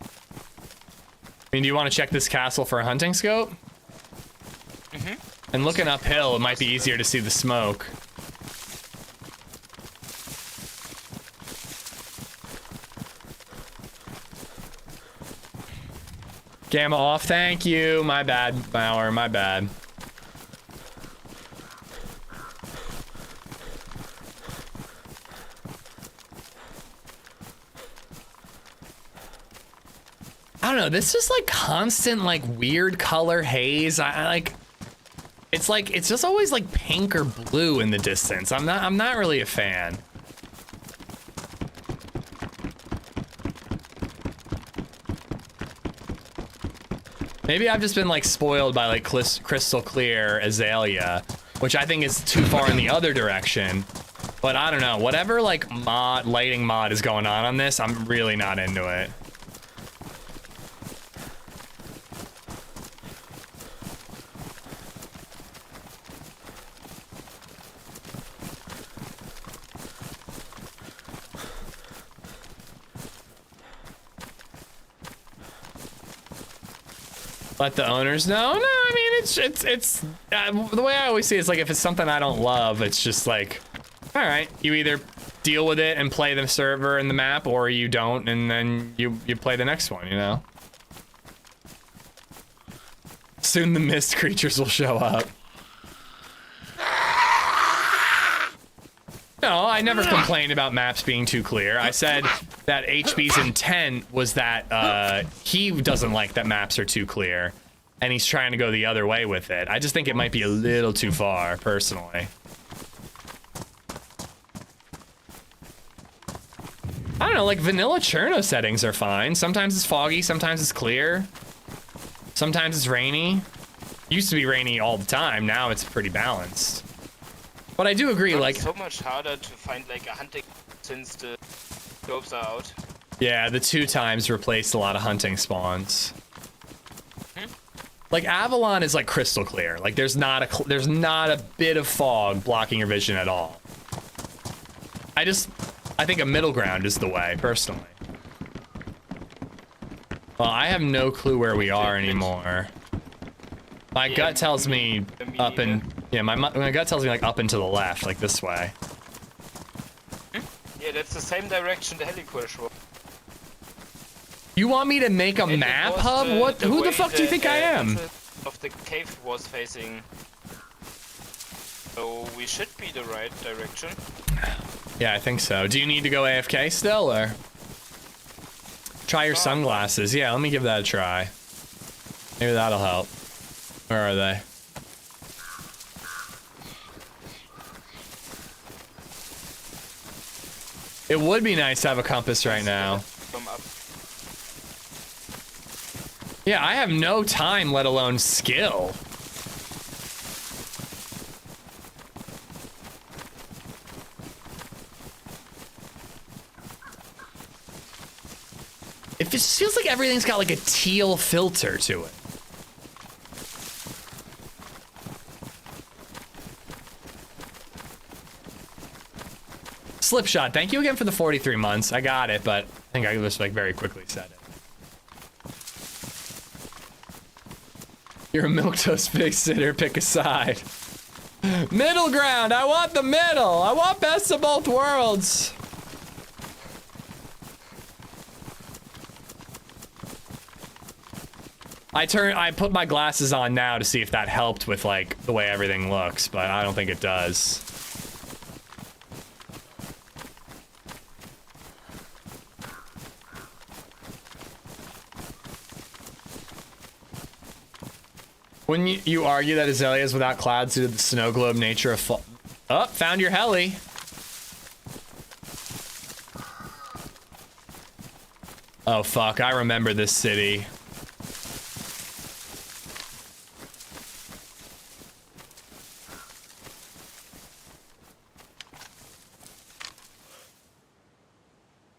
I mean, do you want to check this castle for a hunting scope? And looking uphill, it might be easier to see the smoke. Gamma off, thank you. My bad, Bauer, my bad. I don't know, this is like constant like weird color haze. I like it's just always like pink or blue in the distance. I'm not really a fan. Maybe I've just been like spoiled by like crystal clear azalea, which I think is too far in the other direction. But I don't know, whatever like lighting mod is going on this, I'm really not into it. Let the owners know. No, I mean it's the way I always see it is like if it's something I don't love, it's just like, all right, you either deal with it and play the server and the map, or you don't, and then you play the next one. You know. Soon the mist creatures will show up. No, I never complained about maps being too clear. I said that HB's intent was that he doesn't like that maps are too clear, and he's trying to go the other way with it. I just think it might be a little too far, personally. I don't know, like vanilla Cherno settings are fine. Sometimes it's foggy, sometimes it's clear. Sometimes it's rainy. Used to be rainy all the time, now it's pretty balanced. But I do agree, like... It's so much harder to find like a hunting since the scopes are out. Yeah, the 2 times replaced a lot of hunting spawns. Like Avalon is like crystal clear. Like there's not a bit of fog blocking your vision at all. I think a middle ground is the way, personally. Well, I have no clue where we are anymore. My gut tells me up and... Yeah, my gut tells me like up and to the left, like this way. Yeah, that's the same direction the heli crash was. You want me to make a map hub? Who the fuck do you think I am? Of the cave was facing. So we should be the right direction. Yeah, I think so. Do you need to go AFK still, or? Try your sunglasses. Yeah, let me give that a try. Maybe that'll help. Where are they? It would be nice to have a compass right now. From up. Yeah, I have no time, let alone skill. It just feels like everything's got like a teal filter to it. Slipshot, thank you again for the 43 months. I got it, but I think I just like very quickly said it. You're a milquetoast pig sitter, pick a side. Middle ground, I want the middle. I want best of both worlds. I put my glasses on now to see if that helped with like the way everything looks, but I don't think it does. When you argue that Azalea is without clouds due to the snow globe nature of fall. Oh, found your heli. Oh fuck, I remember this city.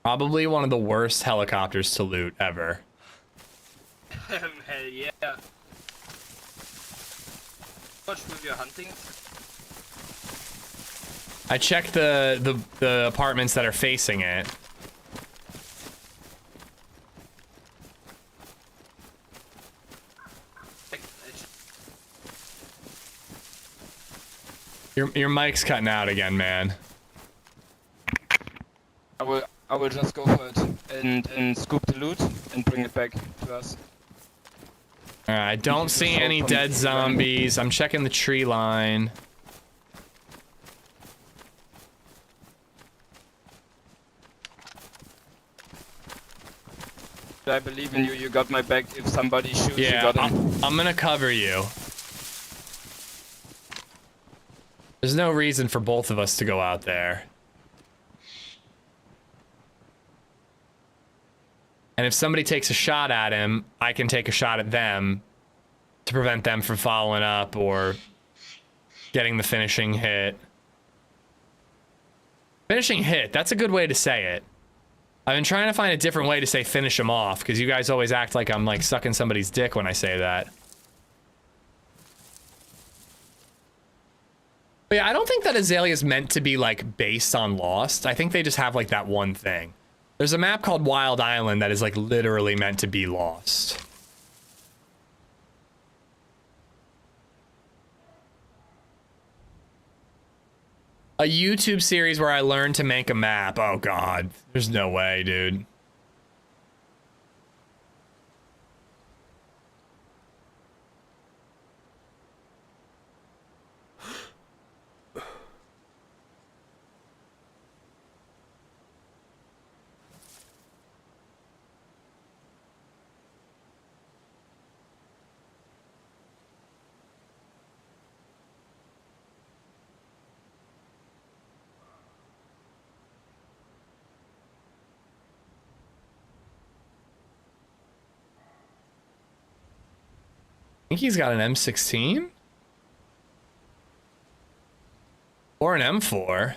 Probably one of the worst helicopters to loot ever. Hell yeah. Much with your hunting? I checked the apartments that are facing it. Your mic's cutting out again, man. I will just go for it and scoop the loot and bring it back to us. Alright, I don't see any dead zombies. I'm checking the tree line. I believe in you. You got my back. If somebody shoots, you Yeah, got him. I'm gonna cover you. There's no reason for both of us to go out there. And if somebody takes a shot at him, I can take a shot at them to prevent them from following up or getting the finishing hit. Finishing hit, that's a good way to say it. I've been trying to find a different way to say finish them off, because you guys always act like I'm like sucking somebody's dick when I say that. But yeah, I don't think that Azalea is meant to be like based on Lost. I think they just have like that one thing. There's a map called Wild Island that is like literally meant to be Lost. A YouTube series where I learned to make a map. Oh god, there's no way, dude. I think he's got an M16 or an M4.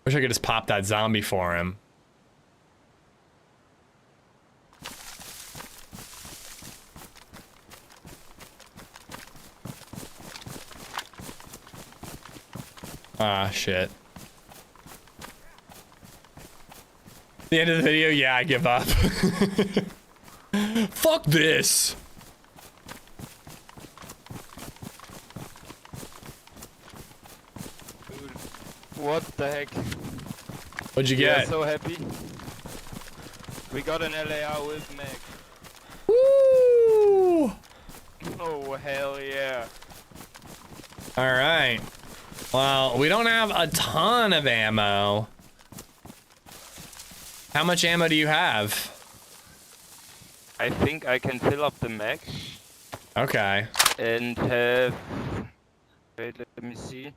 Wish I could just pop that zombie for him. Ah, shit. The end of the video, yeah, I give up. Fuck this. What the heck? What'd you We get? are so happy. We got an LAR with Meg. Woo! Oh, hell yeah. All right. Well, we don't have a ton of ammo. How much ammo do you have? I think I can fill up the mag. Okay. And have... Wait, let me see.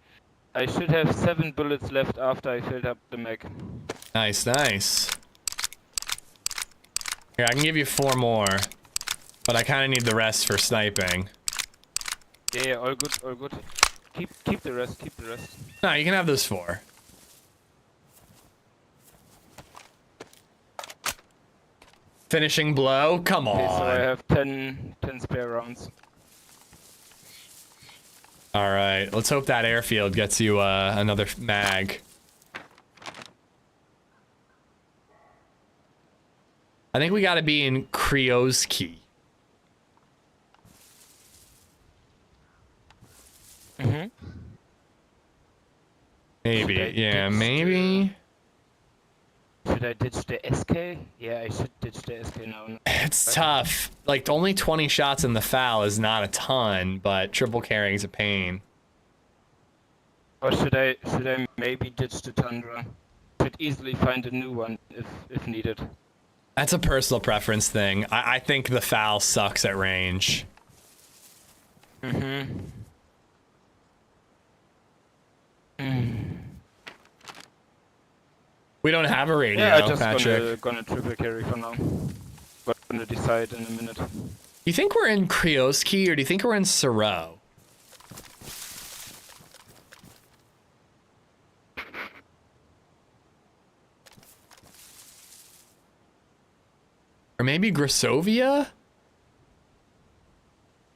I should have 7 bullets left after I filled up the mag. Nice, nice. Here, I can give you 4 more. But I kind of need the rest for sniping. Yeah, all good, all good. Keep the rest, keep the rest. No, you can have those 4. Finishing blow? Come on. Okay, so I have 10 spare rounds. All right, let's hope that airfield gets you another mag. I think we got to be in Krioski. Mm-hmm. Maybe, yeah, maybe. Should I ditch the SK? Yeah, I should ditch the SK now. It's tough. Like, only 20 shots in the FAL is not a ton, but triple carrying is a pain. Or should I maybe ditch the Tundra? Could easily find a new one if needed. That's a personal preference thing. I think the FAL sucks at range. Mm-hmm. We don't have a radio, Yeah, I just Patrick. gonna triple carry for now. Gonna decide in a minute. You think we're in Krioski or do you think we're in Sero? Or maybe Grasovia?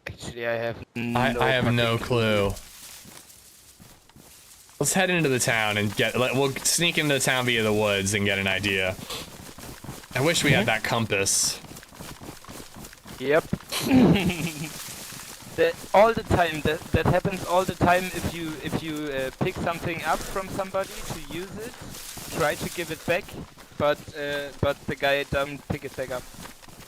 Actually, I have no I have no fucking clue. Let's head into the town and we'll sneak into the town via the woods and get an idea. I wish we had that compass. Yep. All the time. That happens all the time. If you pick something up from somebody to use it, try to give it back, but the guy doesn't pick it back up.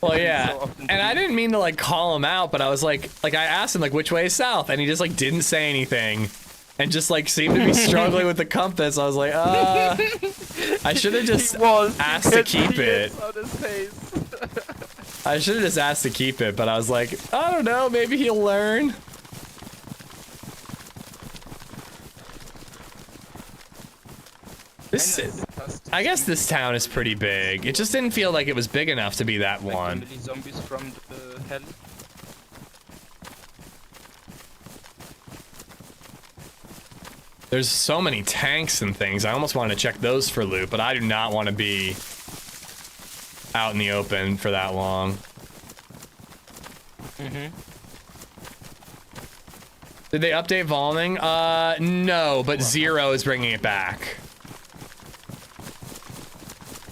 Well, yeah, and I didn't mean to like call him out, but I was like I asked him like which way is south, and he just like didn't say anything, and just like seemed to be struggling with the compass. I was like, I should have just asked to keep it. I should have just asked to keep it, but I was like, I don't know, maybe he'll learn. I guess this town is pretty big. It just didn't feel like it was big enough to be that one. Like zombies from the hell. There's so many tanks and things. I almost wanted to check those for loot, but I do not want to be out in the open for that long. Mm-hmm. Did they update Valning? No, but Zero is bringing it back.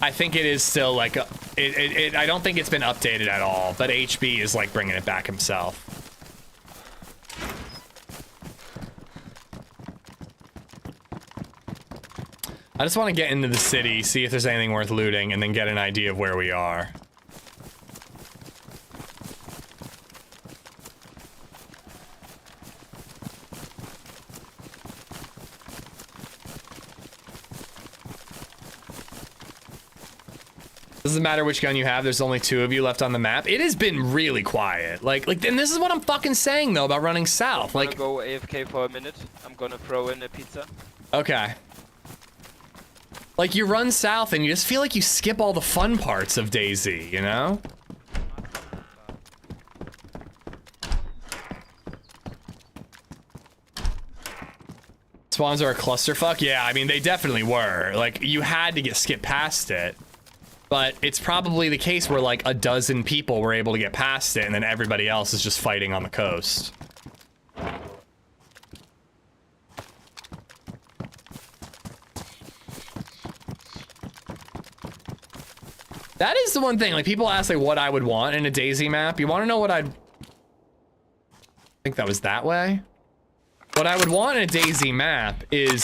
I think it is still like I don't think it's been updated at all, but HB is like bringing it back himself. I just want to get into the city, see if there's anything worth looting, and then get an idea of where we are. Doesn't matter which gun you have, there's only 2 of you left on the map. It has been really quiet. Like, and this is what I'm fucking saying though about running south. I'm like, gonna go AFK for a minute. I'm gonna throw in a pizza. Okay. Like, you run south and you just feel like you skip all the fun parts of DayZ, you know? Spawns are a clusterfuck? Yeah, I mean, they definitely were. Like, you had to skip past it. But it's probably the case where like a dozen people were able to get past it and then everybody else is just fighting on the coast. That is the one thing, like people ask like what I would want in a DayZ map. You want to know what I think that was that way? What I would want in a DayZ map is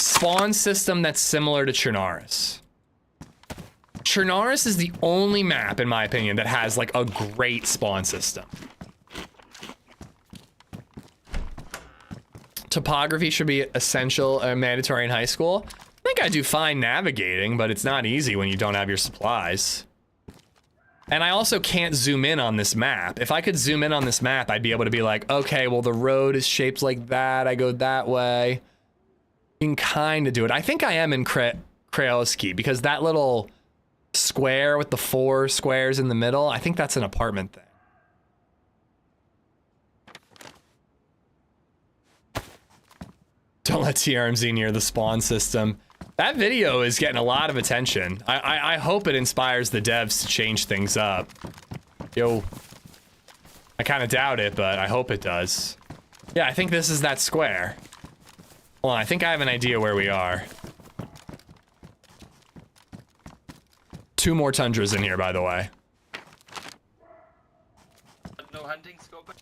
spawn system that's similar to Chernarus. Chernarus is the only map, in my opinion, that has like a great spawn system. Topography should be essential, mandatory in high school. I think I do fine navigating, but it's not easy when you don't have your supplies. And I also can't zoom in on this map. If I could zoom in on this map, I'd be able to be like, okay, well, the road is shaped like that. I go that way. You can kind of do it. I think I am in Kreoski because that little square with the 4 squares in the middle, I think that's an apartment thing. Don't let TRMZ near the spawn system. That video is getting a lot of attention. I hope it inspires the devs to change things up. Yo. I kind of doubt it, but I hope it does. Yeah, I think this is that square. Hold on, I think I have an idea where we are. 2 more tundras in here, by the way. No hunting scope.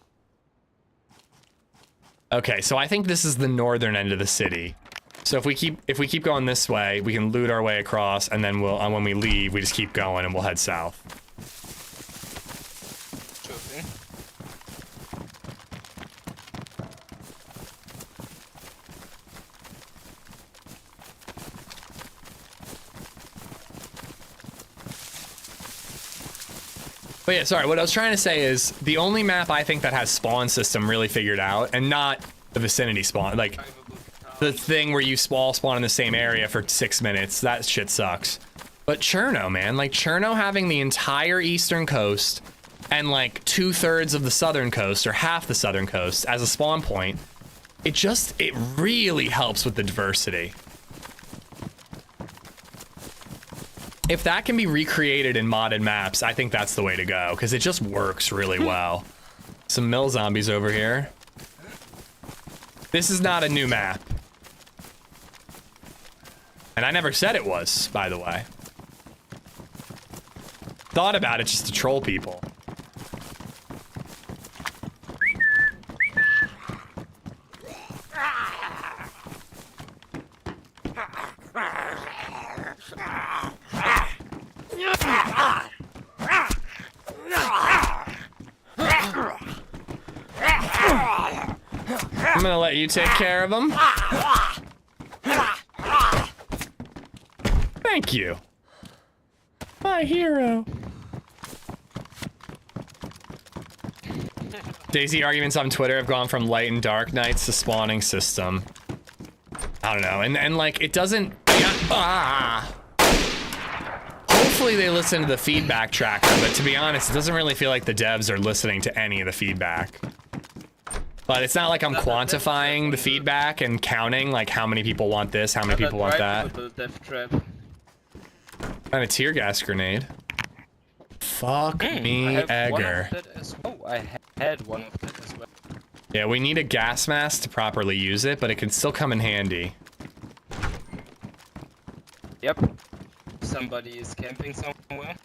Okay, so I think this is the northern end of the city. So if we keep going this way, we can loot our way across, and then we'll when we leave, we just keep going and we'll head south. Sure thing. But yeah, sorry, what I was trying to say is the only map I think that has spawn system really figured out, and not the vicinity spawn, like the thing where you all spawn in the same area for 6 minutes, that shit sucks. But Cherno, man, like Cherno having the entire eastern coast and like 2/3 of the southern coast or half the southern coast as a spawn point, it really helps with the diversity. If that can be recreated in modded maps, I think that's the way to go, because it just works really well. Some mill zombies over here. This is not a new map. And I never said it was, by the way. Thought about it just to troll people. I'm gonna let you take care of them. Thank you. My hero. DayZ arguments on Twitter have gone from light and dark nights to spawning system. I don't know, and like it doesn't. Hopefully they listen to the feedback tracker, but to be honest, it doesn't really feel like the devs are listening to any of the feedback. But it's not like I'm quantifying the feedback and counting like how many people want this, how many people want that. And a tear gas grenade. Fuck me, Egger. I had one of that as well. Yeah, we need a gas mask to properly use it, but it can still come in handy. Yep. Somebody is camping somewhere.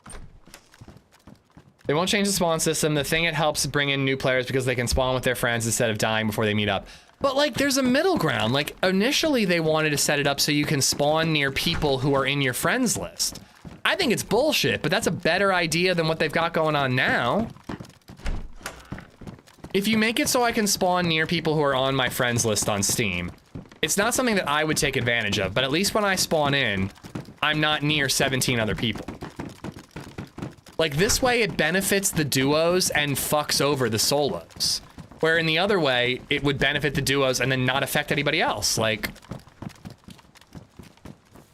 They won't change the spawn system. The thing it helps bring in new players because they can spawn with their friends instead of dying before they meet up. But like, there's a middle ground. Like, initially they wanted to set it up so you can spawn near people who are in your friends list. I think it's bullshit, but that's a better idea than what they've got going on now. If you make it so I can spawn near people who are on my friends list on Steam, it's not something that I would take advantage of, but at least when I spawn in, I'm not near 17 other people. Like, this way it benefits the duos and fucks over the solos. Where in the other way, it would benefit the duos and then not affect anybody else. Like,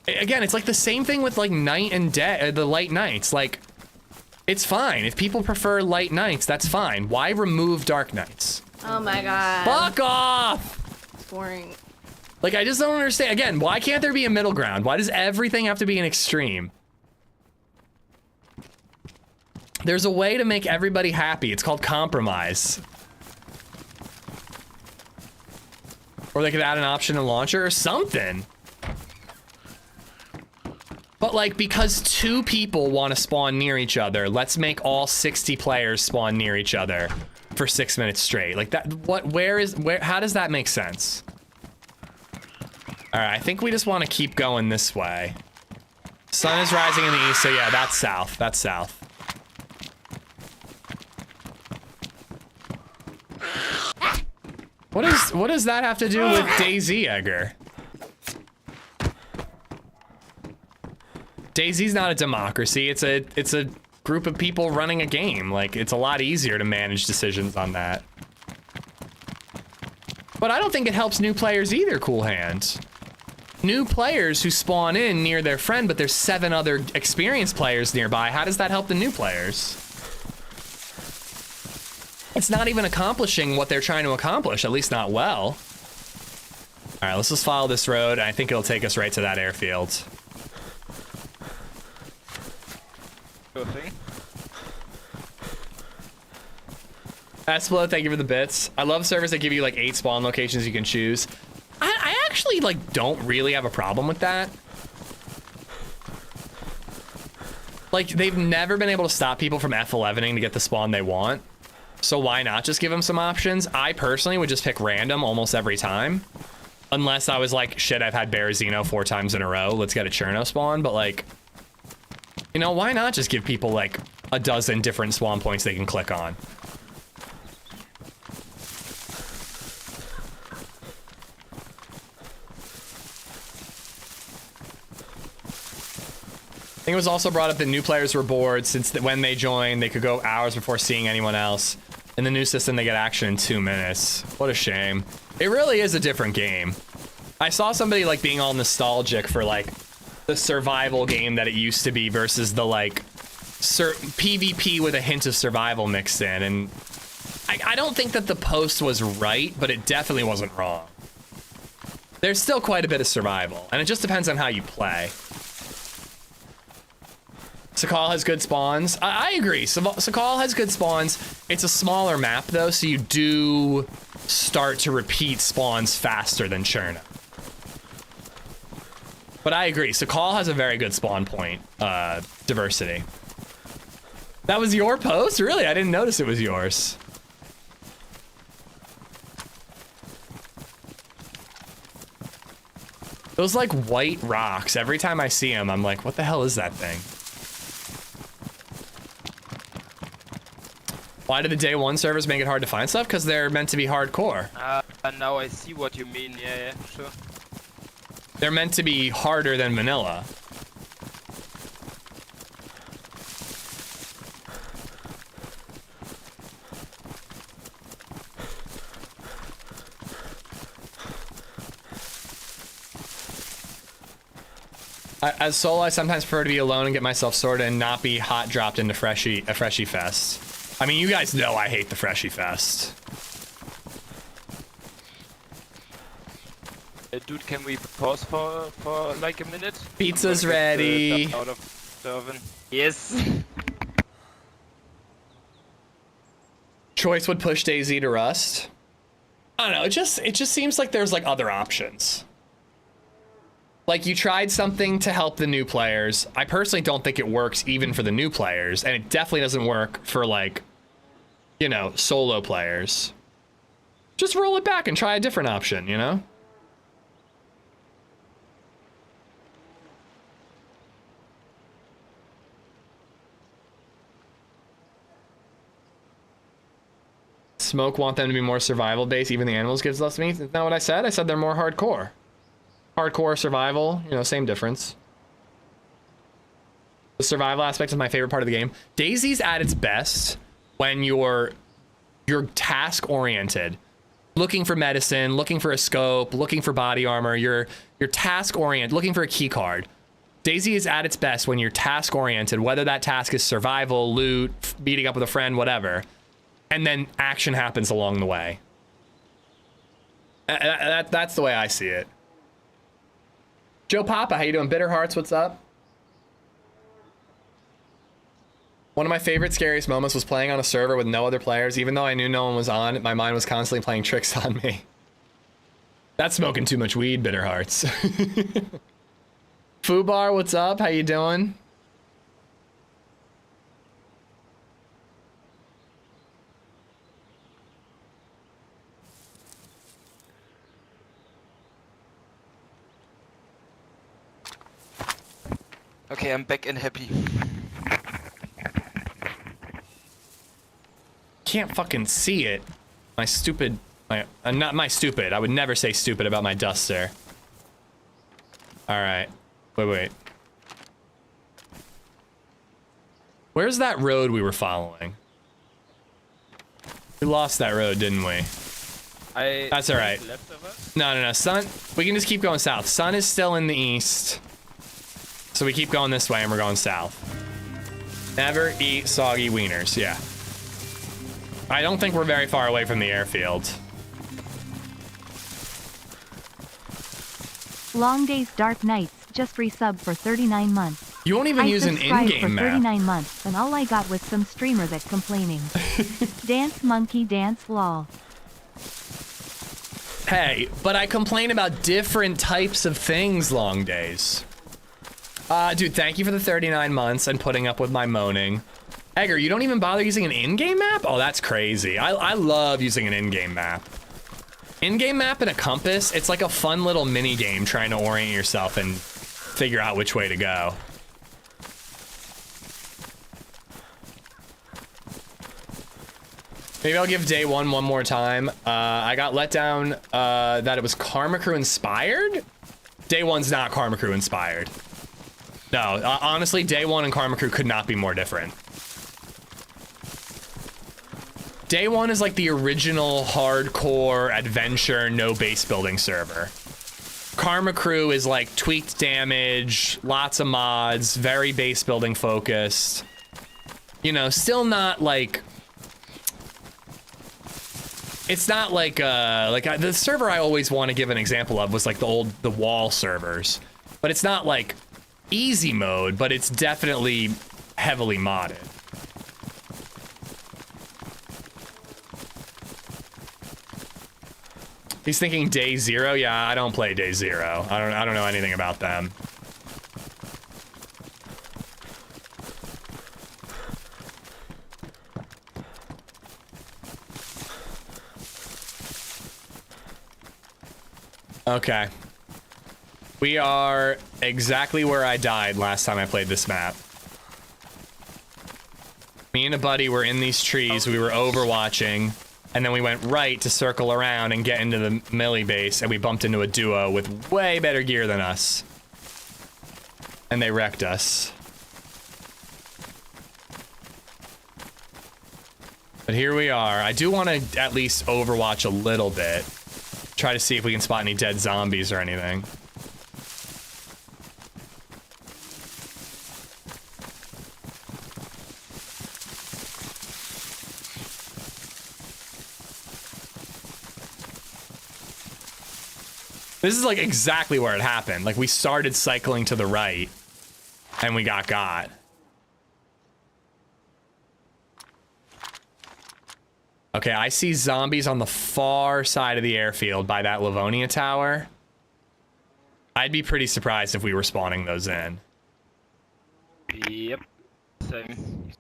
again, it's like the same thing with like night and day, the light nights. Like, it's fine. If people prefer light nights, that's fine. Why remove dark nights? Oh my god. Fuck off! It's boring. Like, I just don't understand. Again, why can't there be a middle ground? Why does everything have to be an extreme? There's a way to make everybody happy. It's called compromise. Or they could add an option to launcher or something. But like, because 2 people want to spawn near each other, let's make all 60 players spawn near each other for 6 minutes straight. Like that, how does that make sense? All right, I think we just want to keep going this way. Sun is rising in the east, so yeah, that's south. That's south. What does that have to do with DayZ, Edgar? DayZ's not a democracy. It's a group of people running a game. Like, it's a lot easier to manage decisions on that. But I don't think it helps new players either, Cool Hand. New players who spawn in near their friend, but there's 7 other experienced players nearby. How does that help the new players? It's not even accomplishing what they're trying to accomplish, at least not well. All right, let's just follow this road. I think it'll take us right to that airfield. Sure thing. Esplo, thank you for the bits. I love servers that give you like 8 spawn locations you can choose. I actually like don't really have a problem with that. Like, they've never been able to stop people from F11ing to get the spawn they want. So why not just give them some options? I personally would just pick random almost every time. Unless I was like, shit, I've had Berezino 4 times in a row. Let's get a Cherno spawn. But like, you know, why not just give people like a dozen different spawn points they can click on? I think it was also brought up that new players were bored since when they joined, they could go hours before seeing anyone else. In the new system, they get action in 2 minutes. What a shame. It really is a different game. I saw somebody like being all nostalgic for like the survival game that it used to be versus the like PvP with a hint of survival mixed in. And I don't think that the post was right, but it definitely wasn't wrong. There's still quite a bit of survival, and it just depends on how you play. Sakal has good spawns. I agree. Sakal has good spawns. It's a smaller map though, so you do start to repeat spawns faster than Cherno. But I agree. Sakal has a very good spawn point diversity. That was your post? Really? I didn't notice it was yours. Those like white rocks, every time I see them, I'm like, what the hell is that thing? Why did the day 1 servers make it hard to find stuff? Because they're meant to be hardcore. Now I see what you mean. Yeah, sure. They're meant to be harder than vanilla. As solo, I sometimes prefer to be alone and get myself sorted and not be hot dropped into a Freshie Fest. I mean, you guys know I hate the Freshie Fest. Dude, can we pause for like a minute? Pizza's ready. Out of the oven. Yes. Choice would push DayZ to Rust. I don't know. It just seems like there's like other options. Like, you tried something to help the new players. I personally don't think it works even for the new players, and it definitely doesn't work for, like, you know, solo players. Just roll it back and try a different option, you know? Smoke want them to be more survival based, even the animals gives less meat. Isn't that what I said? I said they're more hardcore. Hardcore survival, you know, same difference. The survival aspect is my favorite part of the game. DayZ's at its best when you're task oriented, looking for medicine, looking for a scope, looking for body armor. You're task oriented, looking for a key card. DayZ is at its best when you're task oriented, whether that task is survival, loot, meeting up with a friend, whatever, and then action happens along the way. That's the way I see it. Joe Papa, how you doing? Bitter Hearts, what's up? One of my favorite, scariest moments was playing on a server with no other players. Even though I knew no one was on, my mind was constantly playing tricks on me. That's smoking too much weed, Bitter Hearts. Fubar, what's up? How you doing? Okay, I'm back and happy. Can't fucking see it. My stupid, not my stupid. I would never say stupid about my duster. All right, wait. Where's that road we were following? We lost that road, didn't we? That's all right. Left of us? No. Sun, we can just keep going south. Sun is still in the east. So we keep going this way and we're going south. Never eat soggy wieners, yeah. I don't think we're very far away from the airfield. Long days, dark nights, just resub for 39 months. You won't even use an in-game map. for 39 months, and all I got was some streamer that complaining. Dance monkey dance lol. Hey, but I complain about different types of things, Long Days. Dude, thank you for the 39 months and putting up with my moaning. Egger, you don't even bother using an in-game map? Oh, that's crazy. I love using an in-game map. In-game map and a compass, it's like a fun little mini game trying to orient yourself and figure out which way to go. Maybe I'll give day one more time. I got let down that it was Karma Crew inspired? Day one's not Karma Crew inspired. No, honestly, day one and Karma Crew could not be more different. Day one is like the original hardcore adventure, no base building server. Karma Crew is like tweaked damage, lots of mods, very base building focused. You know, still not like... It's not like the server I always want to give an example of was like the wall servers, but it's not like easy mode, but it's definitely heavily modded. He's thinking day 0. Yeah, I don't play day 0. I don't know anything about them. Okay. We are exactly where I died last time I played this map. Me and a buddy were in these trees. We were overwatching. And then we went right to circle around and get into the melee base. And we bumped into a duo with way better gear than us. And they wrecked us. But here we are. I do want to at least overwatch a little bit. Try to see if we can spot any dead zombies or anything. This is like exactly where it happened. Like we started cycling to the right and we got. Okay, I see zombies on the far side of the airfield by that Livonia tower. I'd be pretty surprised if we were spawning those in. Yep. Same.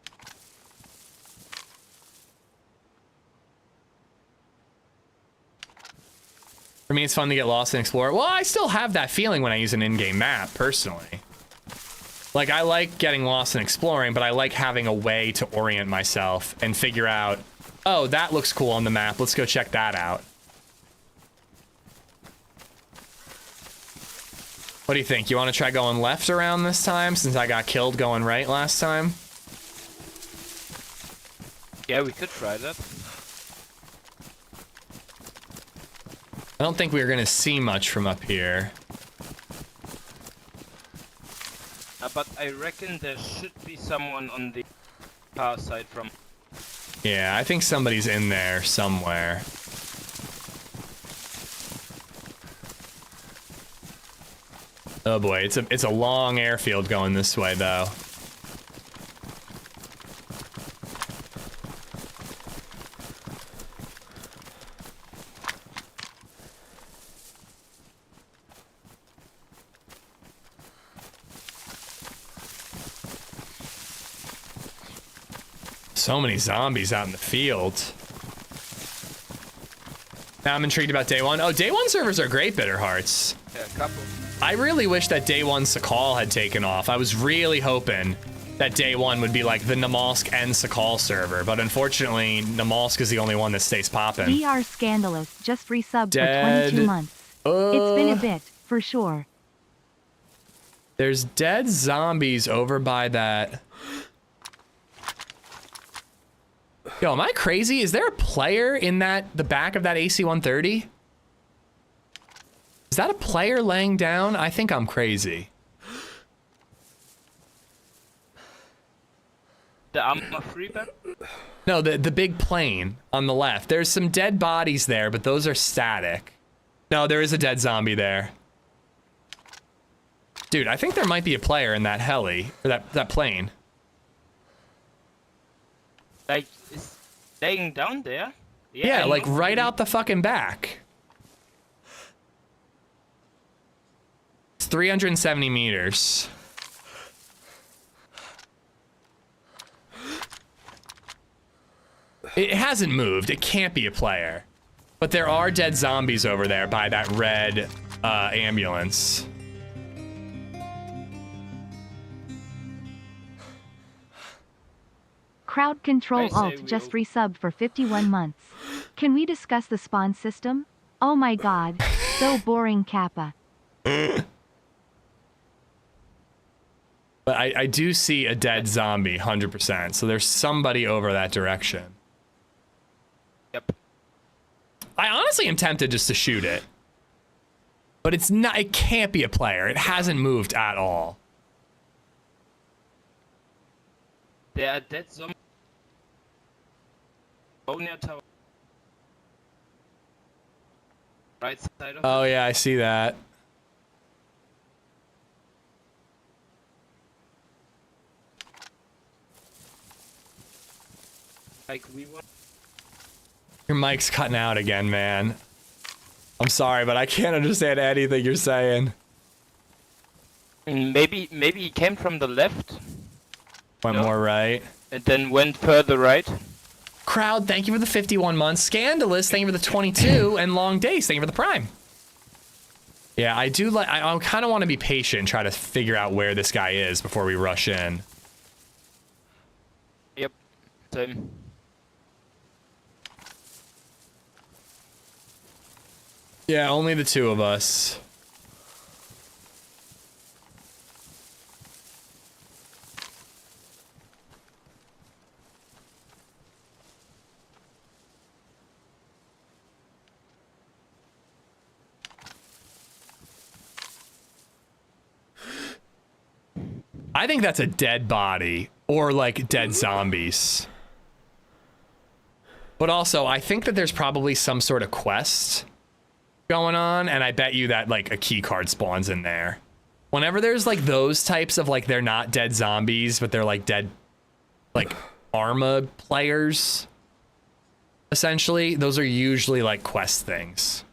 For me, it's fun to get lost and explore. Well, I still have that feeling when I use an in-game map, personally. Like, I like getting lost and exploring, but I like having a way to orient myself and figure out, oh, that looks cool on the map. Let's go check that out. What do you think? You want to try going left around this time, since I got killed going right last time? Yeah, we could try that. I don't think we were going to see much from up here. But I reckon there should be someone on the far side from... Yeah, I think somebody's in there somewhere. Oh boy, it's a long airfield going this way though. So many zombies out in the field. Now I'm intrigued about day one. Oh, day one servers are great, Bitter Hearts. Yeah, a couple. I really wish that day one Sakal had taken off. I was really hoping that day one would be like the Namalsk and Sakal server, but unfortunately, Namalsk is the only one that stays popping. VR Scandalous just resubbed Dead. for 22 months. It's been a bit, for sure. There's dead zombies over by that. Yo, am I crazy? Is there a player in the back of that AC-130? Is that a player laying down? I think I'm crazy. The armor free back? No, the big plane on the left. There's some dead bodies there, but those are static. No, there is a dead zombie there. Dude, I think there might be a player in that heli, or that plane. Like, is laying down there? Yeah, like right out the fucking back. It's 370 meters. It hasn't moved. It can't be a player. But there are dead zombies over there by that red ambulance. Crowd Control Alt just resubbed for 51 months. Can we discuss the spawn system? Oh my god, so boring, Kappa. But I do see a dead zombie, 100%. So there's somebody over that direction. Yep. I honestly am tempted just to shoot it. But it's not, it can't be a player. It hasn't moved at all. There are dead zombies. Near tower. Right side of Oh yeah, I see that. like we want. Your mic's cutting out again, man. I'm sorry, but I can't understand anything you're saying. Maybe he came from the left. Went more right. And then went further right. Crowd, thank you for the 51 months. Scandalous, thank you for the 22. And Long Days, thank you for the Prime. Yeah, I do like. I kind of want to be patient and try to figure out where this guy is before we rush in. Yep. Same. Yeah, only the two of us. I think that's a dead body or like dead zombies. But also, I think that there's probably some sort of quest going on, and I bet you that like a key card spawns in there. Whenever there's like those types of like, they're not dead zombies, but they're like dead, like Arma players, essentially, those are usually like quest things.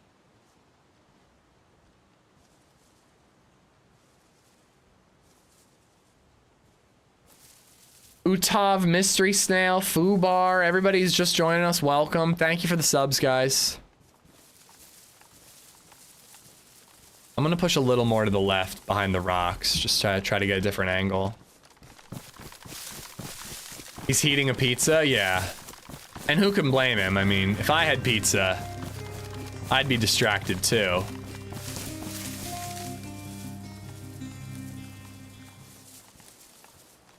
Utav, Mystery Snail, Foobar, everybody's just joining us. Welcome. Thank you for the subs, guys. I'm gonna push a little more to the left behind the rocks. Just try to get a different angle. He's heating a pizza? Yeah. And who can blame him? I mean, if I had pizza, I'd be distracted too.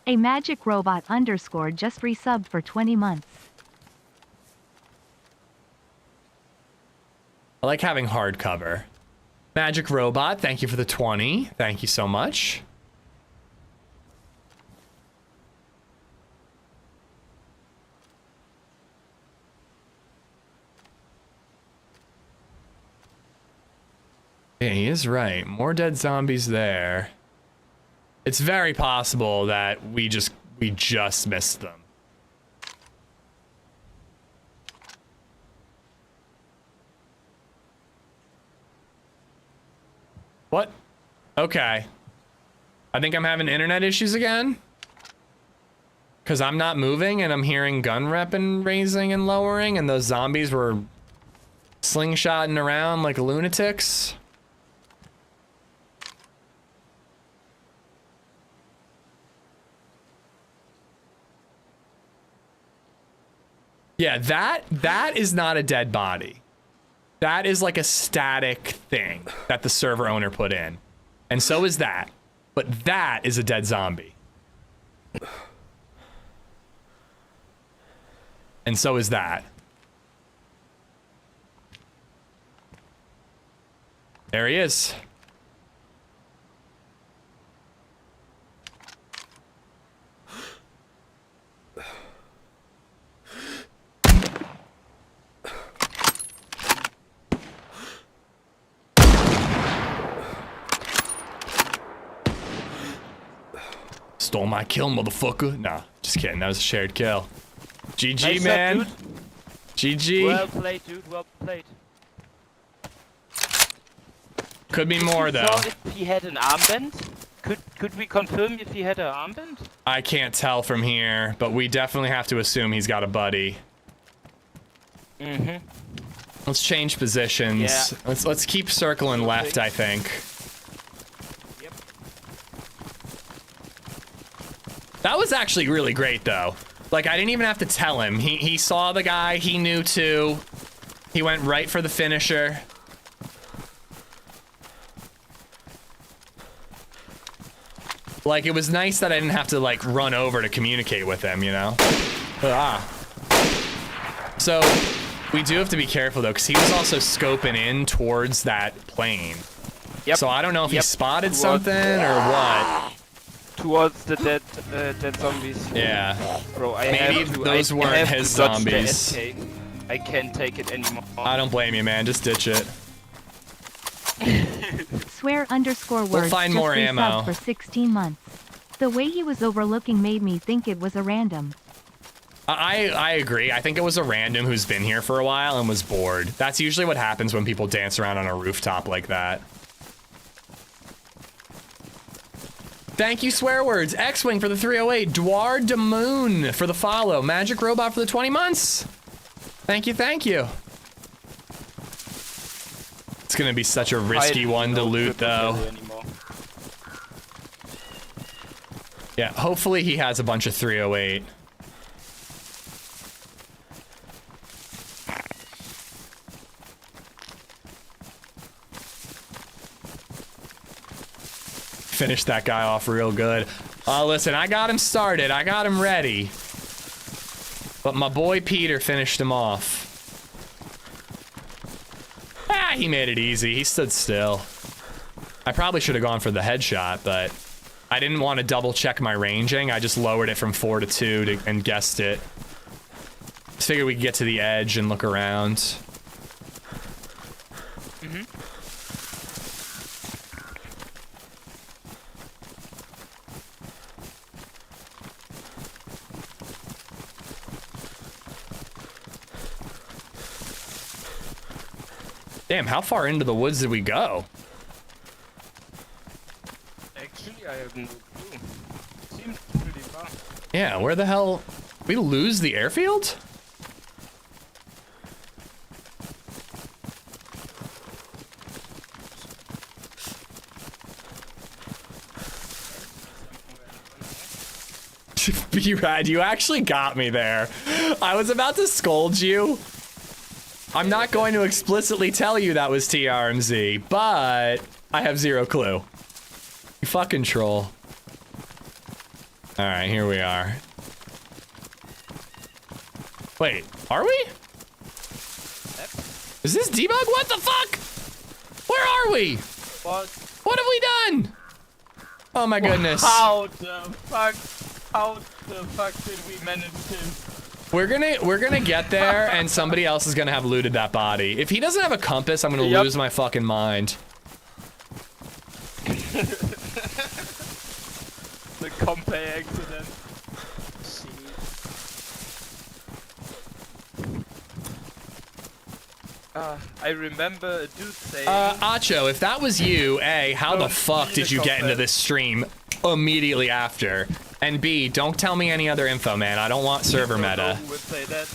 A magic robot underscore just resubbed for 20 months. I like having hardcover. Magic Robot, thank you for the 20. Thank you so much. Yeah, he is right. More dead zombies there. It's very possible that we just missed them. What? Okay. I think I'm having internet issues again. Because I'm not moving and I'm hearing gun rep and raising and lowering, and those zombies were slingshotting around like lunatics. Yeah, that is not a dead body. That is like a static thing that the server owner put in. And so is that. But that is a dead zombie. And so is that. There he is. Stole my kill, motherfucker. Nah, just kidding. That was a shared kill. GG, Nice man. shot, GG. Well played, dude. Well played. Could be more, though. So if he had an armband? Could we confirm if he had an armband? I can't tell from here, but we definitely have to assume he's got a buddy. Mm-hmm. Let's change positions. Yeah. Let's keep circling left, I think. Yep. That was actually really great, though. Like, I didn't even have to tell him. He saw the guy. He knew, too. He went right for the finisher. Like, it was nice that I didn't have to, like, run over to communicate with him, you know? Ah. So, we do have to be careful, though, because he was also scoping in towards that plane. Yep. So I don't know if he spotted Towards- something or what. Towards the dead zombies. Yeah. Bro, I Maybe have to, those I weren't have his to dodge the zombies. SK. I can't take it anymore. I don't blame you, man. Just ditch it. Swear _ We'll words find just more resubbed ammo. for 16 months. The way he was overlooking made me think it was a random. I agree. I think it was a random who's been here for a while and was bored. That's usually what happens when people dance around on a rooftop like that. Thank you, swear words. X-Wing for the 308. Dwar de Moon for the follow. Magic Robot for the 20 months. Thank you, thank you. It's gonna be such a risky one to loot, though. Yeah, hopefully he has a bunch of 308. Finish that guy off real good. Listen, I got him started. I got him ready. But my boy Peter finished him off. Ah, he made it easy. He stood still. I probably should have gone for the headshot, but I didn't want to double check my ranging. I just lowered it from 4 to 2 and guessed it. Just figured we could get to the edge and look around. Mm-hmm. Damn, how far into the woods did we go? Actually, I have no clue. Seems pretty far. Yeah, where the hell? We lose the airfield? B-Rad, you actually got me there. I was about to scold you. I'm not going to explicitly tell you that was TRMZ, but I have zero clue. You fucking troll. Alright, here we are. Wait, are we? Is this debug? What the fuck? Where are we? What have we done? Oh my goodness. How the fuck did we manage this? We're gonna get there, and somebody else is gonna have looted that body. If he doesn't have a compass, I'm gonna lose my fucking mind. The compay accident. I remember a dude saying... Acho, if that was you, A, how the fuck did you get into this stream immediately after? And B, don't tell me any other info, man. I don't want server meta. Who would say that?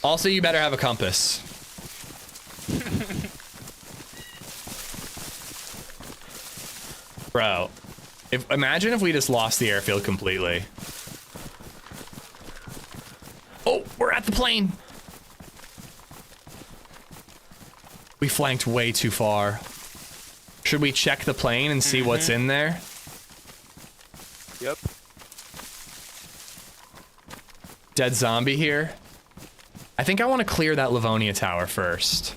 Also, you better have a compass. Bro, imagine if we just lost the airfield completely. Oh, we're at the plane. We flanked way too far. Should we check the plane and see what's in there? Yep. Dead zombie here. I think I want to clear that Livonia tower first.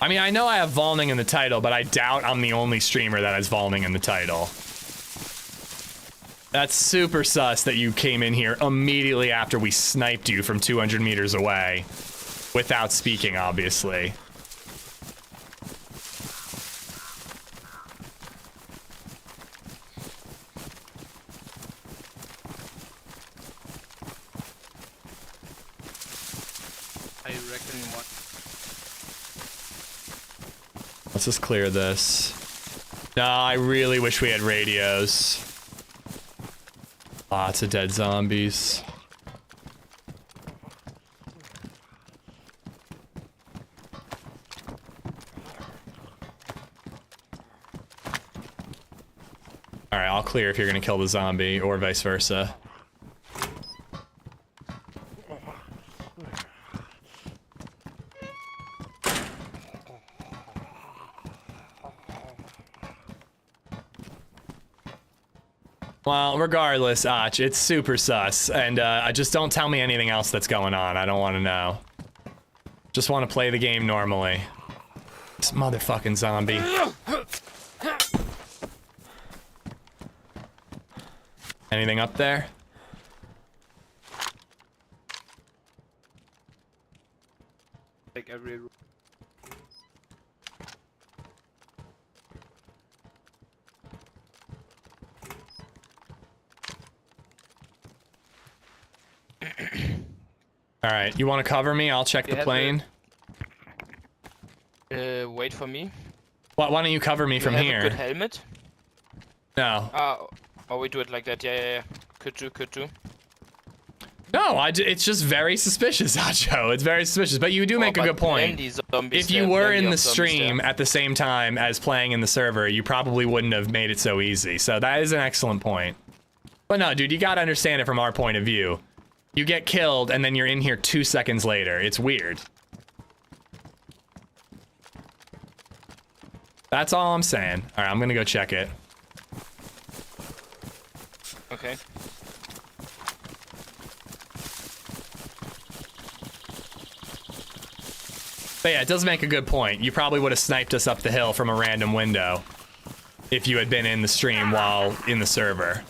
I mean, I know I have Valning in the title, but I doubt I'm the only streamer that has Valning in the title. That's super sus that you came in here immediately after we sniped you from 200 meters away. Without speaking, obviously. I reckon what? Let's just clear this. No, I really wish we had radios. Lots of dead zombies. Alright, I'll clear if you're gonna kill the zombie, or vice versa. Well, regardless, Ach, it's super sus, and just don't tell me anything else that's going on. I don't want to know. Just want to play the game normally. This motherfucking zombie. Anything up there? Like every room. All right, you want to cover me? I'll check the plane. Wait for me. Why don't you cover me from have here? A good helmet? No. Oh, we do it like that. Yeah. Could do. No, it's just very suspicious, Acho. It's very suspicious, but you do make a good point. If you were in the stream at the same time as playing in the server, you probably wouldn't have made it so easy. So that is an excellent point. But no, dude, you gotta understand it from our point of view. You get killed, and then you're in here 2 seconds later. It's weird. That's all I'm saying. All right, I'm gonna go check it. Okay. But yeah, it does make a good point. You probably would have sniped us up the hill from a random window if you had been in the stream while in the server.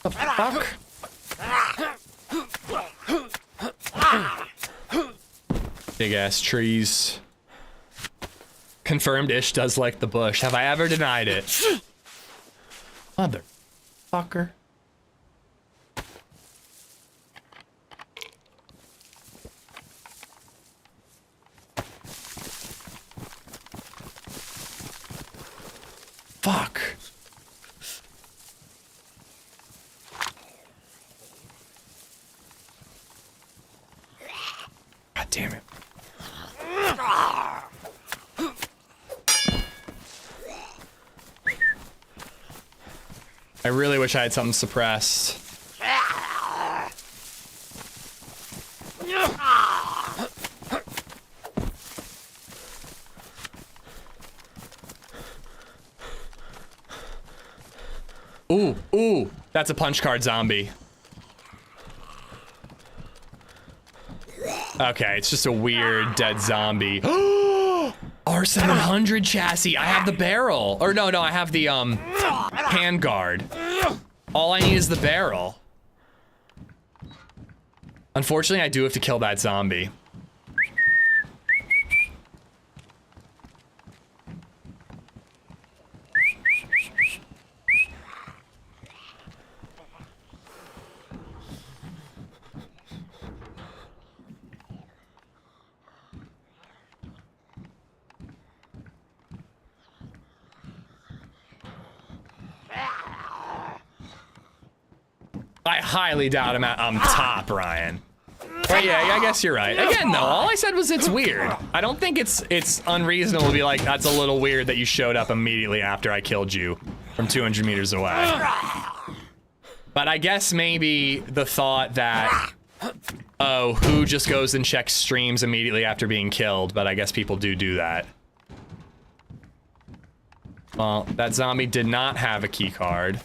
The fuck? Big ass trees. Confirmed Ish does like the bush. Have I ever denied it? Motherfucker. Fuck. God damn it. I really wish I had something suppressed. Ooh, that's a punch card zombie. Okay, it's just a weird dead zombie. R700 chassis. I have the barrel. Or no, I have the handguard. All I need is the barrel. Unfortunately, I do have to kill that zombie. I highly doubt I'm top, Ryan. But yeah, I guess you're right. Again, though, all I said was it's weird. I don't think it's unreasonable to be like, that's a little weird that you showed up immediately after I killed you from 200 meters away. But I guess maybe the thought that, oh, who just goes and checks streams immediately after being killed? But I guess people do that. Well, that zombie did not have a key card.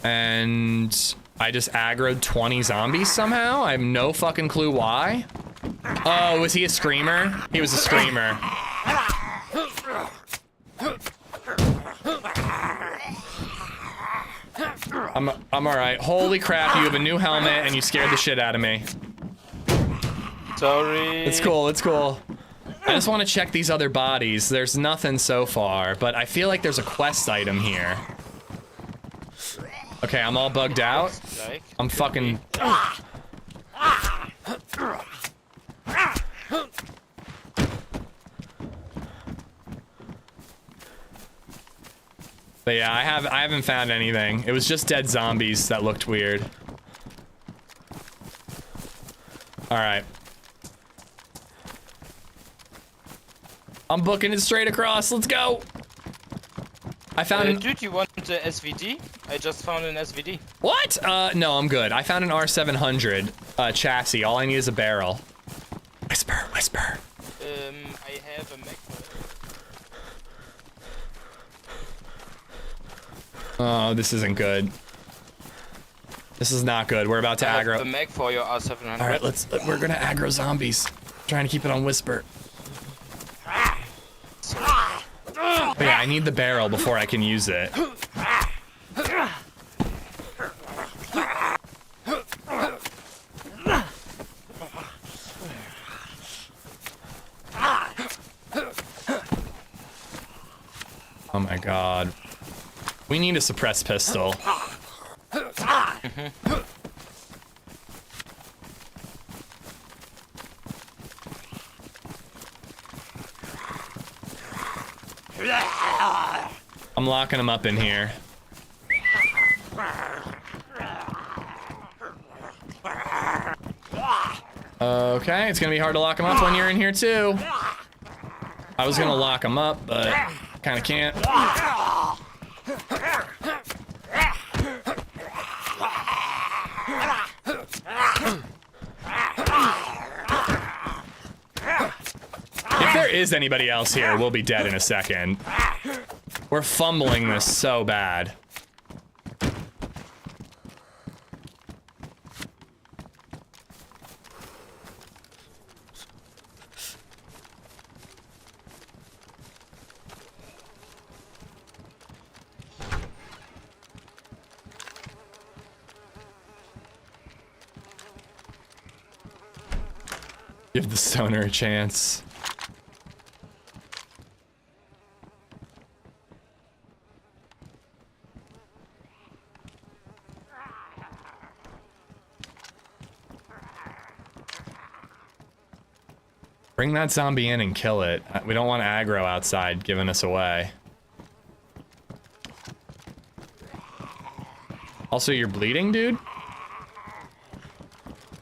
And I just aggroed 20 zombies somehow? I have no fucking clue why. Oh, was he a screamer? He was a screamer. I'm alright. Holy crap, you have a new helmet and you scared the shit out of me. Sorry. It's cool, it's cool. I just want to check these other bodies. There's nothing so far, but I feel like there's a quest item here. Okay, I'm all bugged out. I'm fucking... But yeah, I haven't found anything. It was just dead zombies that looked weird. Alright. I'm booking it straight across. Let's go. I found an... Dude, you want the SVD? I just found an SVD. What? No, I'm good. I found an R700 chassis. All I need is a barrel. Whisper, whisper. I have a Mac. Oh, this isn't good. This is not good. We're about to aggro. I have a Mac for your R700. All right, we're gonna aggro zombies. Trying to keep it on whisper. But yeah, I need the barrel before I can use it. Oh my god. We need a suppressed pistol. I'm locking him up in here. Okay, it's gonna be hard to lock him up when you're in here too. I was gonna lock him up, but kinda can't. If there is anybody else here, we'll be dead in a second. We're fumbling this so bad. Give the stoner a chance. Bring that zombie in and kill it. We don't want aggro outside giving us away. Also, you're bleeding, dude?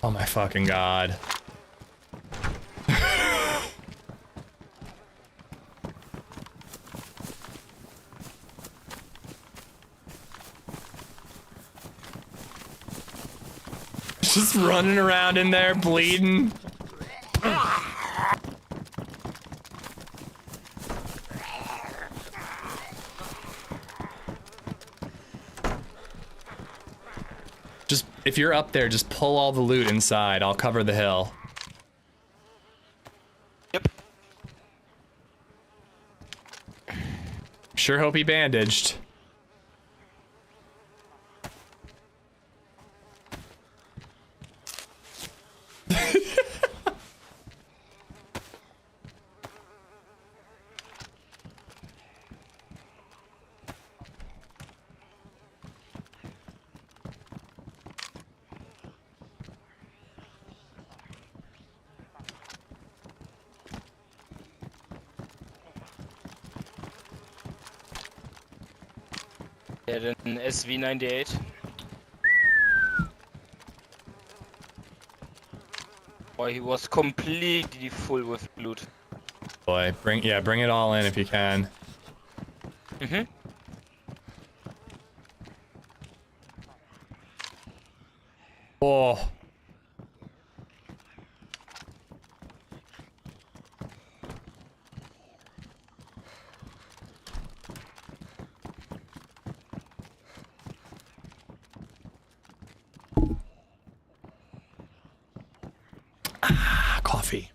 Oh my fucking god. Just running around in there, bleeding. Just, if you're up there, just pull all the loot inside. I'll cover the hill. Yep. Sure hope he bandaged. He had an SV98. Boy, he was completely full with loot. Boy, bring it all in if you can. Mhm. Oh. Coffee.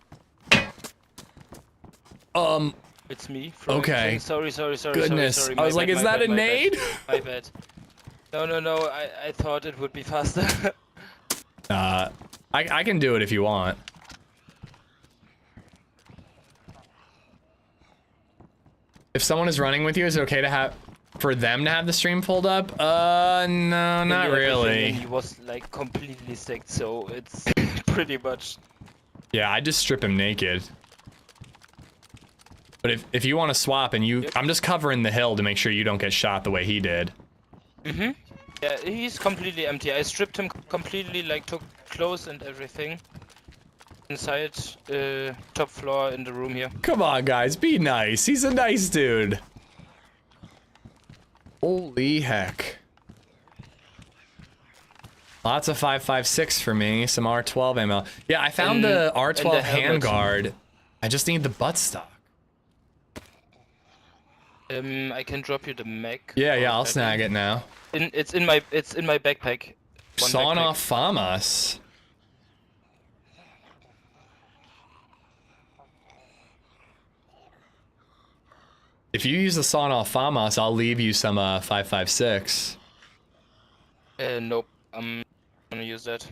It's me. Okay. Sorry. Goodness. Sorry. I was like, is that a nade? My bad. No. I thought it would be faster. I can do it if you want. If someone is running with you, is it okay for them to have the stream pulled up? No, not really. He was like completely sick, so it's pretty much. Yeah, I just strip him naked. But if you want to swap and you, I'm just covering the hill to make sure you don't get shot the way he did. Mhm. Yeah, he's completely empty. I stripped him completely, like took clothes and everything. Inside, top floor in the room here. Come on, guys, be nice. He's a nice dude. Holy heck. Lots of 5.56 for me. Some R12 ammo. Yeah, I found the R12 handguard. I just need the buttstock. I can drop you the mech. Yeah, I'll snag it now. It's in my backpack. Sawn off FAMAS. If you use the sawn off FAMAS, I'll leave you some 5.56. Nope. I'm gonna use that.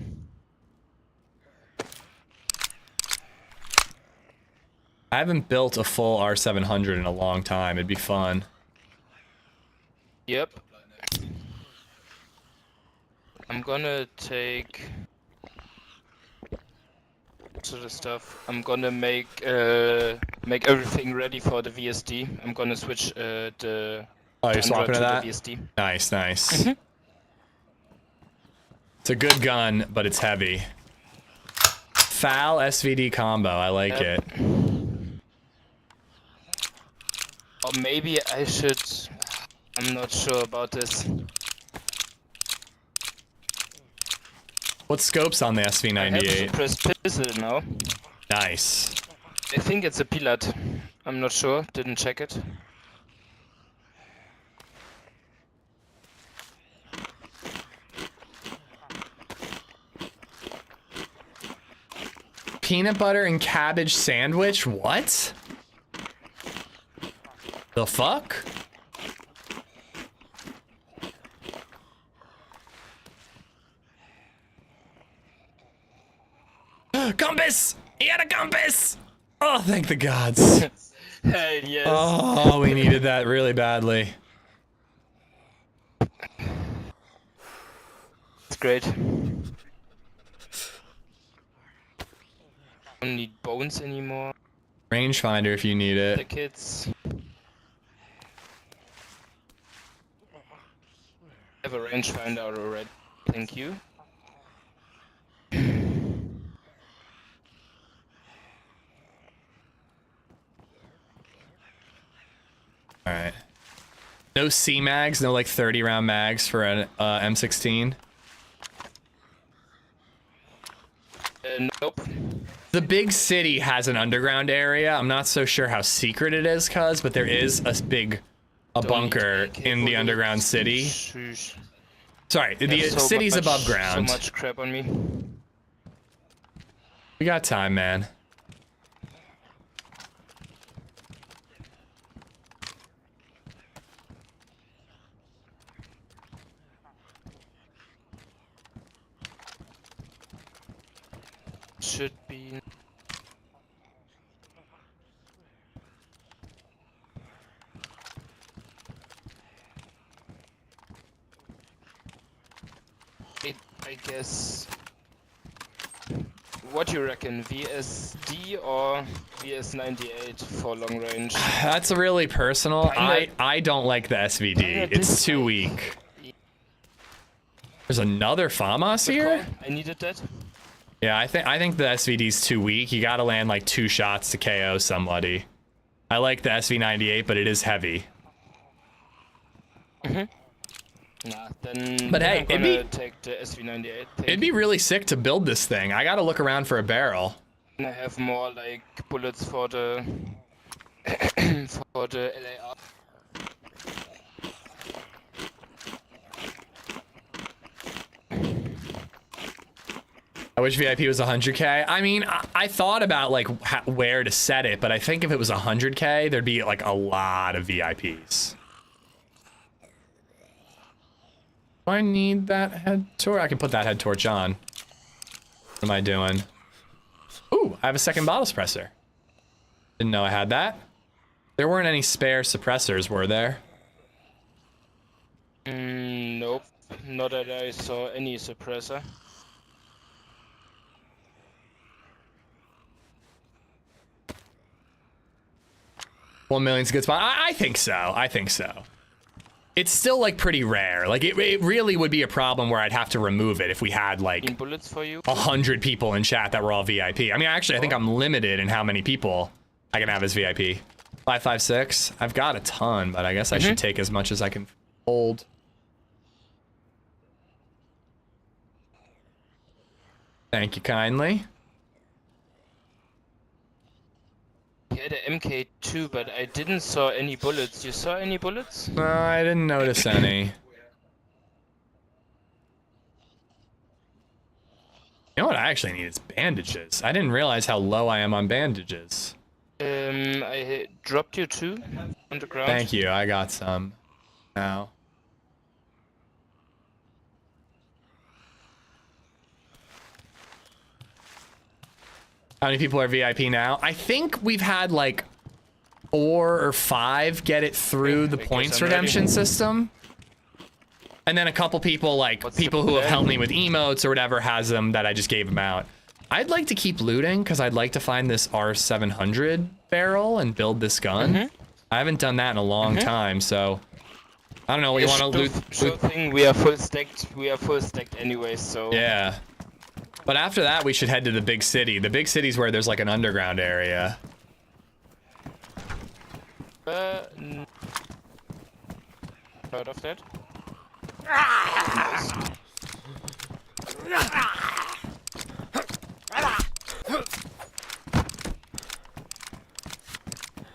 I haven't built a full R700 in a long time. It'd be fun. Yep. I'm gonna take sort of stuff. I'm gonna make everything ready for the VSD. I'm gonna switch the. Oh, you're swapping to that? The VSD. Nice. It's a good gun, but it's heavy. Foul SVD combo. I like it. Or maybe I should. I'm not sure about this. What scope's on the I have a SV98? suppressed pistol now. Nice. I think it's a Pilat. I'm not sure. Didn't check it. Peanut butter and cabbage sandwich? What? The fuck? Compass! He had a compass! Oh, thank the gods. Hell yes. Oh, we needed that really badly. It's great. Don't need bones anymore. Rangefinder if you need The it. kids. I have a rangefinder already. Thank you. Alright. No C mags, no like 30 round mags for an M16. Nope. The big city has an underground area. I'm not so sure how secret it is, but there is a bunker in the underground city. Sorry, the city's above ground. So much crap on me. We got time, man. Should be. I guess what do you reckon? VSD or VS98 for long range? That's really personal. I don't like the SVD. It's too weak. There's another FAMAS here? I needed that. Yeah, I think the SVD's too weak. You gotta land like 2 shots to KO somebody. I like the SV98, but it is heavy. Nah, then But hey, I'm gonna take the SV98. It'd be really sick to build this thing. I gotta look around for a barrel. And I have more like bullets for the for the LAR. I wish VIP was 100K. I mean, I thought about like where to set it, but I think if it was 100K, there'd be like a lot of VIPs. Do I need that head torch? I can put that head torch on. What am I doing? Ooh, I have a second bottle suppressor. Didn't know I had that. There weren't any spare suppressors, were there? Nope. Not that I saw any suppressor. 1 million's a good spot. I think so. I think so. It's still like pretty rare. Like it really would be a problem where I'd have to remove it if we had like bullets for you. 100 people in chat that were all VIP. I mean, actually, I think I'm limited in how many people I can have as VIP. 556. I've got a ton, but I guess I should take as much as I can hold. Thank you kindly. He had an MK2, but I didn't saw any bullets. You saw any bullets? No, I didn't notice any. You know what I actually need is bandages. I didn't realize how low I am on bandages. I dropped you 2 on the ground. Thank you, I got some now. How many people are VIP now? I think we've had like 4 or 5 get it through the points redemption system. And then a couple people, like people who have helped me with emotes or whatever, has them that I just gave them out. I'd like to keep looting because I'd like to find this R700 barrel and build this gun. I haven't done that in a long time, so I don't know. You want to loot? Sure thing. We are full stacked. We are full stacked anyway, so yeah. But after that, we should head to the big city. The big city's where there's like an underground area. Heard of that?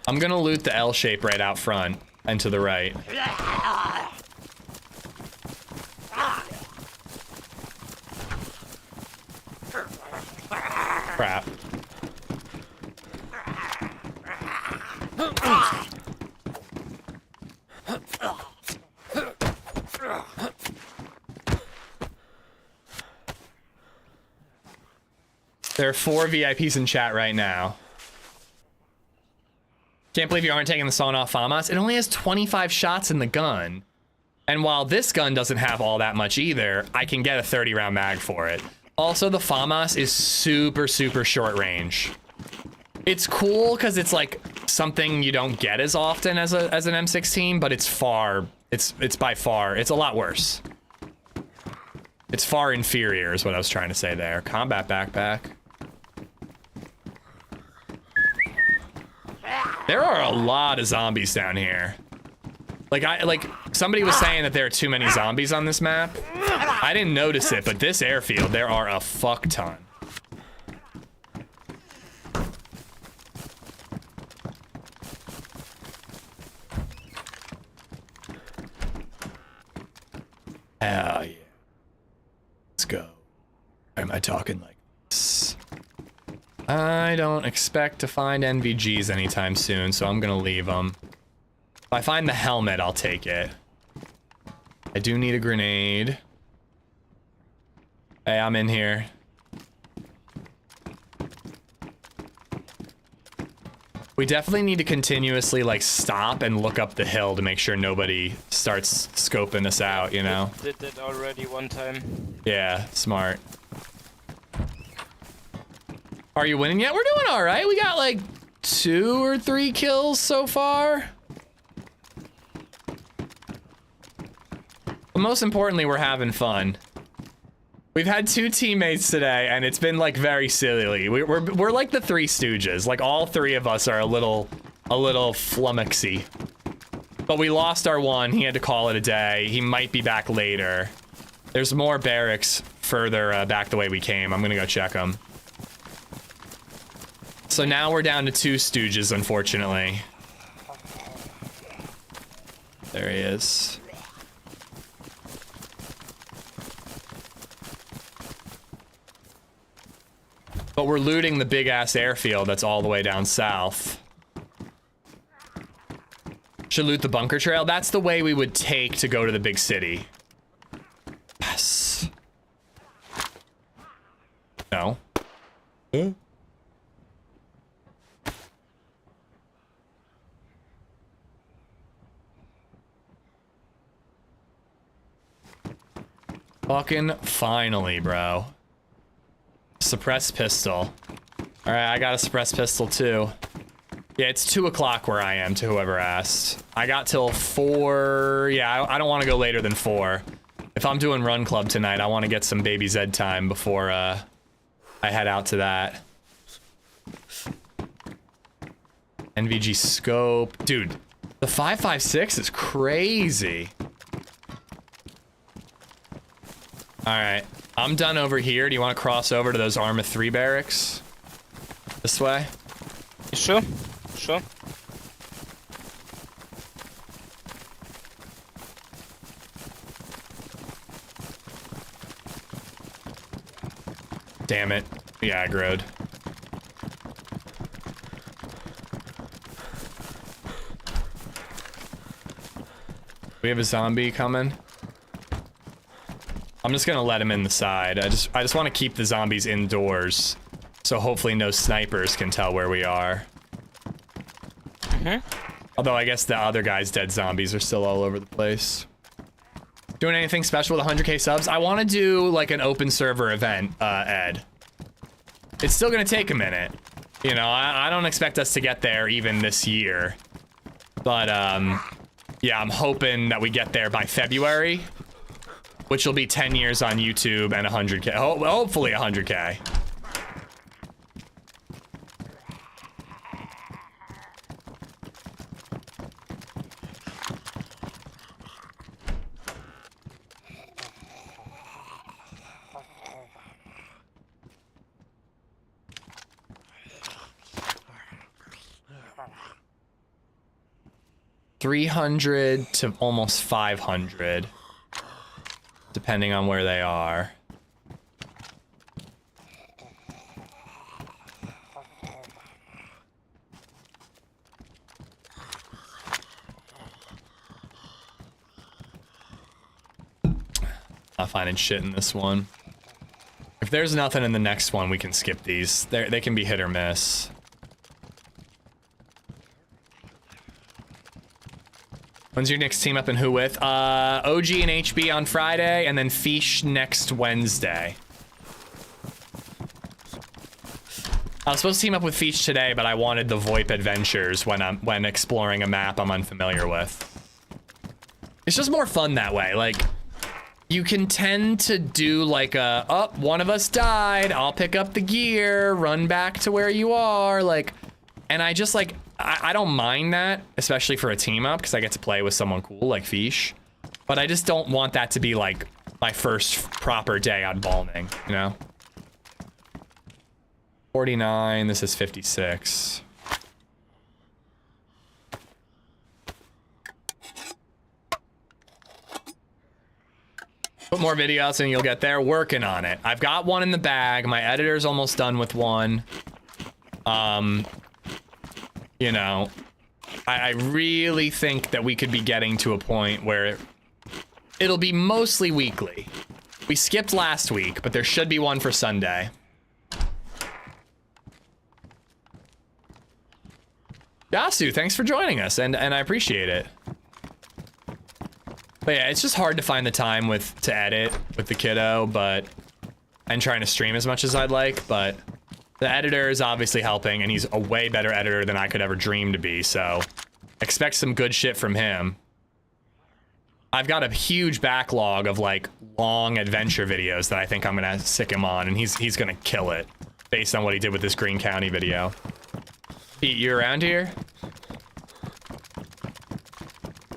I'm gonna loot the L shape right out front and to the right. Crap. There are 4 VIPs in chat right now. Can't believe you aren't taking the sawn off FAMAS. It only has 25 shots in the gun. And while this gun doesn't have all that much either, I can get a 30 round mag for it. Also, the FAMAS is super, super short range. It's cool because it's like something you don't get as often as an M16, but it's by far, it's a lot worse. It's far inferior is what I was trying to say there. Combat backpack. There are a lot of zombies down here. Like somebody was saying that there are too many zombies on this map. I didn't notice it, but this airfield, there are a fuck ton. Hell yeah. Let's go. Why am I talking like this? I don't expect to find NVGs anytime soon, so I'm gonna leave them. If I find the helmet, I'll take it. I do need a grenade. Hey, I'm in here. We definitely need to continuously like stop and look up the hill to make sure nobody starts scoping us out, you know? Did that already one time. Yeah, smart. Are you winning yet? We're doing all right. We got like 2 or 3 kills so far. But most importantly, we're having fun. We've had 2 teammates today, and it's been like very silly. We're like the Three Stooges. Like all 3 of us are a little flummoxy. But we lost our one. He had to call it a day. He might be back later. There's more barracks further back the way we came. I'm gonna go check them. So now we're down to 2 Stooges, unfortunately. There he is. But we're looting the big-ass airfield that's all the way down south. Should loot the bunker trail. That's the way we would take to go to the big city. Yes. No. Huh? Fucking finally, bro. Suppressed pistol. All right, I got a suppressed pistol too. Yeah, it's 2 o'clock where I am, to whoever asked. I got till 4. Yeah, I don't want to go later than 4. If I'm doing run club tonight, I want to get some LadyZed time before I head out to that. NVG scope. Dude, the 5.56 is crazy. All right, I'm done over here. Do you want to cross over to those Arma 3 barracks? This way? Sure, sure. Damn it. We aggroed. We have a zombie coming. I'm just gonna let him in the side. I just want to keep the zombies indoors, so hopefully no snipers can tell where we are. Although I guess the other guy's dead zombies are still all over the place. Doing anything special with 100k subs? I want to do like an open server event, Ed. It's still gonna take a minute. You know, I don't expect us to get there even this year. But yeah, I'm hoping that we get there by February. Which will be 10 years on YouTube and 100k. Hopefully 100k. $300 to almost 500. Depending on where they are. Not finding shit in this one. If there's nothing in the next one, we can skip these. They can be hit or miss. When's your next team up and who with? OG and HB on Friday, and then Fish next Wednesday. I was supposed to team up with Fish today, but I wanted the VOIP Adventures when exploring a map I'm unfamiliar with. It's just more fun that way. Like, you can tend to do like a, oh, one of us died, I'll pick up the gear, run back to where you are, like, and I just like, I don't mind that, especially for a team up, because I get to play with someone cool like Fish. But I just don't want that to be like my first proper day on Valning, you know? 49, this is 56. Put more videos and you'll get there. Working on it. I've got one in the bag. My editor's almost done with one. You know, I really think that we could be getting to a point where it'll be mostly weekly. We skipped last week, but there should be one for Sunday. Yasu, thanks for joining us, and I appreciate it. But yeah, it's just hard to find the time to edit with the kiddo, and trying to stream as much as I'd like, but The editor is obviously helping, and he's a way better editor than I could ever dream to be, so expect some good shit from him. I've got a huge backlog of like long adventure videos that I think I'm gonna sick him on, and he's gonna kill it based on what he did with this Green County video. Pete, you around here?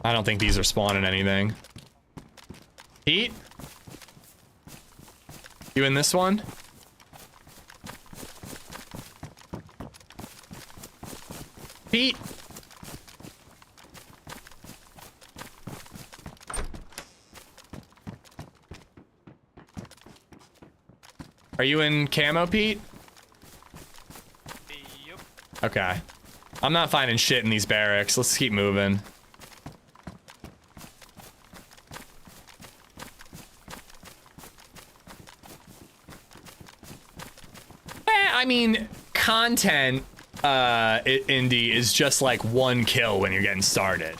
I don't think these are spawning anything. Pete? You in this one? Pete? Are you in camo, Pete? Yep. Okay. I'm not finding shit in these barracks. Let's keep moving. I mean, content, Indy, is just like one kill when you're getting started.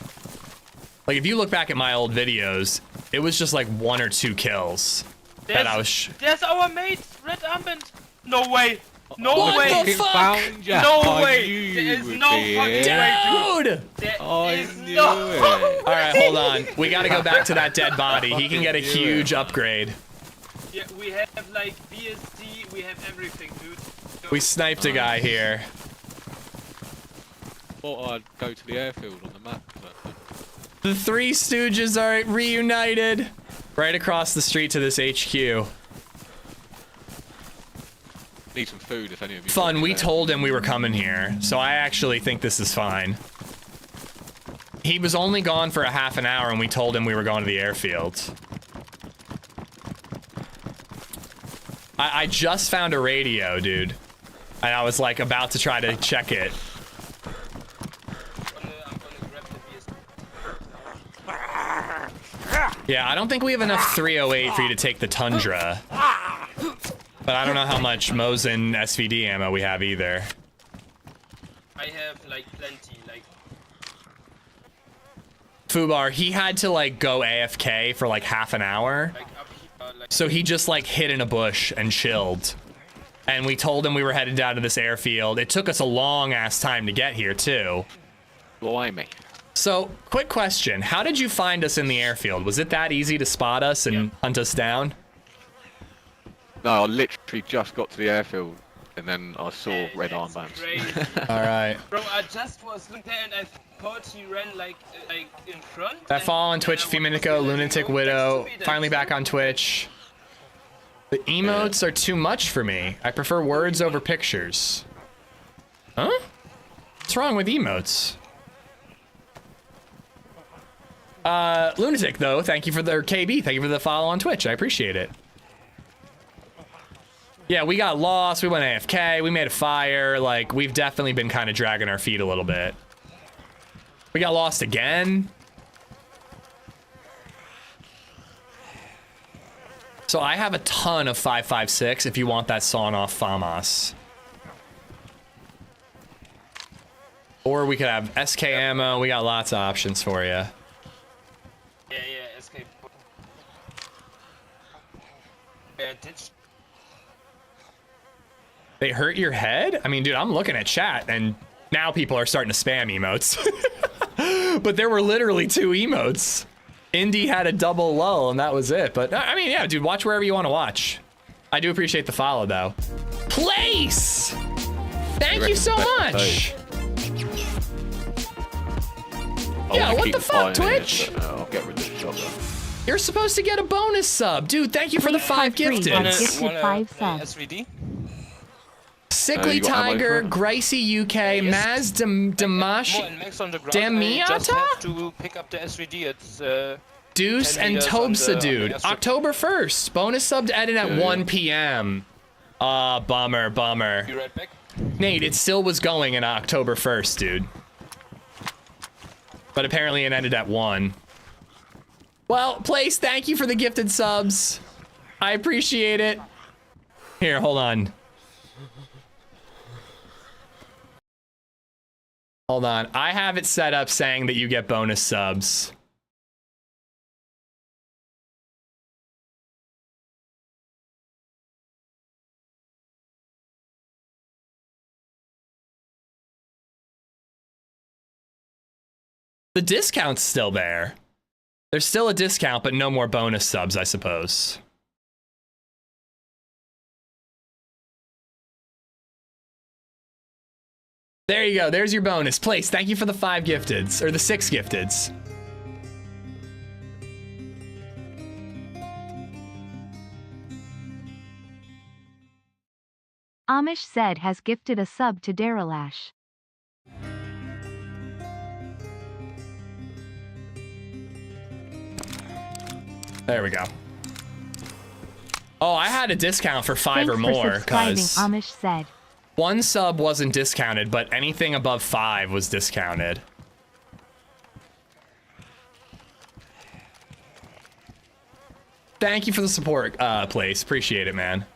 Like, if you look back at my old videos, it was just like 1 or 2 kills. That I was there's our mate, Red Armband. No way. No what way. The fuck? Found ya. No I way. knew There is you no would be fucking here. way, Dude! There I is knew no it. All right, hold on. We gotta go back to that dead body. He can get a huge upgrade. Yeah, we have like BSD, we have everything, dude. We sniped a guy here. Thought I'd go to the airfield on the map. But... The Three Stooges are reunited right across the street to this HQ. Need some food if any of you. Fun, want we it. told him we were coming here, so I actually think this is fine. He was only gone for a half an hour and we told him we were going to the airfield. I just found a radio, dude. And I was like about to try to check it. Yeah, I don't think we have enough 308 for you to take the Tundra. But I don't know how much Mosin SVD ammo we have either. I have like plenty, like. Fubar, he had to like go AFK for like half an hour. Like up here, like. So he just like hid in a bush and chilled. And we told him we were headed down to this airfield. It took us a long ass time to get here too. Blimey. So, quick question. How did you find us in the airfield? Was it that easy to spot us and hunt us down? No, I literally just got to the airfield and then I saw red armbands. Alright. Bro, I just was looking there and I thought he ran like in front. That fall on Twitch a few minutes ago, Lunatic Widow. Finally back on Twitch. The emotes are too much for me. I prefer words over pictures. Huh? What's wrong with emotes? Lunatic, though, thank you for the KB. Thank you for the follow on Twitch. I appreciate it. Yeah, we got lost. We went AFK. We made a fire. Like, we've definitely been kind of dragging our feet a little bit. We got lost again. So I have a ton of 5.56 if you want that sawn off FAMAS. Or we could have SK ammo. We got lots of options for you. Yeah, escape. Ditch. They hurt your head? I mean, dude, I'm looking at chat and now people are starting to spam emotes. But there were literally 2 emotes. Indy had a double lull and that was it. But I mean, yeah, dude, watch wherever you want to watch. I do appreciate the follow though. Place! Thank you so much. Yeah, what the fuck, Twitch? I'll get rid of the shotgun. You're supposed to get a bonus sub. Dude, thank you for the 5 gifted. Gifted 5 subs. SVD? Sickly you got ammo Tiger, for it? Gracie UK, Maz Damash, More and Max on the ground. I just Damiata? have to pick up the SVD. It's Deuce 10 and meters on Tobsa, the dude. airstrip. October 1st. Bonus sub to edit at 1 p.m. Ah, bummer. Be right back. Nate, it still was going in October 1st, dude. But apparently it ended at 1. Well, Place, thank you for the gifted subs. I appreciate it. Here, hold on. Hold on. I have it set up saying that you get bonus subs. The discount's still there. There's still a discount, but no more bonus subs, I suppose. There you go. There's your bonus. PlayZ, thank you for the 5 gifteds, or the 6 gifteds. AmishZed has gifted a sub to Daralash. There we go. Oh, I had a discount for 5 Thanks or more, for subscribing, because AmishZed. 1 sub wasn't discounted, but anything above 5 was discounted. Thank you for the support, PlayZ. Appreciate it, man.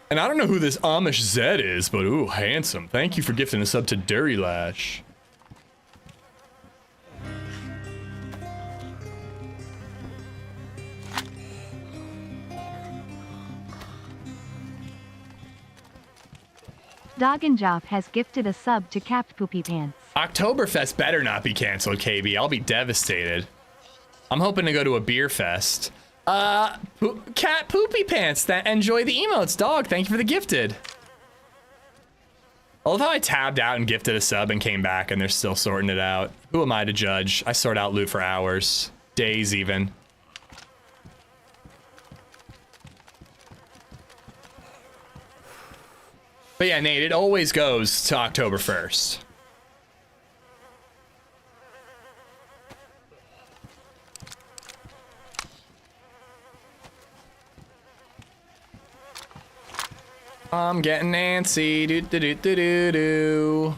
And I don't know who this AmishZed is, but ooh, handsome. Thank you for gifting a sub to Daralash. Doggenjob has gifted a sub to Capped Poopy Pants. Oktoberfest better not be canceled, KB. I'll be devastated. I'm hoping to go to a beer fest. Cat Poopy Pants, enjoy the emotes, dog. Thank you for the gifted. I love how I tabbed out and gifted a sub and came back and they're still sorting it out. Who am I to judge? I sort out loot for hours. Days even. But yeah, Nate, it always goes to October 1st. I'm getting antsy. Do do do do do do.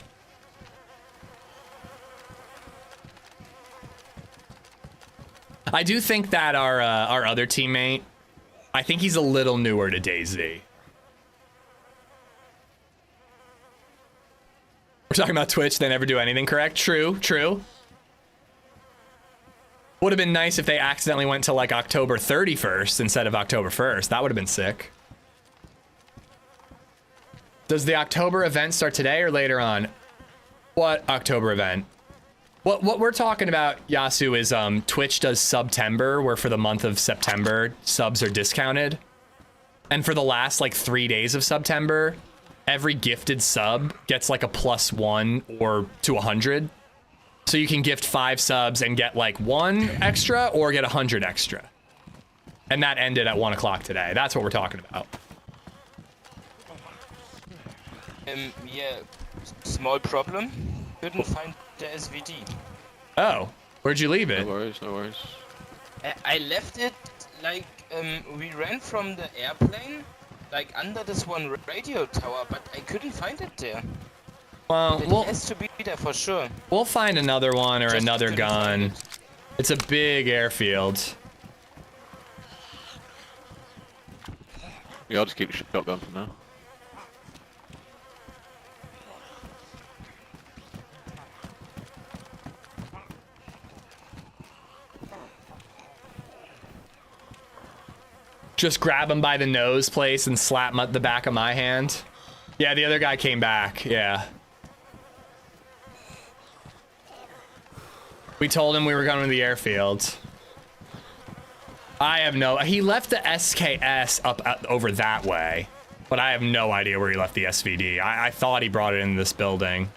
I do think that our other teammate, I think he's a little newer to DayZ. We're talking about Twitch, they never do anything correct. True, true. Would have been nice if they accidentally went to like October 31st instead of October 1st. That would have been sick. Does the October event start today or later on? What October event? What we're talking about, Yasu, is Twitch does September, where for the month of September, subs are discounted. And for the last like 3 days of September, every gifted sub gets like a +1 or to 100. So you can gift 5 subs and get like 1 extra or get 100 extra. And that ended at 1 o'clock today. That's what we're talking about. Yeah, small problem. Couldn't find the SVD. Oh, where'd you leave it? No worries, no worries. I left it like we ran from the airplane, like under this one radio tower, but I couldn't find it there. Well, it has to be there for sure. We'll find another one or Just another gun. It's a big airfield. Yeah, I'll just keep the shotgun for now. Just grab him by the nose, place, and slap him at the back of my hand. Yeah, the other guy came back. Yeah. We told him we were going to the airfield. I have no... He left the SKS up over that way, but I have no idea where he left the SVD. I thought he brought it in this building.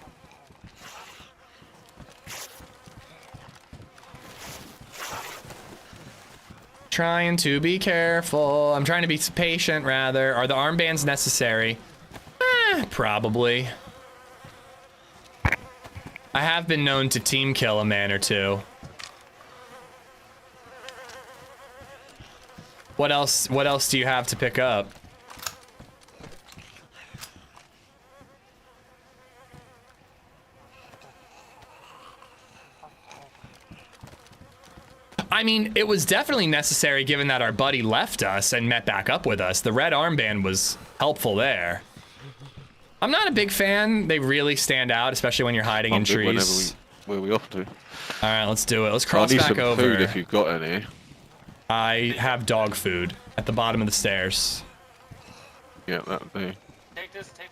Trying to be careful. I'm trying to be patient, rather. Are the armbands necessary? Probably. I have been known to team kill a man or two. What else do you have to pick up? I mean, it was definitely necessary given that our buddy left us and met back up with us. The red armband was helpful there. I'm not a big fan. They really stand out, especially when you're hiding in trees. Where we off to? All right, let's do it. Let's cross back over. I need some food if you've got any. I have dog food at the bottom of the stairs. Yeah, that'd be. Take this, take.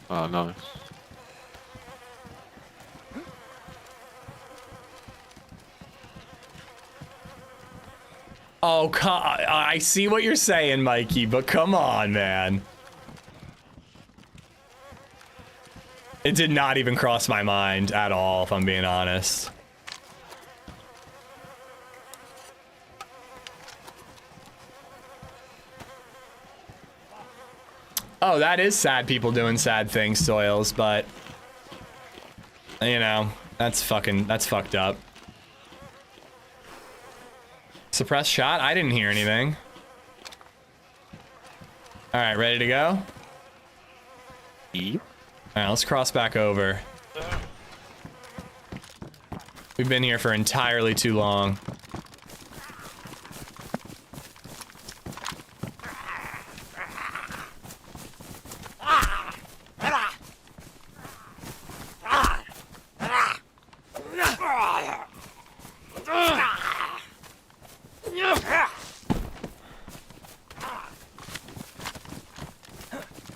Oh, nice. Oh, I see what you're saying, Mikey, but come on, man. It did not even cross my mind at all, if I'm being honest. Oh, that is sad people doing sad things, Soils, but... You know, that's fucked up. Suppressed shot? I didn't hear anything. Alright, ready to go? Yep. Alright, let's cross back over. We've been here for entirely too long.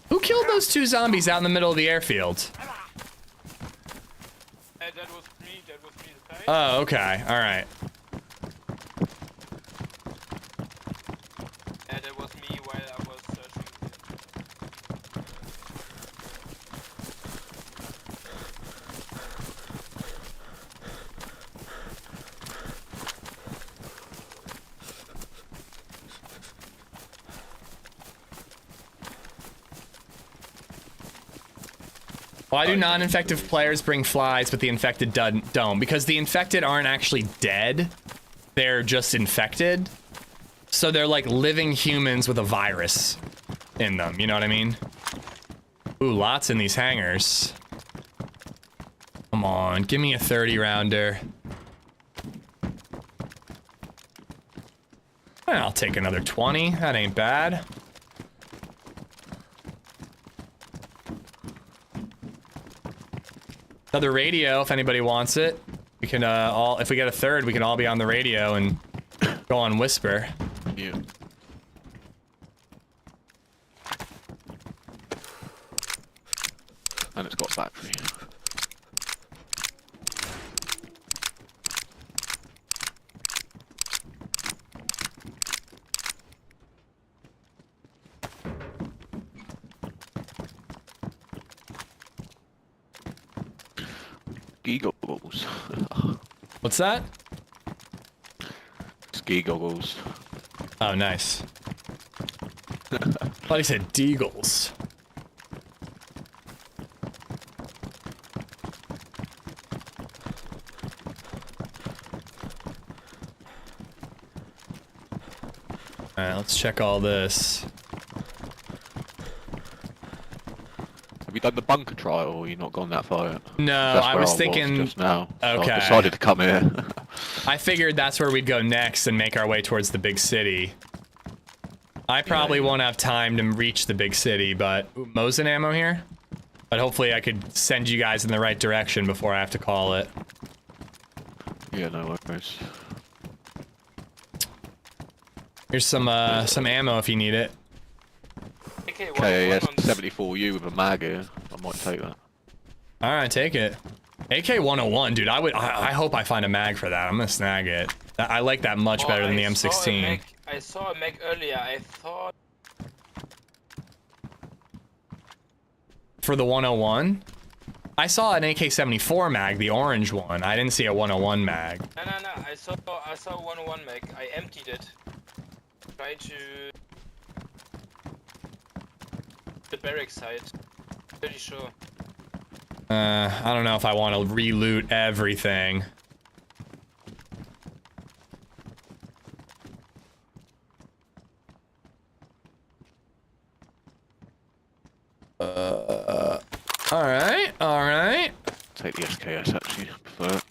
Who killed those two zombies out in the middle of the airfield? That was me, okay? Oh, okay. All right. That was me while I was searching. Why do non-infected players bring flies, but the infected don't? Because the infected aren't actually dead. They're just infected. So they're like living humans with a virus in them. You know what I mean? Ooh, lots in these hangars. Come on, give me a 30-rounder. I'll take another 20. That ain't bad. Another radio, if anybody wants it. We can all, if we get a third, we can all be on the radio and go on whisper. Yeah. And it's got battery. Ski goggles. What's that? Ski goggles. Oh, nice. I thought he said deagles. Alright, let's check all this. Have you done the bunker trial, or you not gone that far yet? No, I was thinking... just now. So Okay. I decided to come here. I figured that's where we'd go next and make our way towards the big city. I probably won't have time to reach the big city, but... Ooh, Mosin ammo here? But hopefully I could send you guys in the right direction before I have to call it. Yeah, no worries. Here's some ammo if you need it. Okay, yes, 74U with a mag here. I might take that. Alright, take it. AK-101, dude, I hope I find a mag for that. I'm gonna snag it. I like that much better than the M16. I saw a mag earlier. I thought... For the 101? I saw an AK-74 mag, the orange one. I didn't see a 101 mag. No. I saw 101 mag. I emptied it. Tried to... the barracks side. Pretty sure. I don't know if I want to re-loot everything. Alright. Take the SKS actually, I prefer it.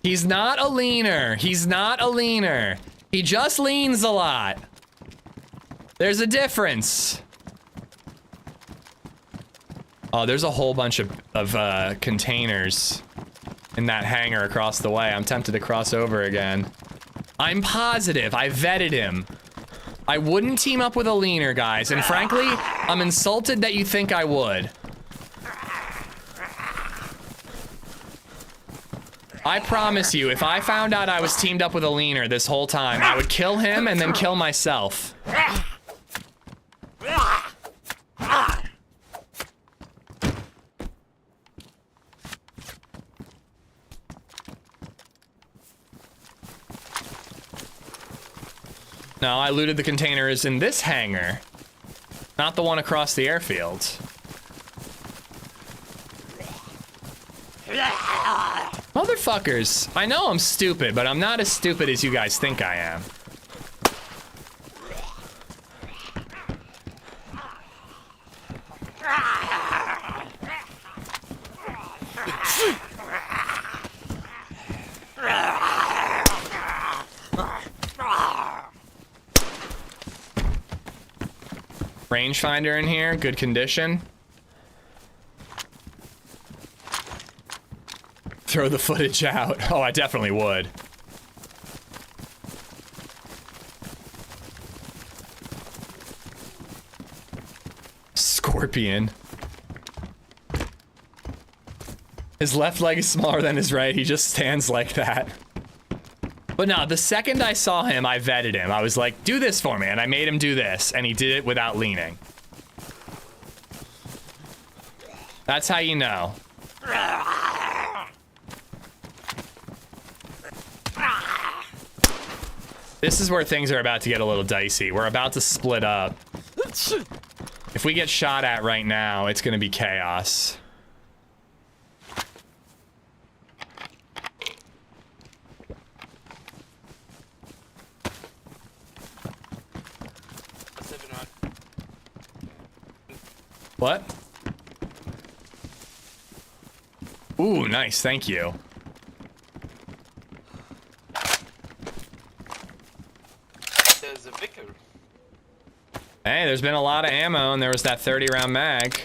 He's not a leaner. He's not a leaner. He just leans a lot. There's a difference. Oh, there's a whole bunch of containers in that hangar across the way. I'm tempted to cross over again. I'm positive. I vetted him. I wouldn't team up with a leaner, guys. And frankly, I'm insulted that you think I would. I promise you, if I found out I was teamed up with a leaner this whole time, I would kill him and then kill myself. No, I looted the containers in this hangar, not the one across the airfield. Motherfuckers, I know I'm stupid, but I'm not as stupid as you guys think I am. Rangefinder in here, good condition. Throw the footage out. Oh, I definitely would. Scorpion. His left leg is smaller than his right. He just stands like that. But no, the second I saw him, I vetted him. I was like, do this for me. And I made him do this. And he did it without leaning. That's how you know. This is where things are about to get a little dicey. We're about to split up. If we get shot at right now, it's gonna be chaos. What? Ooh, nice, thank you. There's a vicar. Hey, there's been a lot of ammo, and there was that 30-round mag.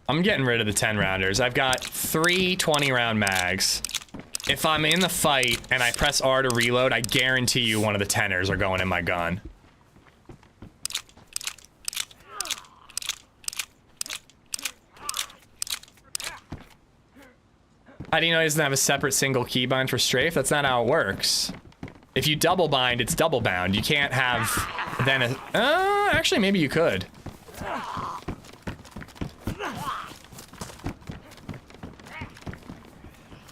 I'm getting rid of the 10-rounders. I've got 3 20-round mags. If I'm in the fight and I press R to reload, I guarantee you one of the 10ers are going in my gun. How do you know he doesn't have a separate single keybind for strafe? That's not how it works. If you double bind, it's double bound. You can't have then a... actually, maybe you could.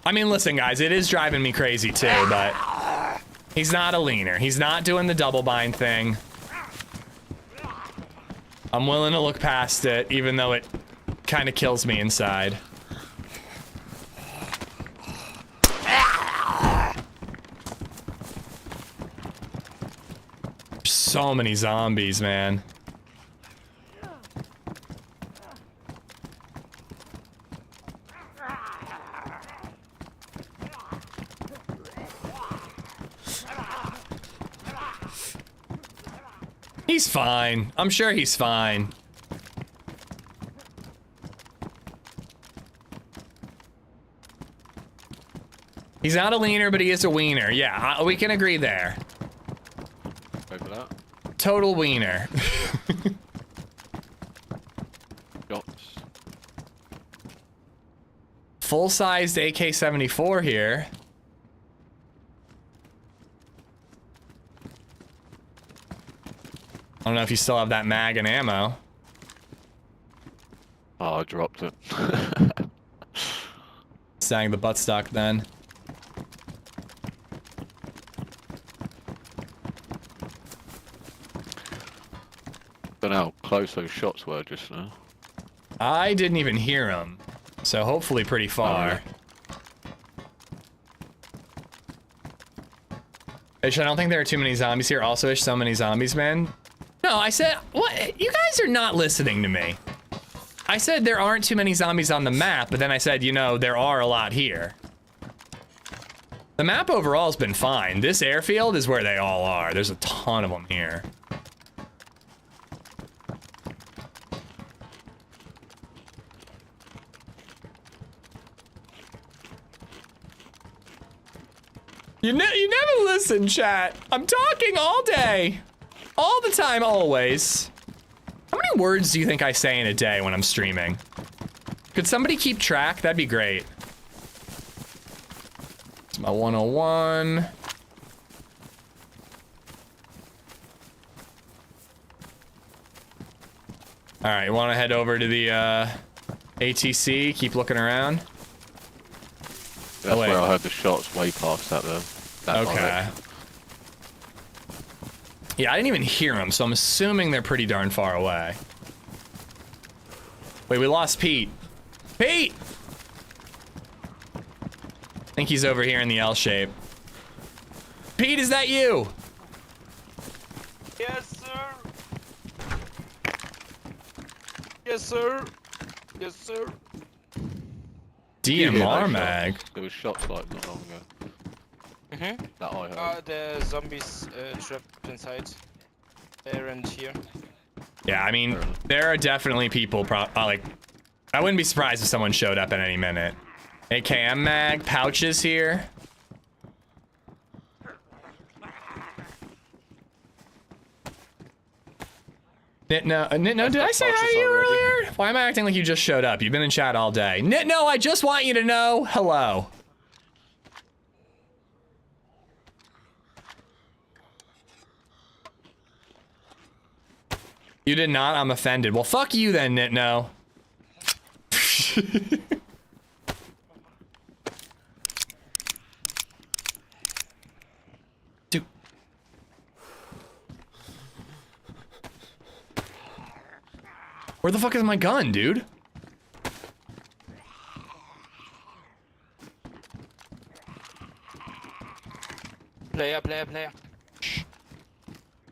I mean, listen, guys, it is driving me crazy, too, but he's not a leaner. He's not doing the double bind thing. I'm willing to look past it, even though it kind of kills me inside. So many zombies, man. He's fine. I'm sure he's fine. He's not a leaner, but he is a wiener. Yeah, we can agree there. Over that. Total wiener. Shots. Full-sized AK-74 here. I don't know if you still have that mag and ammo. Oh, I dropped it. Sang the buttstock then. Don't know how close those shots were just now. I didn't even hear them, so hopefully pretty far. Ish, I don't think there are too many zombies here. Also, Ish, so many zombies, man. No, I said, what? You guys are not listening to me. I said there aren't too many zombies on the map, but then I said, you know, there are a lot here. The map overall has been fine. This airfield is where they all are. There's a ton of them here. You never listen, chat. I'm talking all day. All the time, always. How many words do you think I say in a day when I'm streaming? Could somebody keep track? That'd be great. It's my 101. All right, you want to head over to the ATC? Keep looking around. That's where I heard the shots way past that though. Okay. Yeah, I didn't even hear them, so I'm assuming they're pretty darn far away. Wait, we lost Pete. Pete! I think he's over here in the L shape. Pete, is that you? Yes, sir. Yes, sir. Yes, sir. DMR mag. There was shots like not long ago. That I heard. The zombies trapped inside. There and here. Yeah, I mean, there are definitely people like, I wouldn't be surprised if someone showed up at any minute. AKM mag, pouches here. Nitno, did I say hi to you earlier? Why am I acting like you just showed up? You've been in chat all day. Nitno, I just want you to know, hello. You did not? I'm offended. Well, fuck you then, Nitno. Dude. Where the fuck is my gun, dude? Player.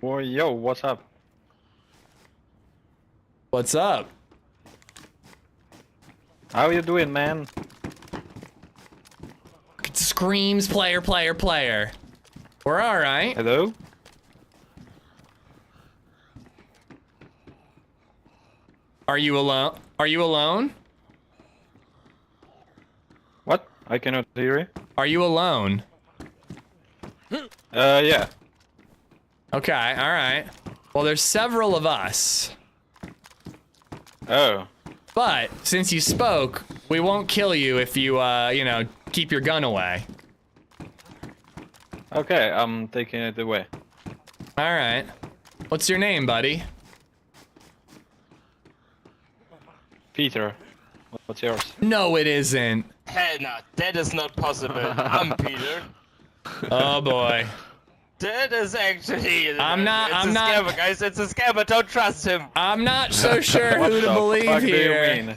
Well, yo, what's up? What's up? How you doing, man? It screams player. We're alright. Hello? Are you alone? Are you alone? What? I cannot hear you. Are you alone? Yeah. Okay, alright. Well, there's several of us. Oh. But, since you spoke, we won't kill you if you, you know, keep your gun away. Okay, I'm taking it away. Alright. What's your name, buddy? Peter. What's yours? No, it isn't. Hell no, that is not possible. I'm Peter. Oh boy. That is actually. I'm not. Scammer, guys. It's a scammer. Don't trust him. I'm not so sure who to believe here.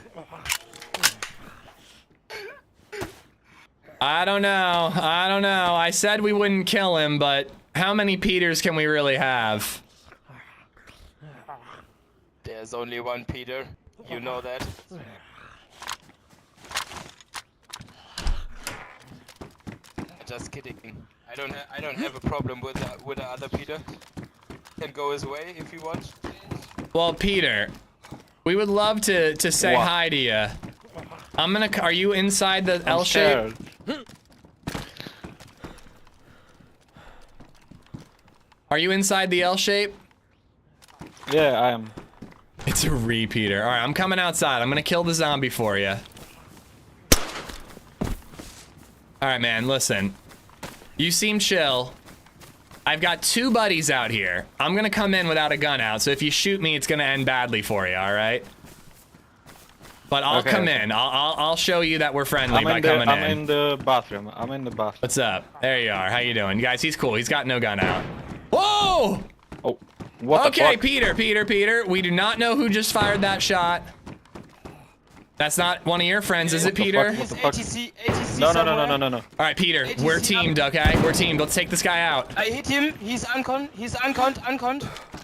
I don't know. I said we wouldn't kill him, but how many Peters can we really have? There's only one Peter. You know that. Just kidding. I don't have a problem with the other Peter. Can go his way if you want. Well, Peter, we would love to say hi to you. Are you inside the L shape? Are you inside the L shape? Yeah, I am. It's a repeater. All right, I'm coming outside. I'm gonna kill the zombie for you. All right, man, listen. You seem chill. I've got 2 buddies out here. I'm gonna come in without a gun out, so if you shoot me, it's gonna end badly for you, all right? But I'll come in. I'll show you that we're friendly by coming in. I'm in the bathroom. What's up? There you are. How you doing? Guys, he's cool. He's got no gun out. Whoa! Oh, what the fuck? Peter. We do not know who just fired that shot. That's not one of your friends, is it, Peter? ATC No. All right, Peter, we're teamed, okay? We're teamed. Let's take this guy out. I hit him. He's unconned.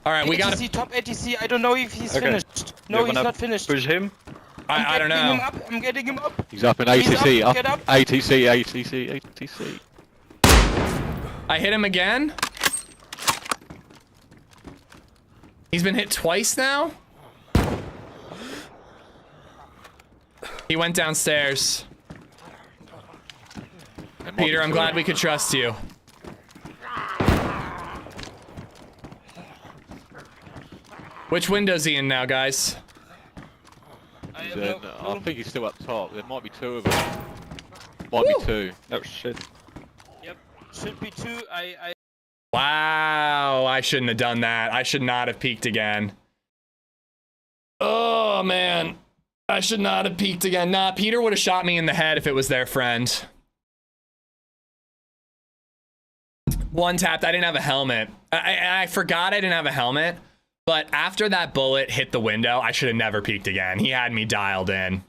All right, we got ATC, top ATC. I don't know if he's finished. No, he's not finished. Push him? I don't know. I'm getting him up. He's up in ATC. Get up. ATC. I hit him again. He's been hit twice now. He went downstairs. Peter, I'm glad we could trust you. Which window's he in now, guys? I think he's still up top. There might be two of them. Might be two. Oh shit. Yep, should be two. Wow, I shouldn't have done that. I should not have peeked again. Oh, man. I should not have peeked again. Nah, Peter would have shot me in the head if it was their friend. One tapped. I didn't have a helmet. I forgot I didn't have a helmet. But after that bullet hit the window, I should have never peeked again. He had me dialed in.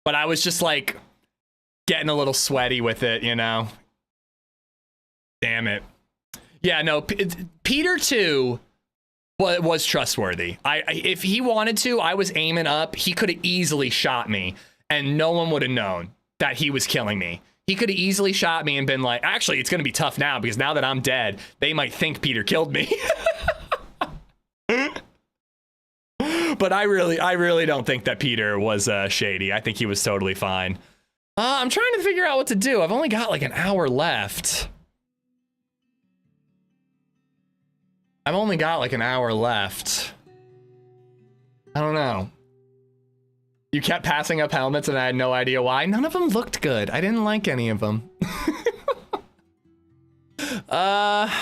But I was just like getting a little sweaty with it, you know? Damn it. Yeah, no, Peter too was trustworthy. If he wanted to, I was aiming up. He could have easily shot me and no one would have known that he was killing me. He could have easily shot me and been like, actually, it's going to be tough now because now that I'm dead, they might think Peter killed me. But I really don't think that Peter was shady. I think he was totally fine. I'm trying to figure out what to do. I've only got like an hour left. I've only got like an hour left. I don't know. You kept passing up helmets and I had no idea why. None of them looked good. I didn't like any of them. I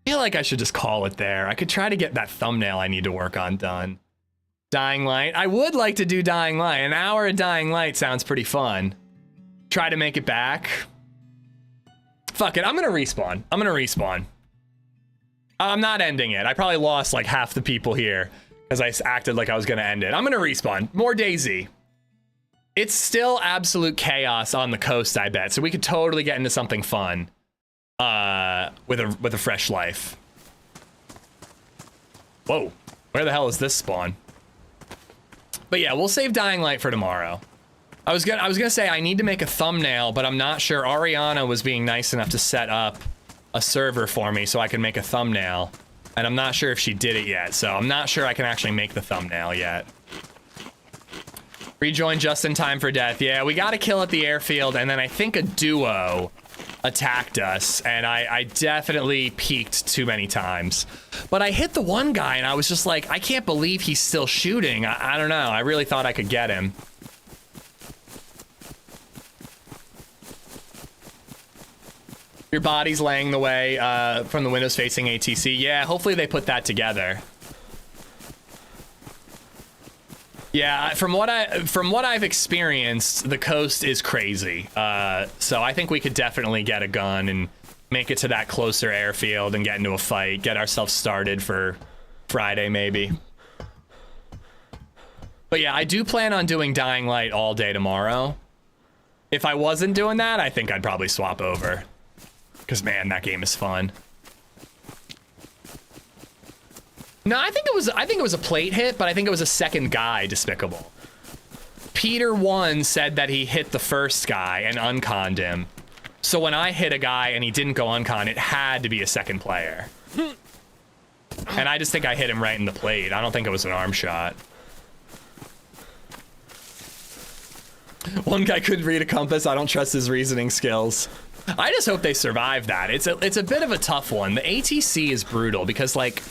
feel like I should just call it there. I could try to get that thumbnail I need to work on done. Dying Light. I would like to do Dying Light. An hour of Dying Light sounds pretty fun. Try to make it back. Fuck it. I'm gonna respawn. I'm not ending it. I probably lost like half the people here because I acted like I was going to end it. I'm going to respawn. More DayZ. It's still absolute chaos on the coast, I bet. So we could totally get into something fun with a fresh life. Whoa. Where the hell is this spawn? But yeah, we'll save Dying Light for tomorrow. I was gonna say I need to make a thumbnail, but I'm not sure. Ariana was being nice enough to set up a server for me so I can make a thumbnail, and I'm not sure if she did it yet, so I'm not sure I can actually make the thumbnail yet. Rejoin just in time for death. Yeah, we got a kill at the airfield, and then I think a duo attacked us, and I definitely peeked too many times. But I hit the one guy, and I was just like, I can't believe he's still shooting. I don't know. I really thought I could get him. Your body's laying the way from the windows facing ATC. Yeah, hopefully they put that together. Yeah, from what I've experienced, the coast is crazy. So I think we could definitely get a gun and make it to that closer airfield and get into a fight, get ourselves started for Friday maybe. But yeah, I do plan on doing Dying Light all day tomorrow. If I wasn't doing that, I think I'd probably swap over. Because, man, that game is fun. No, I think it was a plate hit, but I think it was a second guy, Despicable. Peter 1 said that he hit the first guy and unconned him. So when I hit a guy and he didn't go uncon, it had to be a second player. And I just think I hit him right in the plate. I don't think it was an arm shot. One guy couldn't read a compass. I don't trust his reasoning skills. I just hope they survive that. It's a bit of a tough one. The ATC is brutal because, like,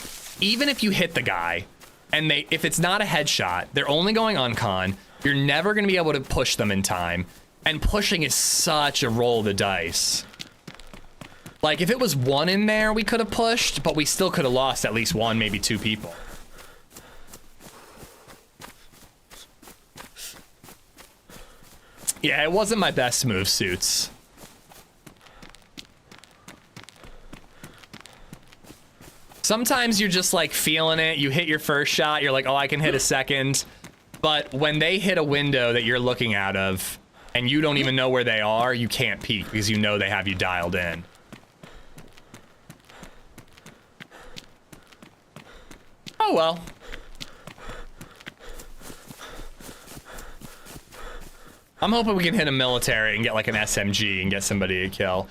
even if you hit the guy and if it's not a headshot, they're only going uncon. You're never going to be able to push them in time. And pushing is such a roll of the dice. Like, if it was one in there, we could have pushed, but we still could have lost at least one, maybe two people. Yeah, it wasn't my best move, Suits. Sometimes you're just like feeling it. You hit your first shot. You're like, oh, I can hit a second. But when they hit a window that you're looking out of and you don't even know where they are, you can't peek because you know they have you dialed in. Oh, well. I'm hoping we can hit a military and get like an SMG and get somebody to kill.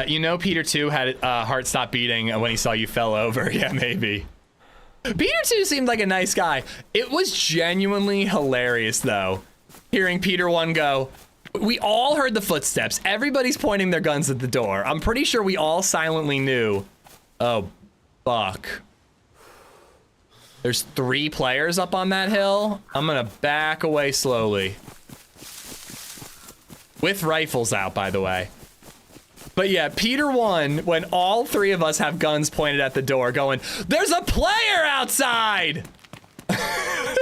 You know, Peter 2 had heart stop beating when he saw you fell over. Yeah, maybe. Peter 2 seemed like a nice guy. It was genuinely hilarious, though, hearing Peter 1 go. We all heard the footsteps. Everybody's pointing their guns at the door. I'm pretty sure we all silently knew. Oh, fuck. There's 3 players up on that hill. I'm gonna back away slowly. With rifles out, by the way. But yeah, Peter won when all 3 of us have guns pointed at the door going, there's a player outside! I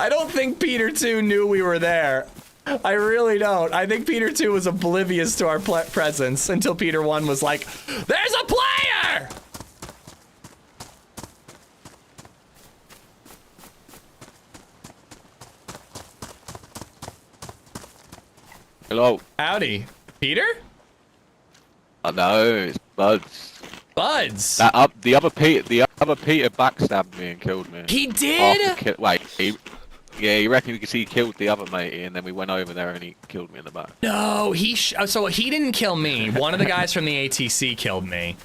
don't think Peter 2 knew we were there. I really don't. I think Peter 2 was oblivious to our presence until Peter 1 was like, there's a player! Hello. Howdy. Peter? I know, it's Buds. Buds? The other Peter backstabbed me and killed me. He did? Wait, he reckoned because he killed the other matey, and then we went over there and he killed me in the back. No, so he didn't kill me. One of the guys from the ATC killed me.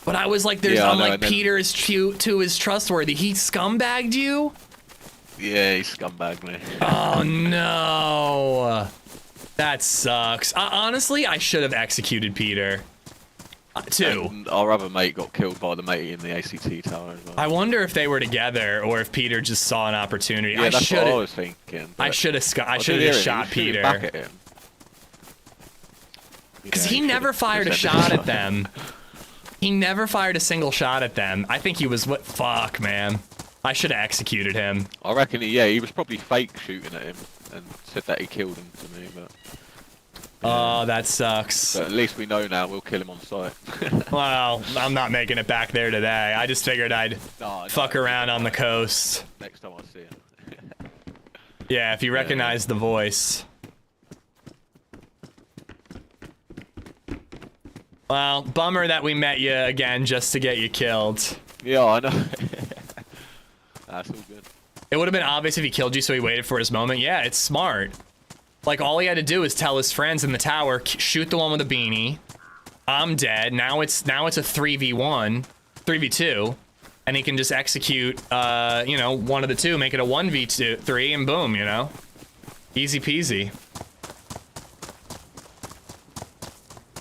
But I was like, Peter is too is trustworthy. He scumbagged you? Yeah, he scumbagged me. Oh no. That sucks. Honestly, I should have executed Peter. Too. And our other mate got killed by the matey in the ACT tower as well. I wonder if they were together or if Peter just saw an opportunity. Yeah, that's what I was thinking. I should have just shot Peter. Back at him. Because he never fired a shot at them. He never fired a single shot at them. I think he was fuck, man. I should have executed him. I reckon he was probably fake shooting at him and said that he killed him to me, but... Oh, that sucks. But at least we know now we'll kill him on sight. Well, I'm not making it back there today. I just figured I'd fuck around on the coast. Next time I see him. Yeah, if you recognize the voice. Well, bummer that we met you again just to get you killed. Yeah, I know. That's all good. It would have been obvious if he killed you so he waited for his moment. Yeah, it's smart. Like, all he had to do is tell his friends in the tower, shoot the one with the beanie. I'm dead. Now it's a 3v1, 3v2, and he can just execute, you know, one of the two, make it a 1v3, and boom, you know? Easy peasy.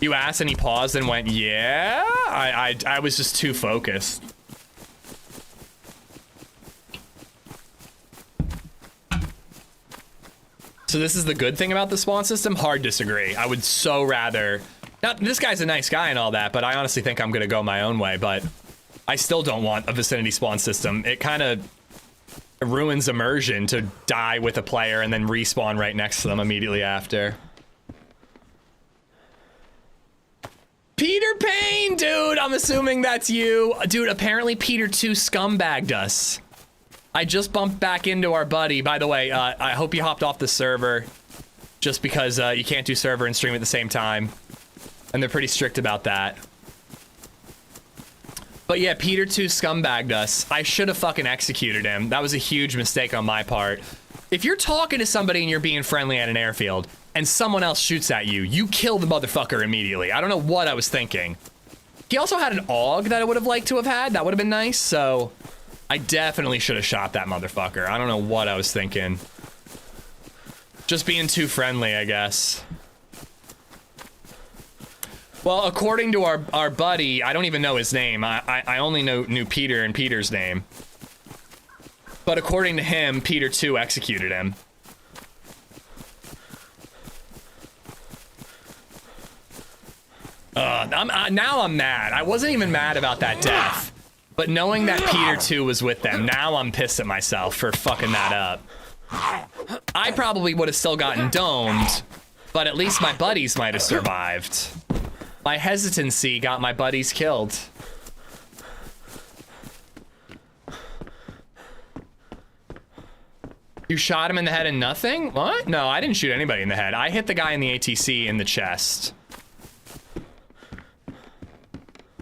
You asked and he paused and went, yeah? I was just too focused. So this is the good thing about the spawn system? Hard disagree. I would so rather... Now, this guy's a nice guy and all that, but I honestly think I'm gonna go my own way, but I still don't want a vicinity spawn system. It kind of ruins immersion to die with a player and then respawn right next to them immediately after. Peter Payne, dude, I'm assuming that's you. Dude, apparently Peter 2 scumbagged us. I just bumped back into our buddy. By the way, I hope you hopped off the server just because you can't do server and stream at the same time. And they're pretty strict about that. But yeah, Peter 2 scumbagged us. I should have fucking executed him. That was a huge mistake on my part. If you're talking to somebody and you're being friendly at an airfield and someone else shoots at you, you kill the motherfucker immediately. I don't know what I was thinking. He also had an AUG that I would have liked to have had. That would have been nice, so... I definitely should have shot that motherfucker. I don't know what I was thinking. Just being too friendly, I guess. Well, according to our buddy, I don't even know his name. I only knew Peter and Peter's name. But according to him, Peter 2 executed him. Now I'm mad. I wasn't even mad about that death. But knowing that Peter 2 was with them, now I'm pissed at myself for fucking that up. I probably would have still gotten domed, but at least my buddies might have survived. My hesitancy got my buddies killed. You shot him in the head and nothing? What? No, I didn't shoot anybody in the head. I hit the guy in the ATC in the chest.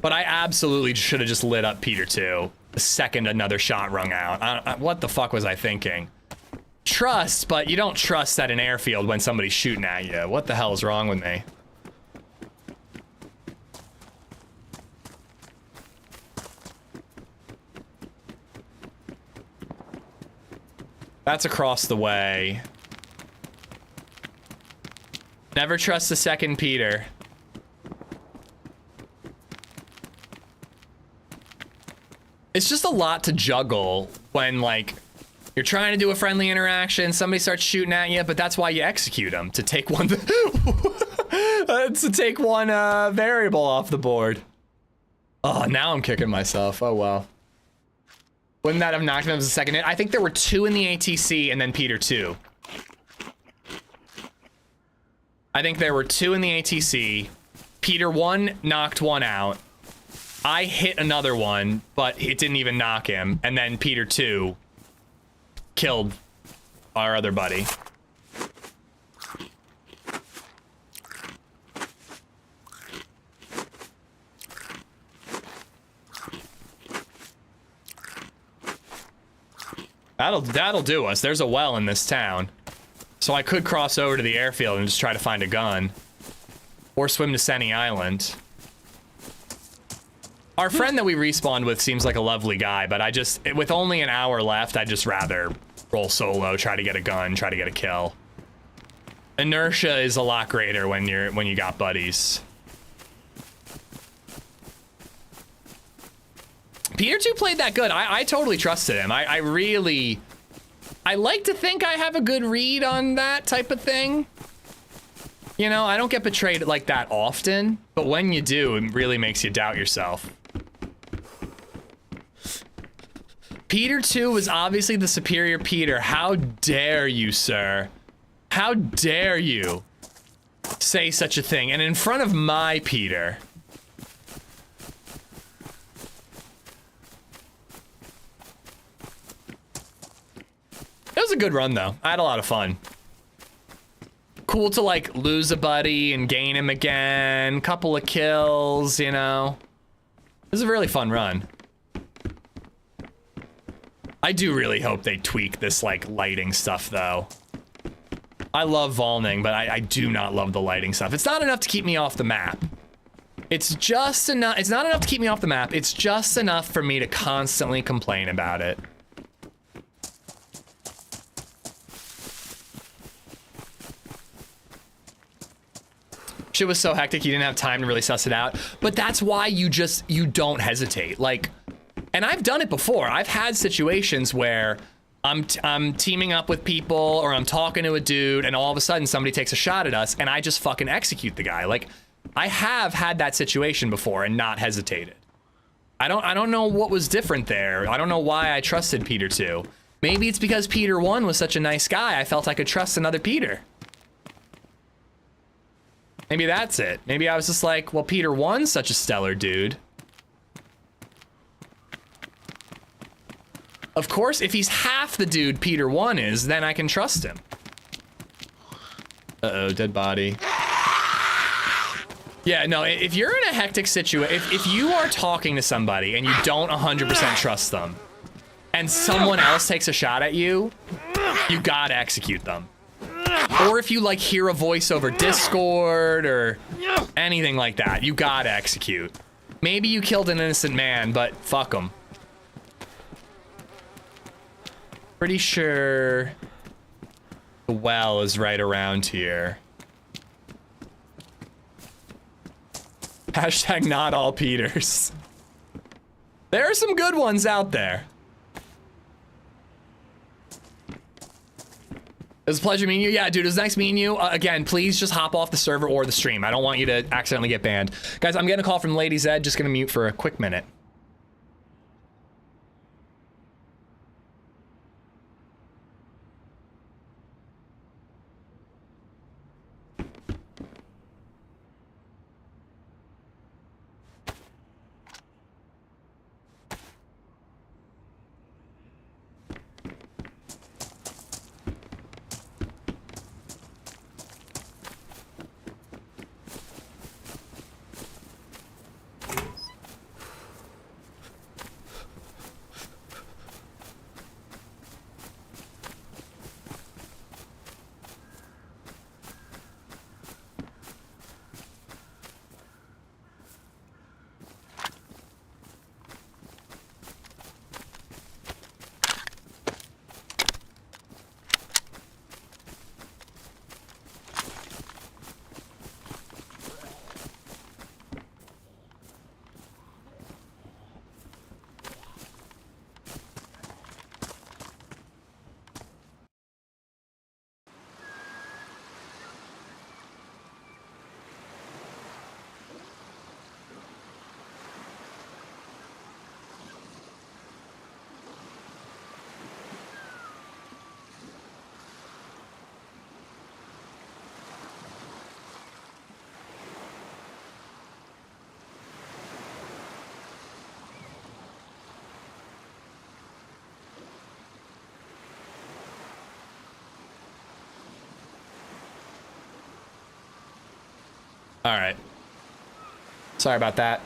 But I absolutely should have just lit up Peter 2 the second another shot rung out. What the fuck was I thinking? Trust, but you don't trust at an airfield when somebody's shooting at you. What the hell is wrong with me? That's across the way. Never trust the second Peter. It's just a lot to juggle when, like, you're trying to do a friendly interaction, somebody starts shooting at you, but that's why you execute them, to take one variable off the board. Oh, now I'm kicking myself. Oh, well. Wouldn't that have knocked him as a second hit? I think there were 2 in the ATC and then Peter 2. I think there were 2 in the ATC. Peter 1 knocked one out. I hit another one, but it didn't even knock him. And then Peter 2 killed our other buddy. That'll do us. There's a well in this town. So I could cross over to the airfield and just try to find a gun. Or swim to Senny Island. Our friend that we respawned with seems like a lovely guy, but with only an hour left, I'd just rather roll solo, try to get a gun, try to get a kill. Inertia is a lot greater when you got buddies. Peter 2 played that good. I totally trusted him. I like to think I have a good read on that type of thing. You know, I don't get betrayed like that often, but when you do, it really makes you doubt yourself. Peter 2 was obviously the superior Peter. How dare you, sir? How dare you say such a thing? And in front of my Peter. It was a good run, though. I had a lot of fun. Cool to, like, lose a buddy and gain him again. Couple of kills, you know. It was a really fun run. I do really hope they tweak this, like, lighting stuff, though. I love Valning, but I do not love the lighting stuff. It's not enough to keep me off the map. It's just enough. It's not enough to keep me off the map. It's just enough for me to constantly complain about it. Shit was so hectic, you didn't have time to really suss it out. But that's why you don't hesitate. Like, and I've done it before. I've had situations where I'm teaming up with people or I'm talking to a dude and all of a sudden somebody takes a shot at us and I just fucking execute the guy. Like, I have had that situation before and not hesitated. I don't know what was different there. I don't know why I trusted Peter 2. Maybe it's because Peter 1 was such a nice guy, I felt I could trust another Peter. Maybe that's it. Maybe I was just like, well, Peter 1's such a stellar dude. Of course, if he's half the dude Peter 1 is, then I can trust him. Uh-oh, dead body. Yeah, no, if you're in a hectic situation, if you are talking to somebody and you don't 100% trust them, and someone else takes a shot at you, you gotta execute them. Or if you, like, hear a voice over Discord or anything like that, you gotta execute. Maybe you killed an innocent man, but fuck him. Pretty sure the well is right around here. Hashtag not all Peters. There are some good ones out there. It was a pleasure meeting you. Yeah, dude, it was nice meeting you. Again, please just hop off the server or the stream. I don't want you to accidentally get banned. Guys, I'm getting a call from LadyZed. Just gonna mute for a quick minute. All right. Sorry about that.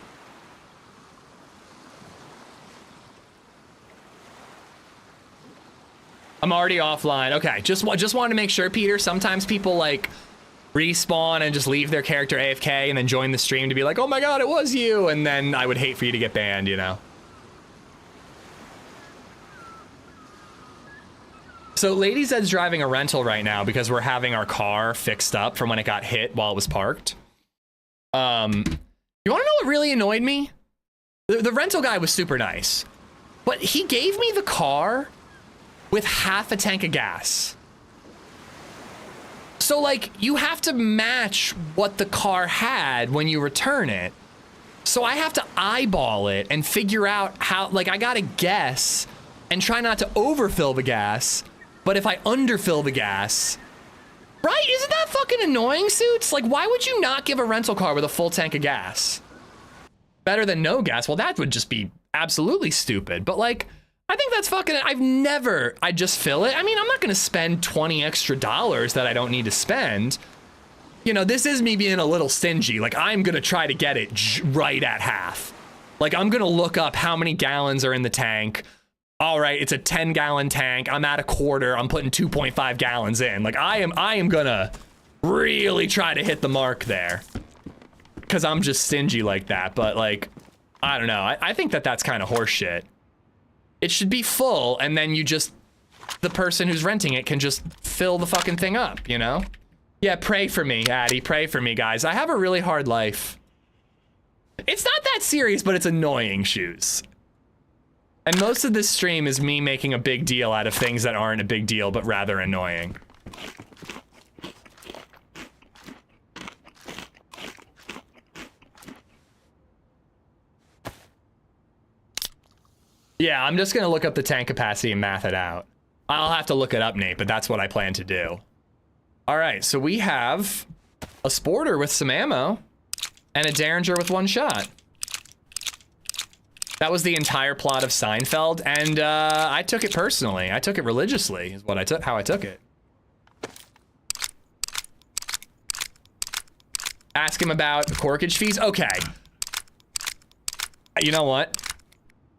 I'm already offline. Okay, just wanted to make sure, Peter. Sometimes people like respawn and just leave their character AFK and then join the stream to be like, oh my god, it was you, and then I would hate for you to get banned, you know. So LadyZed's driving a rental right now because we're having our car fixed up from when it got hit while it was parked. You want to know what really annoyed me? The rental guy was super nice, but he gave me the car with half a tank of gas. So like, you have to match what the car had when you return it. So I have to eyeball it and figure out how, like, I gotta guess and try not to overfill the gas. But if I underfill the gas, right? Isn't that fucking annoying, Suits? Like, why would you not give a rental car with a full tank of gas? Better than no gas. Well, that would just be absolutely stupid. But like, I think that's fucking, I just fill it. I mean, I'm not gonna spend $20 extra that I don't need to spend. You know, this is me being a little stingy. Like, I'm gonna try to get it right at half. Like, I'm gonna look up how many gallons are in the tank. All right, it's a 10-gallon tank. I'm at a quarter. I'm putting 2.5 gallons in. Like, I am gonna really try to hit the mark there. Cause I'm just stingy like that. But like, I don't know. I think that that's kind of horseshit. It should be full, and then you just, the person who's renting it can just fill the fucking thing up, you know? Yeah, pray for me, Addy. Pray for me, guys. I have a really hard life. It's not that serious, but it's annoying, Shoes. And most of this stream is me making a big deal out of things that aren't a big deal, but rather annoying. Yeah, I'm just gonna look up the tank capacity and math it out. I'll have to look it up, Nate, but that's what I plan to do. All right, so we have a Sporter with some ammo and a Derringer with 1 shot. That was the entire plot of Seinfeld, and I took it personally. I took it religiously, is what I took, how I took it. Ask him about corkage fees. Okay. You know what?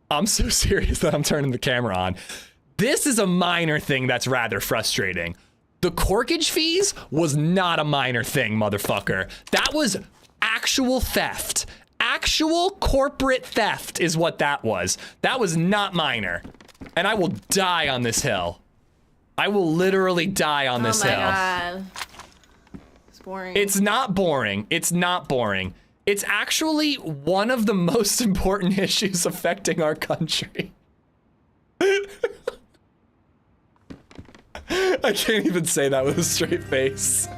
I'm so serious that I'm turning the camera on. This is a minor thing that's rather frustrating. The corkage fees was not a minor thing, motherfucker. That was actual theft. Actual corporate theft is what that was. That was not minor. And I will die on this hill. I will literally die on this hill. Oh my god. It's boring. It's not boring. It's not boring. It's actually one of the most important issues affecting our country. I can't even say that with a straight face.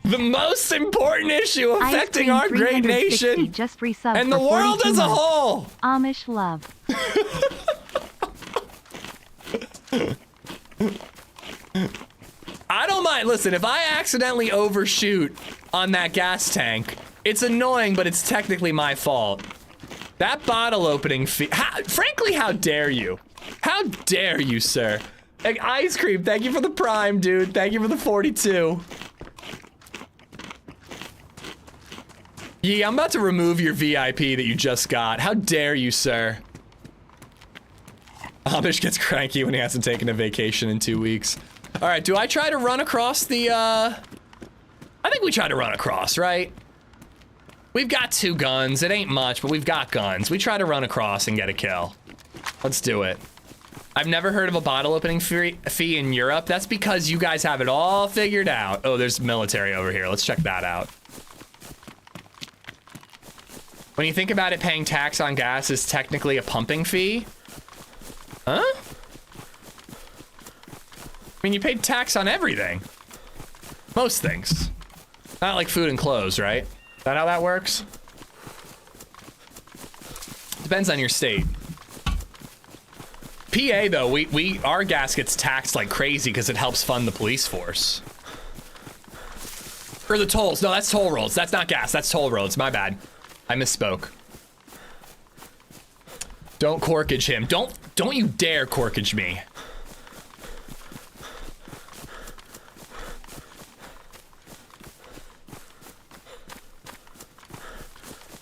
The most important issue affecting our great nation just and the world as a whole. Amish love. I don't mind. Listen, if I accidentally overshoot on that gas tank, it's annoying, but it's technically my fault. That bottle opening fee. Frankly, how dare you? How dare you, sir? Like, Ice Cream, thank you for the Prime, dude. Thank you for the 42. Yeah, I'm about to remove your VIP that you just got. How dare you, sir? Amish gets cranky when he hasn't taken a vacation in 2 weeks. All right, do I try to run across the, I think we try to run across, right? We've got 2 guns. It ain't much, but we've got guns. We try to run across and get a kill. Let's do it. I've never heard of a bottle opening fee in Europe. That's because you guys have it all figured out. Oh, there's military over here. Let's check that out. When you think about it, paying tax on gas is technically a pumping fee. Huh? I mean, you paid tax on everything. Most things. Not like food and clothes, right? Is that how that works? Depends on your state. PA though, our gas gets taxed like crazy because it helps fund the police force. Or the tolls. No, that's toll roads. That's not gas. That's toll roads. My bad. I misspoke. Don't corkage him. Don't you dare corkage me.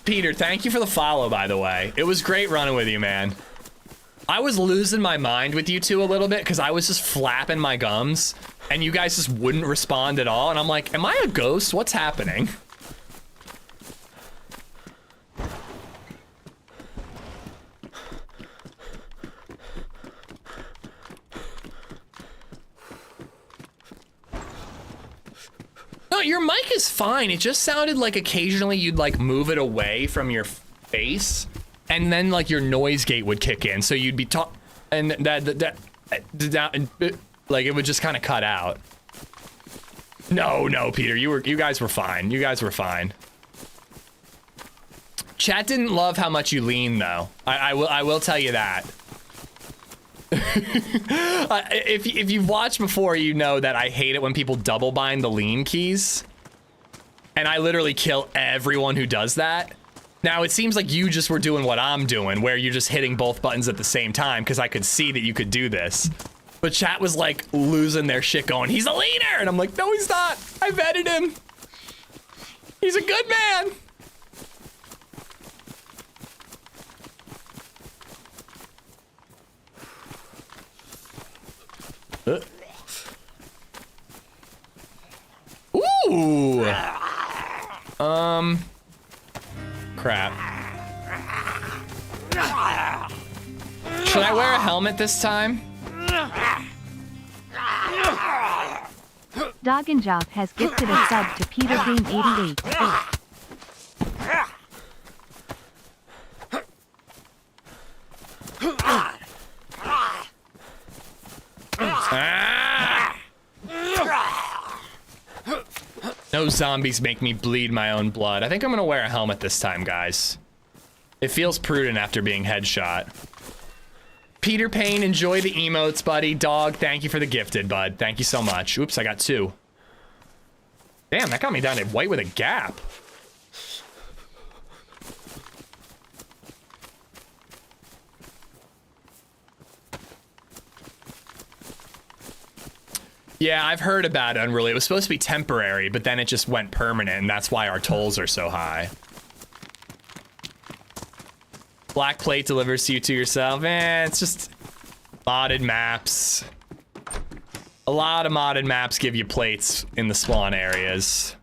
Peter, thank you for the follow, by the way. It was great running with you, man. I was losing my mind with you two a little bit because I was just flapping my gums and you guys just wouldn't respond at all. And I'm like, am I a ghost? What's happening? No, your mic is fine. It just sounded like occasionally you'd like move it away from your face and then like your noise gate would kick in. So you'd be talk and like it would just kind of cut out. No, Peter, you guys were fine. You guys were fine. Chat didn't love how much you lean though. I will tell you that. If you've watched before, you know that I hate it when people double bind the lean keys. And I literally kill everyone who does that. Now, it seems like you just were doing what I'm doing, where you're just hitting both buttons at the same time, because I could see that you could do this. But chat was like losing their shit going, he's a leaner! And I'm like, no, he's not. I vetted him. He's a good man. Ooh. Crap. Should I wear a helmet this time? Dog and Jock has gifted a sub to Peter Game 88. No zombies make me bleed my own blood. I think I'm gonna wear a helmet this time, guys. It feels prudent after being headshot. Peter Payne, enjoy the emotes, buddy. Dog, thank you for the gifted, bud. Thank you so much. Oops, I got 2. Damn, that got me down to white with a gap. Yeah, I've heard about it, Unruly. It was supposed to be temporary, but then it just went permanent, and that's why our tolls are so high. Black plate delivers to you to yourself. It's just modded maps. A lot of modded maps give you plates in the spawn areas.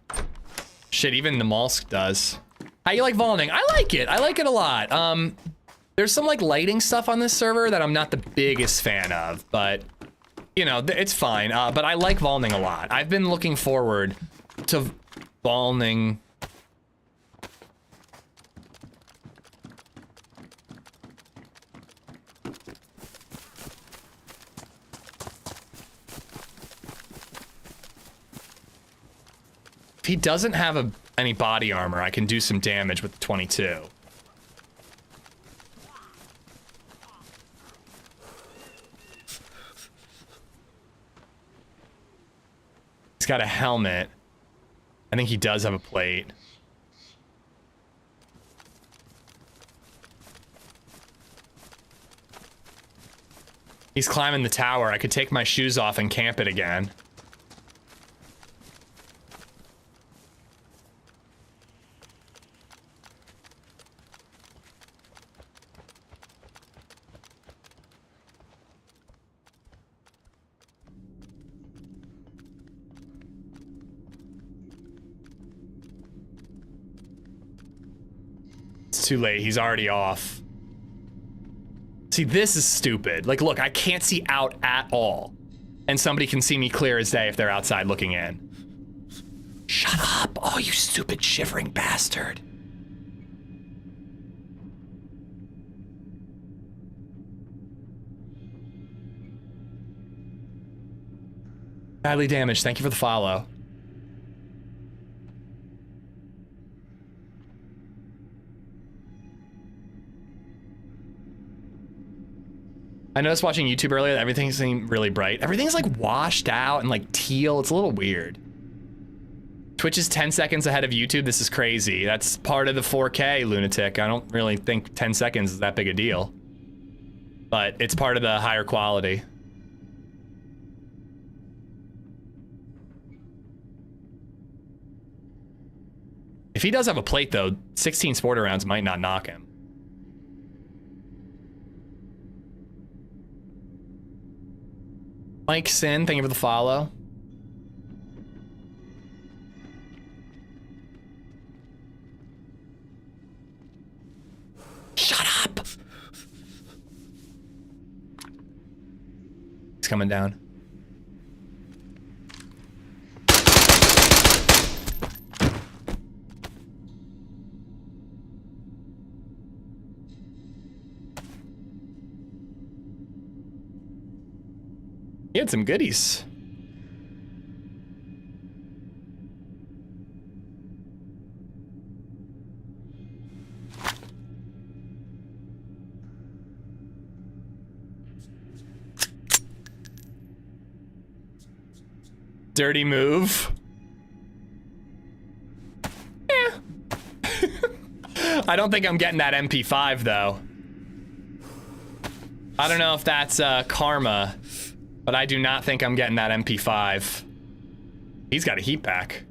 Shit, even Namalsk does. How you like Valning? I like it. I like it a lot. There's some like lighting stuff on this server that I'm not the biggest fan of, but you know, it's fine. But I like Valning a lot. I've been looking forward to Valning. If he doesn't have any body armor, I can do some damage with the 22. He's got a helmet. I think he does have a plate. He's climbing the tower. I could take my shoes off and camp it again. Too late, he's already off. See, this is stupid. Like, look, I can't see out at all. And somebody can see me clear as day if they're outside looking in. Shut up, oh, you stupid shivering bastard. Badly damaged, thank you for the follow. I noticed watching YouTube earlier that everything seemed really bright. Everything's like washed out and like teal. It's a little weird. Twitch is 10 seconds ahead of YouTube. This is crazy. That's part of the 4K, lunatic. I don't really think 10 seconds is that big a deal. But it's part of the higher quality. If he does have a plate, though, 16 sporter rounds might not knock him. Mike Sin, thank you for the follow. Shut up! He's coming down. He had some goodies. Dirty move. Yeah. I don't think I'm getting that MP5 though. I don't know if that's karma, but I do not think I'm getting that MP5. He's got a heat pack.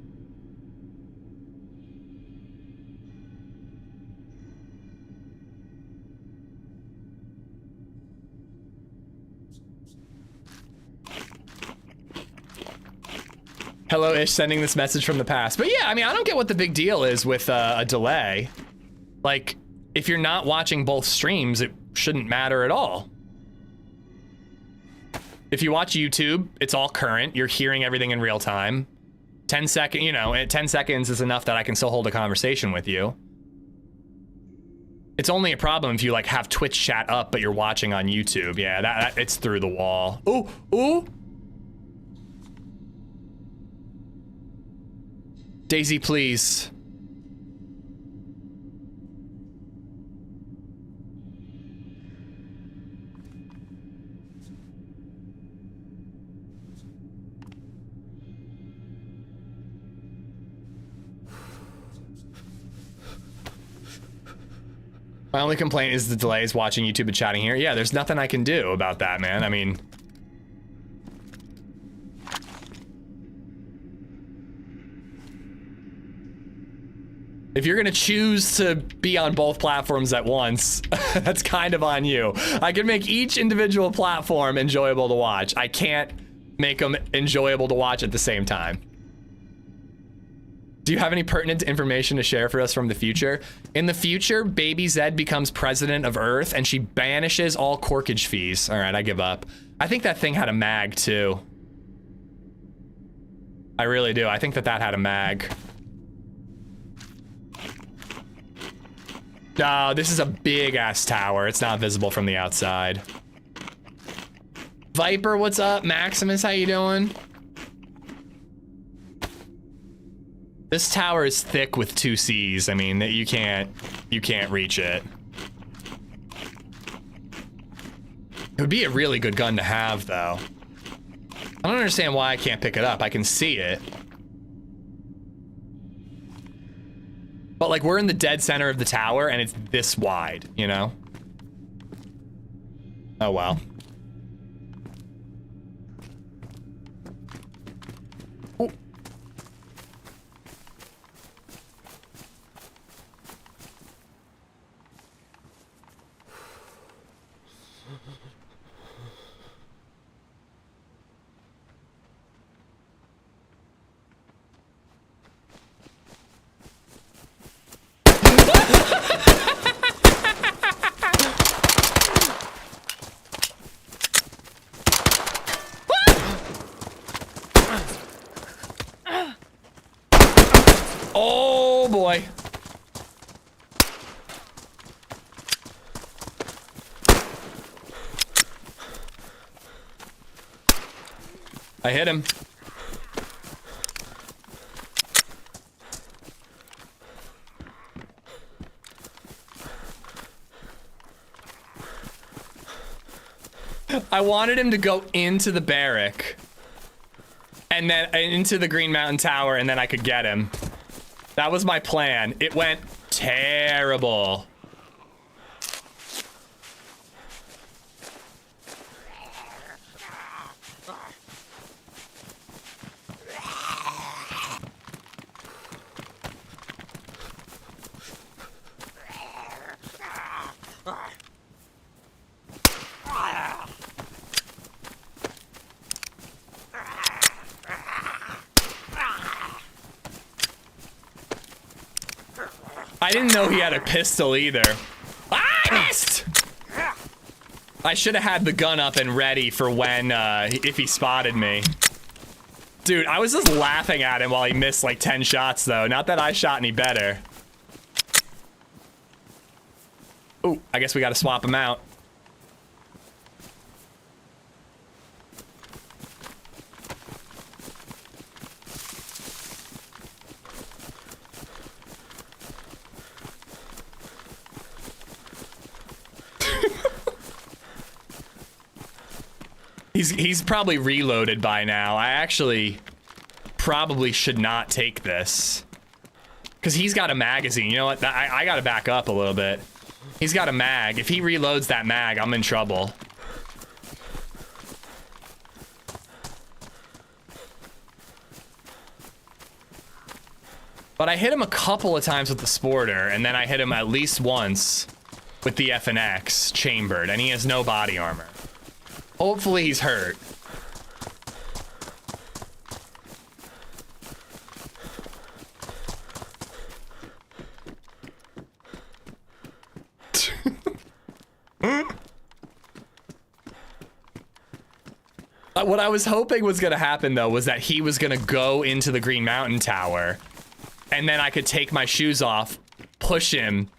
Hello, Ish, sending this message from the past. But yeah, I mean, I don't get what the big deal is with a delay. Like, if you're not watching both streams, it shouldn't matter at all. If you watch YouTube, it's all current. You're hearing everything in real time. 10 seconds, you know, 10 seconds is enough that I can still hold a conversation with you. It's only a problem if you like have Twitch chat up, but you're watching on YouTube. Yeah, that it's through the wall. Ooh, ooh. DayZ, please. My only complaint is the delays watching YouTube and chatting here. Yeah, there's nothing I can do about that, man. I mean, if you're gonna choose to be on both platforms at once, that's kind of on you. I can make each individual platform enjoyable to watch. I can't make them enjoyable to watch at the same time. Do you have any pertinent information to share for us from the future? In the future, LadyZed becomes president of Earth and she banishes all corkage fees. All right, I give up. I think that thing had a mag too. I really do. I think that had a mag. No, this is a big ass tower. It's not visible from the outside. Viper, what's up? Maximus, how you doing? This tower is thick with 2 C's. I mean, you can't reach it. It would be a really good gun to have, though. I don't understand why I can't pick it up. I can see it. But like, we're in the dead center of the tower and it's this wide, you know? Oh well. Ooh. Oh boy. I hit him. I wanted him to go into the barrack and then into the Green Mountain Tower and then I could get him. That was my plan. It went terrible. I didn't know he had a pistol either. Ah, I missed! I should have had the gun up and ready for when, if he spotted me. Dude, I was just laughing at him while he missed like 10 shots though. Not that I shot any better. Ooh, I guess we gotta swap him out. He's probably reloaded by now. I actually probably should not take this. Because he's got a magazine. You know what? I gotta back up a little bit. He's got a mag. If he reloads that mag, I'm in trouble. But I hit him a couple of times with the Sporter, and then I hit him at least once with the FNX chambered, and he has no body armor. Hopefully he's hurt. What I was hoping was gonna happen though was that he was gonna go into the Green Mountain Tower, and then I could take my shoes off, push him,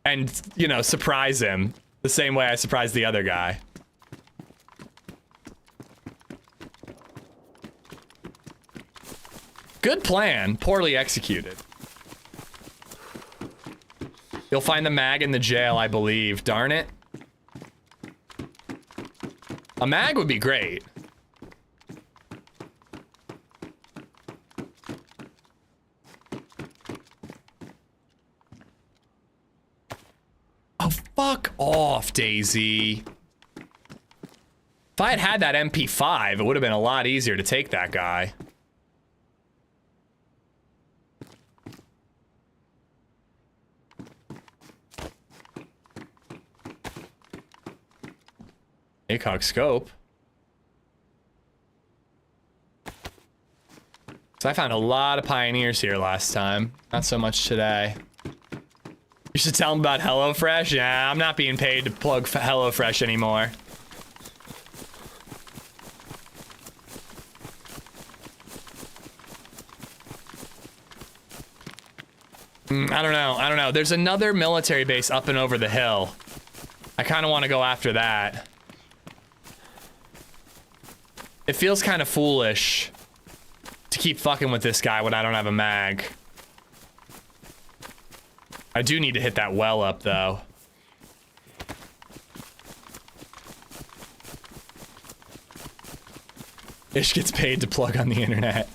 and, you know, surprise him the same way I surprised the other guy. Good plan, poorly executed. You'll find the mag in the jail, I believe. Darn it. A mag would be great. Oh, fuck off, DayZ. If I had had that MP5, it would have been a lot easier to take that guy. ACOG scope. So I found a lot of pioneers here last time. Not so much today. You should tell them about HelloFresh. Yeah, I'm not being paid to plug HelloFresh anymore. I don't know. There's another military base up and over the hill. I kind of want to go after that. It feels kind of foolish to keep fucking with this guy when I don't have a mag. I do need to hit that well up, though. Ish gets paid to plug on the internet.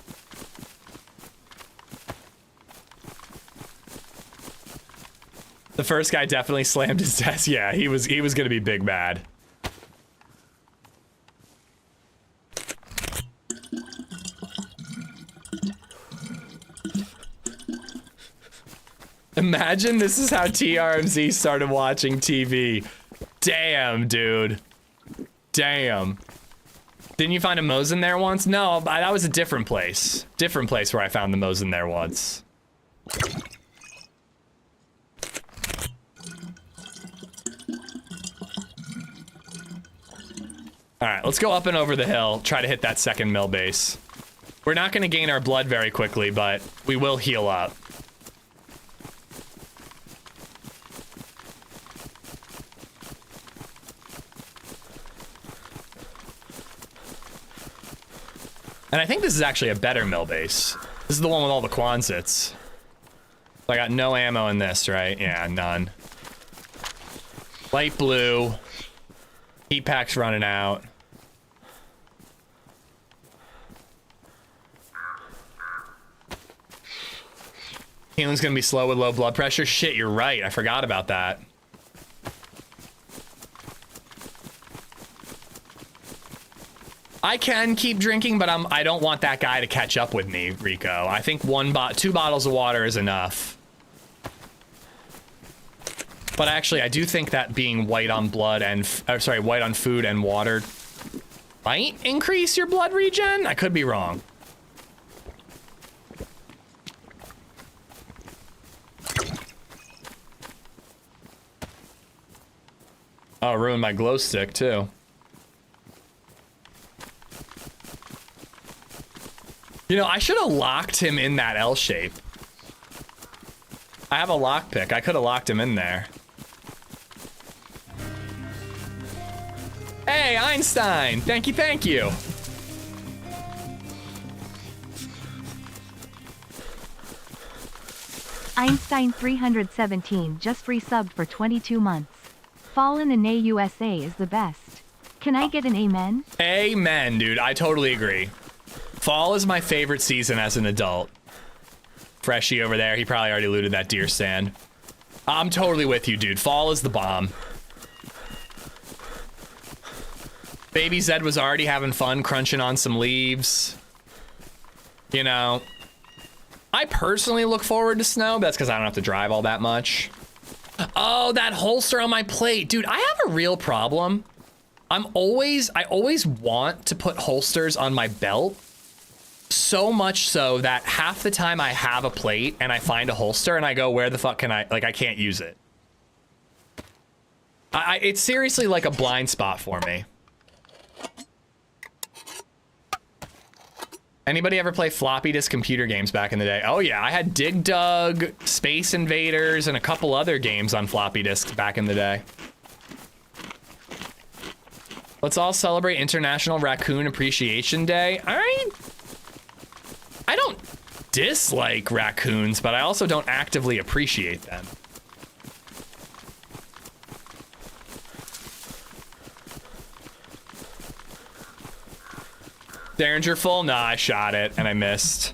The first guy definitely slammed his desk. Yeah, he was gonna be big bad. Imagine this is how TRMZ started watching TV. Damn, dude. Damn. Didn't you find a Mosin there once? No, that was a different place. Different place where I found the Mosin there once. Alright, let's go up and over the hill, try to hit that second mill base. We're not going to gain our blood very quickly, but we will heal up. And I think this is actually a better mill base. This is the one with all the Quonsets. I got no ammo in this, right? Yeah, none. Light blue. Heat pack's running out. Healing's gonna be slow with low blood pressure. Shit, you're right. I forgot about that. I can keep drinking, but I don't want that guy to catch up with me, Rico. I think 2 bottles of water is enough. But actually, I do think that being white on blood and white on food and water might increase your blood regen. I could be wrong. Oh, ruined my glow stick too. You know, I should have locked him in that L shape. I have a lockpick. I could have locked him in there. Hey, Einstein! Thank you, thank you. Einstein 317 just resubbed for 22 months. Fallen in AUSA is the best. Can I get an amen? Amen, dude. I totally agree. Fall is my favorite season as an adult. Freshie over there, he probably already looted that deer stand. I'm totally with you, dude. Fall is the bomb. Baby Zed was already having fun crunching on some leaves. You know, I personally look forward to snow, but that's because I don't have to drive all that much. Oh, that holster on my plate. Dude, I have a real problem. I always want to put holsters on my belt. So much so that half the time I have a plate and I find a holster and I go, where the fuck can I, like, I can't use it. It's seriously like a blind spot for me. Anybody ever play floppy disk computer games back in the day? Oh yeah, I had Dig Dug, Space Invaders, and a couple other games on floppy disks back in the day. Let's all celebrate International Raccoon Appreciation Day. I don't dislike raccoons, but I also don't actively appreciate them. Derringer full? Nah, I shot it and I missed.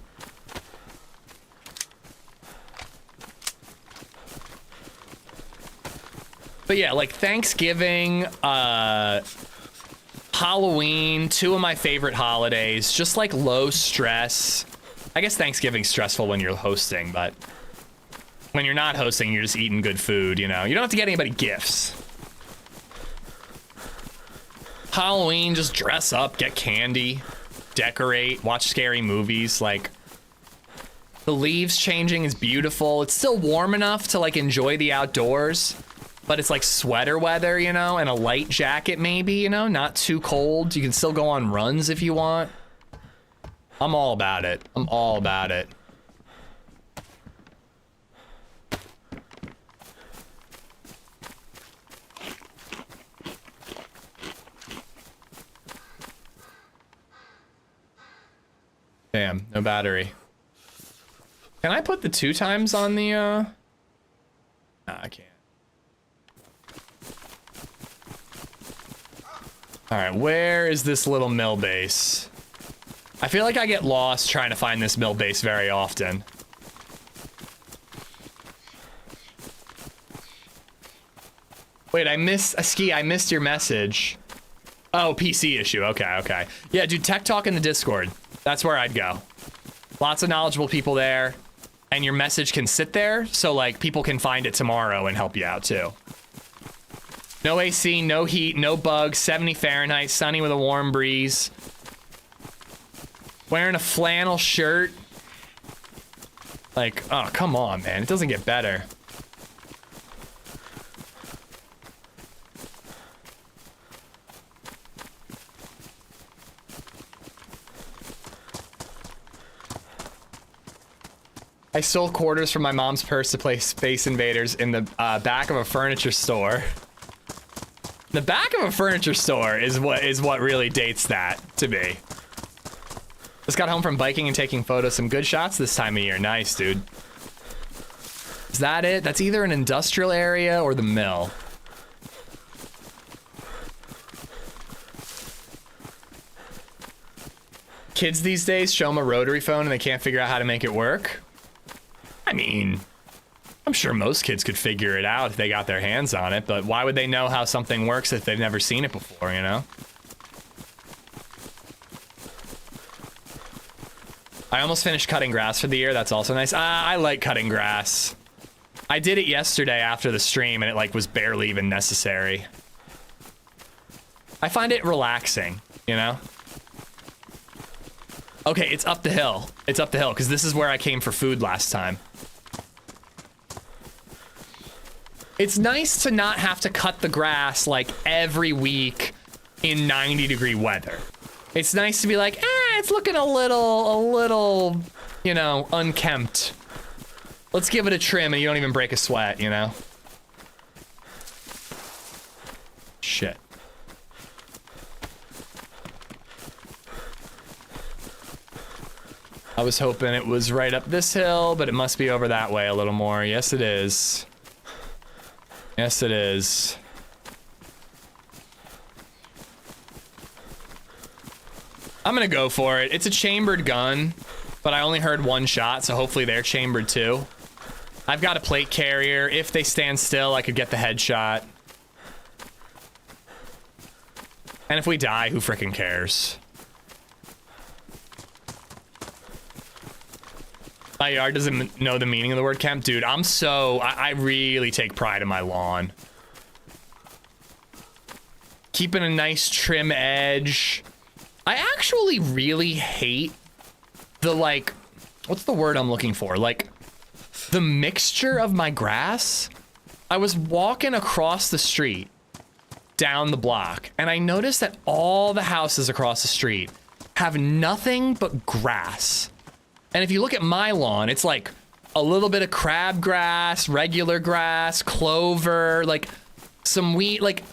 But yeah, like Thanksgiving, Halloween, two of my favorite holidays, just like low stress. I guess Thanksgiving's stressful when you're hosting, but when you're not hosting, you're just eating good food, you know? You don't have to get anybody gifts. Halloween, just dress up, get candy, decorate, watch scary movies. Like, the leaves changing is beautiful. It's still warm enough to like enjoy the outdoors, but it's like sweater weather, you know, and a light jacket maybe, you know, not too cold. You can still go on runs if you want. I'm all about it. I'm all about it. Damn, no battery. Can I put the 2 times on the, Nah, I can't. All right, where is this little mill base? I feel like I get lost trying to find this mill base very often. Wait, I missed your message. Oh, PC issue. Okay, okay. Yeah, dude, Tech Talk in the Discord. That's where I'd go. Lots of knowledgeable people there, and your message can sit there, so like people can find it tomorrow and help you out too. No AC, no heat, no bugs, 70 Fahrenheit, sunny with a warm breeze. Wearing a flannel shirt. Like, oh, come on, man. It doesn't get better. I stole quarters from my mom's purse to play Space Invaders in the back of a furniture store. The back of a furniture store is what really dates that to me. Just got home from biking and taking photos. Some good shots this time of year. Nice, dude. Is that it? That's either an industrial area or the mill. Kids these days show them a rotary phone and they can't figure out how to make it work. I mean, I'm sure most kids could figure it out if they got their hands on it, but why would they know how something works if they've never seen it before, you know? I almost finished cutting grass for the year. That's also nice. I like cutting grass. I did it yesterday after the stream and it like was barely even necessary. I find it relaxing, you know? Okay, it's up the hill. It's up the hill because this is where I came for food last time. It's nice to not have to cut the grass like every week in 90-degree weather. It's nice to be like, it's looking a little, you know, unkempt. Let's give it a trim and you don't even break a sweat, you know? Shit. I was hoping it was right up this hill, but it must be over that way a little more. Yes, it is. Yes, it is. I'm gonna go for it. It's a chambered gun, but I only heard one shot, so hopefully they're chambered too. I've got a plate carrier. If they stand still, I could get the headshot. And if we die, who frickin' cares? My yard doesn't know the meaning of the word camp. Dude, I really take pride in my lawn. Keeping a nice trim edge. I actually really hate the, like, what's the word I'm looking for? Like, the mixture of my grass. I was walking across the street, down the block, and I noticed that all the houses across the street have nothing but grass. And if you look at my lawn, it's like a little bit of crabgrass, regular grass, clover, like some wheat, like,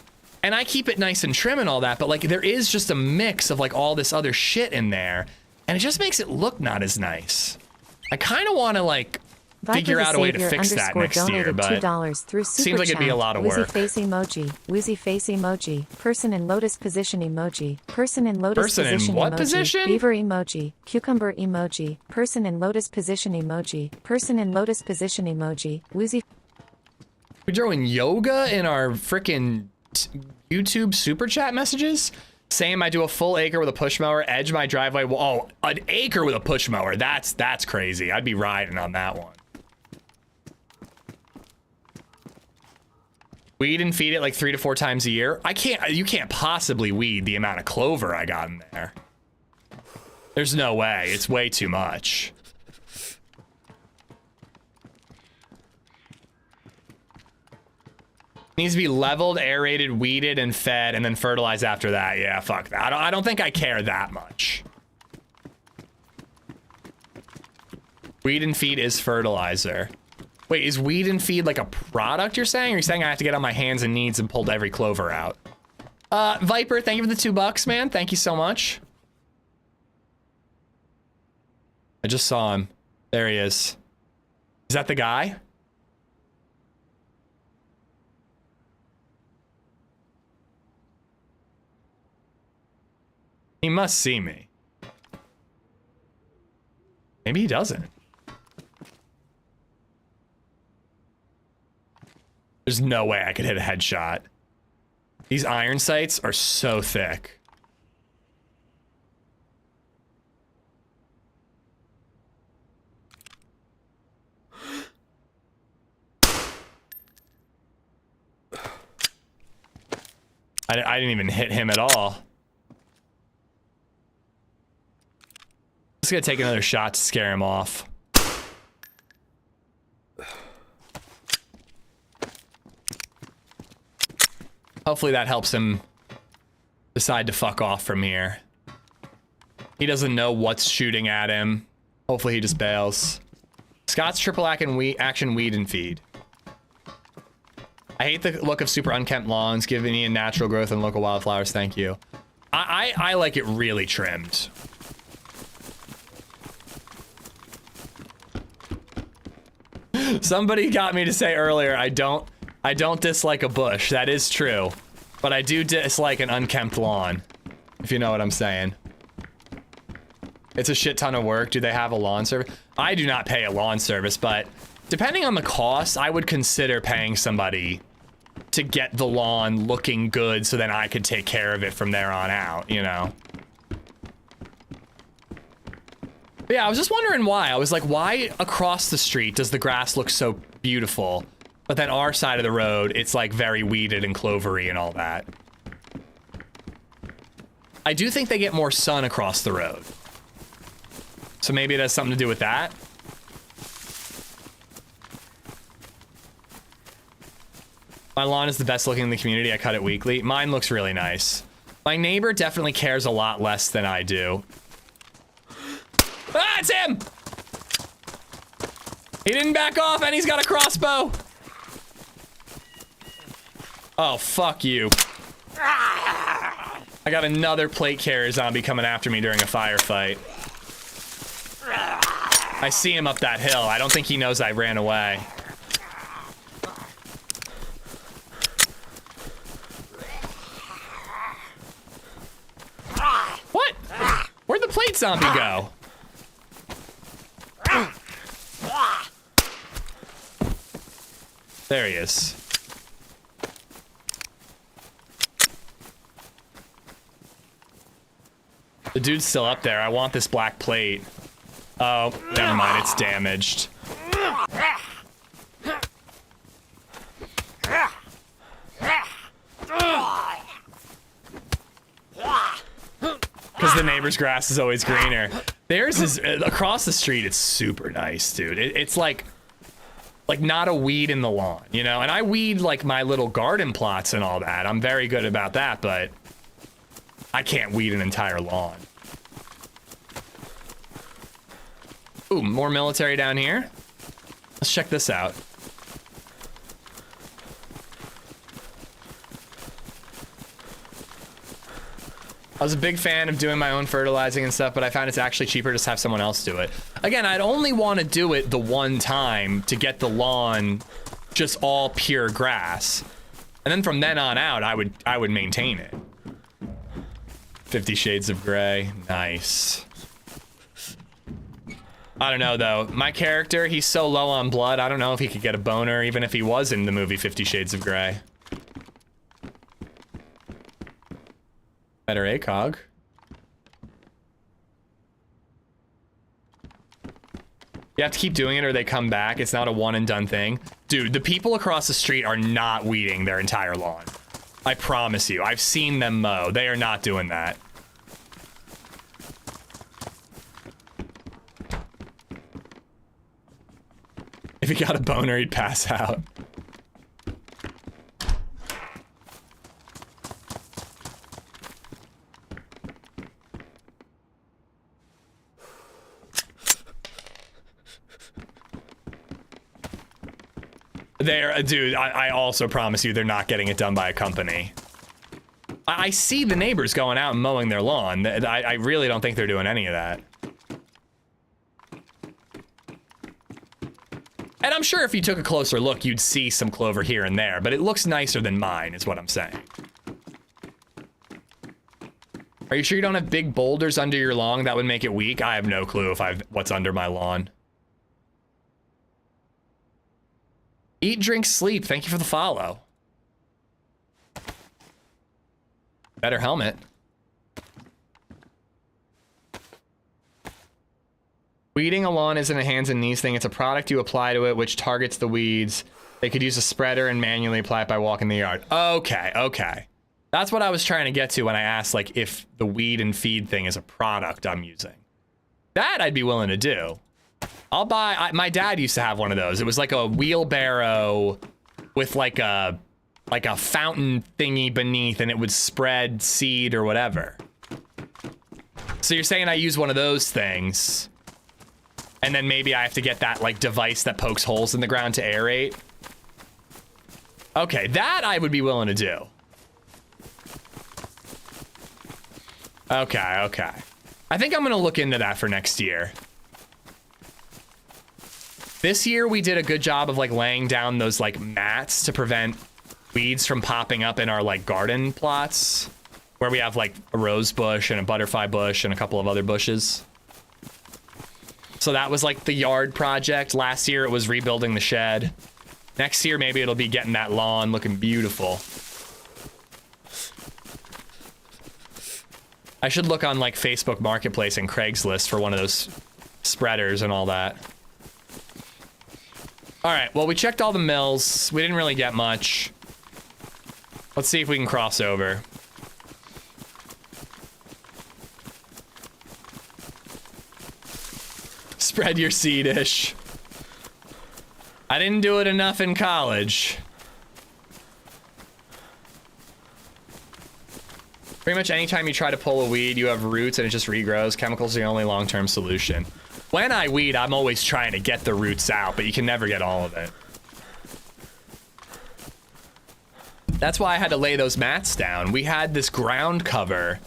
and I keep it nice and trim and all that, but like there is just a mix of like all this other shit in there, and it just makes it look not as nice. I kind of want to like figure out a way to fix that next year, but $2 through Super seems like it'd be a lot of Woozy work. face emoji, woozy face emoji, person in lotus position emoji, person in lotus Person in position what emoji, position? beaver emoji, cucumber emoji, person in lotus position emoji, person in lotus position emoji, woozy. We're doing yoga in our frickin' YouTube super chat messages. Same, I do a full acre with a push mower, edge my driveway. Oh, an acre with a push mower. That's crazy. I'd be riding on that one. Weed and feed it like 3 to 4 times a year. You can't possibly weed the amount of clover I got in there. There's no way. It's way too much. Needs to be leveled, aerated, weeded, and fed, and then fertilized after that. Yeah, fuck that. I don't think I care that much. Weed and feed is fertilizer. Wait, is weed and feed like a product you're saying? Or are you saying I have to get on my hands and knees and pull every clover out? Viper, thank you for the $2, man. Thank you so much. I just saw him. There he is. Is that the guy? He must see me. Maybe he doesn't. There's no way I could hit a headshot. These iron sights are so thick. I didn't even hit him at all. Just gonna take another shot to scare him off. Hopefully that helps him decide to fuck off from here. He doesn't know what's shooting at him. Hopefully he just bails. Scott's triple action weed and feed. I hate the look of super unkempt lawns. Give me a natural growth and local wildflowers. Thank you. I like it really trimmed. Somebody got me to say earlier, I don't dislike a bush. That is true. But I do dislike an unkempt lawn, if you know what I'm saying. It's a shit ton of work. Do they have a lawn service? I do not pay a lawn service, but depending on the cost, I would consider paying somebody to get the lawn looking good so then I could take care of it from there on out, you know? But yeah, I was just wondering why. I was like, why across the street does the grass look so beautiful? But then our side of the road, it's like very weeded and clovery and all that. I do think they get more sun across the road. So maybe it has something to do with that. My lawn is the best looking in the community. I cut it weekly. Mine looks really nice. My neighbor definitely cares a lot less than I do. Ah, it's him! He didn't back off and he's got a crossbow. Oh, fuck you. I got another plate carrier zombie coming after me during a firefight. I see him up that hill. I don't think he knows I ran away. What? Where'd the plate zombie go? There he is. The dude's still up there. I want this black plate. Oh, never mind. It's damaged. Because the neighbor's grass is always greener. Theirs is across the street. It's super nice, dude. It's like not a weed in the lawn, you know? And I weed like my little garden plots and all that. I'm very good about that, but I can't weed an entire lawn. Ooh, more military down here. Let's check this out. I was a big fan of doing my own fertilizing and stuff, but I found it's actually cheaper to just have someone else do it. Again, I'd only want to do it the one time to get the lawn just all pure grass. And then from then on out, I would maintain it. 50 Shades of Grey, nice. I don't know though, my character, he's so low on blood, I don't know if he could get a boner even if he was in the movie 50 Shades of Grey. Better ACOG. You have to keep doing it or they come back, it's not a one and done thing. Dude, the people across the street are not weeding their entire lawn. I promise you, I've seen them mow, they are not doing that. If he got a boner, he'd pass out. Dude, I also promise you they're not getting it done by a company. I see the neighbors going out and mowing their lawn. I really don't think they're doing any of that. And I'm sure if you took a closer look, you'd see some clover here and there, but it looks nicer than mine, is what I'm saying. Are you sure you don't have big boulders under your lawn that would make it weak? I have no clue if what's under my lawn. Eat, drink, sleep. Thank you for the follow. Better helmet. Weeding a lawn isn't a hands and knees thing. It's a product you apply to it, which targets the weeds. They could use a spreader and manually apply it by walking the yard. Okay, okay. That's what I was trying to get to when I asked, like, if the weed and feed thing is a product I'm using. That I'd be willing to do. I'll buy, my dad used to have one of those. It was like a wheelbarrow with like a fountain thingy beneath and it would spread seed or whatever. So you're saying I use one of those things and then maybe I have to get that like device that pokes holes in the ground to aerate? Okay, that I would be willing to do. Okay, okay. I think I'm gonna look into that for next year. This year we did a good job of like laying down those like mats to prevent weeds from popping up in our like garden plots where we have like a rose bush and a butterfly bush and a couple of other bushes. So that was like the yard project. Last year it was rebuilding the shed. Next year maybe it'll be getting that lawn looking beautiful. I should look on like Facebook Marketplace and Craigslist for one of those spreaders and all that. All right, well, we checked all the mills. We didn't really get much. Let's see if we can cross over. Spread your seedish. I didn't do it enough in college. Pretty much anytime you try to pull a weed, you have roots and it just regrows. Chemicals are the only long-term solution. When I weed, I'm always trying to get the roots out, but you can never get all of it. That's why I had to lay those mats down. We had this ground cover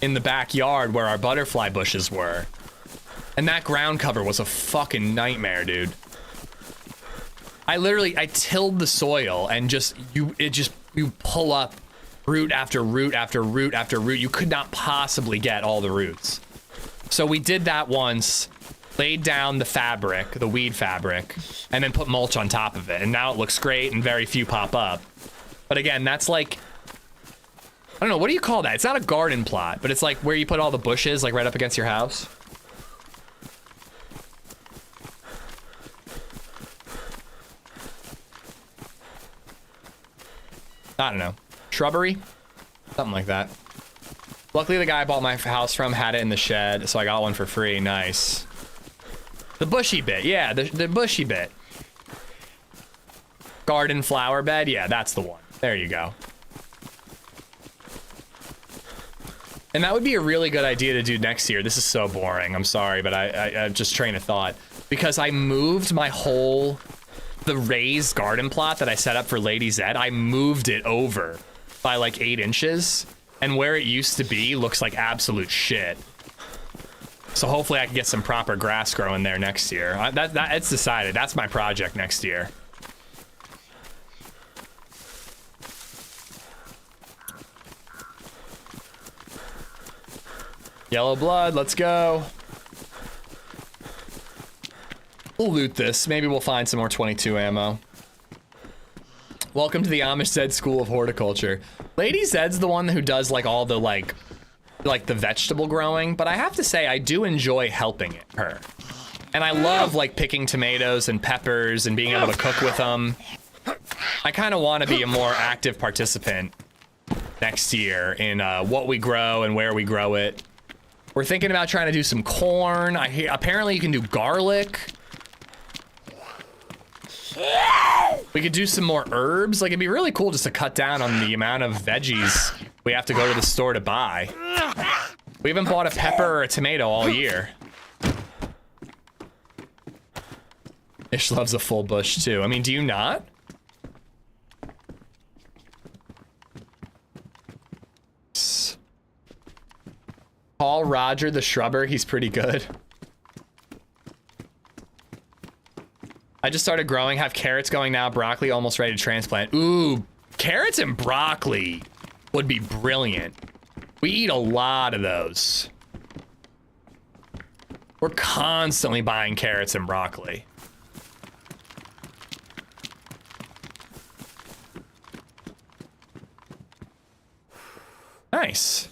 in the backyard where our butterfly bushes were. And that ground cover was a fucking nightmare, dude. I tilled the soil and you pull up root after root after root after root. You could not possibly get all the roots. So we did that once, laid down the fabric, the weed fabric, and then put mulch on top of it. And now it looks great and very few pop up. But again, that's like, I don't know, what do you call that? It's not a garden plot, but it's like where you put all the bushes, like right up against your house. I don't know. Shrubbery? Something like that. Luckily, the guy I bought my house from had it in the shed, so I got one for free. Nice. The bushy bit. Yeah, the bushy bit. Garden flower bed. Yeah, that's the one. There you go. And that would be a really good idea to do next year. This is so boring. I'm sorry, but I just train of thought. Because I moved my whole... the raised garden plot that I set up for LadyZed, I moved it over by like 8 inches. And where it used to be looks like absolute shit. So hopefully I can get some proper grass growing there next year. It's decided. That's my project next year. Yellow blood, let's go. We'll loot this. Maybe we'll find some more 22 ammo. Welcome to the AmishZed School of Horticulture. LadyZed's the one who does like all the like the vegetable growing, but I have to say I do enjoy helping her. And I love like picking tomatoes and peppers and being able to cook with them. I kind of want to be a more active participant next year in what we grow and where we grow it. We're thinking about trying to do some corn. I hear apparently you can do garlic. We could do some more herbs. Like, it'd be really cool just to cut down on the amount of veggies we have to go to the store to buy. We haven't bought a pepper or a tomato all year. Ish loves a full bush too. I mean, do you not? Call Roger the shrubber. He's pretty good. I just started growing, have carrots going now, broccoli almost ready to transplant. Ooh, carrots and broccoli would be brilliant. We eat a lot of those. We're constantly buying carrots and broccoli. Nice.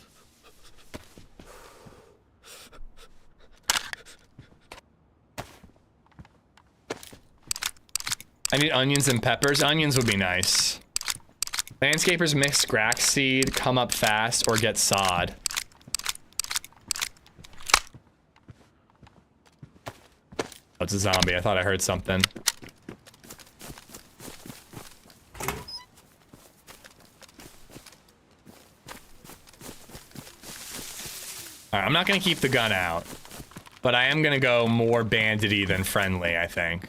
I need onions and peppers. Onions would be nice. Landscapers mix grass seed, come up fast, or get sod. Oh, it's a zombie. I thought I heard something. Alright, I'm not gonna keep the gun out. But I am gonna go more bandity than friendly, I think.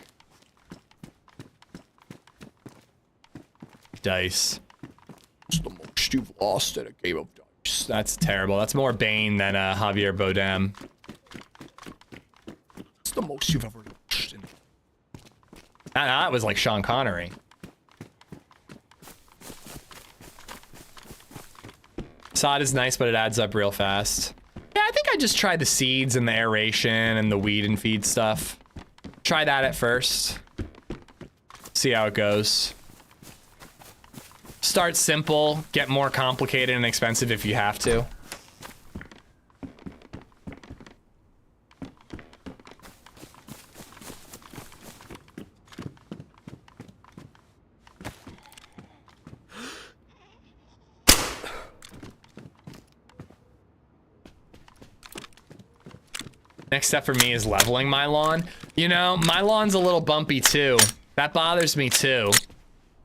Dice. It's the most you've lost at a game of dice. That's terrible. That's more Bane than Javier Bardem. It's the most you've ever lost. That was like Sean Connery. Sod is nice, but it adds up real fast. Yeah, I think I just tried the seeds and the aeration and the weed and feed stuff. Try that at first. See how it goes. Start simple, get more complicated and expensive if you have to. Next step for me is leveling my lawn. You know, my lawn's a little bumpy too. That bothers me too.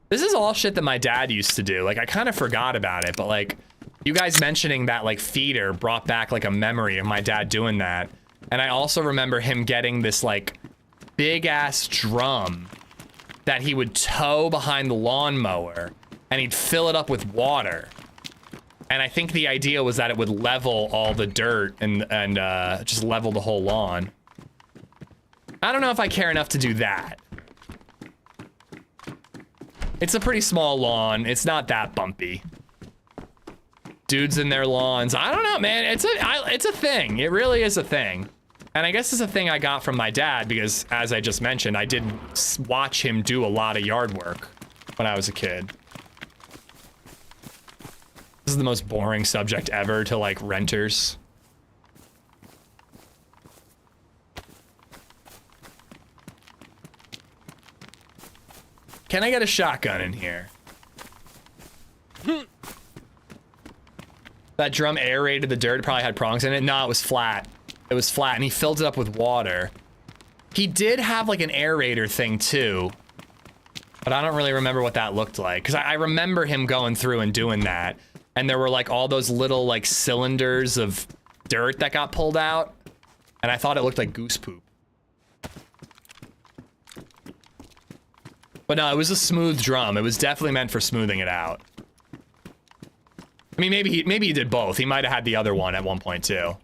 This is all shit that my dad used to do. Like, I kind of forgot about it, but like, You guys mentioning that like feeder brought back like a memory of my dad doing that. And I also remember him getting this like big ass drum that he would tow behind the lawnmower and he'd fill it up with water. And I think the idea was that it would level all the dirt and just level the whole lawn. I don't know if I care enough to do that. It's a pretty small lawn. It's not that bumpy. Dudes in their lawns. I don't know, man. It's a thing. It really is a thing. And I guess it's a thing I got from my dad because, as I just mentioned, I did watch him do a lot of yard work when I was a kid. This is the most boring subject ever to, like, renters. Can I get a shotgun in here? That drum aerated the dirt. It probably had prongs in it. No, it was flat. It was flat, and he filled it up with water. He did have, like, an aerator thing, too. But I don't really remember what that looked like. Because I remember him going through and doing that. And there were, like, all those little, like, cylinders of dirt that got pulled out. And I thought it looked like goose poop. But no, it was a smooth drum. It was definitely meant for smoothing it out. I mean, maybe he did both. He might have had the other one at one point, too.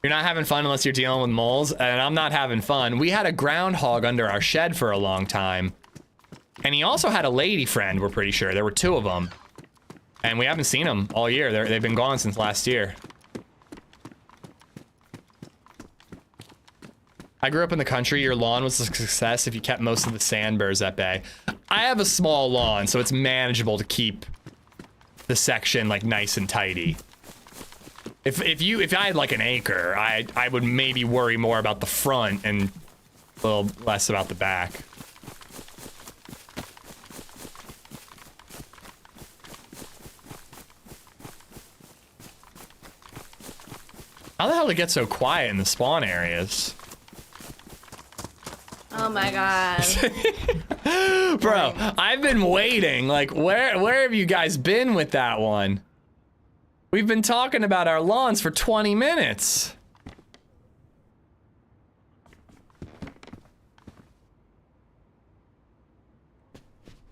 You're not having fun unless you're dealing with moles, and I'm not having fun. We had a groundhog under our shed for a long time. And he also had a lady friend, we're pretty sure. There were 2 of them. And we haven't seen them all year. They've been gone since last year. I grew up in the country. Your lawn was a success if you kept most of the sandburrs at bay. I have a small lawn, so it's manageable to keep the section like nice and tidy. If I had like an acre, I would maybe worry more about the front and a little less about the back. How the hell did it get so quiet in the spawn areas? Oh my god. Bro, I've been waiting. Like, where have you guys been with that one? We've been talking about our lawns for 20 minutes.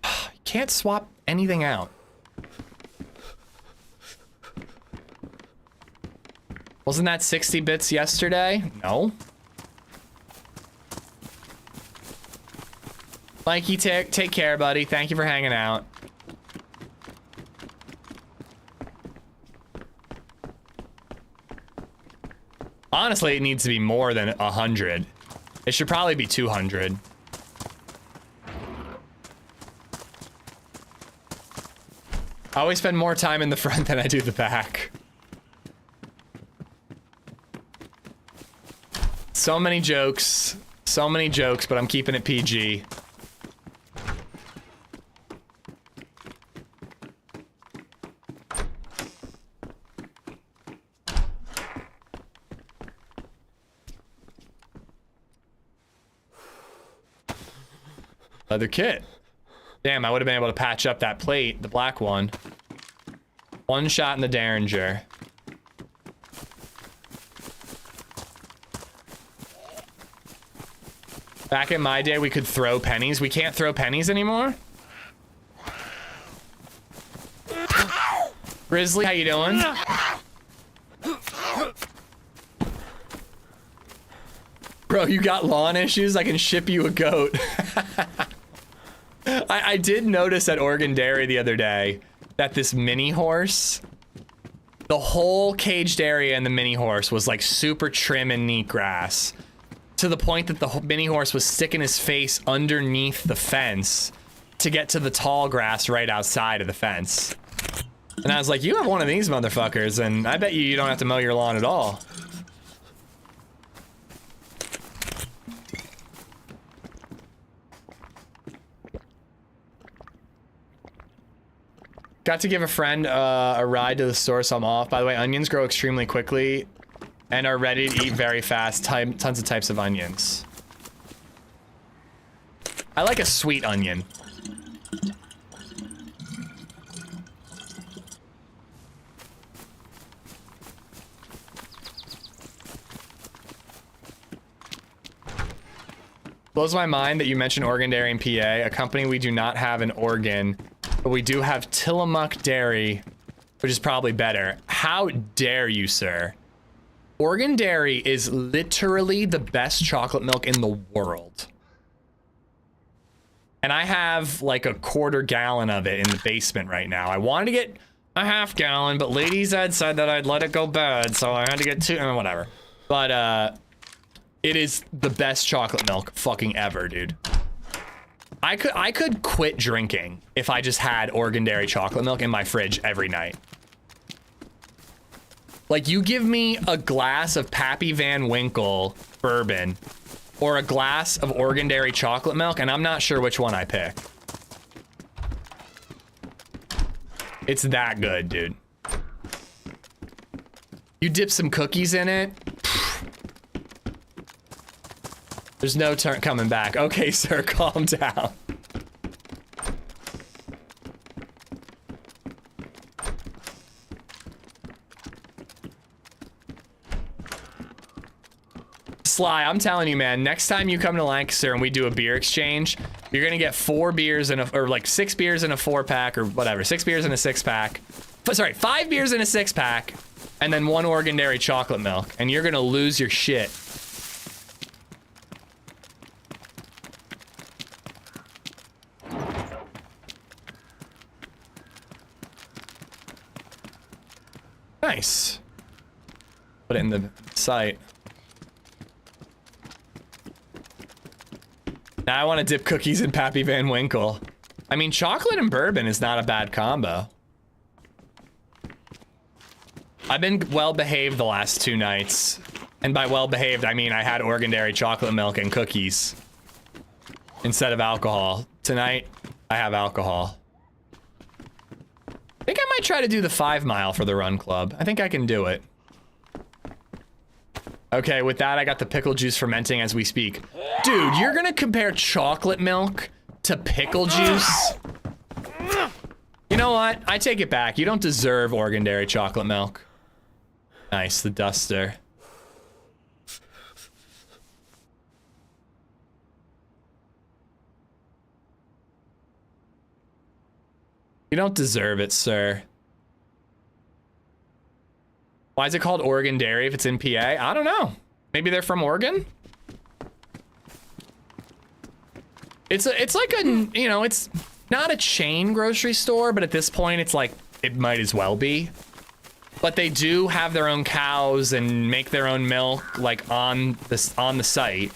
You can't swap anything out. Wasn't that 60 bits yesterday? No. Mikey, take care, buddy. Thank you for hanging out. Honestly, it needs to be more than 100. It should probably be 200. I always spend more time in the front than I do the back. So many jokes, but I'm keeping it PG. Leather kit. Damn, I would have been able to patch up that plate, the black one. One shot in the Derringer. Back in my day, we could throw pennies. We can't throw pennies anymore? Grizzly, how you doing? Bro, you got lawn issues? I can ship you a goat. I did notice at Oregon Dairy the other day that this mini horse, the whole caged area in the mini horse was like super trim and neat grass, to the point that the mini horse was sticking his face underneath the fence to get to the tall grass right outside of the fence. And I was like, you have one of these motherfuckers, and I bet you don't have to mow your lawn at all. Got to give a friend a ride to the store, so I'm off. By the way, onions grow extremely quickly and are ready to eat very fast. Tons of types of onions. I like a sweet onion. Blows my mind that you mentioned Oregon Dairy in PA, a company we do not have in Oregon, but we do have Tillamook Dairy, which is probably better. How dare you, sir? Oregon Dairy is literally the best chocolate milk in the world. And I have like a quarter gallon of it in the basement right now. I wanted to get a half gallon, but LadyZed said that I'd let it go bad, so I had to get two, whatever. But it is the best chocolate milk fucking ever, dude. I could quit drinking if I just had Oregon Dairy chocolate milk in my fridge every night. Like, you give me a glass of Pappy Van Winkle bourbon or a glass of Oregon Dairy chocolate milk, and I'm not sure which one I pick. It's that good, dude. You dip some cookies in it. There's no turn coming back. Okay, sir, calm down. Sly, I'm telling you, man, next time you come to Lancaster and we do a beer exchange, you're gonna get 4 beers in a, or like 6 beers in a 4-pack or whatever, 6 beers in a 6-pack. Sorry, 5 beers in a 6-pack, and then 1 Oregon Dairy chocolate milk, and you're gonna lose your shit. Nice. Put it in the site. Now I want to dip cookies in Pappy Van Winkle. I mean, chocolate and bourbon is not a bad combo. I've been well behaved the last 2 nights. And by well behaved, I mean I had Oregon Dairy chocolate milk and cookies instead of alcohol. Tonight, I have alcohol. I think I might try to do the 5 mile for the run club. I think I can do it. Okay, with that, I got the pickle juice fermenting as we speak. Dude, you're gonna compare chocolate milk to pickle juice? You know what? I take it back. You don't deserve Oregon Dairy chocolate milk. Nice, the duster. You don't deserve it, sir. Why is it called Oregon Dairy if it's in PA? I don't know. Maybe they're from Oregon? It's like a, you know, it's not a chain grocery store, but at this point it's like, it might as well be. But they do have their own cows and make their own milk like on the site.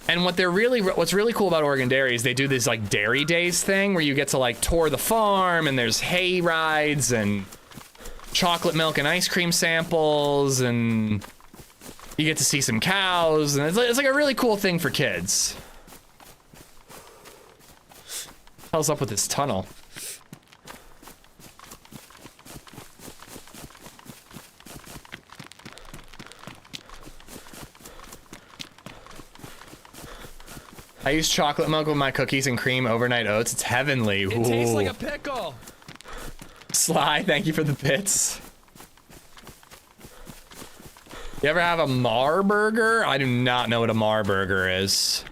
And what's really cool about Oregon Dairy is they do this like dairy days thing where you get to like tour the farm and there's hay rides and chocolate milk and ice cream samples, and you get to see some cows, and it's like a really cool thing for kids. What the hell's up with this tunnel? I use chocolate milk with my cookies and cream overnight oats. It's heavenly. It tastes like a pickle. Sly, thank you for the bits. You ever have a Mar burger? I do not know what a Mar burger is.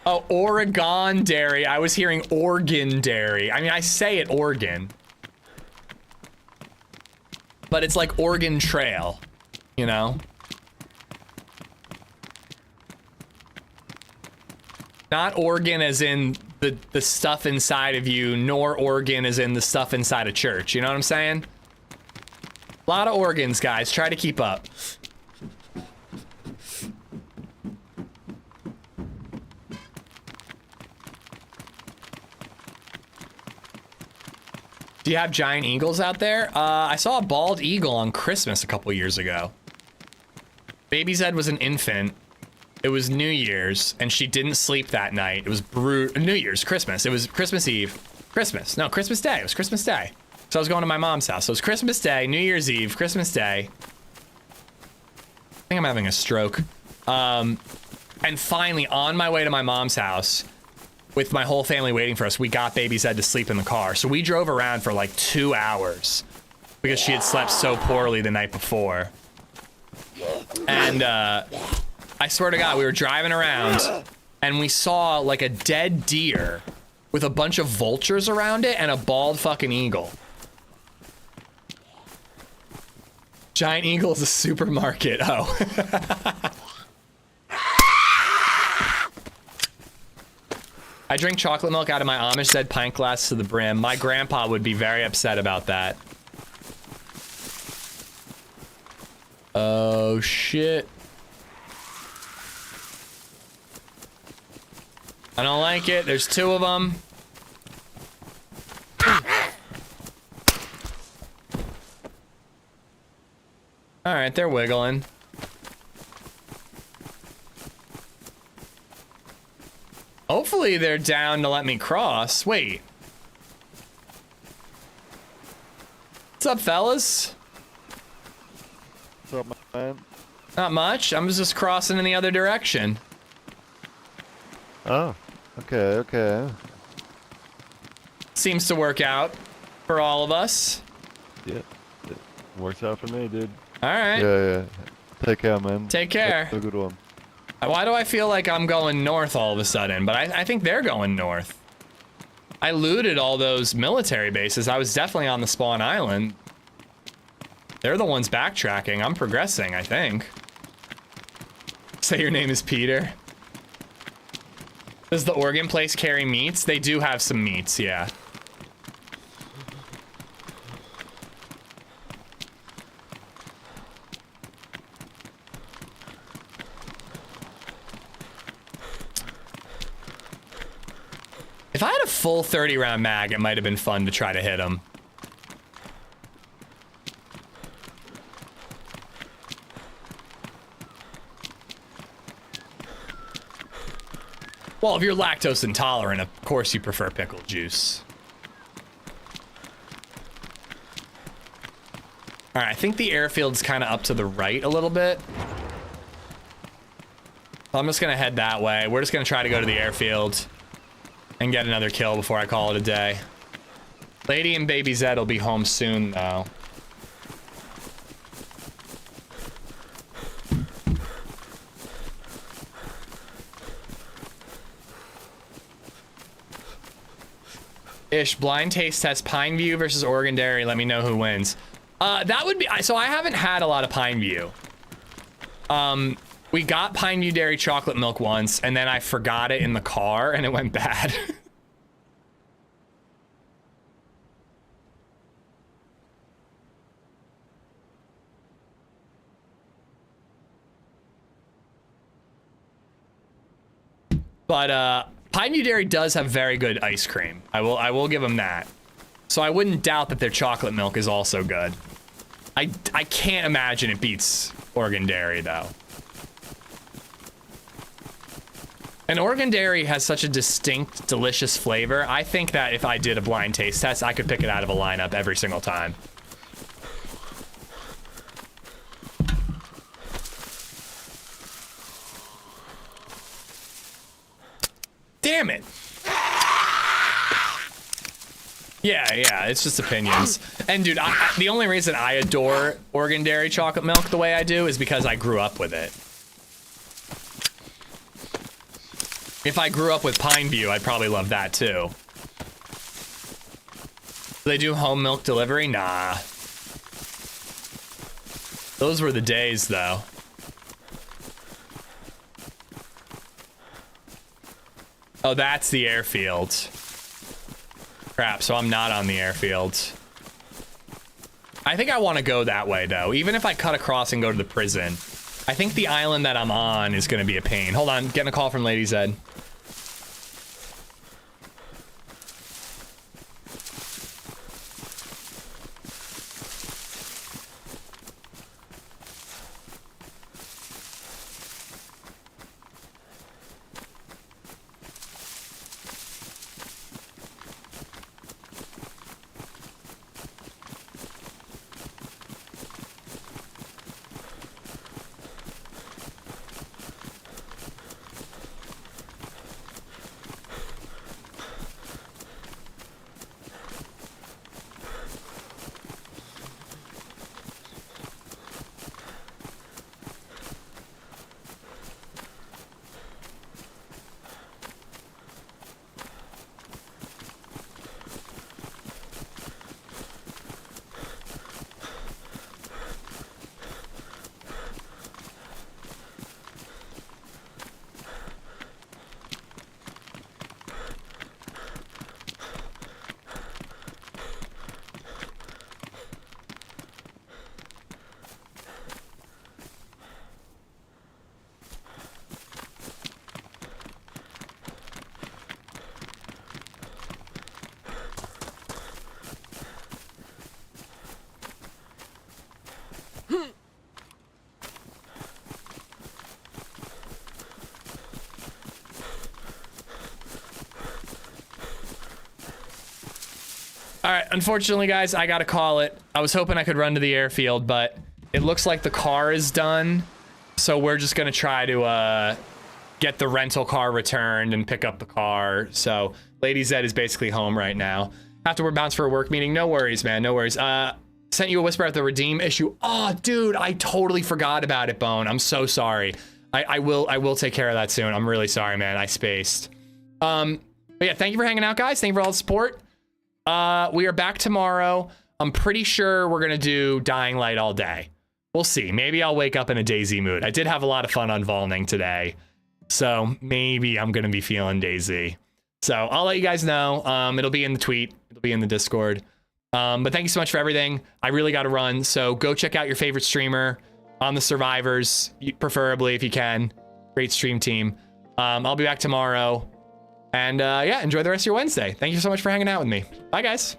Oh, Oregon Dairy. I was hearing Oregon Dairy. I mean, I say it Oregon. But it's like Oregon Trail, you know? Not organ as in the stuff inside of you, nor organ as in the stuff inside a church. You know what I'm saying? A lot of organs, guys. Try to keep up. Do you have giant eagles out there? I saw a bald eagle on Christmas a couple years ago. LadyZed was an infant. It was New Year's, and she didn't sleep that night. It was New Year's, Christmas. It was Christmas Eve. Christmas Day. It was Christmas Day. So I was going to my mom's house. So it was Christmas Day, New Year's Eve, Christmas Day. I think I'm having a stroke. And finally, on my way to my mom's house, with my whole family waiting for us, we got LadyZed to sleep in the car. So we drove around for like 2 hours because she had slept so poorly the night before. And I swear to God, we were driving around and we saw like a dead deer with a bunch of vultures around it and a bald fucking eagle. Giant Eagle is a supermarket. Oh. I drink chocolate milk out of my AmishZed pint glass to the brim. My grandpa would be very upset about that. Oh, shit. I don't like it. There's 2 of them. All right, they're wiggling. Hopefully they're down to let me cross. Wait. What's up, fellas? What's up, man? Not much. I'm just crossing in the other direction. Oh, okay. Seems to work out for all of us. Yeah, it works out for me, dude. All right. Yeah. Take care, man. Take care. Have a good one. Why do I feel like I'm going north all of a sudden? But I think they're going north. I looted all those military bases. I was definitely on the spawn island. They're the ones backtracking. I'm progressing, I think. Say your name is Peter. Does the Oregon place carry meats? They do have some meats, yeah. If I had a full 30-round mag, it might have been fun to try to hit him. Well, if you're lactose intolerant, of course you prefer pickle juice. All right, I think the airfield's kind of up to the right a little bit. I'm just gonna head that way. We're just gonna try to go to the airfield and get another kill before I call it a day. Lady and LadyZed will be home soon, though. Ish, blind taste test, Pineview versus Oregon Dairy. Let me know who wins. That would be, so I haven't had a lot of Pineview. We got Pineview Dairy chocolate milk once, and then I forgot it in the car, and it went bad. But, Pineview Dairy does have very good ice cream. I will give them that. So I wouldn't doubt that their chocolate milk is also good. I can't imagine it beats Oregon Dairy, though. And Oregon Dairy has such a distinct, delicious flavor. I think that if I did a blind taste test, I could pick it out of a lineup every single time. Damn it. Yeah, it's just opinions. And dude, the only reason I adore Oregon Dairy chocolate milk the way I do is because I grew up with it. If I grew up with Pineview, I'd probably love that too. Do they do home milk delivery? Nah. Those were the days, though. Oh, that's the airfield. Crap, so I'm not on the airfield. I think I want to go that way, though. Even if I cut across and go to the prison, I think the island that I'm on is going to be a pain. Hold on, getting a call from LadyZed. All right, unfortunately, guys, I gotta call it. I was hoping I could run to the airfield, but it looks like the car is done. So we're just gonna try to get the rental car returned and pick up the car. So LadyZed is basically home right now. After we're bounced for a work meeting, no worries, man, no worries. Sent you a whisper at the redeem issue. Oh, dude, I totally forgot about it, Bone. I'm so sorry. I will take care of that soon. I'm really sorry, man. I spaced. But yeah, thank you for hanging out, guys. Thank you for all the support. We are back tomorrow. I'm pretty sure we're gonna do Dying Light all day. We'll see. Maybe I'll wake up in a DayZ mood. I did have a lot of fun on Valning today, so maybe I'm gonna be feeling DayZ. So I'll let you guys know. It'll be in the tweet. It'll be in the Discord. But thank you so much for everything. I really got to run, so go check out your favorite streamer on the survivors, preferably if you can. Great stream team. I'll be back tomorrow. And yeah, enjoy the rest of your Wednesday. Thank you so much for hanging out with me. Bye, guys.